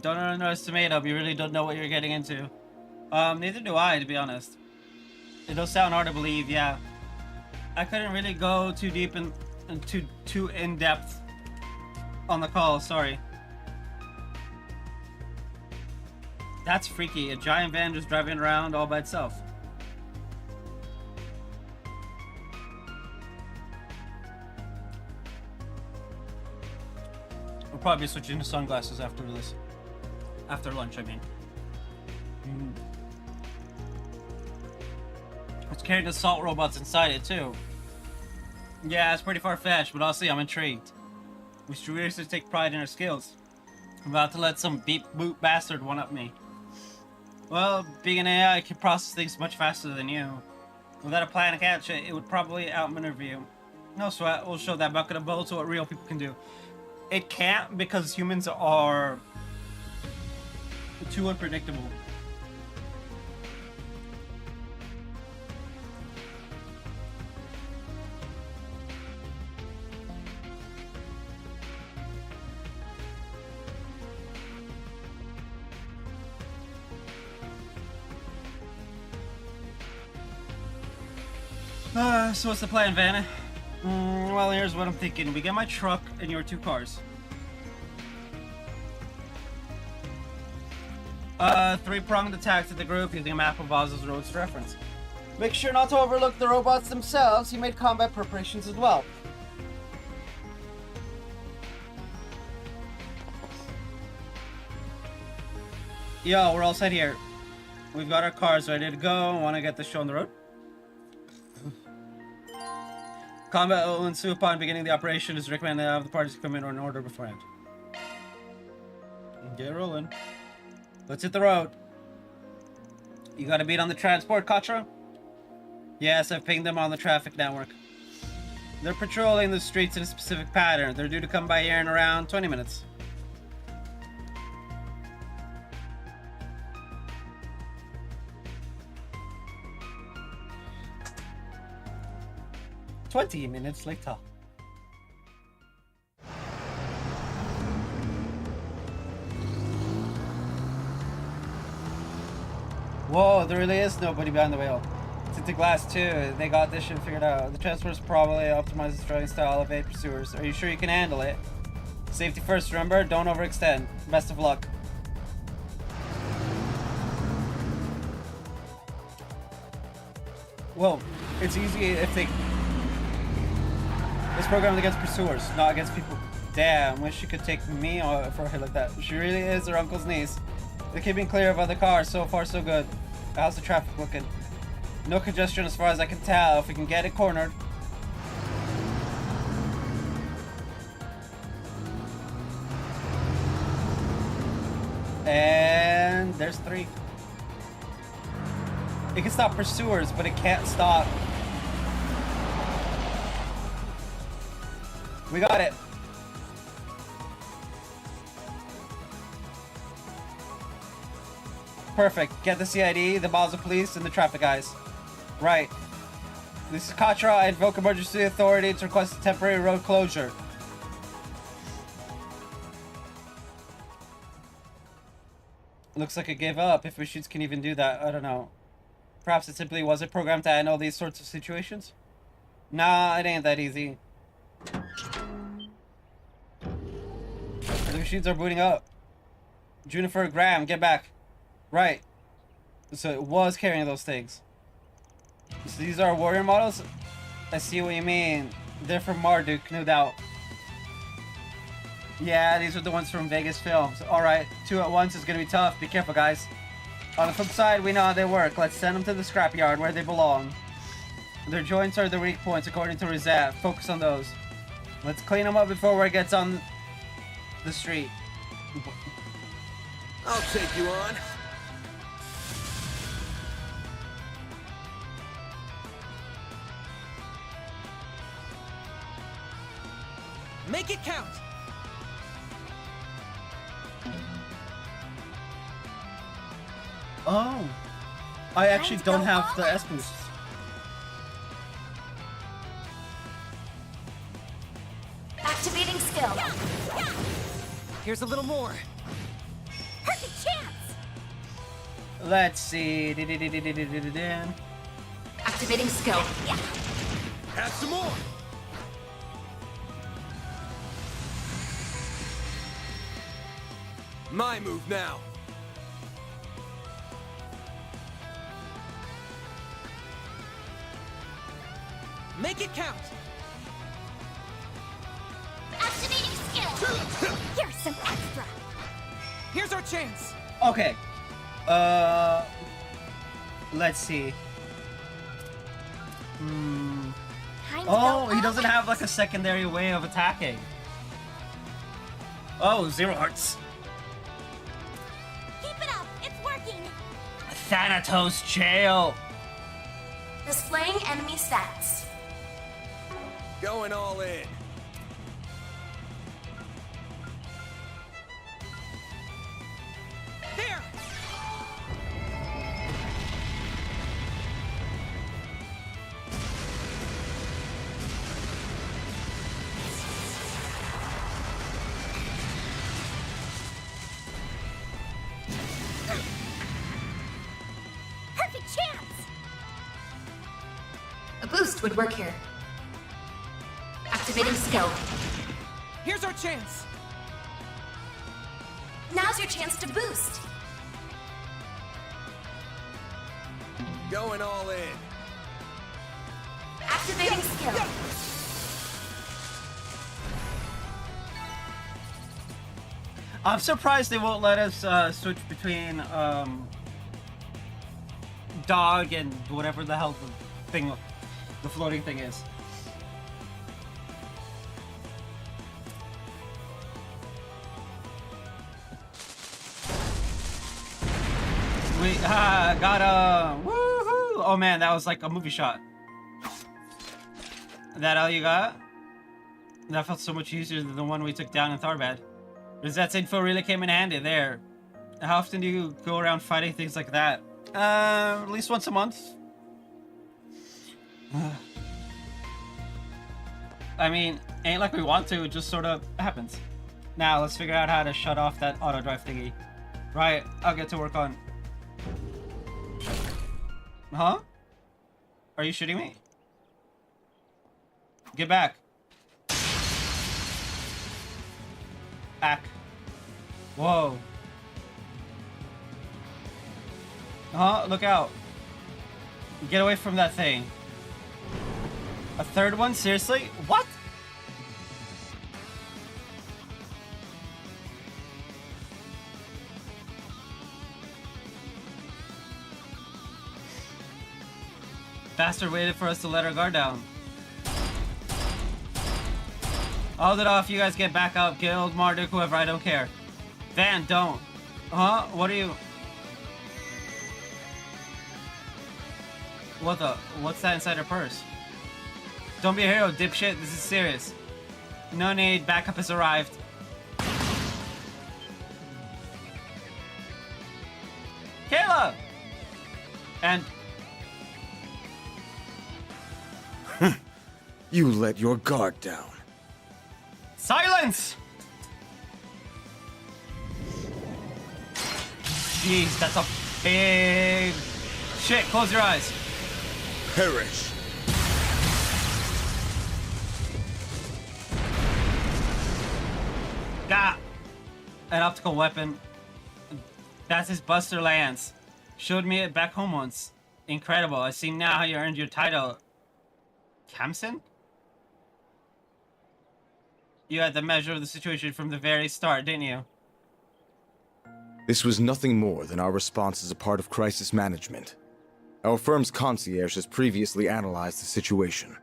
Don't underestimate him, you really don't know what you're getting into. Neither do I, to be honest. It does sound hard to believe, yeah. I couldn't really go too deep and too in-depth on the call, sorry. That's freaky, a giant van just driving around all by itself. We'll probably be switching to sunglasses after this. After lunch, I mean. It's carrying assault robots inside it too. Yeah, it's pretty far-fetched, but honestly, I'm intrigued. We should really take pride in our skills. I'm about to let some beep-boop bastard one-up me. Well, being an AI, I can process things much faster than you. Without a plan to catch it, it would probably outmaneuver you. No sweat, we'll show that bucket of bullets what real people can do. It can't because humans are too unpredictable. So what's the plan, Vanna? Well, here's what I'm thinking. We get my truck and your 2 cars. 3-pronged attack to the group using a map of Basel's roads to reference. Make sure not to overlook the robots themselves. You made combat preparations as well. Yo, we're all set here. We've got our cars ready to go. Want to get the show on the road? Combat will ensue upon beginning the operation. It's recommended to have the parties come in order beforehand. Get rolling. Let's hit the road. You got a beat on the transport, Katra? Yes, I've pinged them on the traffic network. They're patrolling the streets in a specific pattern. They're due to come by here in around 20 minutes. "20 minutes later." Whoa, there really is nobody behind the wheel. Tinted glass too. They got this shit figured out. The transport's probably optimized its driving style, evade pursuers. Are you sure you can handle it? Safety first, remember? Don't overextend. Best of luck. Whoa, it's easy if they... It's programmed against pursuers, not against people. Damn, wish she could take me for a hit like that. She really is her uncle's niece. They're keeping clear of other cars. So far, so good. How's the traffic looking? No congestion as far as I can tell. If we can get it cornered. And there's 3. It can stop pursuers, but it can't stop. We got it. Perfect. Get the CID, the Basel police, and the traffic guys. Right. This is Katra. I invoke emergency authority to request a temporary road closure. Looks like it gave up. If machines can even do that, I don't know. Perhaps it simply wasn't programmed to handle these sorts of situations? Nah, it ain't that easy. The machines are booting up. Juniper, Graham, get back. Right. So it was carrying those things. So these are warrior models? I see what you mean. They're from Marduk, no doubt. Yeah, these are the ones from Vegas Films. Alright, 2 at once is gonna be tough. Be careful, guys. On the flip side, we know how they work. Let's send them to the scrapyard where they belong. Their joints are the weak points, according to Rosette. Focus on those. Let's clean them up before word gets on the street. I'll take you on. Make it count! Oh. I actually don't have the S-boost. Activating skill. Here's a little more. Perfect chance! Let's see. Activating skill. Add some more. My move now. Make it count! Activating skill! Here's some extra! Here's our chance! Okay. Let's see. Time to Oh, go he doesn't have like a secondary way of attacking. Oh, 0 hearts. Keep it up. It's working. Thanatos jail. Displaying enemy stats. Going all in. There! Perfect chance. A boost would work here. Activating skill. Here's our chance! Now's your chance to boost. Going all in. Activating skill. I'm surprised they won't let us switch between dog and whatever the hell the floating thing is. We got a woohoo! Oh man, that was like a movie shot. That all you got? That felt so much easier than the one we took down in Tharbad. Rosette's info really came in handy there. How often do you go around fighting things like that? At least once a month. I mean, ain't like we want to, it just sort of happens. Now, let's figure out how to shut off that auto drive thingy. Right, I'll get to work on... Huh? Are you shooting me? Get back. Back. Whoa. Huh? Look out. Get away from that thing. A third one? Seriously? What? Bastard waited for us to let our guard down. Hold it off, you guys get back up. Guild, Marduk, whoever, I don't care. Van, don't. Huh? What are you... What the... What's that inside her purse? Don't be a hero, dipshit. This is serious. No need, backup has arrived. Kayla! And... You let your guard down. Silence! Jeez, that's a big... Shit, close your eyes. Perish. Got an optical weapon. That's his Buster Lance. Showed me it back home once. Incredible. I see now how you earned your title. Kamsen? You had the measure of the situation from the very start, didn't you? This was nothing more than our response as a part of crisis management. Our firm's concierge has previously analyzed the situation.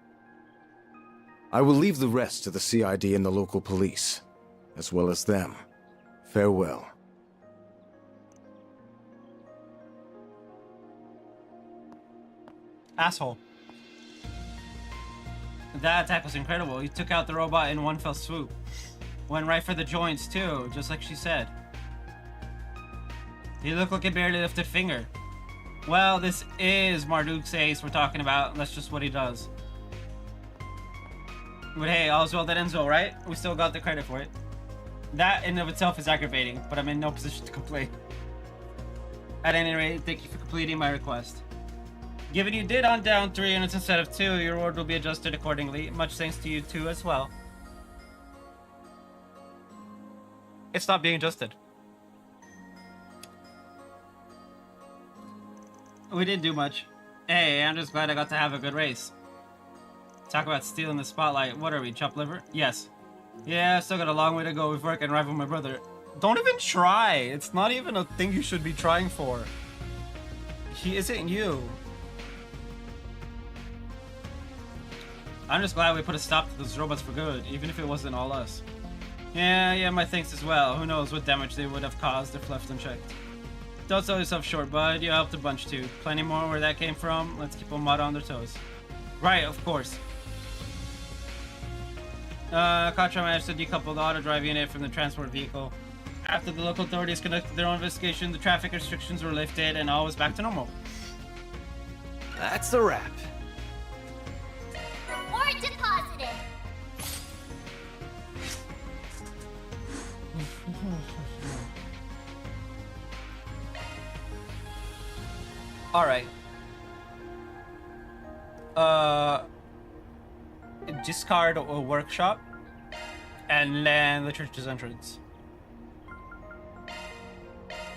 I will leave the rest to the CID and the local police, as well as them. Farewell. Asshole. That attack was incredible. He took out the robot in one fell swoop. Went right for the joints too, just like she said. He looked like he barely lifted a finger. Well, this is Marduk's ace we're talking about. That's just what he does. But hey, all's well that ends well, right? We still got the credit for it. That in of itself is aggravating, but I'm in no position to complain. At any rate, thank you for completing my request. Given you did hunt down 3 units instead of 2, your reward will be adjusted accordingly. Much thanks to you too as well. It's not being adjusted. We didn't do much. Hey, I'm just glad I got to have a good race. Talk about stealing the spotlight. What are we, chopped liver? Yes. Yeah, still got a long way to go before I can rival my brother. Don't even try. It's not even a thing you should be trying for. He isn't you. I'm just glad we put a stop to those robots for good, even if it wasn't all us. Yeah, my thanks as well. Who knows what damage they would have caused if left unchecked. Don't sell yourself short, bud. You helped a bunch too. Plenty more where that came from. Let's keep Almada on their toes. Right, of course. Contra managed to decouple the auto drive unit from the transport vehicle. After the local authorities conducted their own investigation, the traffic restrictions were lifted and all was back to normal. That's a wrap. Reward deposited. Alright. Discard a workshop and land the church's entrance.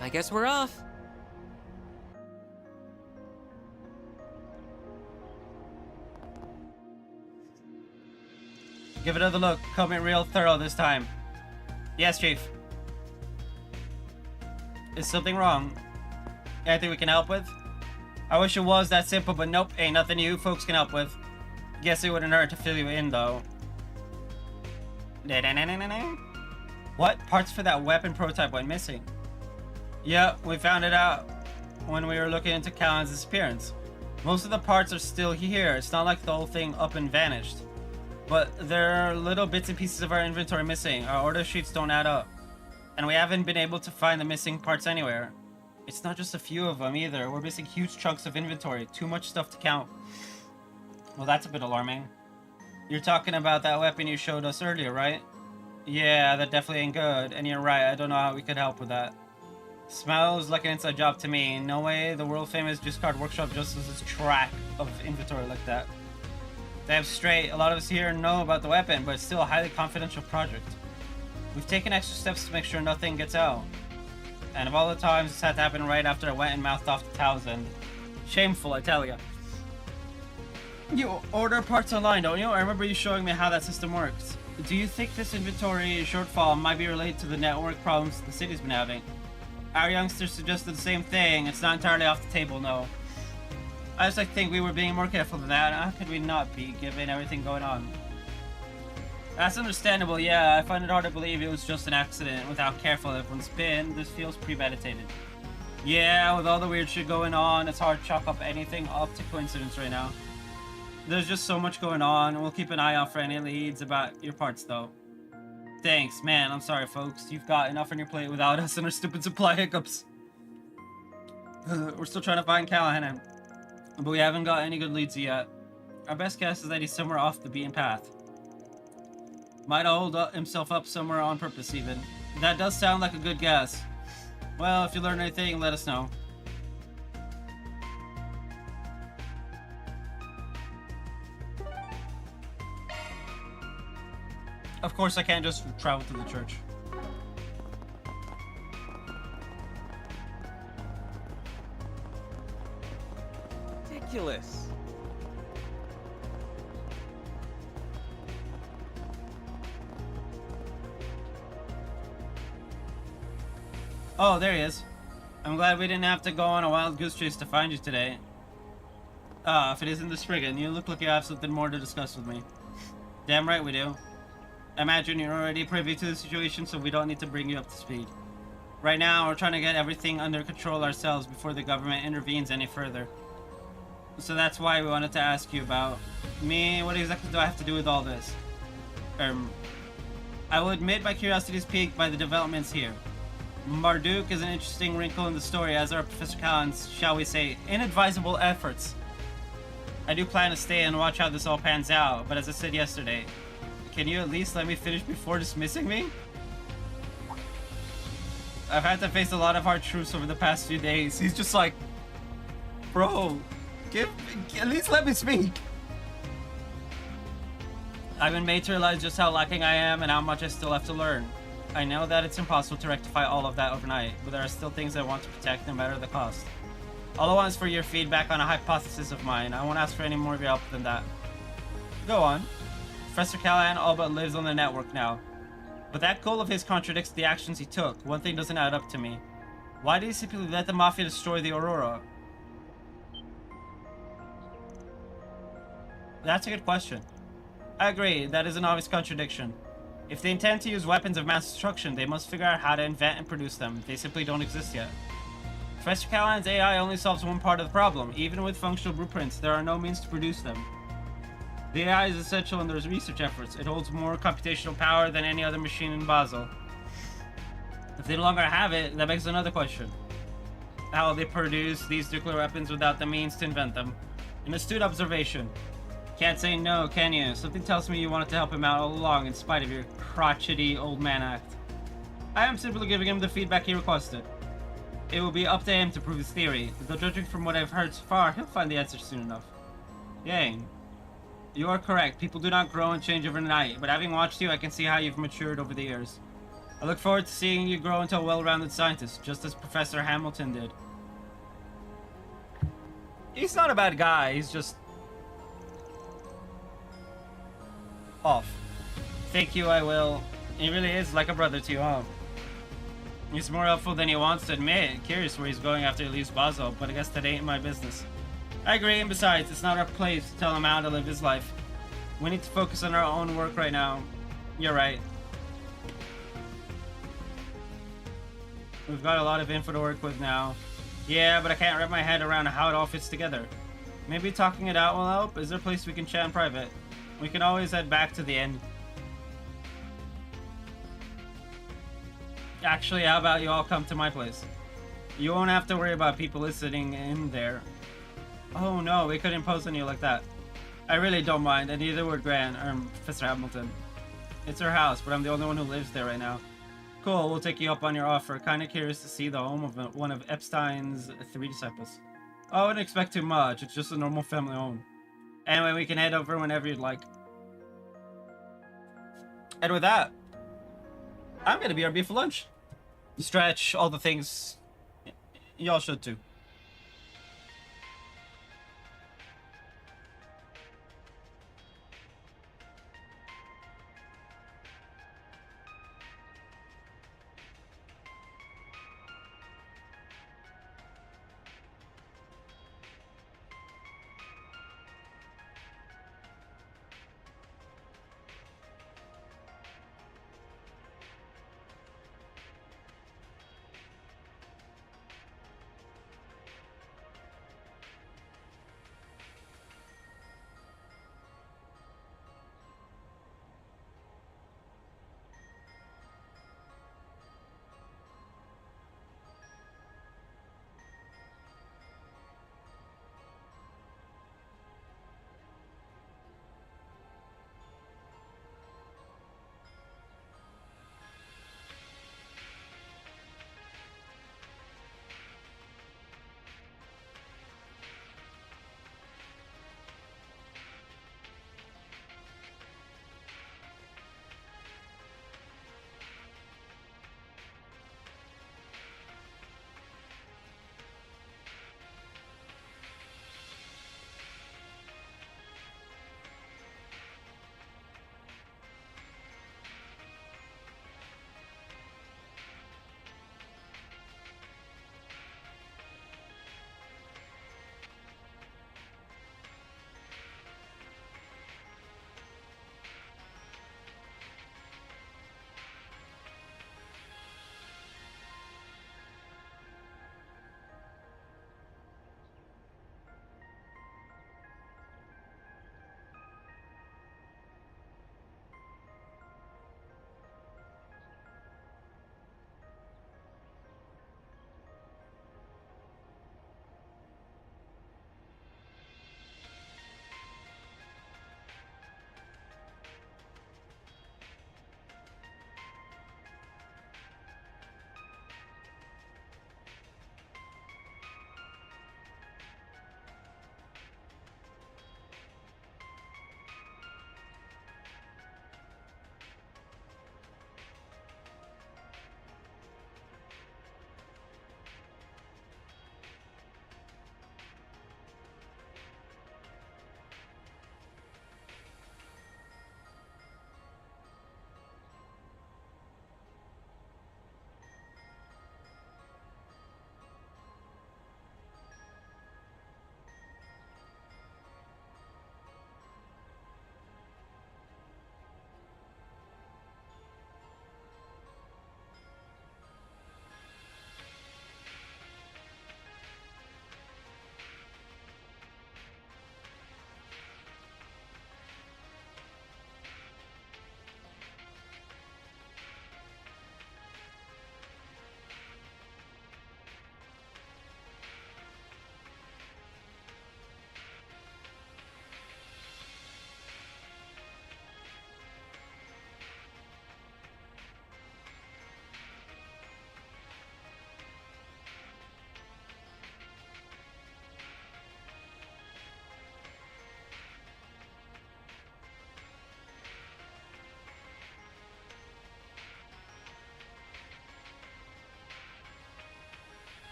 I guess we're off. Give it another look. Comb it real thorough this time. Yes, Chief. Is something wrong? Anything we can help with? I wish it was that simple, but nope, ain't nothing you folks can help with. Guess it wouldn't hurt to fill you in, though. What? Parts for that weapon prototype went missing. Yep, we found it out when we were looking into Callan's disappearance. Most of the parts are still here. It's not like the whole thing up and vanished. But there are little bits and pieces of our inventory missing. Our order sheets don't add up. And we haven't been able to find the missing parts anywhere. It's not just a few of them either. We're missing huge chunks of inventory. Too much stuff to count. Well, that's a bit alarming. You're talking about that weapon you showed us earlier, right? Yeah, that definitely ain't good. And you're right, I don't know how we could help with that. Smells like an inside job to me. No way the world-famous discard workshop just loses track of inventory like that. Damn straight, a lot of us here know about the weapon, but it's still a highly confidential project. We've taken extra steps to make sure nothing gets out. And of all the times, this had to happen right after I went and mouthed off to Townsend. Shameful, I tell ya. You order parts online, don't you? I remember you showing me how that system works. Do you think this inventory shortfall might be related to the network problems the city's been having? Our youngsters suggested the same thing. It's not entirely off the table, no. I just think we were being more careful than that. How could we not be, given everything going on? That's understandable, yeah. I find it hard to believe it was just an accident with how careful everyone's been. This feels premeditated. Yeah, with all the weird shit going on, it's hard to chalk up anything up to coincidence right now. There's just so much going on. We'll keep an eye out for any leads about your parts, though. Thanks, man. I'm sorry, folks. You've got enough on your plate without us and our stupid supply hiccups. We're still trying to find Callahan, but we haven't got any good leads yet. Our best guess is that he's somewhere off the beaten path. Might hold himself up somewhere on purpose, even. That does sound like a good guess. Well, if you learn anything, let us know. Of course, I can't just travel to the church. Ridiculous. Oh, there he is. I'm glad we didn't have to go on a wild goose chase to find you today. If it isn't the Spriggan, you look like you have something more to discuss with me. Damn right we do. I imagine you're already privy to the situation, so we don't need to bring you up to speed. Right now, we're trying to get everything under control ourselves before the government intervenes any further. So that's why we wanted to ask you about me. What exactly do I have to do with all this? I will admit my curiosity is piqued by the developments here. Marduk is an interesting wrinkle in the story, as are Professor Callan's, shall we say, inadvisable efforts. I do plan to stay and watch how this all pans out, but as I said yesterday, can you at least let me finish before dismissing me? I've had to face a lot of hard truths over the past few days. He's just like, bro, at least let me speak. I've been made to realize just how lacking I am and how much I still have to learn. I know that it's impossible to rectify all of that overnight, but there are still things I want to protect no matter the cost. All I want is for your feedback on a hypothesis of mine. I won't ask for any more of your help than that. Go on. Professor Callahan all but lives on the network now. But that goal of his contradicts the actions he took. One thing doesn't add up to me. Why did he simply let the Mafia destroy the Aurora? That's a good question. I agree, that is an obvious contradiction. If they intend to use weapons of mass destruction, they must figure out how to invent and produce them. They simply don't exist yet. Professor Callahan's AI only solves one part of the problem. Even with functional blueprints, there are no means to produce them. The AI is essential in their research efforts. It holds more computational power than any other machine in Basel. If they no longer have it, that begs another question. How will they produce these nuclear weapons without the means to invent them? An astute observation. Can't say no, can you? Something tells me you wanted to help him out all along in spite of your crotchety old man act. I am simply giving him the feedback he requested. It will be up to him to prove his theory, though judging from what I've heard so far, he'll find the answer soon enough. Yang, you are correct. People do not grow and change overnight, but having watched you, I can see how you've matured over the years. I look forward to seeing you grow into a well-rounded scientist, just as Professor Hamilton did. He's not a bad guy, he's just off. Thank you, I will. He really is like a brother to you, huh? He's more helpful than he wants to admit. Curious where he's going after he leaves Basel, but I guess that ain't my business. I agree, and besides, it's not our place to tell him how to live his life. We need to focus on our own work right now. You're right. We've got a lot of info to work with now. Yeah, but I can't wrap my head around how it all fits together. Maybe talking it out will help? Is there a place we can chat in private? We can always head back to the end. Actually, how about you all come to my place? You won't have to worry about people listening in there. Oh no, we couldn't impose on you like that. I really don't mind, and neither would Gran or Professor Hamilton. It's her house, but I'm the only one who lives there right now. Cool, we'll take you up on your offer. Kinda curious to see the home of one of Epstein's 3 disciples. I wouldn't expect too much, it's just a normal family home. Anyway, we can head over whenever you'd like. And with that, I'm gonna BRB for lunch. Stretch, all the things. Y'all should too.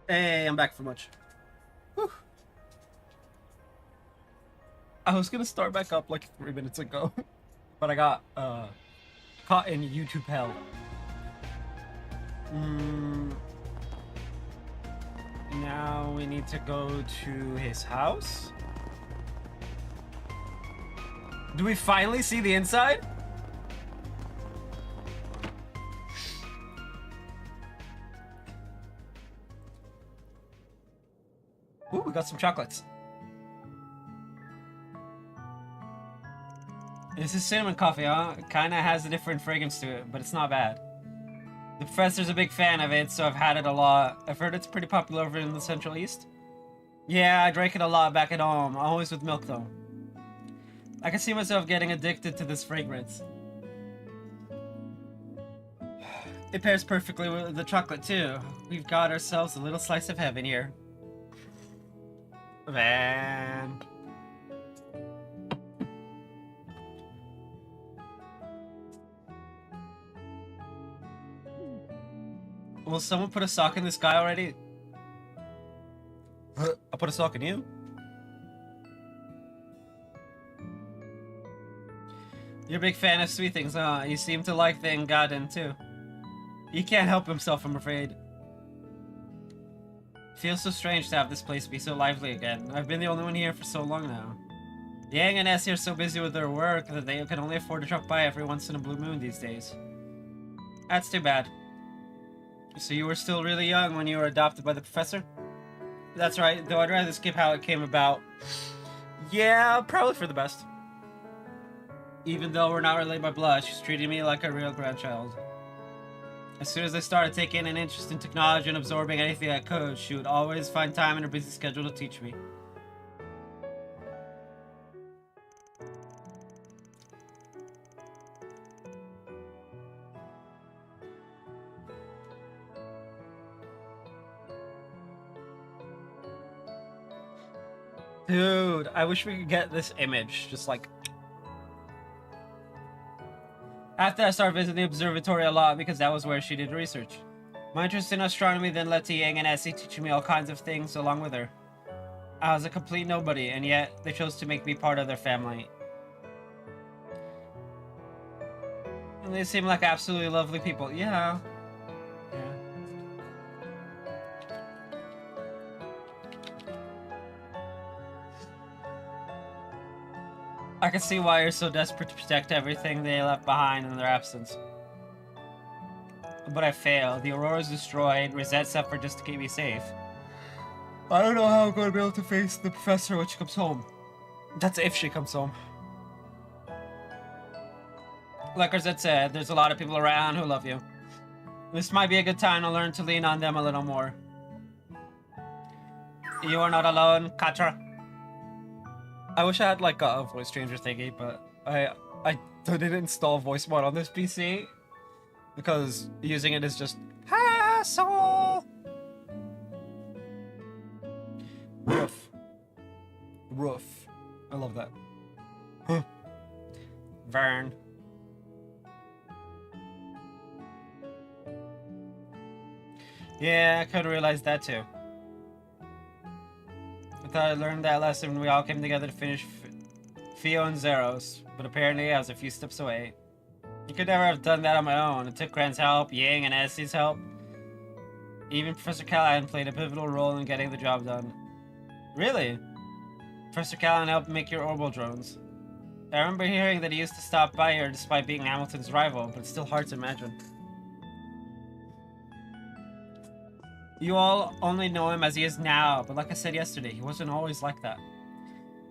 Hey, I'm back from lunch. Whew. I was gonna start back up like 3 minutes ago, but I got caught in YouTube hell. Now we need to go to his house. Do we finally see the inside? Ooh, we got some chocolates. This is cinnamon coffee, huh? It kinda has a different fragrance to it, but it's not bad. The professor's a big fan of it, so I've had it a lot. I've heard it's pretty popular over in the Central East. Yeah, I drank it a lot back at home, always with milk though. I can see myself getting addicted to this fragrance. It pairs perfectly with the chocolate too. We've got ourselves a little slice of heaven here. Man. Will someone put a sock in this guy already? I put a sock in you? You're a big fan of sweet things, huh? You seem to like the Engadin too. He can't help himself, I'm afraid. Feels so strange to have this place be so lively again. I've been the only one here for so long now. Yang and Essie are so busy with their work that they can only afford to drop by every once in a blue moon these days. That's too bad. So you were still really young when you were adopted by the professor? That's right, though I'd rather skip how it came about. Yeah, probably for the best. Even though we're not related by blood, she's treating me like a real grandchild. As soon as I started taking an interest in technology and absorbing anything I could, she would always find time in her busy schedule to teach me. Dude, I wish we could get this image, just like... After I started visiting the observatory a lot because that was where she did research. My interest in astronomy then led to Yang and Essie teaching me all kinds of things along with her. I was a complete nobody, and yet they chose to make me part of their family. And they seem like absolutely lovely people. Yeah. I can see why you're so desperate to protect everything they left behind in their absence. But I failed. The Aurora's destroyed, Rosette's up for just to keep me safe. I don't know how I'm going to be able to face the professor when she comes home. That's if she comes home. Like Rosette said, there's a lot of people around who love you. This might be a good time to learn to lean on them a little more. You are not alone, Katra. I wish I had like a voice changer thingy, but I didn't install voice mod on this PC because using it is just hassle. Roof. I love that. Huh. Vern. Yeah, I could have realized that too. I thought I learned that lesson when we all came together to finish Fio and Zeros, but apparently I was a few steps away. I could never have done that on my own. It took Gran's help, Yang and Essie's help. Even Professor Callahan played a pivotal role in getting the job done. Really? Professor Callahan helped make your orbital drones. I remember hearing that he used to stop by here despite being Hamilton's rival, but it's still hard to imagine. You all only know him as he is now, but like I said yesterday, he wasn't always like that.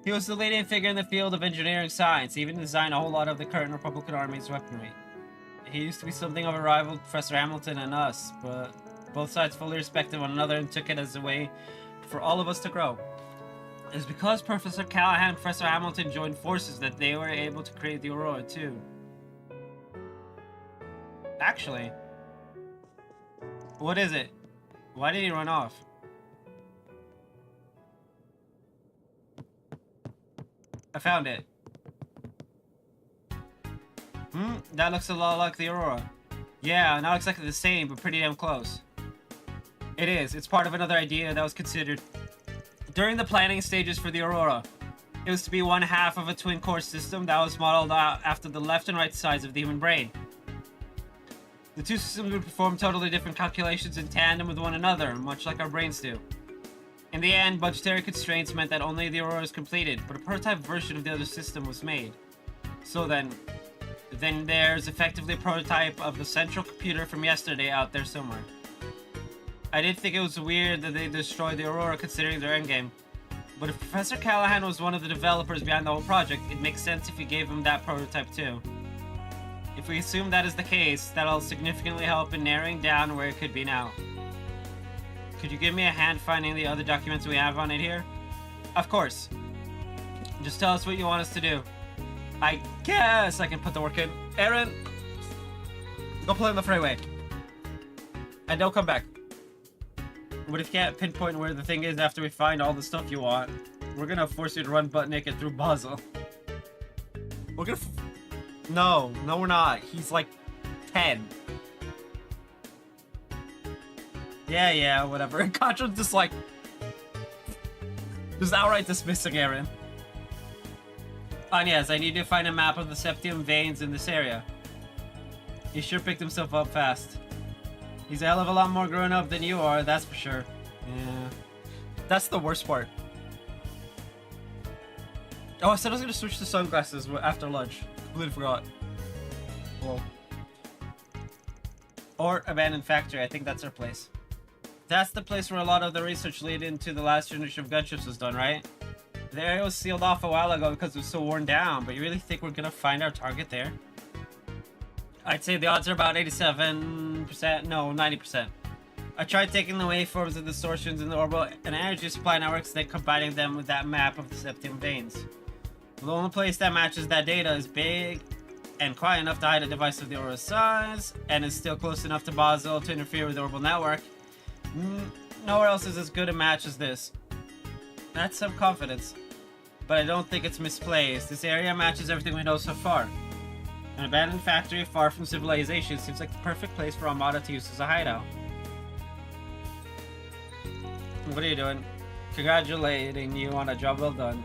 He was the leading figure in the field of engineering science. He even designed a whole lot of the current Republican Army's weaponry. He used to be something of a rival to Professor Hamilton and us, but both sides fully respected one another and took it as a way for all of us to grow. It's because Professor Callahan and Professor Hamilton joined forces that they were able to create the Aurora too. Actually, what is it? Why did he run off? I found it. That looks a lot like the Aurora. Yeah, not exactly the same, but pretty damn close. It is. It's part of another idea that was considered during the planning stages for the Aurora. It was to be one half of a twin-core system that was modeled out after the left and right sides of the human brain. The two systems would perform totally different calculations in tandem with one another, much like our brains do. In the end, budgetary constraints meant that only the Aurora was completed, but a prototype version of the other system was made. So then there's effectively a prototype of the central computer from yesterday out there somewhere. I did think it was weird that they destroyed the Aurora considering their endgame. But if Professor Callahan was one of the developers behind the whole project, it makes sense if we gave him that prototype too. If we assume that is the case, that'll significantly help in narrowing down where it could be now. Could you give me a hand finding the other documents we have on it here? Of course. Just tell us what you want us to do. I guess I can put the work in. Aaron! Go play on the freeway. And don't come back. But if you can't pinpoint where the thing is after we find all the stuff you want, we're gonna force you to run butt naked through Basel. We're gonna No, we're not. He's like 10. Yeah, whatever. And Contra's just like... just outright dismissing Aaron. And yes, I need to find a map of the septium veins in this area. He sure picked himself up fast. He's a hell of a lot more grown up than you are, that's for sure. Yeah. That's the worst part. Oh, I said I was gonna switch to sunglasses after lunch. Completely forgot. Whoa. Or Abandoned Factory, I think that's our place. That's the place where a lot of the research leading to the last generation of gunships was done, right? The area was sealed off a while ago because it was so worn down, but you really think we're gonna find our target there? I'd say the odds are about 87%, no, 90%. I tried taking the waveforms and distortions in the orbital and energy supply networks, then combining them with that map of the septium veins. The only place that matches that data is big and quiet enough to hide a device of the Aura's size, and is still close enough to Basel to interfere with the orbital network. Nowhere else is as good a match as this. That's some confidence, but I don't think it's misplaced. This area matches everything we know so far. An abandoned factory far from civilization seems like the perfect place for Armada to use as a hideout. What are you doing? Congratulating you on a job well done.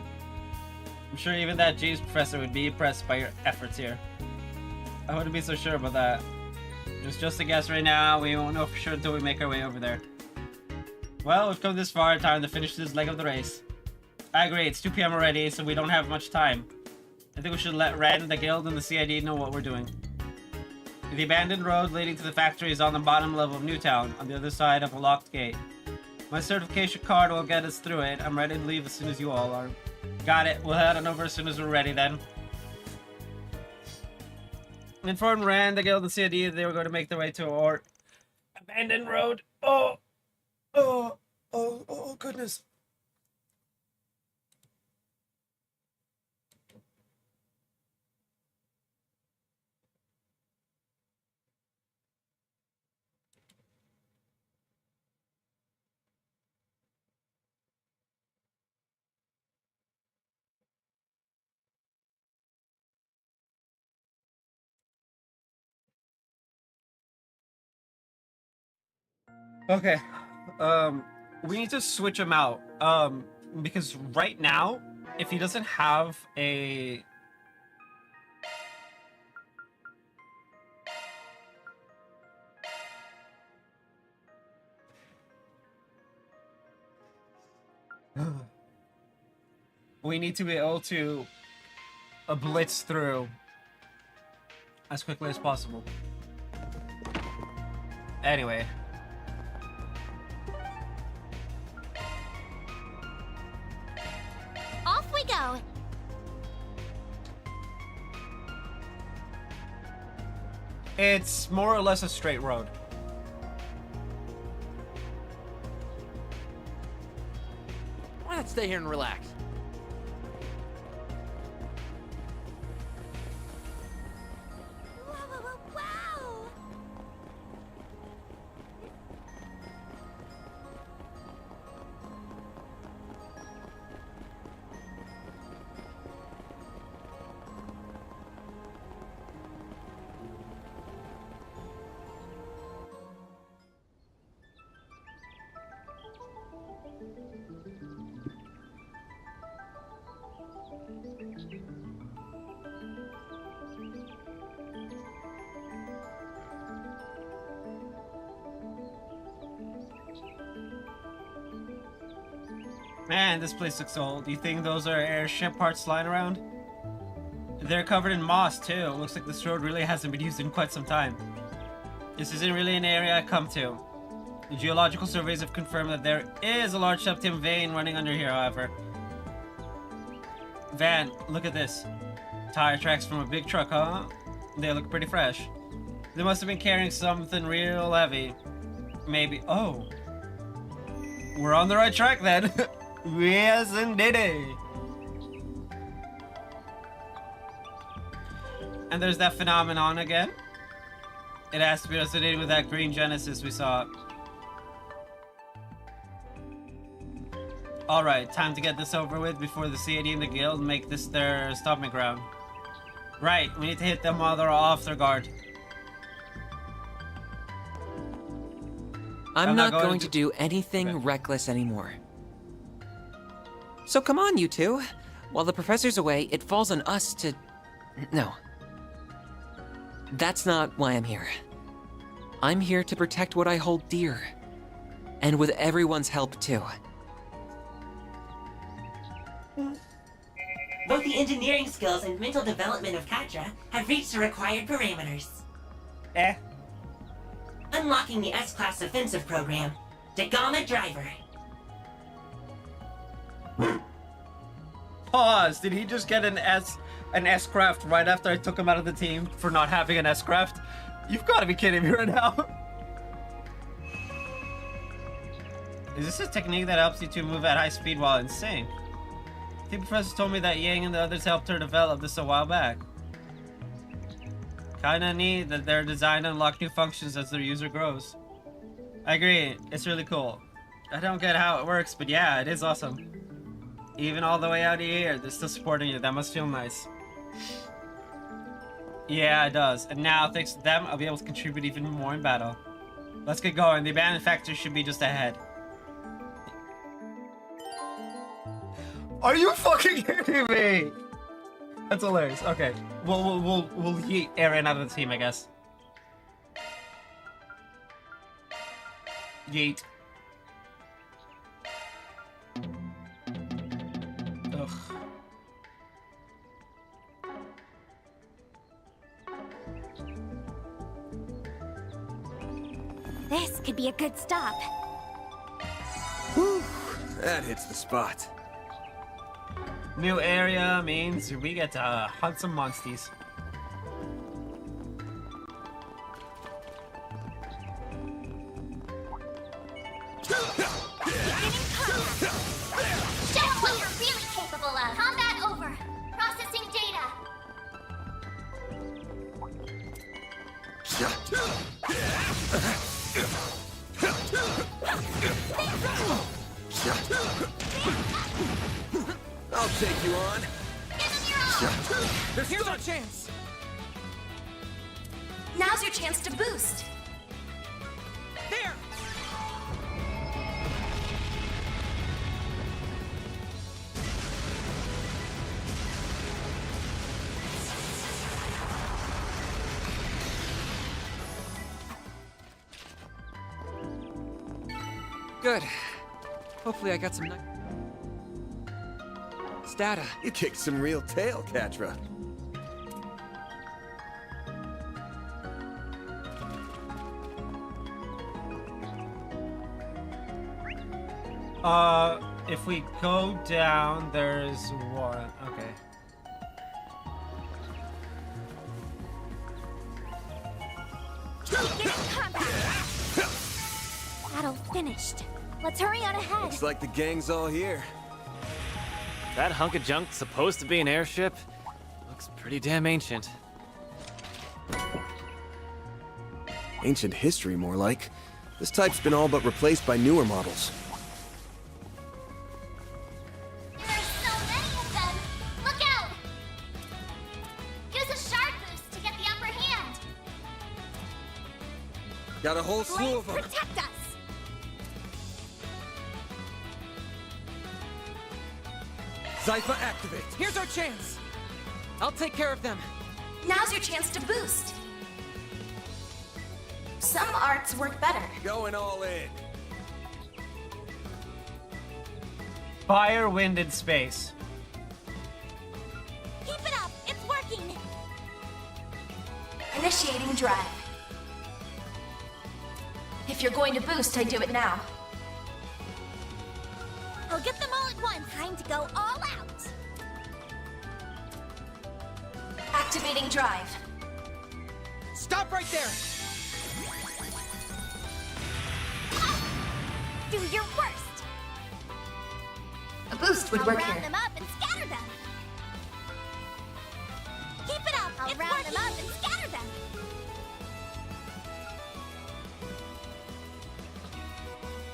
I'm sure even that James professor would be impressed by your efforts here. I wouldn't be so sure about that. Just a guess right now, we won't know for sure until we make our way over there. Well, we've come this far, time to finish this leg of the race. I agree, it's 2 p.m. already, so we don't have much time. I think we should let Ren, the guild, and the CID know what we're doing. The abandoned road leading to the factory is on the bottom level of Newtown, on the other side of a locked gate. My certification card will get us through it. I'm ready to leave as soon as you all are. Got it. We'll head on over as soon as we're ready then. Informed Ren, the guild, and CID they were going to make their way to our abandoned road. Oh, goodness. Okay, we need to switch him out, because right now, if he doesn't have a... we need to be able to blitz through as quickly as possible. Anyway. Off we go! It's more or less a straight road. Why not stay here and relax? Man, this place looks old. Do you think those are airship parts lying around? They're covered in moss, too. It looks like this road really hasn't been used in quite some time. This isn't really an area I come to. The geological surveys have confirmed that there is a large septum vein running under here, however. Van, look at this. Tire tracks from a big truck, huh? They look pretty fresh. They must have been carrying something real heavy. Maybe. Oh. We're on the right track then. Yes, indeed. And there's that phenomenon again. It has to be associated with that green Genesis we saw. Alright, time to get this over with before the CAD and the guild make this their stomping ground. Right, we need to hit them while they're off their guard. I'm not going to do anything reckless anymore. So come on, you two. While the professor's away, it falls on us to... No. That's not why I'm here. I'm here to protect what I hold dear. And with everyone's help, too. Both the engineering skills and mental development of Katra have reached the required parameters. Unlocking the S-Class offensive program, Dagama Driver. Pause, did he just get an S-Craft right after I took him out of the team for not having an S-Craft? You've got to be kidding me right now. Is this a technique that helps you to move at high speed while in sync? The professor told me that Yang and the others helped her develop this a while back. Kinda neat that they're designed to unlock new functions as their user grows. I agree, it's really cool. I don't get how it works, but yeah, it is awesome. Even all the way out here, they're still supporting you. That must feel nice. Yeah, it does. And now, thanks to them, I'll be able to contribute even more in battle. Let's get going. The abandoned factory should be just ahead. Are you fucking kidding me? That's hilarious. Okay, we'll yeet Aaron out of the team, I guess. Yeet. Ugh. This could be a good stop. Whew, that hits the spot. New area means we get to hunt some monsties. Show what you're really capable of. Combat over. Processing data. I'll take you on. Here's our chance. Now's your chance to boost. There. Good. Hopefully I got some data. You kicked some real tail, Katra. If we go down, there's one. Okay. Battle finished. Let's hurry on ahead. Looks like the gang's all here. That hunk of junk supposed to be an airship? Looks pretty damn ancient. Ancient history, more like. This type's been all but replaced by newer models. There's so many of them. Look out! Use a shard boost to get the upper hand. Got a whole slew of them. Protect us. Zypha, activate. Here's our chance. I'll take care of them. Now's your chance to boost. Some arts work better. Going all in. Fire, wind, and space. Keep it up! It's working! Initiating drive. If you're going to boost, I do it now. I'll get them all at once. Time to go all out! Activating drive. Stop right there! Do your worst! A boost would I'll work round here. them up and scatter them! Keep it up! I'll round them up and scatter them!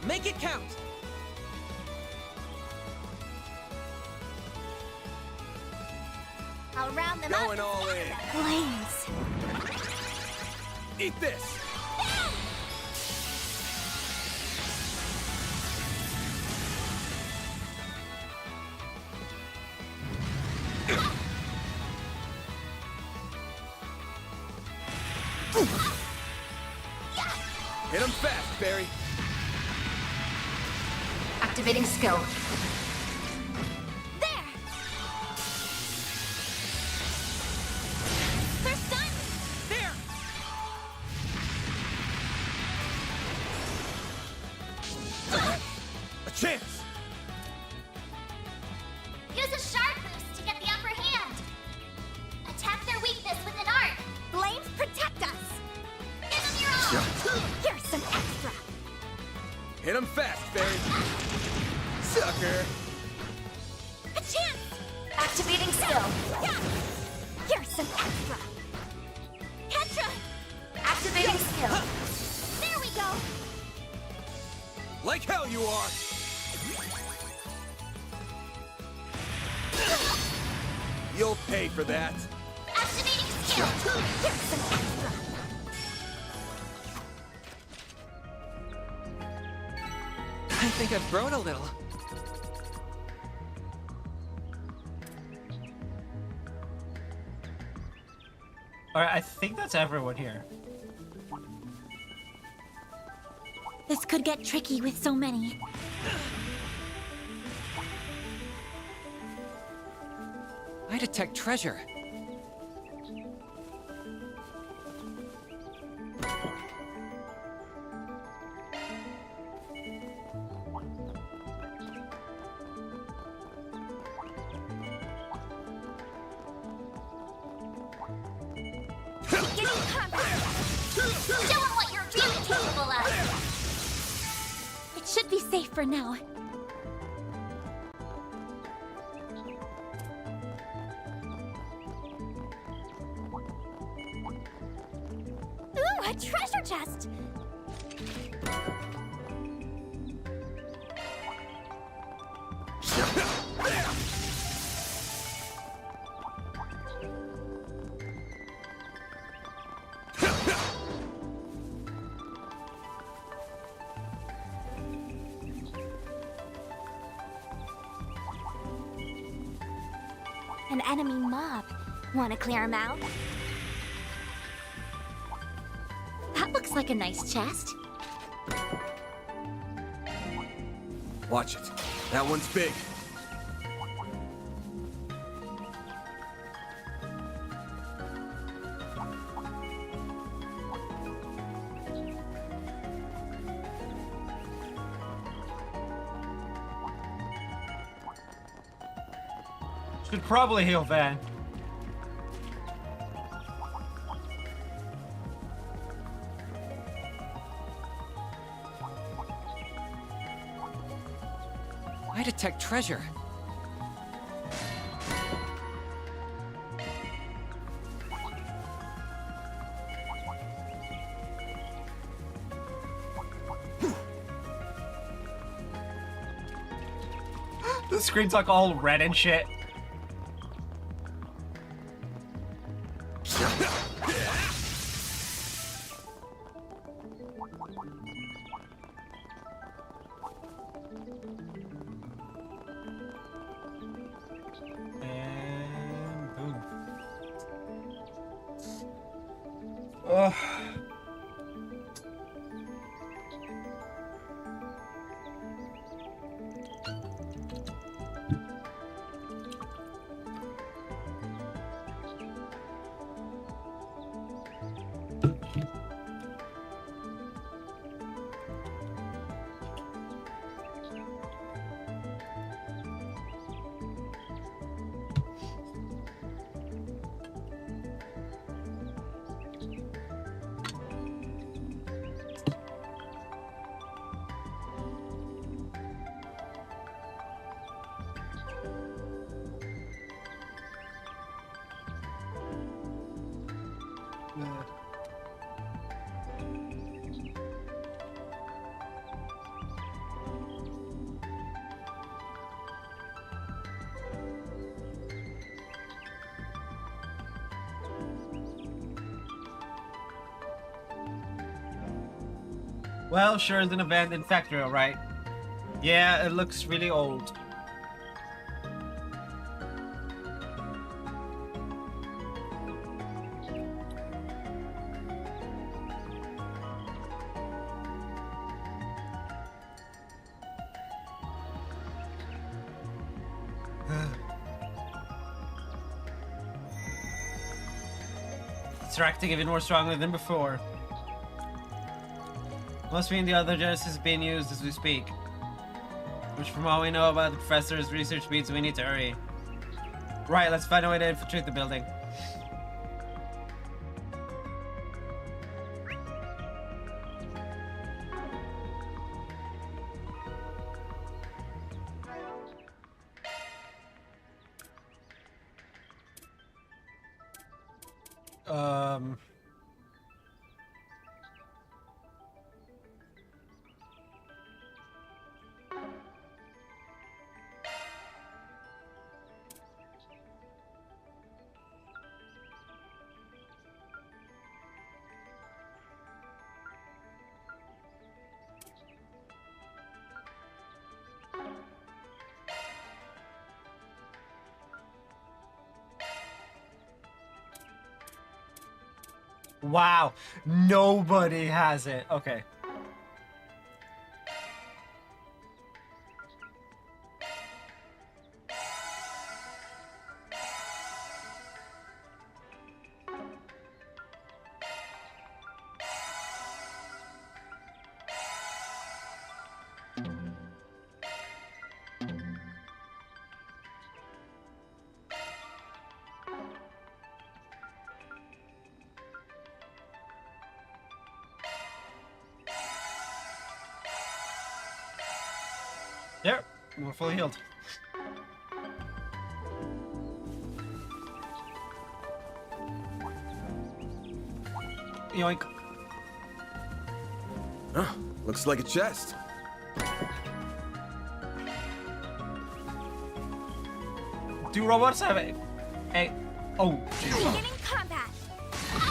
Make it count! I'll round them Going up all and in. scatter them! Flames! Eat this! Hit him fast, Barry. Activating skill. There! They're stunned! There! A chance! Use a shard boost to get the upper hand! Attack their weakness with an art! Flames protect us! Give them your all! Here's some extra! Hit him fast, Barry. Sucker. A chance! Activating skill. Yeah! Here's some extra! Ketra! Activating skill. There we go! Like hell you are! You'll pay for that. Activating skill! Here's some extra! I think I've grown a little. Alright, I think that's everyone here. This could get tricky with so many. I detect treasure. Showing what you're really capable of! It should be safe for now. Ooh, a treasure chest! An enemy mob. Want to clear him out? That looks like a nice chest. Watch it. That one's big. Should probably heal Van. I detect treasure. The screen's like all red and shit. And boom. Ugh. Well, sure is an abandoned factory, alright. Yeah, it looks really old. It's acting even more strongly than before. Must mean the other Genesis is being used as we speak. Which from all we know about the professor's research means we need to hurry. Right, let's find a way to infiltrate the building. Wow, nobody has it. Okay. There, we're fully healed. Yoink. Huh, looks like a chest. Do robots have a oh, geez. Beginning combat.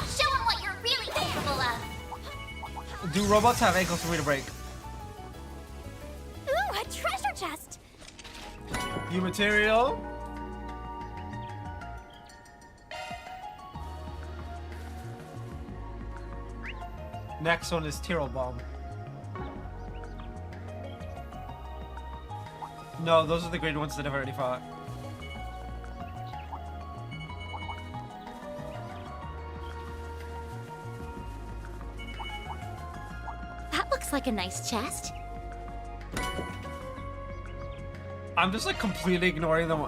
Show them what you're really capable of. Do robots have ankles for me to break? Ooh, a treasure chest. New material. Next one is Tyrol Bomb. No, those are the green ones that I've already fought. That looks like a nice chest. I'm just like completely ignoring them.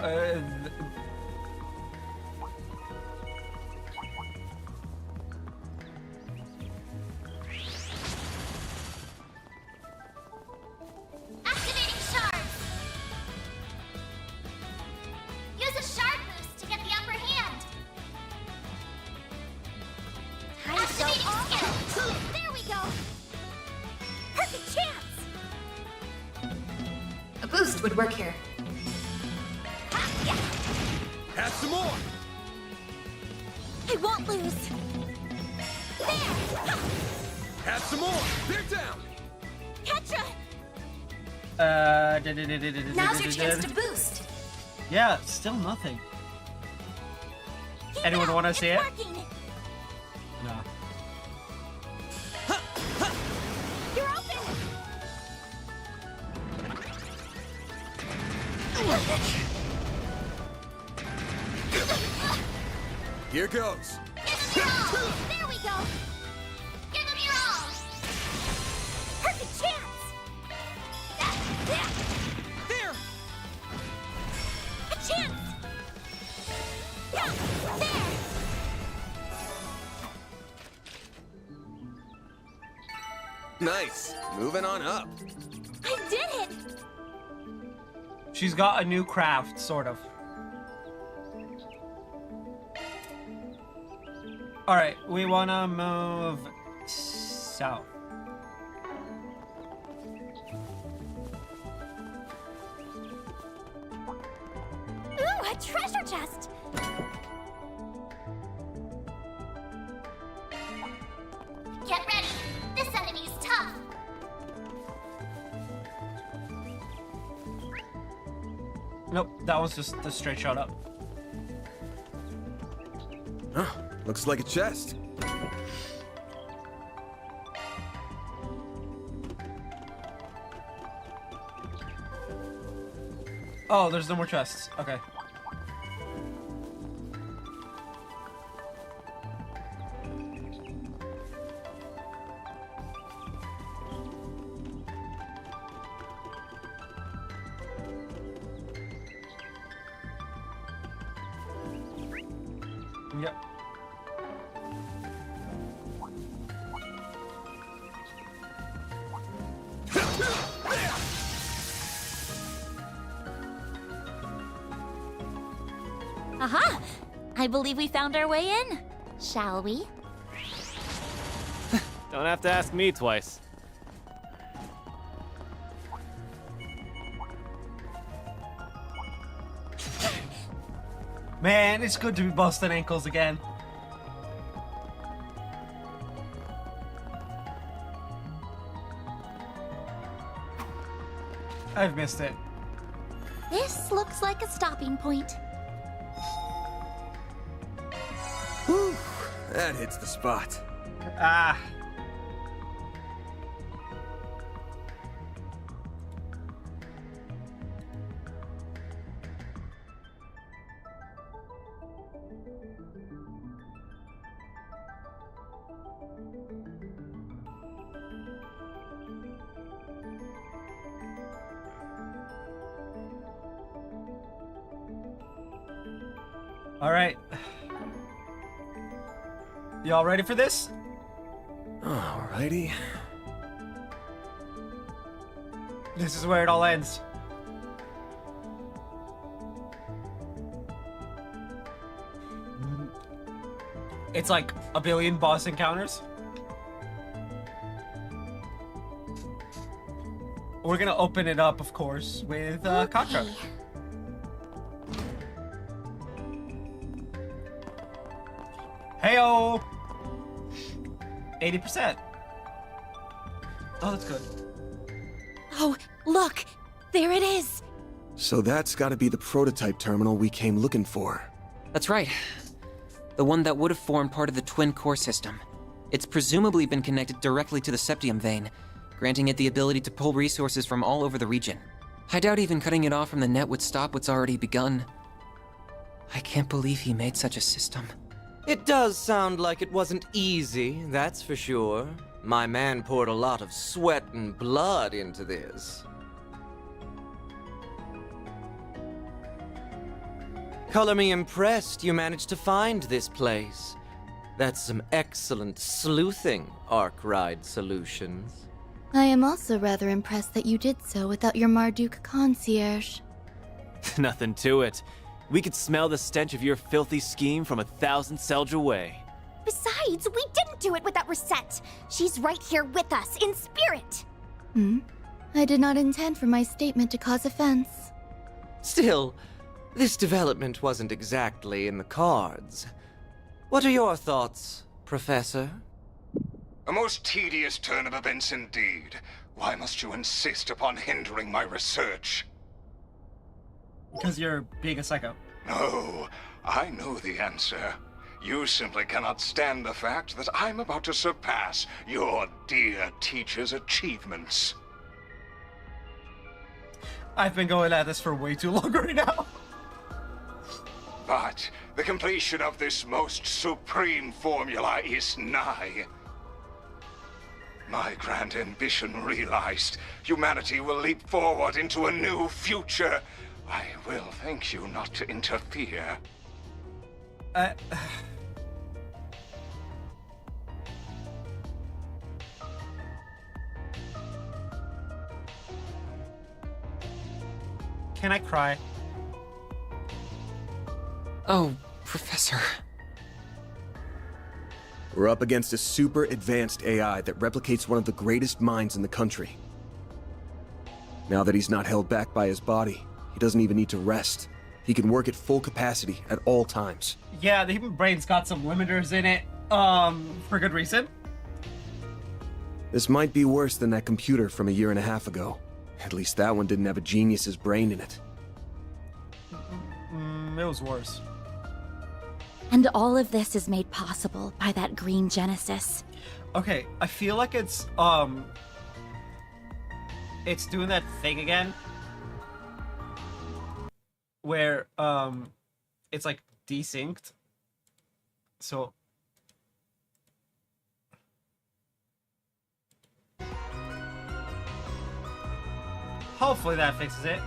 Activating shards. Use a shard boost to get the upper hand. Activating skill. There we go. Perfect chance. A boost would work here. Have some more! I won't lose. There. Have some more! They're down! Catch Now's your chance to boost. Yeah, still nothing. Anyone want to see it? No. You're open. Here goes. There we go. Give them your all. Perfect chance. There! A chance. Yeah, there. Nice. Moving on up. I did it. She's got a new craft, sort of. Alright, we wanna move south. Ooh, a treasure chest. Get ready. This enemy is tough. Nope, that one's just the straight shot up. Huh, looks like a chest. Oh, there's no more chests. Okay. Yep. Aha! I believe we found our way in. Shall we? Don't have to ask me twice. Man, it's good to be busting ankles again. I've missed it. This looks like a stopping point. Whew, that hits the spot. Ah. All right. Y'all ready for this? Alrighty. This is where it all ends. It's like a billion boss encounters. We're gonna open it up, of course, with Contra. Heyo! 80%. Oh, that's good. Oh, look! There it is! So that's gotta be the prototype terminal we came looking for. That's right. The one that would have formed part of the twin core system. It's presumably been connected directly to the septium vein, granting it the ability to pull resources from all over the region. I doubt even cutting it off from the net would stop what's already begun. I can't believe he made such a system. It does sound like it wasn't easy, that's for sure. My man poured a lot of sweat and blood into this. Color me impressed you managed to find this place. That's some excellent sleuthing, Arkwright Solutions. I am also rather impressed that you did so without your Marduk concierge. Nothing to it. We could smell the stench of your filthy scheme from 1,000 Selge away. Besides, we didn't do it without Reset. She's right here with us, in spirit. I did not intend for my statement to cause offense. Still, this development wasn't exactly in the cards. What are your thoughts, Professor? A most tedious turn of events indeed. Why must you insist upon hindering my research? Because you're being a psycho. No, I know the answer. You simply cannot stand the fact that I'm about to surpass your dear teacher's achievements. I've been going at this for way too long right now. But the completion of this most supreme formula is nigh. My grand ambition realized, humanity will leap forward into a new future. I will thank you not to interfere. Can I cry? Oh, Professor. We're up against a super advanced AI that replicates one of the greatest minds in the country. Now that he's not held back by his body, he doesn't even need to rest. He can work at full capacity at all times. Yeah, the human brain's got some limiters in it, for good reason. This might be worse than that computer from 1.5 years ago. At least that one didn't have a genius's brain in it. It was worse. And all of this is made possible by that green Genesis. Okay, I feel like it's doing that thing again where it's like desynced. So hopefully that fixes it.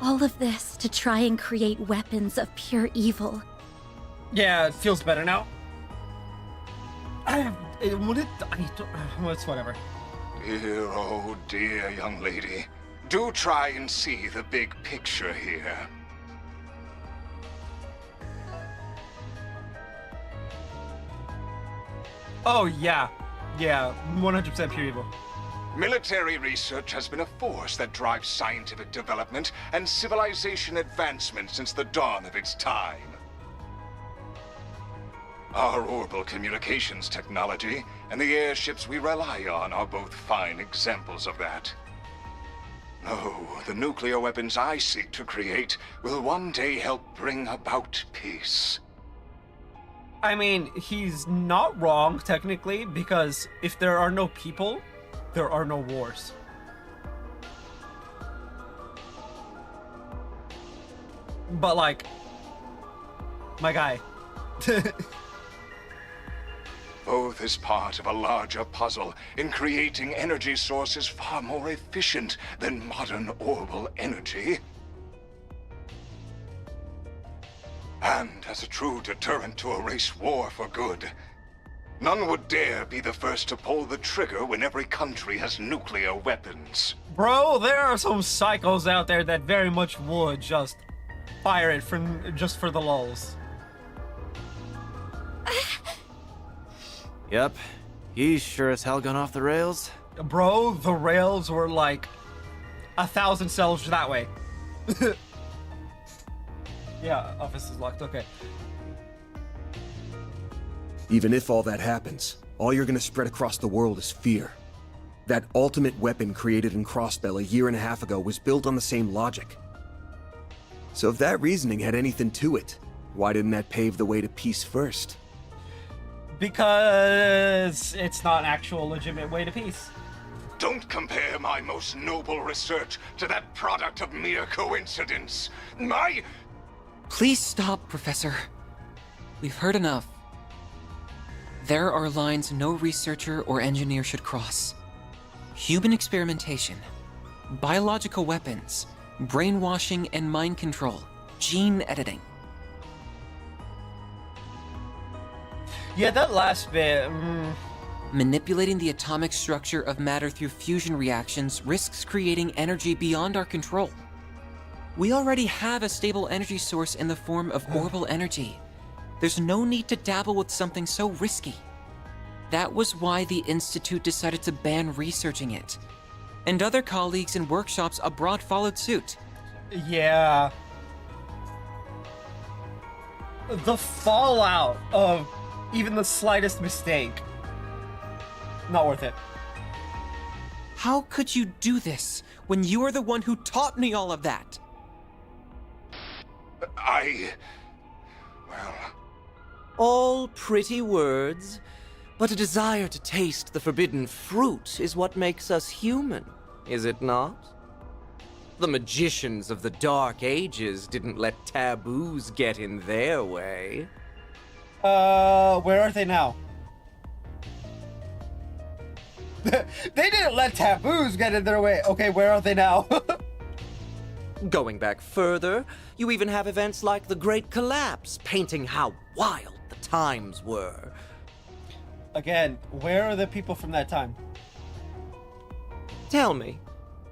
All of this to try and create weapons of pure evil. Yeah, it feels better now. It's whatever. Dear, oh dear, young lady. Do try and see the big picture here. Oh, yeah. Yeah, 100% pure evil. Military research has been a force that drives scientific development and civilization advancement since the dawn of its time. Our orbital communications technology and the airships we rely on are both fine examples of that. No, the nuclear weapons I seek to create will one day help bring about peace. I mean, he's not wrong, technically, because if there are no people, there are no wars. But, like, my guy. Both is part of a larger puzzle in creating energy sources far more efficient than modern orbital energy. And as a true deterrent to a race war for good, none would dare be the first to pull the trigger when every country has nuclear weapons. Bro, there are some psychos out there that very much would just fire it just for the lulz. Yep, he's sure as hell gone off the rails. Bro, the rails were like 1,000 cells that way. Yeah, office is locked, okay. Even if all that happens, all you're gonna spread across the world is fear. That ultimate weapon created in Crossbell a year and a half ago was built on the same logic. So if that reasoning had anything to it, why didn't that pave the way to peace first? Because it's not an actual legitimate way to peace. Don't compare my most noble research to that product of mere coincidence. Please stop, Professor. We've heard enough. There are lines no researcher or engineer should cross. Human experimentation, biological weapons, brainwashing and mind control, gene editing. Yeah, that last bit. Manipulating the atomic structure of matter through fusion reactions risks creating energy beyond our control. We already have a stable energy source in the form of orbital energy. There's no need to dabble with something so risky. That was why the Institute decided to ban researching it. And other colleagues in workshops abroad followed suit. Yeah. The fallout of even the slightest mistake. Not worth it. How could you do this when you are the one who taught me all of that? Well... All pretty words, but a desire to taste the forbidden fruit is what makes us human, is it not? The magicians of the Dark Ages didn't let taboos get in their way. Where are they now? They didn't let taboos get in their way. Okay, where are they now? Going back further, you even have events like the Great Collapse, painting how wild the times were. Again, where are the people from that time? Tell me,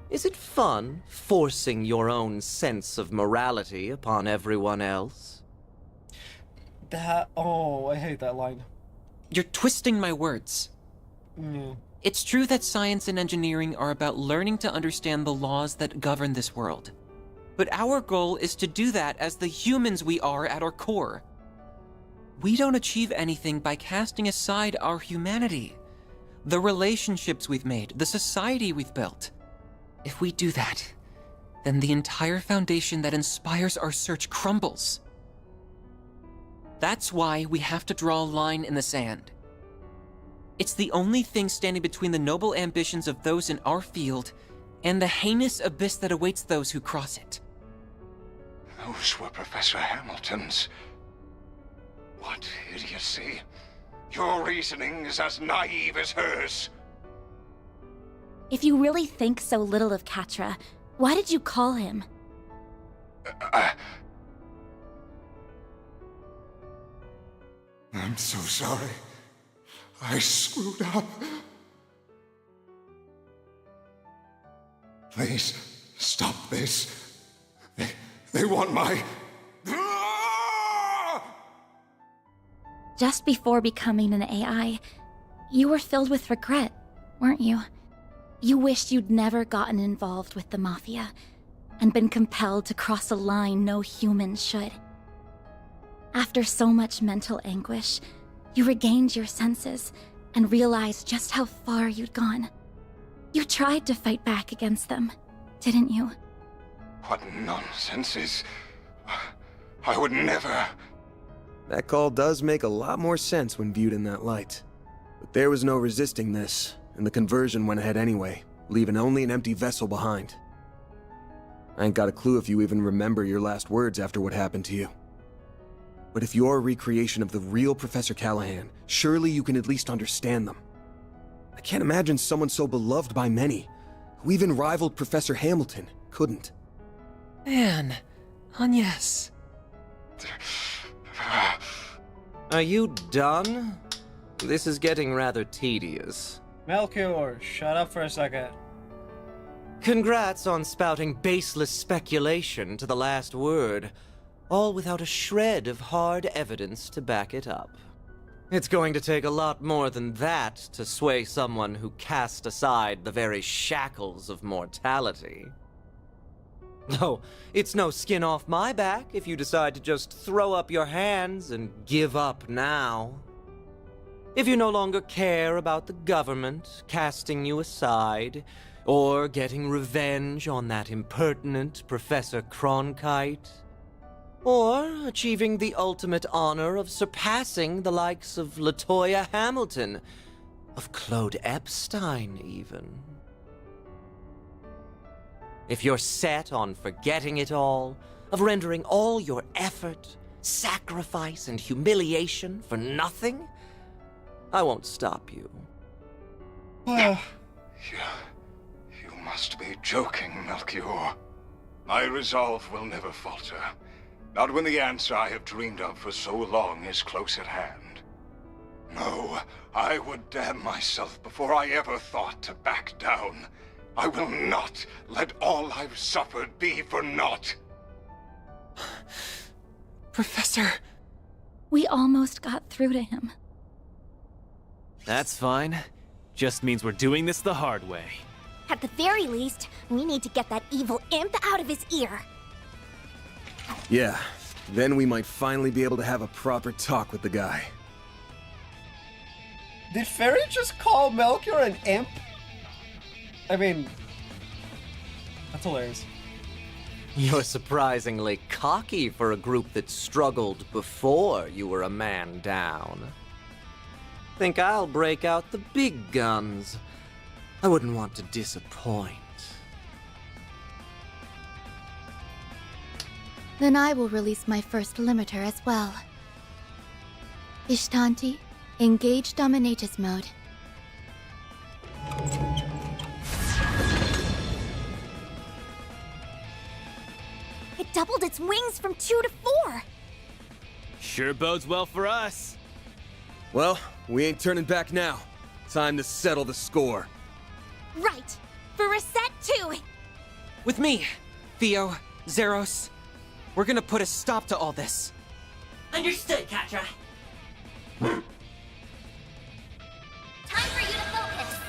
is it fun forcing your own sense of morality upon everyone else? Oh, I hate that line. You're twisting my words. Yeah. It's true that science and engineering are about learning to understand the laws that govern this world. But our goal is to do that as the humans we are at our core. We don't achieve anything by casting aside our humanity, the relationships we've made, the society we've built. If we do that, then the entire foundation that inspires our search crumbles. That's why we have to draw a line in the sand. It's the only thing standing between the noble ambitions of those in our field and the heinous abyss that awaits those who cross it. Those were Professor Hamilton's. What idiocy. Your reasoning is as naive as hers. If you really think so little of Catra, why did you call him? I'm so sorry. I screwed up. Please, stop this. They want my... Just before becoming an AI, you were filled with regret, weren't you? You wished you'd never gotten involved with the Mafia, and been compelled to cross a line no human should. After so much mental anguish, you regained your senses and realized just how far you'd gone. You tried to fight back against them, didn't you? What nonsense. I would never... That call does make a lot more sense when viewed in that light. But there was no resisting this, and the conversion went ahead anyway, leaving only an empty vessel behind. I ain't got a clue if you even remember your last words after what happened to you. But if you're a recreation of the real Professor Callahan, surely you can at least understand them. I can't imagine someone so beloved by many, who even rivaled Professor Hamilton, couldn't. Man, Agnes. Are you done? This is getting rather tedious. Melchior, shut up for a second. Congrats on spouting baseless speculation to the last word, all without a shred of hard evidence to back it up. It's going to take a lot more than that to sway someone who cast aside the very shackles of mortality. Though, it's no skin off my back if you decide to just throw up your hands and give up now. If you no longer care about the government casting you aside, or getting revenge on that impertinent Professor Cronkite, or achieving the ultimate honor of surpassing the likes of LaToya Hamilton, of Claude Epstein even. If you're set on forgetting it all, of rendering all your effort, sacrifice, and humiliation for nothing, I won't stop you. You must be joking, Melchior. My resolve will never falter. Not when the answer I have dreamed of for so long is close at hand. No, I would damn myself before I ever thought to back down. I will not let all I've suffered be for naught. Professor... We almost got through to him. That's fine. Just means we're doing this the hard way. At the very least, we need to get that evil imp out of his ear. Yeah, then we might finally be able to have a proper talk with the guy. Did Fairy just call Melchior an imp? I mean, that's hilarious. You're surprisingly cocky for a group that struggled before you were a man down. Think I'll break out the big guns. I wouldn't want to disappoint. Then I will release my first limiter as well. Ishtanti, engage Dominatus mode. It doubled its wings from 2 to 4. Sure bodes well for us. Well, we ain't turning back now. Time to settle the score. Right. For Reset 2. With me, Theo, Zeros. We're gonna put a stop to all this. Understood, Catra. Time for you to focus.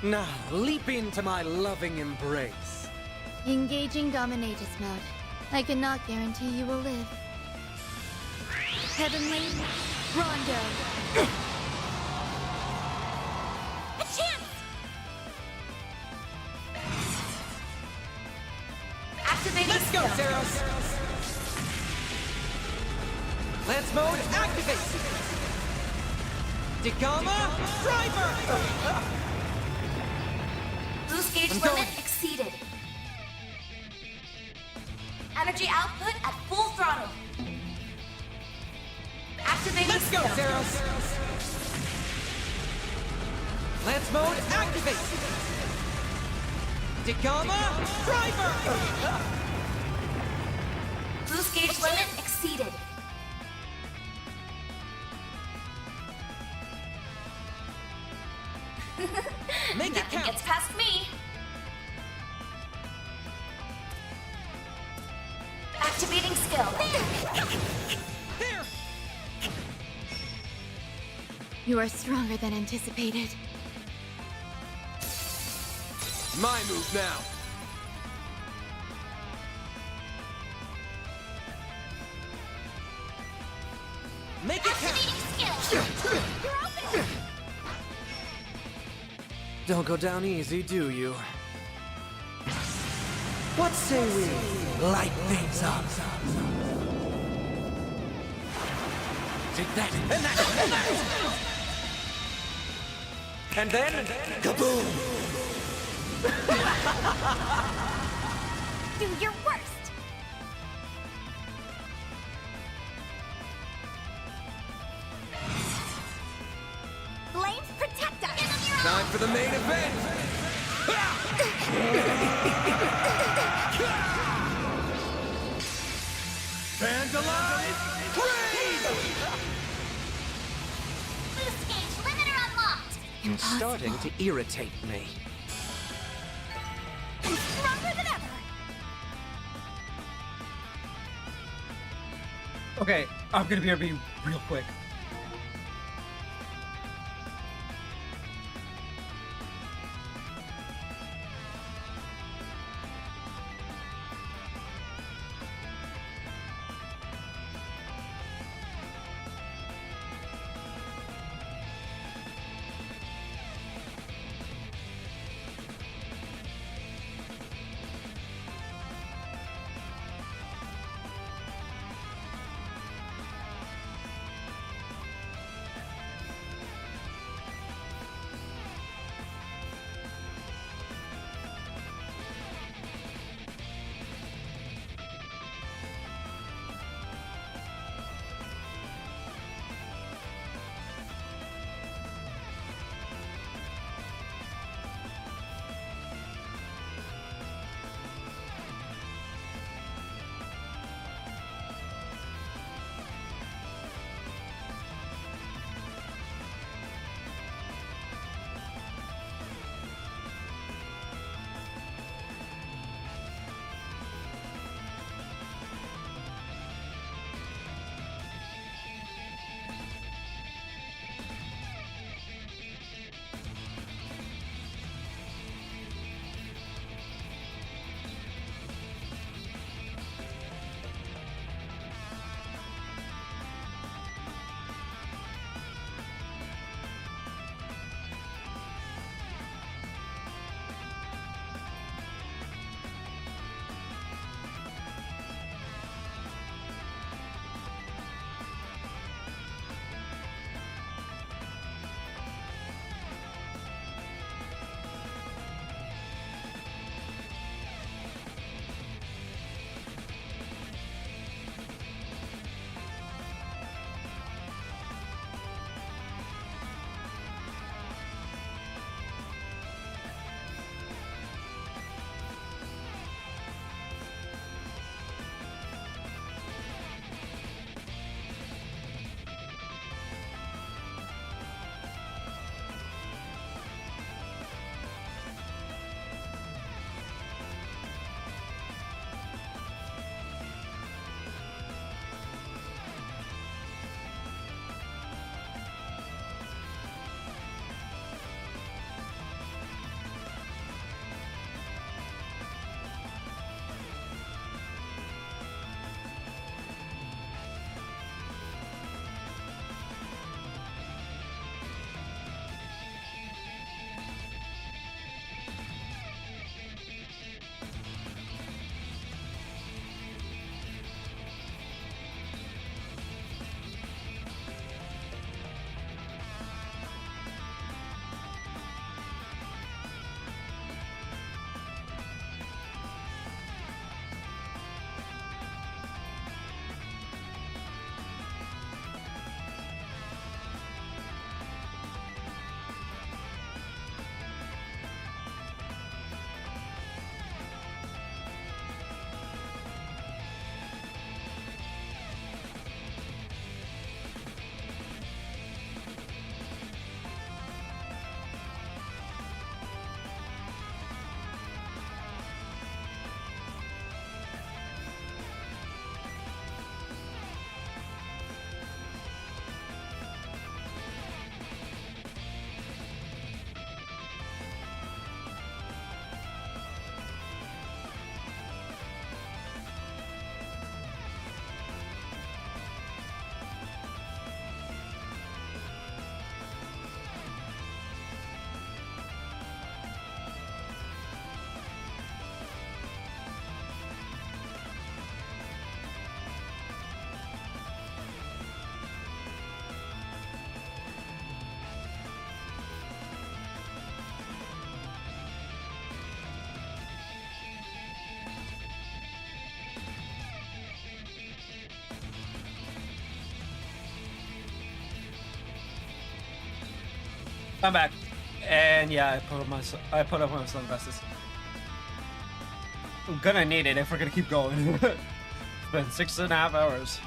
Now, leap into my loving embrace. Engaging Dominatus mode. I cannot guarantee you will live. Heavenly Rondo. A chance! Activating Let's go, skill. Zeros! Lance mode activate! Degama driver! Boost gauge limit exceeded. Energy output at full throttle. Activating Let's go, skill. Zeros! Lance mode activate! Degama driver! Boost gauge limit exceeded. Make it Nothing count. gets past me. Activating skill. There! You are stronger than anticipated. My move now. Make it count. Don't go down easy, do you? What say we light things up? Take that, and that, and that! And then, kaboom! Do your worst! Flames protect us! Time for the main event! Vandalize! Boost gauge limiter unlocked! You're starting to irritate me. I'm stronger than ever! Okay, I'm gonna be real quick. I'm back. And yeah, I put up my sunglasses. I'm gonna need it if we're gonna keep going. It's been 6.5 hours.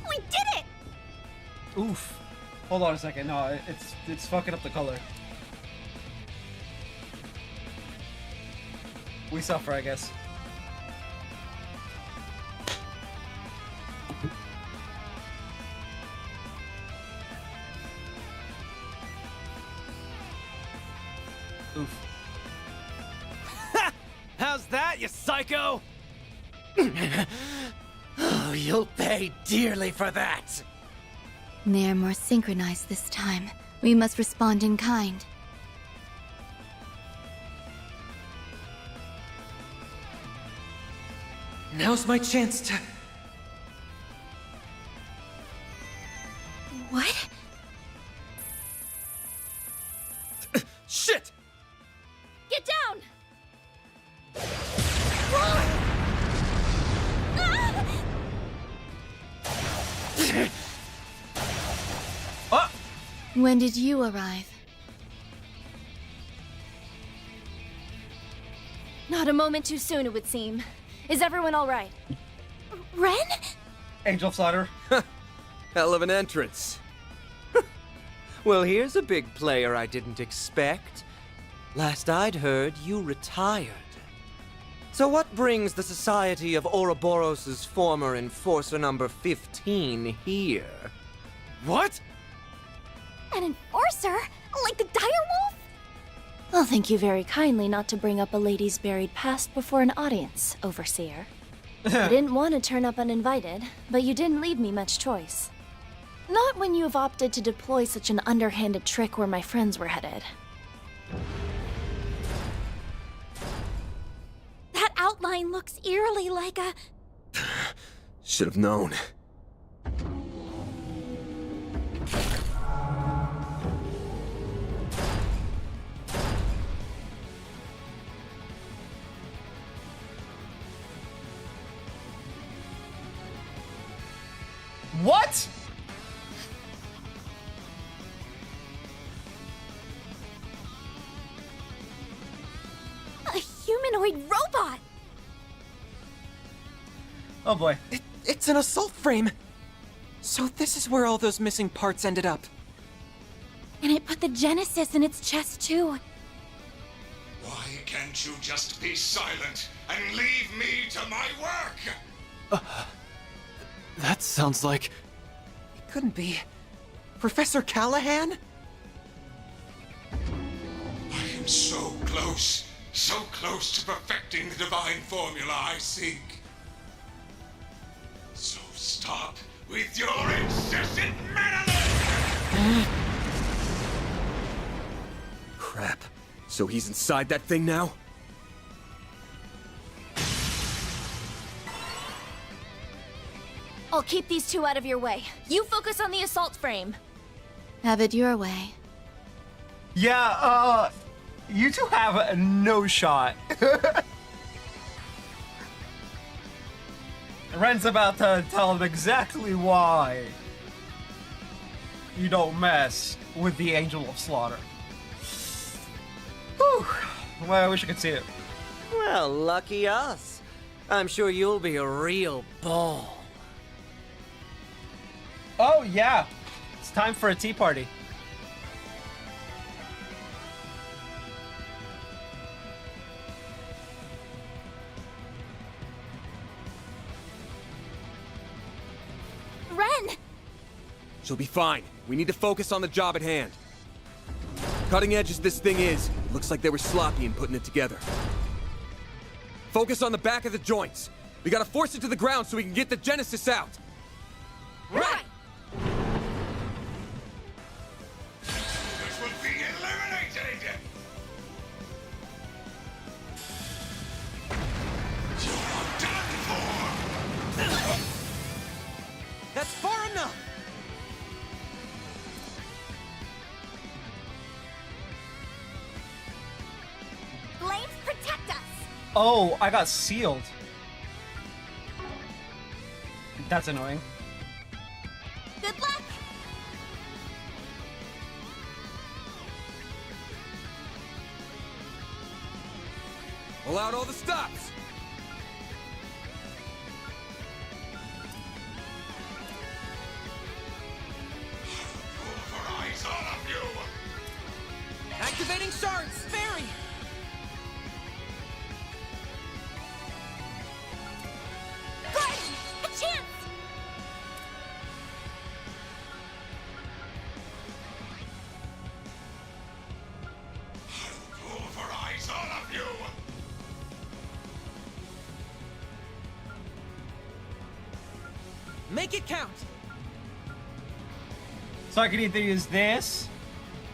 We did it! Oof. Hold on a second. No, it's fucking up the color. We suffer, I guess. Oof. How's that, you psycho? Oh, you'll pay dearly for that. They're more synchronized this time. We must respond in kind. Now's my chance to... What? Shit! Get down! When did you arrive? Not a moment too soon, it would seem. Is everyone all right? Ren? Angel Slaughter. Hell of an entrance. Well, here's a big player I didn't expect. Last I'd heard, you retired. So what brings the Society of Ouroboros' former enforcer number 15 here? What? An enforcer? Like the direwolf? I'll thank you very kindly not to bring up a lady's buried past before an audience, Overseer. I didn't want to turn up uninvited, but you didn't leave me much choice. Not when you have opted to deploy such an underhanded trick where my friends were headed. That outline looks eerily like a... Should have known. What? A humanoid robot! Oh boy. It's an assault frame! So this is where all those missing parts ended up. And it put the Genesis in its chest too. Why can't you just be silent and leave me to my work? That sounds like... It couldn't be. Professor Callahan? I am so close to perfecting the divine formula I seek. So stop with your incessant meddling! Crap. So he's inside that thing now? I'll keep these two out of your way. You focus on the assault frame. Have it your way. Yeah, you two have no shot. Ren's about to tell him exactly why you don't mess with the Angel of Slaughter. Whew. Well, I wish I could see it. Well, lucky us. I'm sure you'll be a real ball. Oh, yeah. It's time for a tea party. Ren! She'll be fine. We need to focus on the job at hand. Cutting edge as this thing is, it looks like they were sloppy in putting it together. Focus on the back of the joints. We gotta force it to the ground so we can get the Genesis out. Right! This will be eliminated! You're done for! That's far enough! Oh, I got sealed. That's annoying. Good luck! Pull out all the stops! Pulverize all of you! Activating shards! Fairy! Guardian! A chance! Pulverize all of you! Make it count! So I can either use this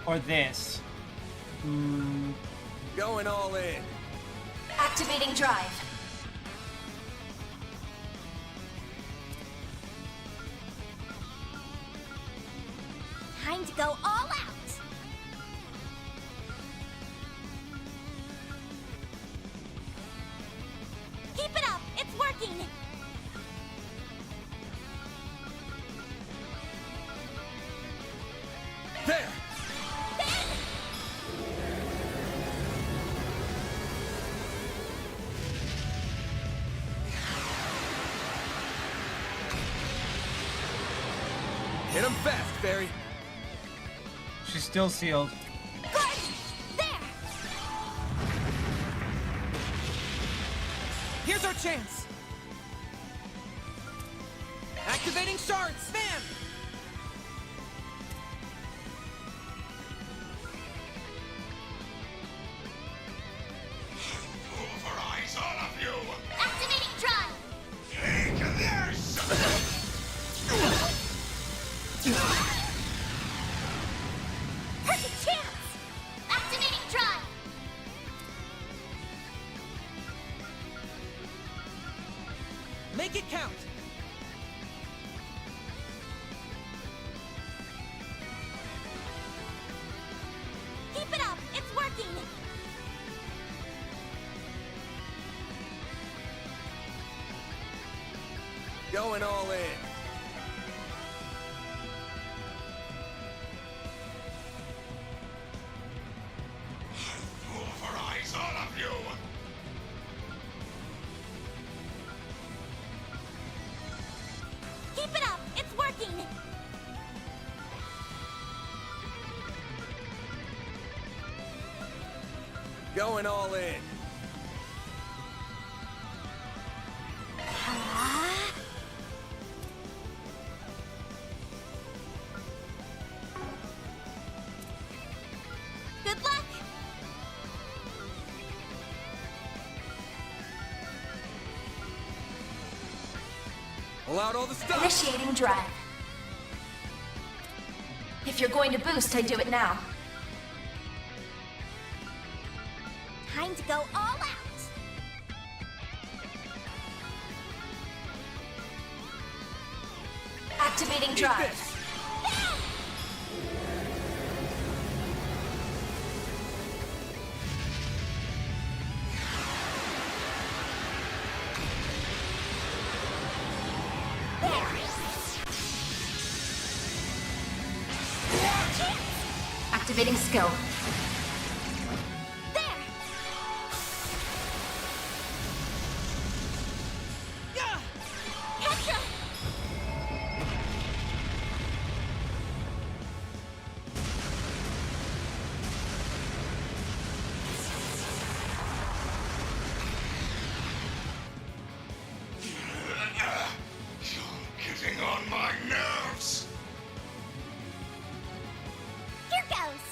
or this. Going all in. Activating drive. Time to go all out! Keep it up! It's working! There! Hit him fast, Fairy. She's still sealed. Guardian! There! Here's our chance! Activating shards! Spam! Pulverize all of you! Activating drive! Take this! Perfect chance! Activating drive! Make it count! Keep it up! It's working! Going all in. Pulverize all of you! Keep it up! It's working! Going all in. Good luck! Pull out all the stops. Initiating drive. If you're going to boost, I do it now. Time to go all out! Activating drive. Activating skill. Getting on my nerves! Here goes!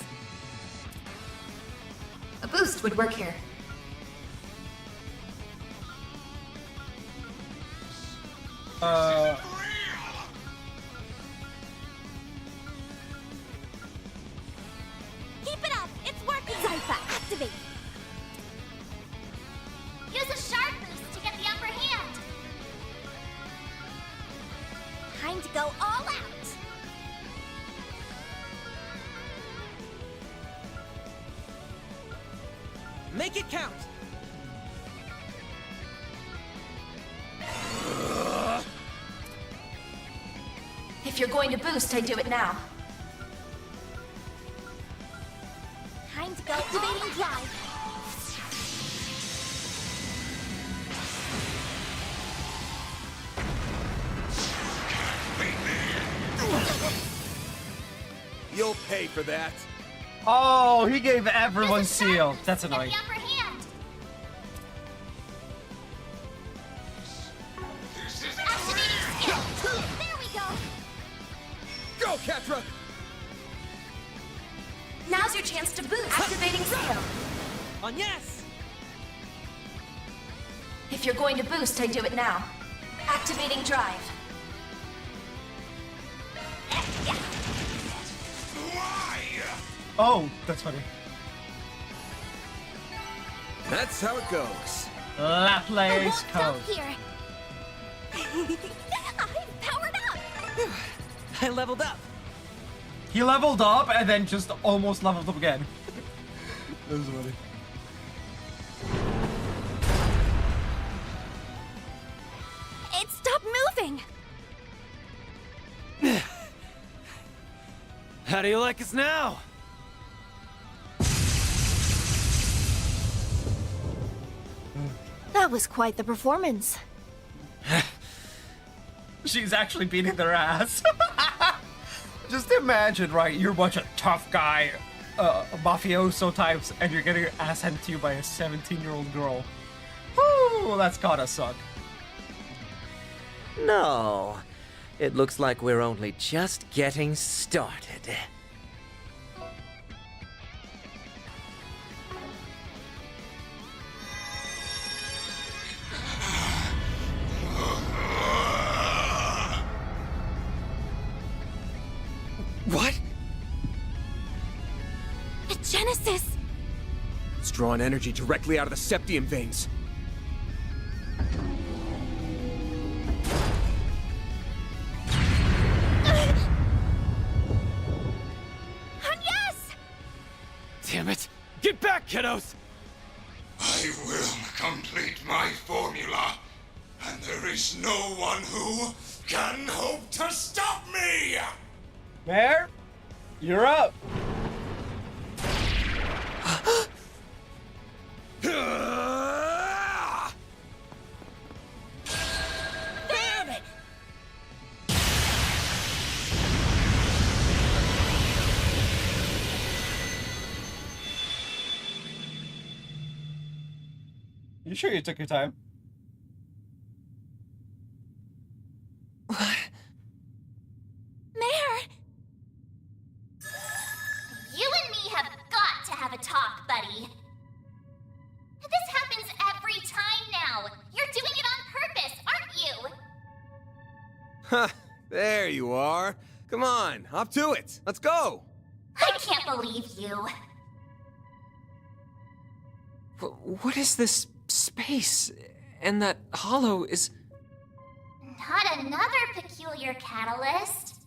A boost would work here. Keep it up! It's working! Zypha, activate! Use a shard boost to get the upper hand! Time to go all out! Make it count! If you're going to boost, I do it now. Time to go. Activating drive. You'll pay for that. Oh, he gave everyone seal. That's annoying. The upper hand. Activating skill. There we go. Go, Catra! Now's your chance to boost. Activating skill. On yes! If you're going to boost, I do it now. Activating drive. Oh, that's funny. That's how it goes. Laplace code. Here. I've powered up. I leveled up. He leveled up and then just almost leveled up again. That was funny. It stopped moving. How do you like us now? That was quite the performance. She's actually beating their ass. Just imagine, right? You're a bunch of tough guy, mafioso types, and you're getting your ass handed to you by a 17-year-old girl. Woo, that's gotta suck. No. It looks like we're only just getting started. What? A Genesis. It's drawing energy directly out of the septium veins. Damn it! Get back, kiddos! I will complete my formula, and there is no one who can hope to stop me! Mayor, you're up. You sure you took your time? Mare! You and me have got to have a talk, buddy. This happens every time now. You're doing it on purpose, aren't you? Huh, there you are. Come on, up to it. Let's go. I can't believe you. What is this space? And that hollow is... Not another peculiar catalyst.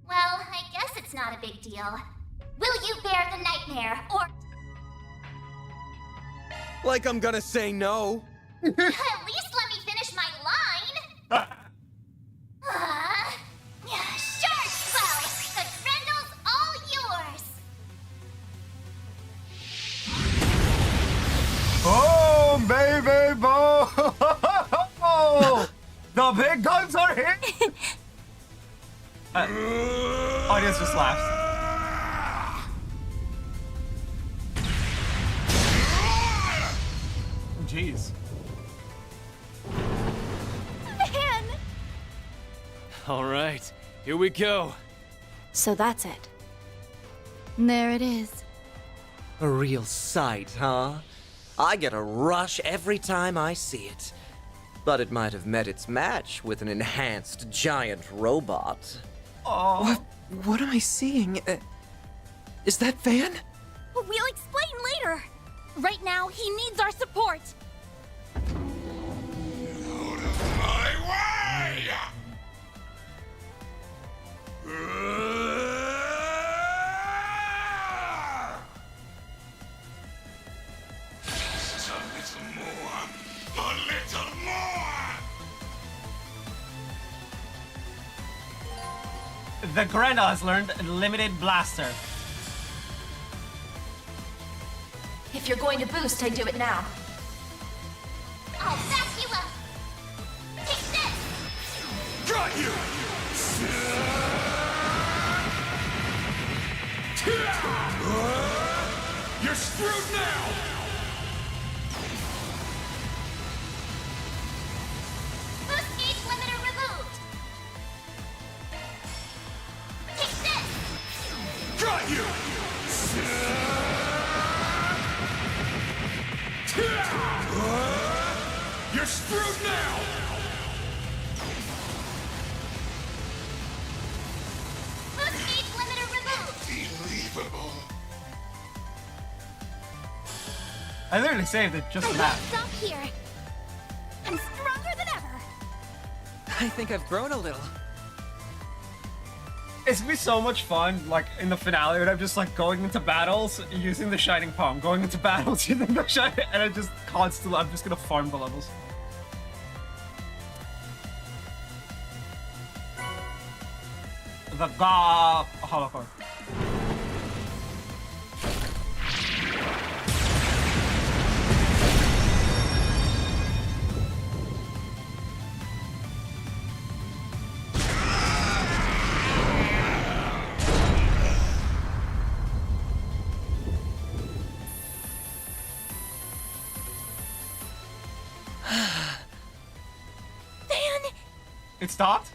Well, I guess it's not a big deal. Will you bear the nightmare, or... Like I'm gonna say no. At least let me finish my line! Shark spell! The Grendel's all yours! Boom, baby, boom! The big guns are here! Audience just laughs. Jeez. Man! All right, here we go. So that's it. There it is. A real sight, huh? I get a rush every time I see it. But it might have met its match with an enhanced giant robot. Oh. What am I seeing? Is that Van? We'll explain later. Right now, he needs our support. My way! Just a little more. A little more! The Grenda has learned Limited Blaster. If you're going to boost, I do it now. I'll back you up. Take this! Got you! You're screwed now! Boost gauge limiter removed. Take this! Got you! You're screwed now! Boost gauge limiter removed. Unbelievable. I literally saved it just for that. Stop here. I'm stronger than ever. I think I've grown a little. It's gonna be so much fun, like in the finale, when I'm just like going into battles using the Shining Palm, going into battles using the Shining, and I'm just gonna farm the levels. The Holocaust. Van! It stopped?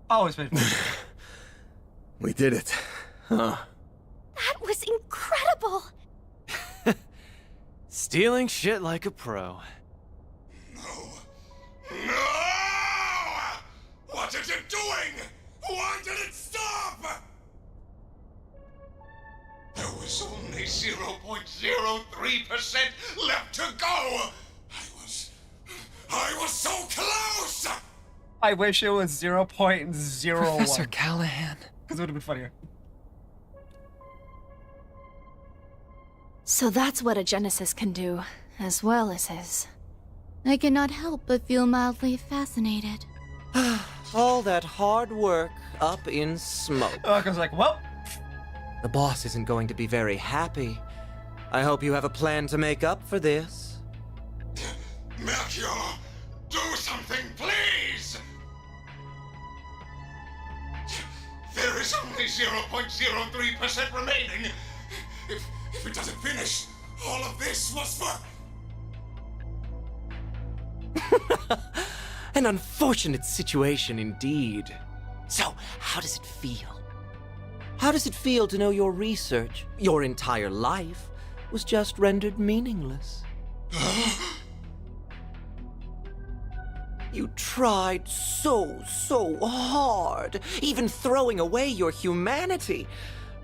Always painful. We did it. Huh. That was incredible! Stealing shit like a pro. What is it doing? Why did it stop? There was only 0.03% left to go! I was so close! I wish it was 0.01. Professor Callahan. Because it would have been funnier. So that's what a Genesis can do, as well as his. I cannot help but feel mildly fascinated. All that hard work up in smoke. I was like, well. The boss isn't going to be very happy. I hope you have a plan to make up for this. Melchior, do something, please! There is only 0.03% remaining. If it doesn't finish, all of this was for... An unfortunate situation indeed. So, how does it feel? How does it feel to know your research, your entire life, was just rendered meaningless? You tried so hard, even throwing away your humanity.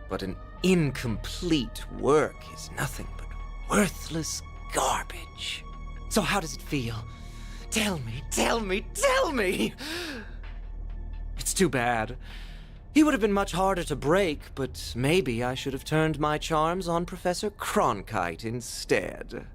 But an incomplete work is nothing but worthless garbage. So how does it feel? Tell me, tell me, tell me! It's too bad. He would have been much harder to break, but maybe I should have turned my charms on Professor Cronkite instead.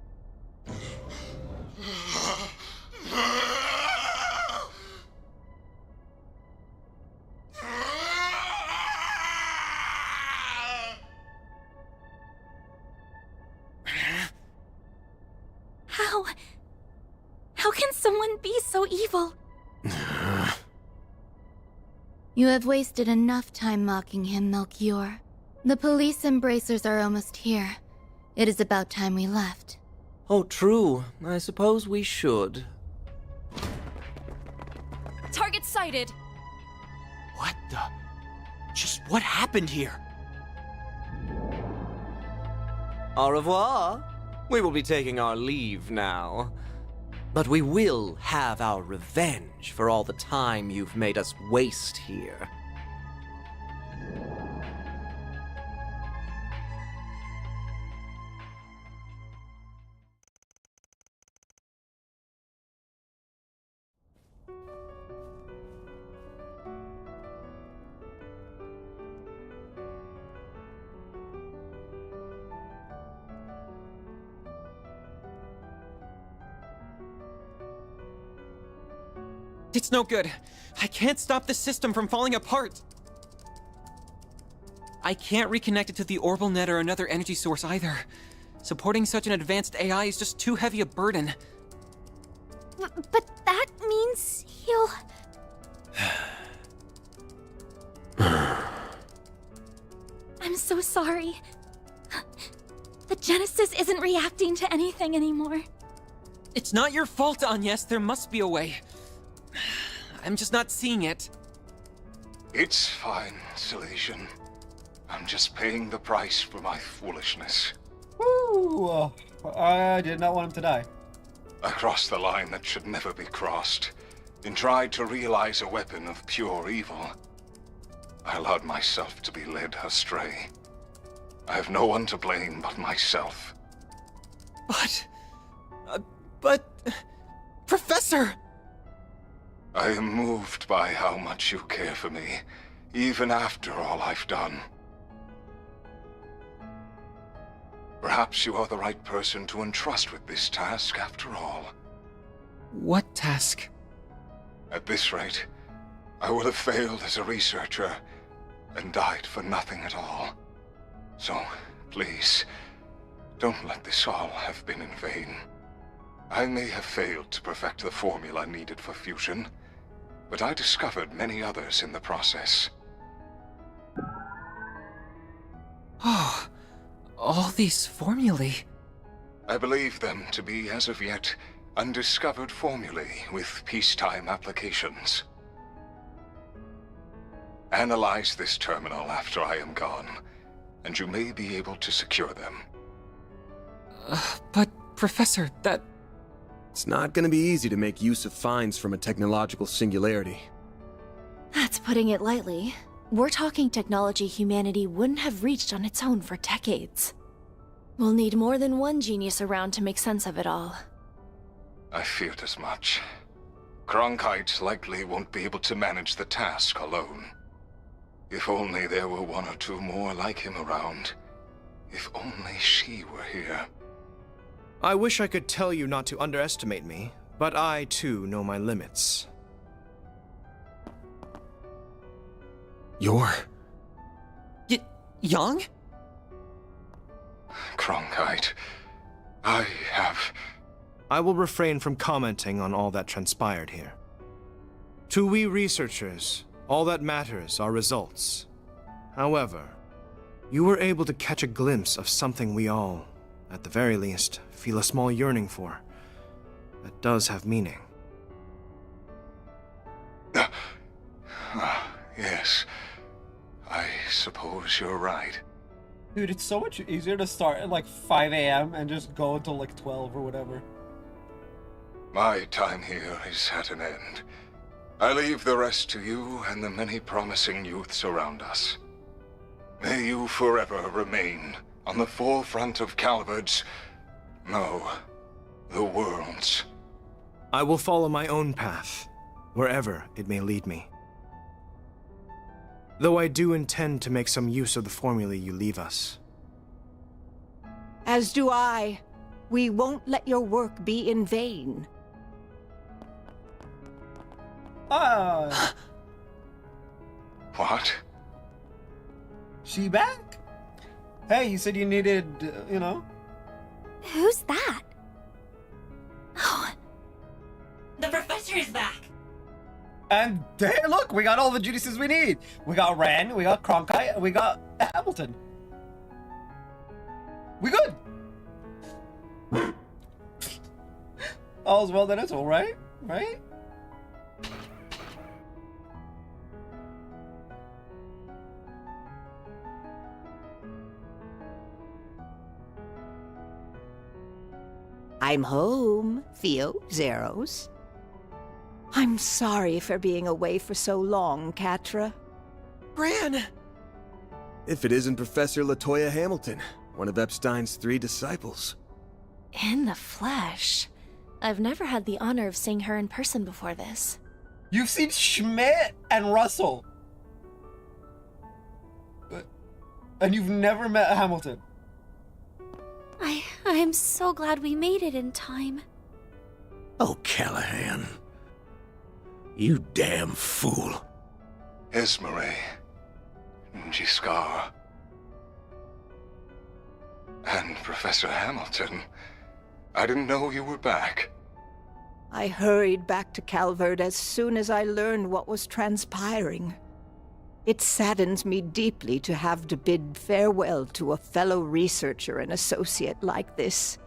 How can someone be so evil? You have wasted enough time mocking him, Melchior. The police embracers are almost here. It is about time we left. Oh, true. I suppose we should. Target sighted! What the? Just what happened here? Au revoir. We will be taking our leave now. But we will have our revenge for all the time you've made us waste here. It's no good. I can't stop the system from falling apart. I can't reconnect it to the orbital net or another energy source either. Supporting such an advanced AI is just too heavy a burden. But that means he'll... I'm so sorry. The Genesis isn't reacting to anything anymore. It's not your fault, Agnes. There must be a way. I'm just not seeing it. It's fine, Silesian. I'm just paying the price for my foolishness. Woo! I did not want him to die. I crossed the line that should never be crossed, and tried to realize a weapon of pure evil. I allowed myself to be led astray. I have no one to blame but myself. But... Professor! I am moved by how much you care for me, even after all I've done. Perhaps you are the right person to entrust with this task after all. What task? At this rate, I would have failed as a researcher and died for nothing at all. So, please, don't let this all have been in vain. I may have failed to perfect the formula needed for fusion, but I discovered many others in the process. Oh, all these formulae. I believe them to be, as of yet, undiscovered formulae with peacetime applications. Analyze this terminal after I am gone, and you may be able to secure them. But, Professor, that... It's not gonna be easy to make use of finds from a technological singularity. That's putting it lightly. We're talking technology humanity wouldn't have reached on its own for decades. We'll need more than one genius around to make sense of it all. I feared as much. Cronkite likely won't be able to manage the task alone. If only there were one or two more like him around. If only she were here. I wish I could tell you not to underestimate me, but I, too, know my limits. You're... Young? Cronkite, I have... I will refrain from commenting on all that transpired here. To we researchers, all that matters are results. However, you were able to catch a glimpse of something we all, at the very least, feel a small yearning for. That does have meaning. Yes. I suppose you're right. Dude, it's so much easier to start at like 5 a.m. and just go until like 12 or whatever. My time here is at an end. I leave the rest to you and the many promising youths around us. May you forever remain on the forefront of Calvard's... no, the world's. I will follow my own path, wherever it may lead me. Though I do intend to make some use of the formulae you leave us. As do I. We won't let your work be in vain. What? She back? Hey, you said you needed, you know? Who's that? Oh. The professor is back. And hey, look, we got all the geniuses we need. We got Ren, we got Cronkite, and we got Hamilton. We good. All's well that is all, right? Right? I'm home, Theo, Zeros. I'm sorry for being away for so long, Catra. Gran! If it isn't Professor Latoya Hamilton, one of Epstein's 3 disciples. In the flesh. I've never had the honor of seeing her in person before this. You've seen Schmidt and Russell. And you've never met Hamilton. I am so glad we made it in time. Oh, Callahan. You damn fool. Esmeralda. Giscard. And Professor Hamilton. I didn't know you were back. I hurried back to Calvert as soon as I learned what was transpiring. It saddens me deeply to have to bid farewell to a fellow researcher and associate like this.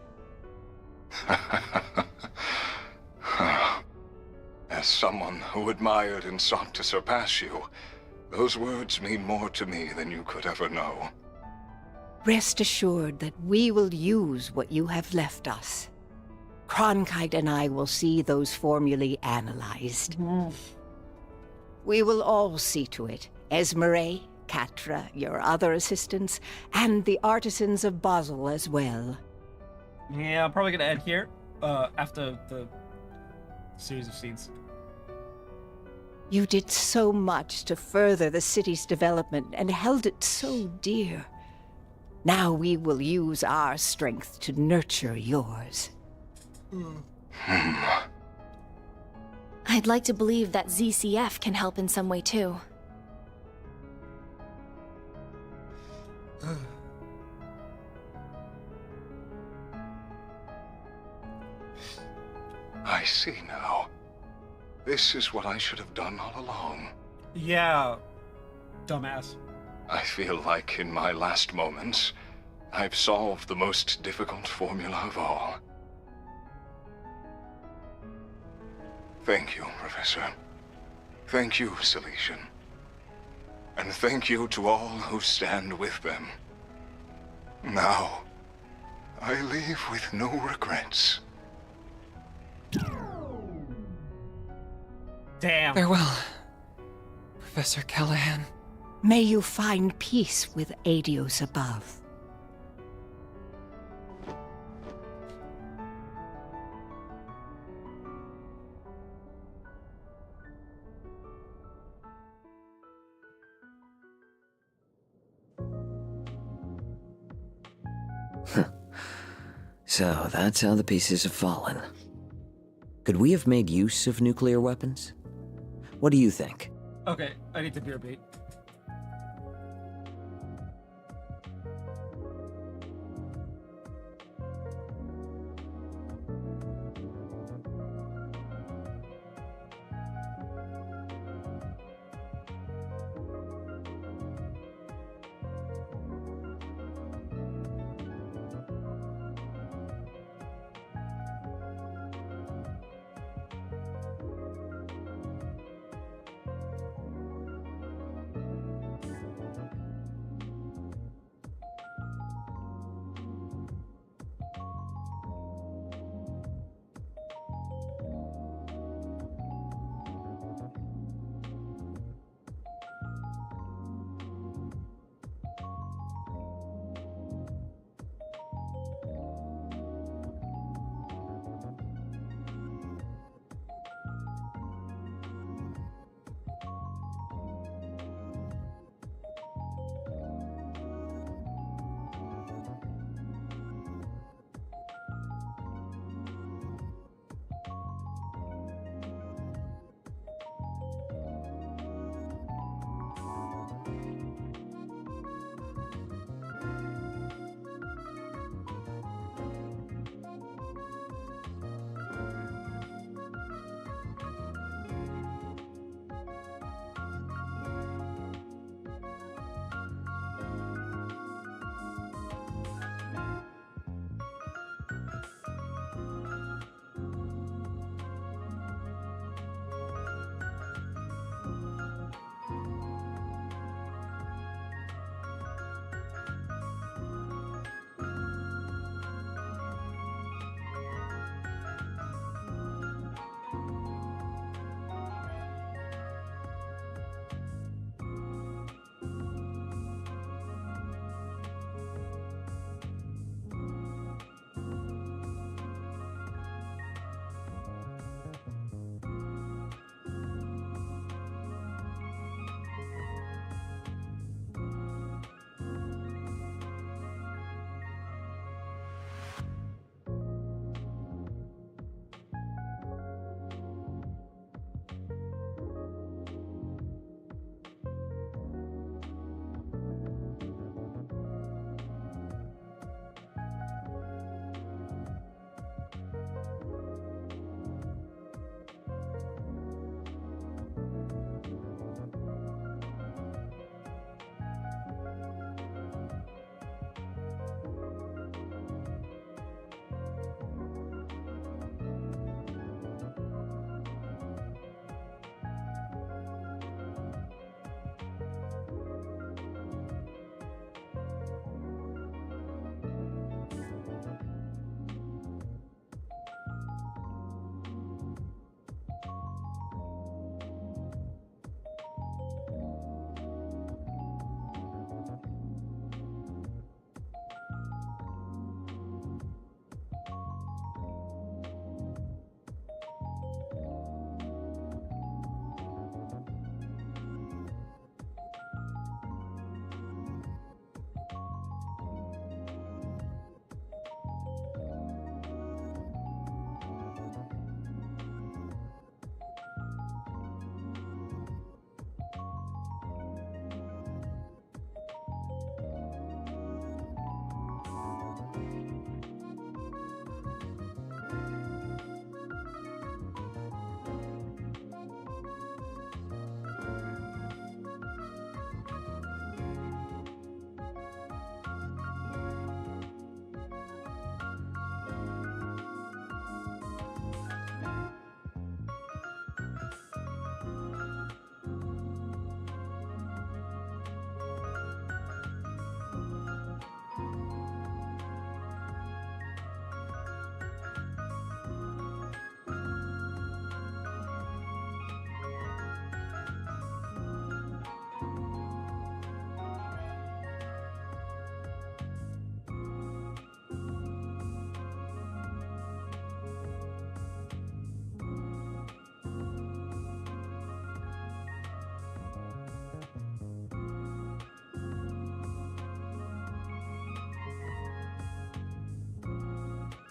As someone who admired and sought to surpass you, those words mean more to me than you could ever know. Rest assured that we will use what you have left us. Cronkite and I will see those formulae analyzed. We will all see to it. Esmeralda, Catra, your other assistants, and the artisans of Basel as well. Yeah, I'm probably gonna end here, after the series of scenes. You did so much to further the city's development and held it so dear. Now we will use our strength to nurture yours. I'd like to believe that ZCF can help in some way too. I see now. This is what I should have done all along. Yeah, dumbass. I feel like in my last moments, I've solved the most difficult formula of all. Thank you, Professor. Thank you, Siletian. And thank you to all who stand with them. Now, I leave with no regrets. Damn. Farewell, Professor Callahan. May you find peace with Adios above. So that's how the pieces have fallen. Could we have made use of nuclear weapons? What do you think? Okay, I need the beer beat.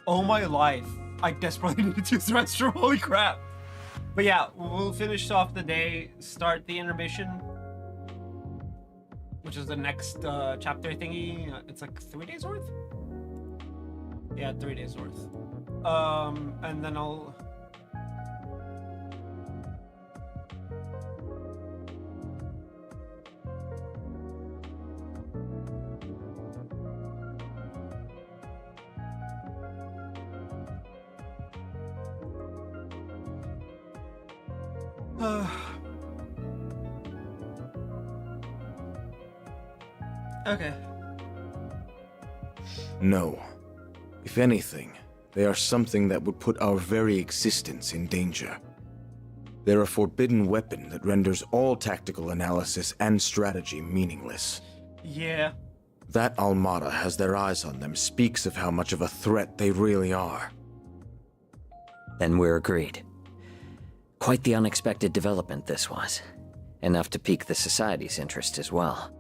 Oh my life. I desperately need to use the restroom. Holy crap. But yeah, we'll finish off the day, start the intermission, which is the next chapter thingy. It's like 3 days worth? Yeah, 3 days worth. And then I'll... Okay. No. If anything, they are something that would put our very existence in danger. They're a forbidden weapon that renders all tactical analysis and strategy meaningless. Yeah. That Almada has their eyes on them speaks of how much of a threat they really are. Then we're agreed. Quite the unexpected development this was. Enough to pique the Society's interest as well.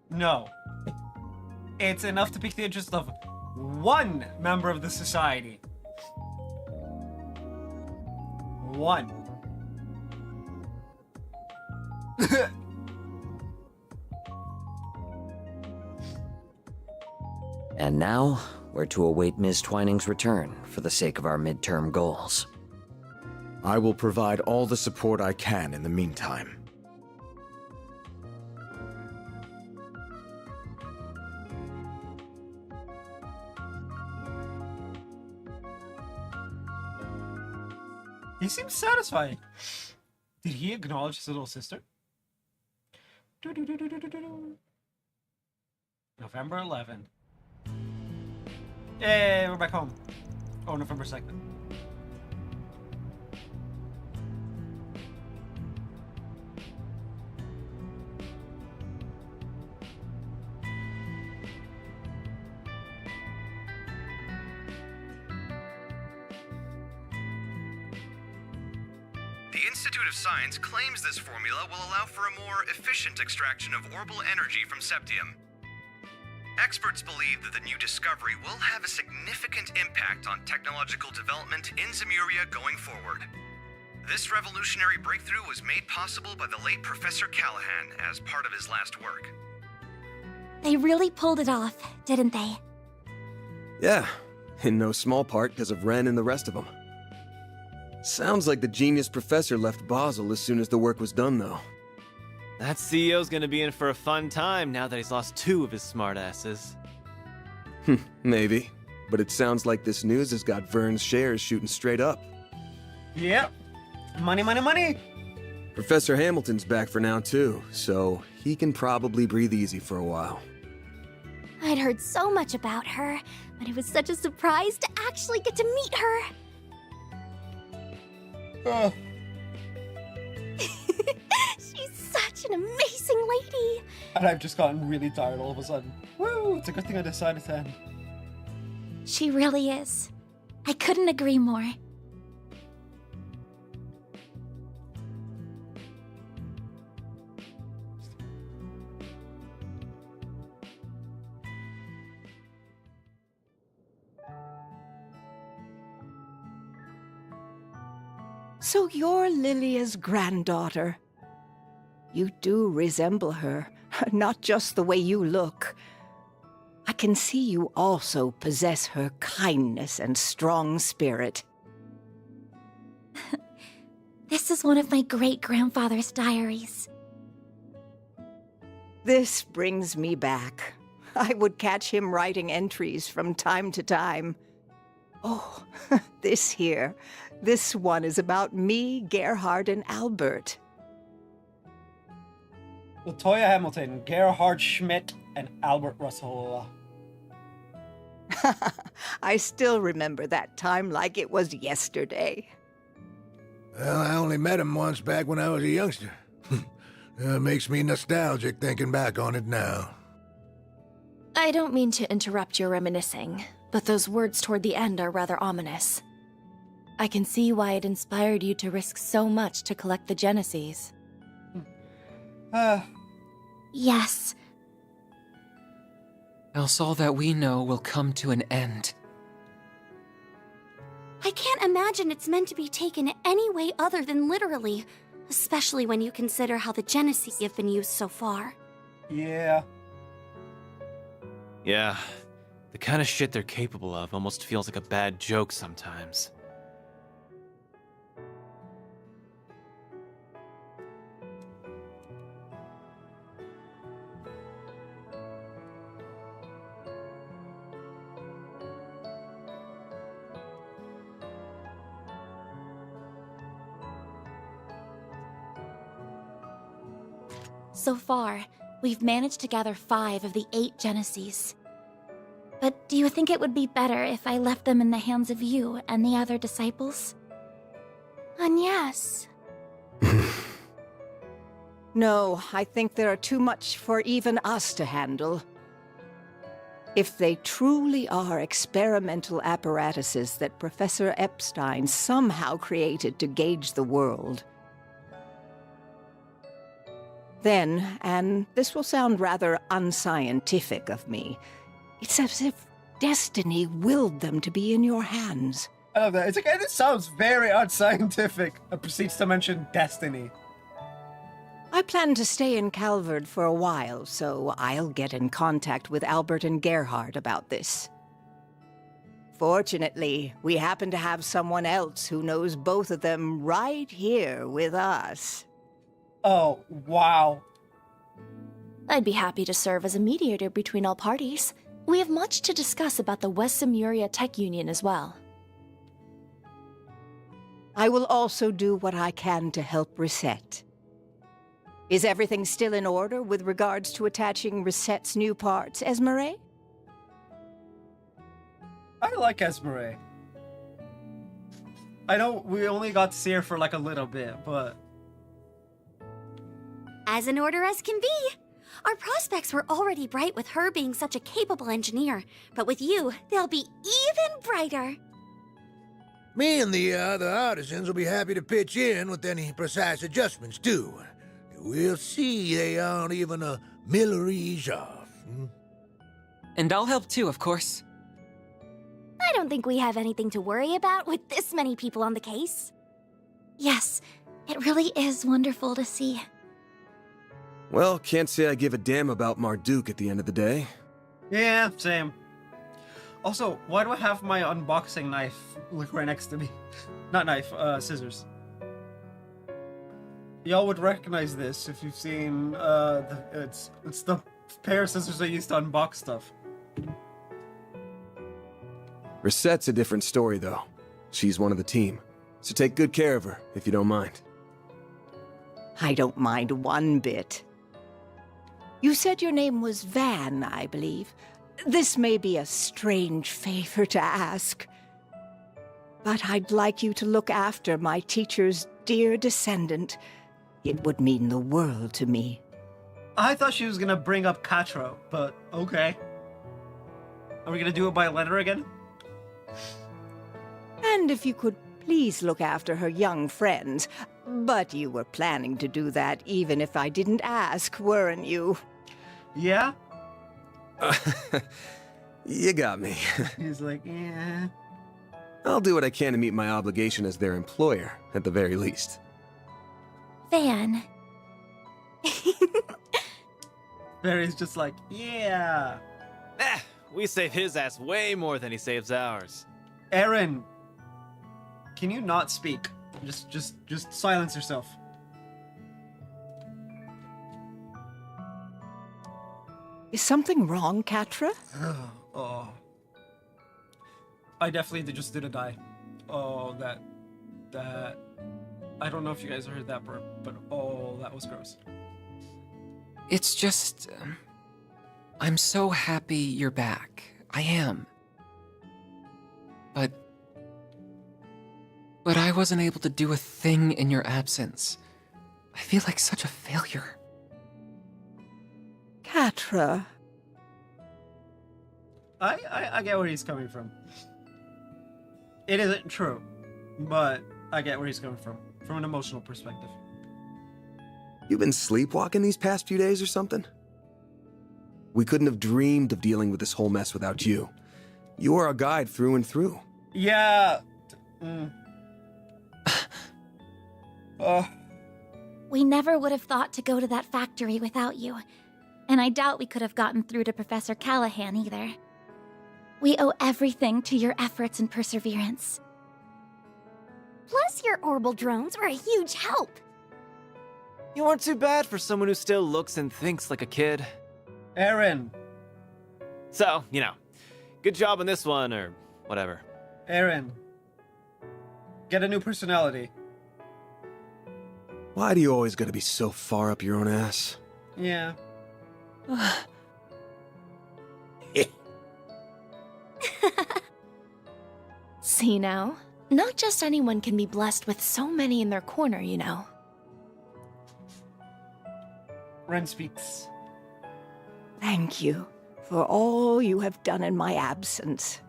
No. It's enough to pique the interest of one member of the Society. One. And now, we're to await Ms. Twining's return for the sake of our midterm goals. I will provide all the support I can in the meantime. He seems satisfied. Did he acknowledge his little sister? November 11th. Hey, we're back home. Oh, November 2nd. The Institute of Science claims this formula will allow for a more efficient extraction of orbital energy from septium. Experts believe that the new discovery will have a significant impact on technological development in Zemuria going forward. This revolutionary breakthrough was made possible by the late Professor Callahan as part of his last work. They really pulled it off, didn't they? Yeah, in no small part because of Ren and the rest of them. Sounds like the genius professor left Basel as soon as the work was done, though. That CEO's gonna be in for a fun time now that he's lost 2 of his smartasses. Maybe. But it sounds like this news has got Vern's shares shooting straight up. Yep. Money, money, money! Professor Hamilton's back for now, too, so he can probably breathe easy for a while. I'd heard so much about her, but it was such a surprise to actually get to meet her. She's such an amazing lady. And I've just gotten really tired all of a sudden. Woo! It's a good thing I decided to end. She really is. I couldn't agree more. So you're Lilia's granddaughter. You do resemble her, not just the way you look. I can see you also possess her kindness and strong spirit. This is one of my great-grandfather's diaries. This brings me back. I would catch him writing entries from time to time. Oh, this here. This one is about me, Gerhard, and Albert. Latoya Hamilton, Gerhard Schmidt, and Albert Russell. I still remember that time like it was yesterday. Well, I only met him once back when I was a youngster. Makes me nostalgic thinking back on it now. I don't mean to interrupt your reminiscing, but those words toward the end are rather ominous. I can see why it inspired you to risk so much to collect the Genesees. Yes. else all that we know will come to an end. I can't imagine it's meant to be taken any way other than literally, especially when you consider how the Genesee have been used so far. Yeah. Yeah, the kind of shit they're capable of almost feels like a bad joke sometimes. So far, we've managed to gather 5 of the 8 Genesees. But do you think it would be better if I left them in the hands of you and the other disciples? And yes. No, I think there are too much for even us to handle. If they truly are experimental apparatuses that Professor Epstein somehow created to gauge the world, then, and this will sound rather unscientific of me, it's as if destiny willed them to be in your hands. I love that. It's like, it sounds very unscientific. It proceeds to mention destiny. I plan to stay in Calvard for a while, so I'll get in contact with Albert and Gerhard about this. Fortunately, we happen to have someone else who knows both of them right here with us. Oh, wow. I'd be happy to serve as a mediator between all parties. We have much to discuss about the West Simuria Tech Union as well. I will also do what I can to help Reset. Is everything still in order with regards to attaching Reset's new parts, Esmeralda? I like Esmeralda. I know we only got to see her for like a little bit, but... As in order as can be. Our prospects were already bright with her being such a capable engineer, but with you, they'll be even brighter. Me and the other artisans will be happy to pitch in with any precise adjustments, too. We'll see they aren't even a millerage off. And I'll help too, of course. I don't think we have anything to worry about with this many people on the case. Yes, it really is wonderful to see. Well, can't say I give a damn about Marduk at the end of the day. Yeah, same. Also, why do I have my unboxing knife like right next to me? Not knife, scissors. Y'all would recognize this if you've seen it's the pair of scissors I used to unbox stuff. Reset's a different story, though. She's one of the team, so take good care of her, if you don't mind. I don't mind one bit. You said your name was Van, I believe. This may be a strange favor to ask, but I'd like you to look after my teacher's dear descendant. It would mean the world to me. I thought she was gonna bring up Katro, but okay. Are we gonna do it by letter again? And if you could please look after her young friends. But you were planning to do that even if I didn't ask, weren't you? Yeah? You got me. He's like, yeah. I'll do what I can to meet my obligation as their employer, at the very least. Van. Barry's just like, yeah. We save his ass way more than he saves ours. Aaron, can you not speak? Just silence yourself. Is something wrong, Katra? Oh. I definitely just did a die. Oh, that... I don't know if you guys heard that burp, but oh, that was gross. It's just... I'm so happy you're back. I am. But I wasn't able to do a thing in your absence. I feel like such a failure. Katra. I get where he's coming from. It isn't true, but I get where he's coming from an emotional perspective. You been sleepwalking these past few days or something? We couldn't have dreamed of dealing with this whole mess without you. You are our guide through and through. Yeah. We never would have thought to go to that factory without you. And I doubt we could have gotten through to Professor Callahan either. We owe everything to your efforts and perseverance. Plus, your orbital drones were a huge help. You weren't too bad for someone who still looks and thinks like a kid. Aaron. So, good job on this one, or whatever. Aaron. Get a new personality. Why do you always gotta be so far up your own ass? Yeah. See now? Not just anyone can be blessed with so many in their corner, you know. Ren speaks. Thank you for all you have done in my absence.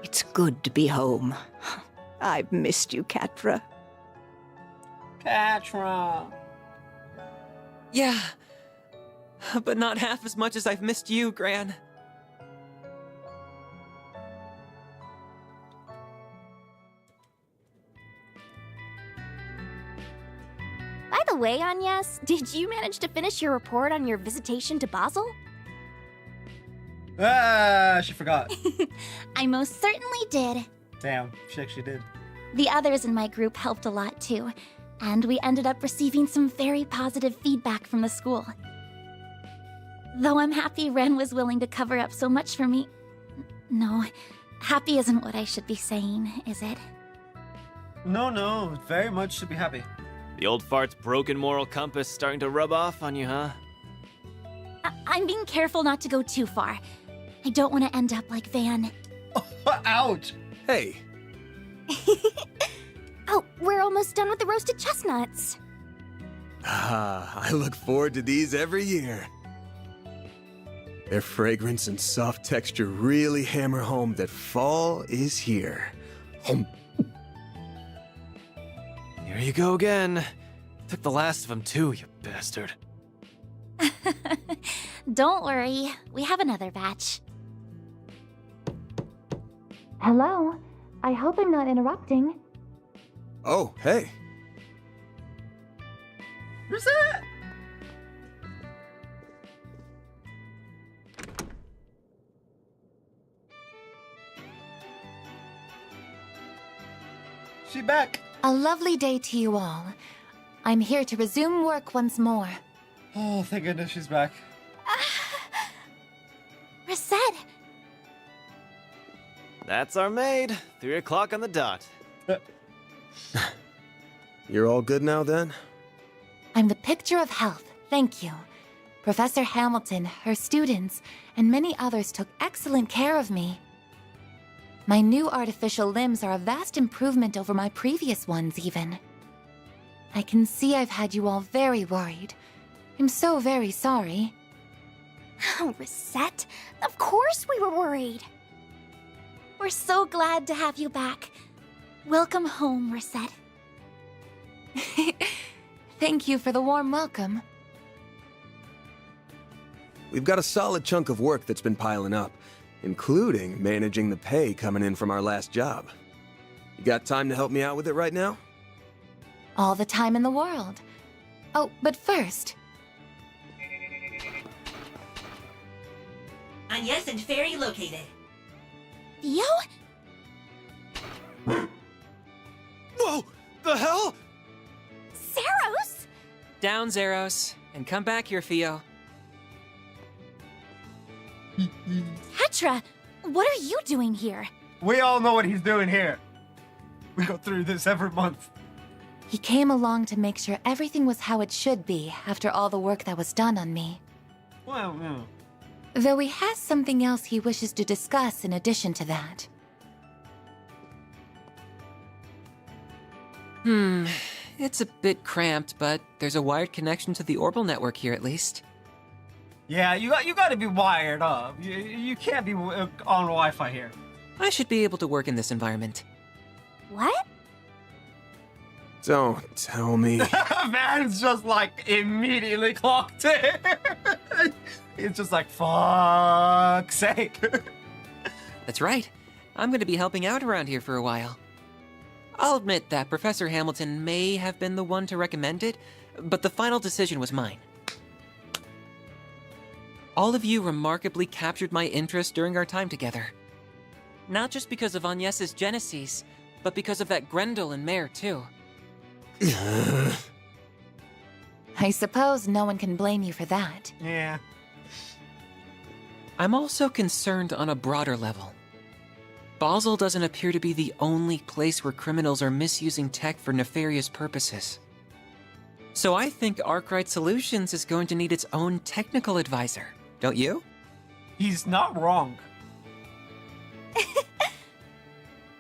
It's good to be home. I've missed you, Catra. Catra. Yeah, but not half as much as I've missed you, Gran. By the way, Agnes, did you manage to finish your report on your visitation to Basel? She forgot. I most certainly did. Damn, she actually did. The others in my group helped a lot too, and we ended up receiving some very positive feedback from the school. Though I'm happy Ren was willing to cover up so much for me. No, happy isn't what I should be saying, is it? No, very much should be happy. The old fart's broken moral compass starting to rub off on you, huh? I'm being careful not to go too far. I don't want to end up like Van. Ouch! Hey. Oh, we're almost done with the roasted chestnuts. I look forward to these every year. Their fragrance and soft texture really hammer home that fall is here. Here you go again. Took the last of them too, you bastard. Don't worry, we have another batch. Hello, I hope I'm not interrupting. Oh, hey. Who's that? She back. A lovely day to you all. I'm here to resume work once more. Oh, thank goodness she's back. Reset! That's our maid. 3 o'clock on the dot. You're all good now, then? I'm the picture of health, thank you. Professor Hamilton, her students, and many others took excellent care of me. My new artificial limbs are a vast improvement over my previous ones, even. I can see I've had you all very worried. I'm so very sorry. Oh, Reset, of course we were worried. We're so glad to have you back. Welcome home, Reset. Thank you for the warm welcome. We've got a solid chunk of work that's been piling up, including managing the pay coming in from our last job. You got time to help me out with it right now? All the time in the world. Oh, but first... Agnes and Fairy located. Theo? Whoa! The hell? Zeros? Down, Zeros, and come back here, Theo. Petra, what are you doing here? We all know what he's doing here. We go through this every month. He came along to make sure everything was how it should be after all the work that was done on me. Well, yeah. Though he has something else he wishes to discuss in addition to that. It's a bit cramped, but there's a wired connection to the orbital network here at least. Yeah, you got to be wired up. You can't be on Wi-Fi here. I should be able to work in this environment. What? Don't tell me. Van's just like immediately clocked it. It's just like, fuck's sake. That's right. I'm going to be helping out around here for a while. I'll admit that Professor Hamilton may have been the one to recommend it, but the final decision was mine. All of you remarkably captured my interest during our time together. Not just because of Agnes's Genesis, but because of that Grendel and Mare, too. I suppose no one can blame you for that. Yeah. I'm also concerned on a broader level. Basel doesn't appear to be the only place where criminals are misusing tech for nefarious purposes. So I think Arkwright Solutions is going to need its own technical advisor, don't you? He's not wrong.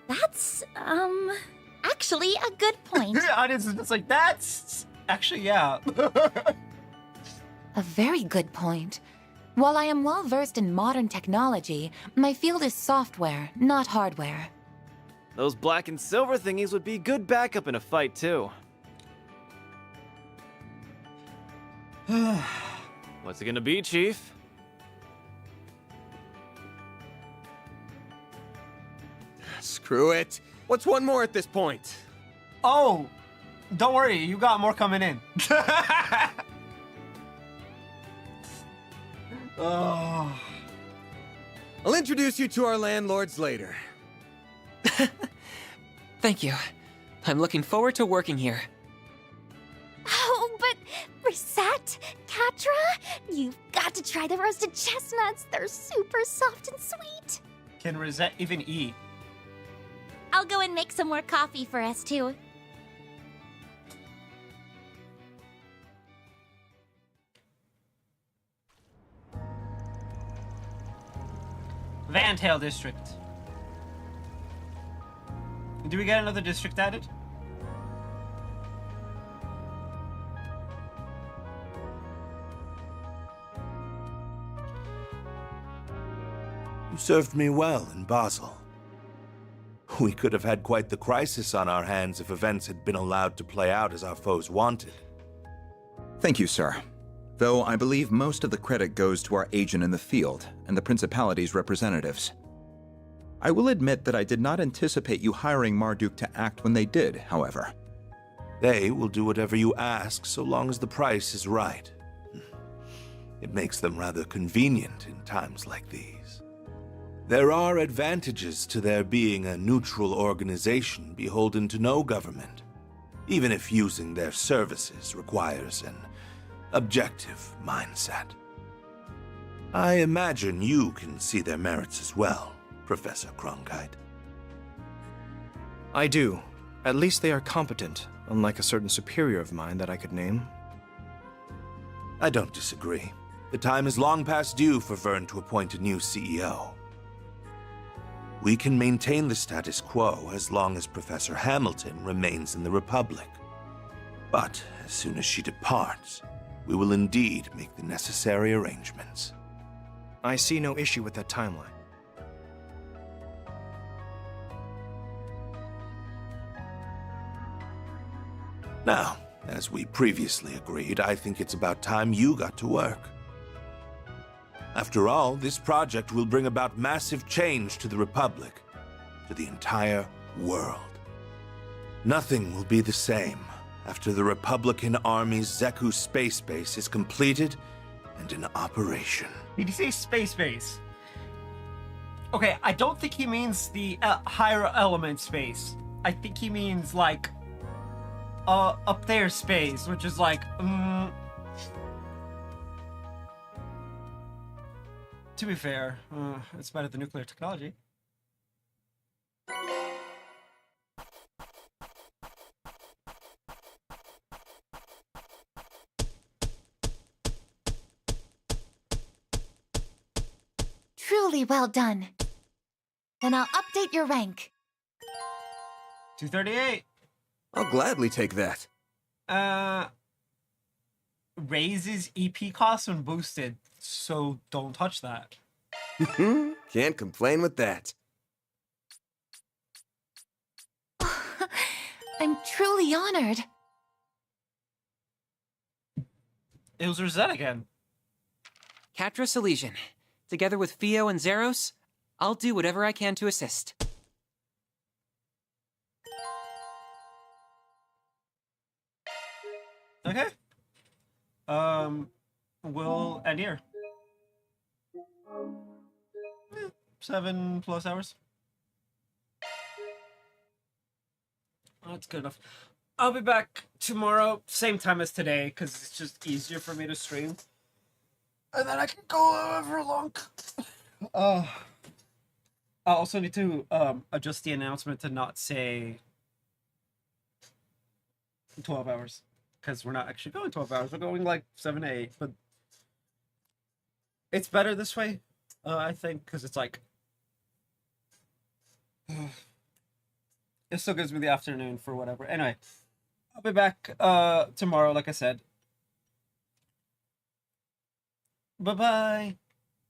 That's, actually a good point. It's like, that's actually, yeah. A very good point. While I am well versed in modern technology, my field is software, not hardware. Those black and silver thingies would be good backup in a fight, too. What's it gonna be, Chief? Screw it. What's one more at this point? Oh, don't worry, you got more coming in. Oh. I'll introduce you to our landlords later. Thank you. I'm looking forward to working here. Oh, but Risette, Catra, you've got to try the roasted chestnuts. They're super soft and sweet. Can Rosette even eat? I'll go and make some more coffee for us, too. Vantail District. Do we get another district added? You served me well in Basel. We could have had quite the crisis on our hands if events had been allowed to play out as our foes wanted. Thank you, sir. Though I believe most of the credit goes to our agent in the field and the Principality's representatives. I will admit that I did not anticipate you hiring Marduk to act when they did, however. They will do whatever you ask so long as the price is right. It makes them rather convenient in times like these. There are advantages to their being a neutral organization beholden to no government, even if using their services requires an objective mindset. I imagine you can see their merits as well, Professor Cronkite. I do. At least they are competent, unlike a certain superior of mine that I could name. I don't disagree. The time is long past due for Vern to appoint a new CEO. We can maintain the status quo as long as Professor Hamilton remains in the Republic. But as soon as she departs, we will indeed make the necessary arrangements. I see no issue with that timeline. Now, as we previously agreed, I think it's about time you got to work. After all, this project will bring about massive change to the Republic, to the entire world. Nothing will be the same after the Republican Army's Zeku space base is completed and in operation. Did he say space base? Okay, I don't think he means the higher element space. I think he means like up there space, which is like to be fair, it's better than nuclear technology. Truly well done. Then I'll update your rank. 238. I'll gladly take that. raises EP costs when boosted, so don't touch that. Can't complain with that. I'm truly honored. It was Rosette again. Catras Elysian. Together with Fio and Zeros, I'll do whatever I can to assist. Okay. We'll end here. 7+ hours. That's good enough. I'll be back tomorrow, same time as today, because it's just easier for me to stream. And then I can go however long. I also need to adjust the announcement to not say 12 hours. Because we're not actually going 12 hours. We're going like 7 to 8. But it's better this way, I think, because it's like... It still gives me the afternoon for whatever. Anyway, I'll be back tomorrow, like I said. Bye-bye.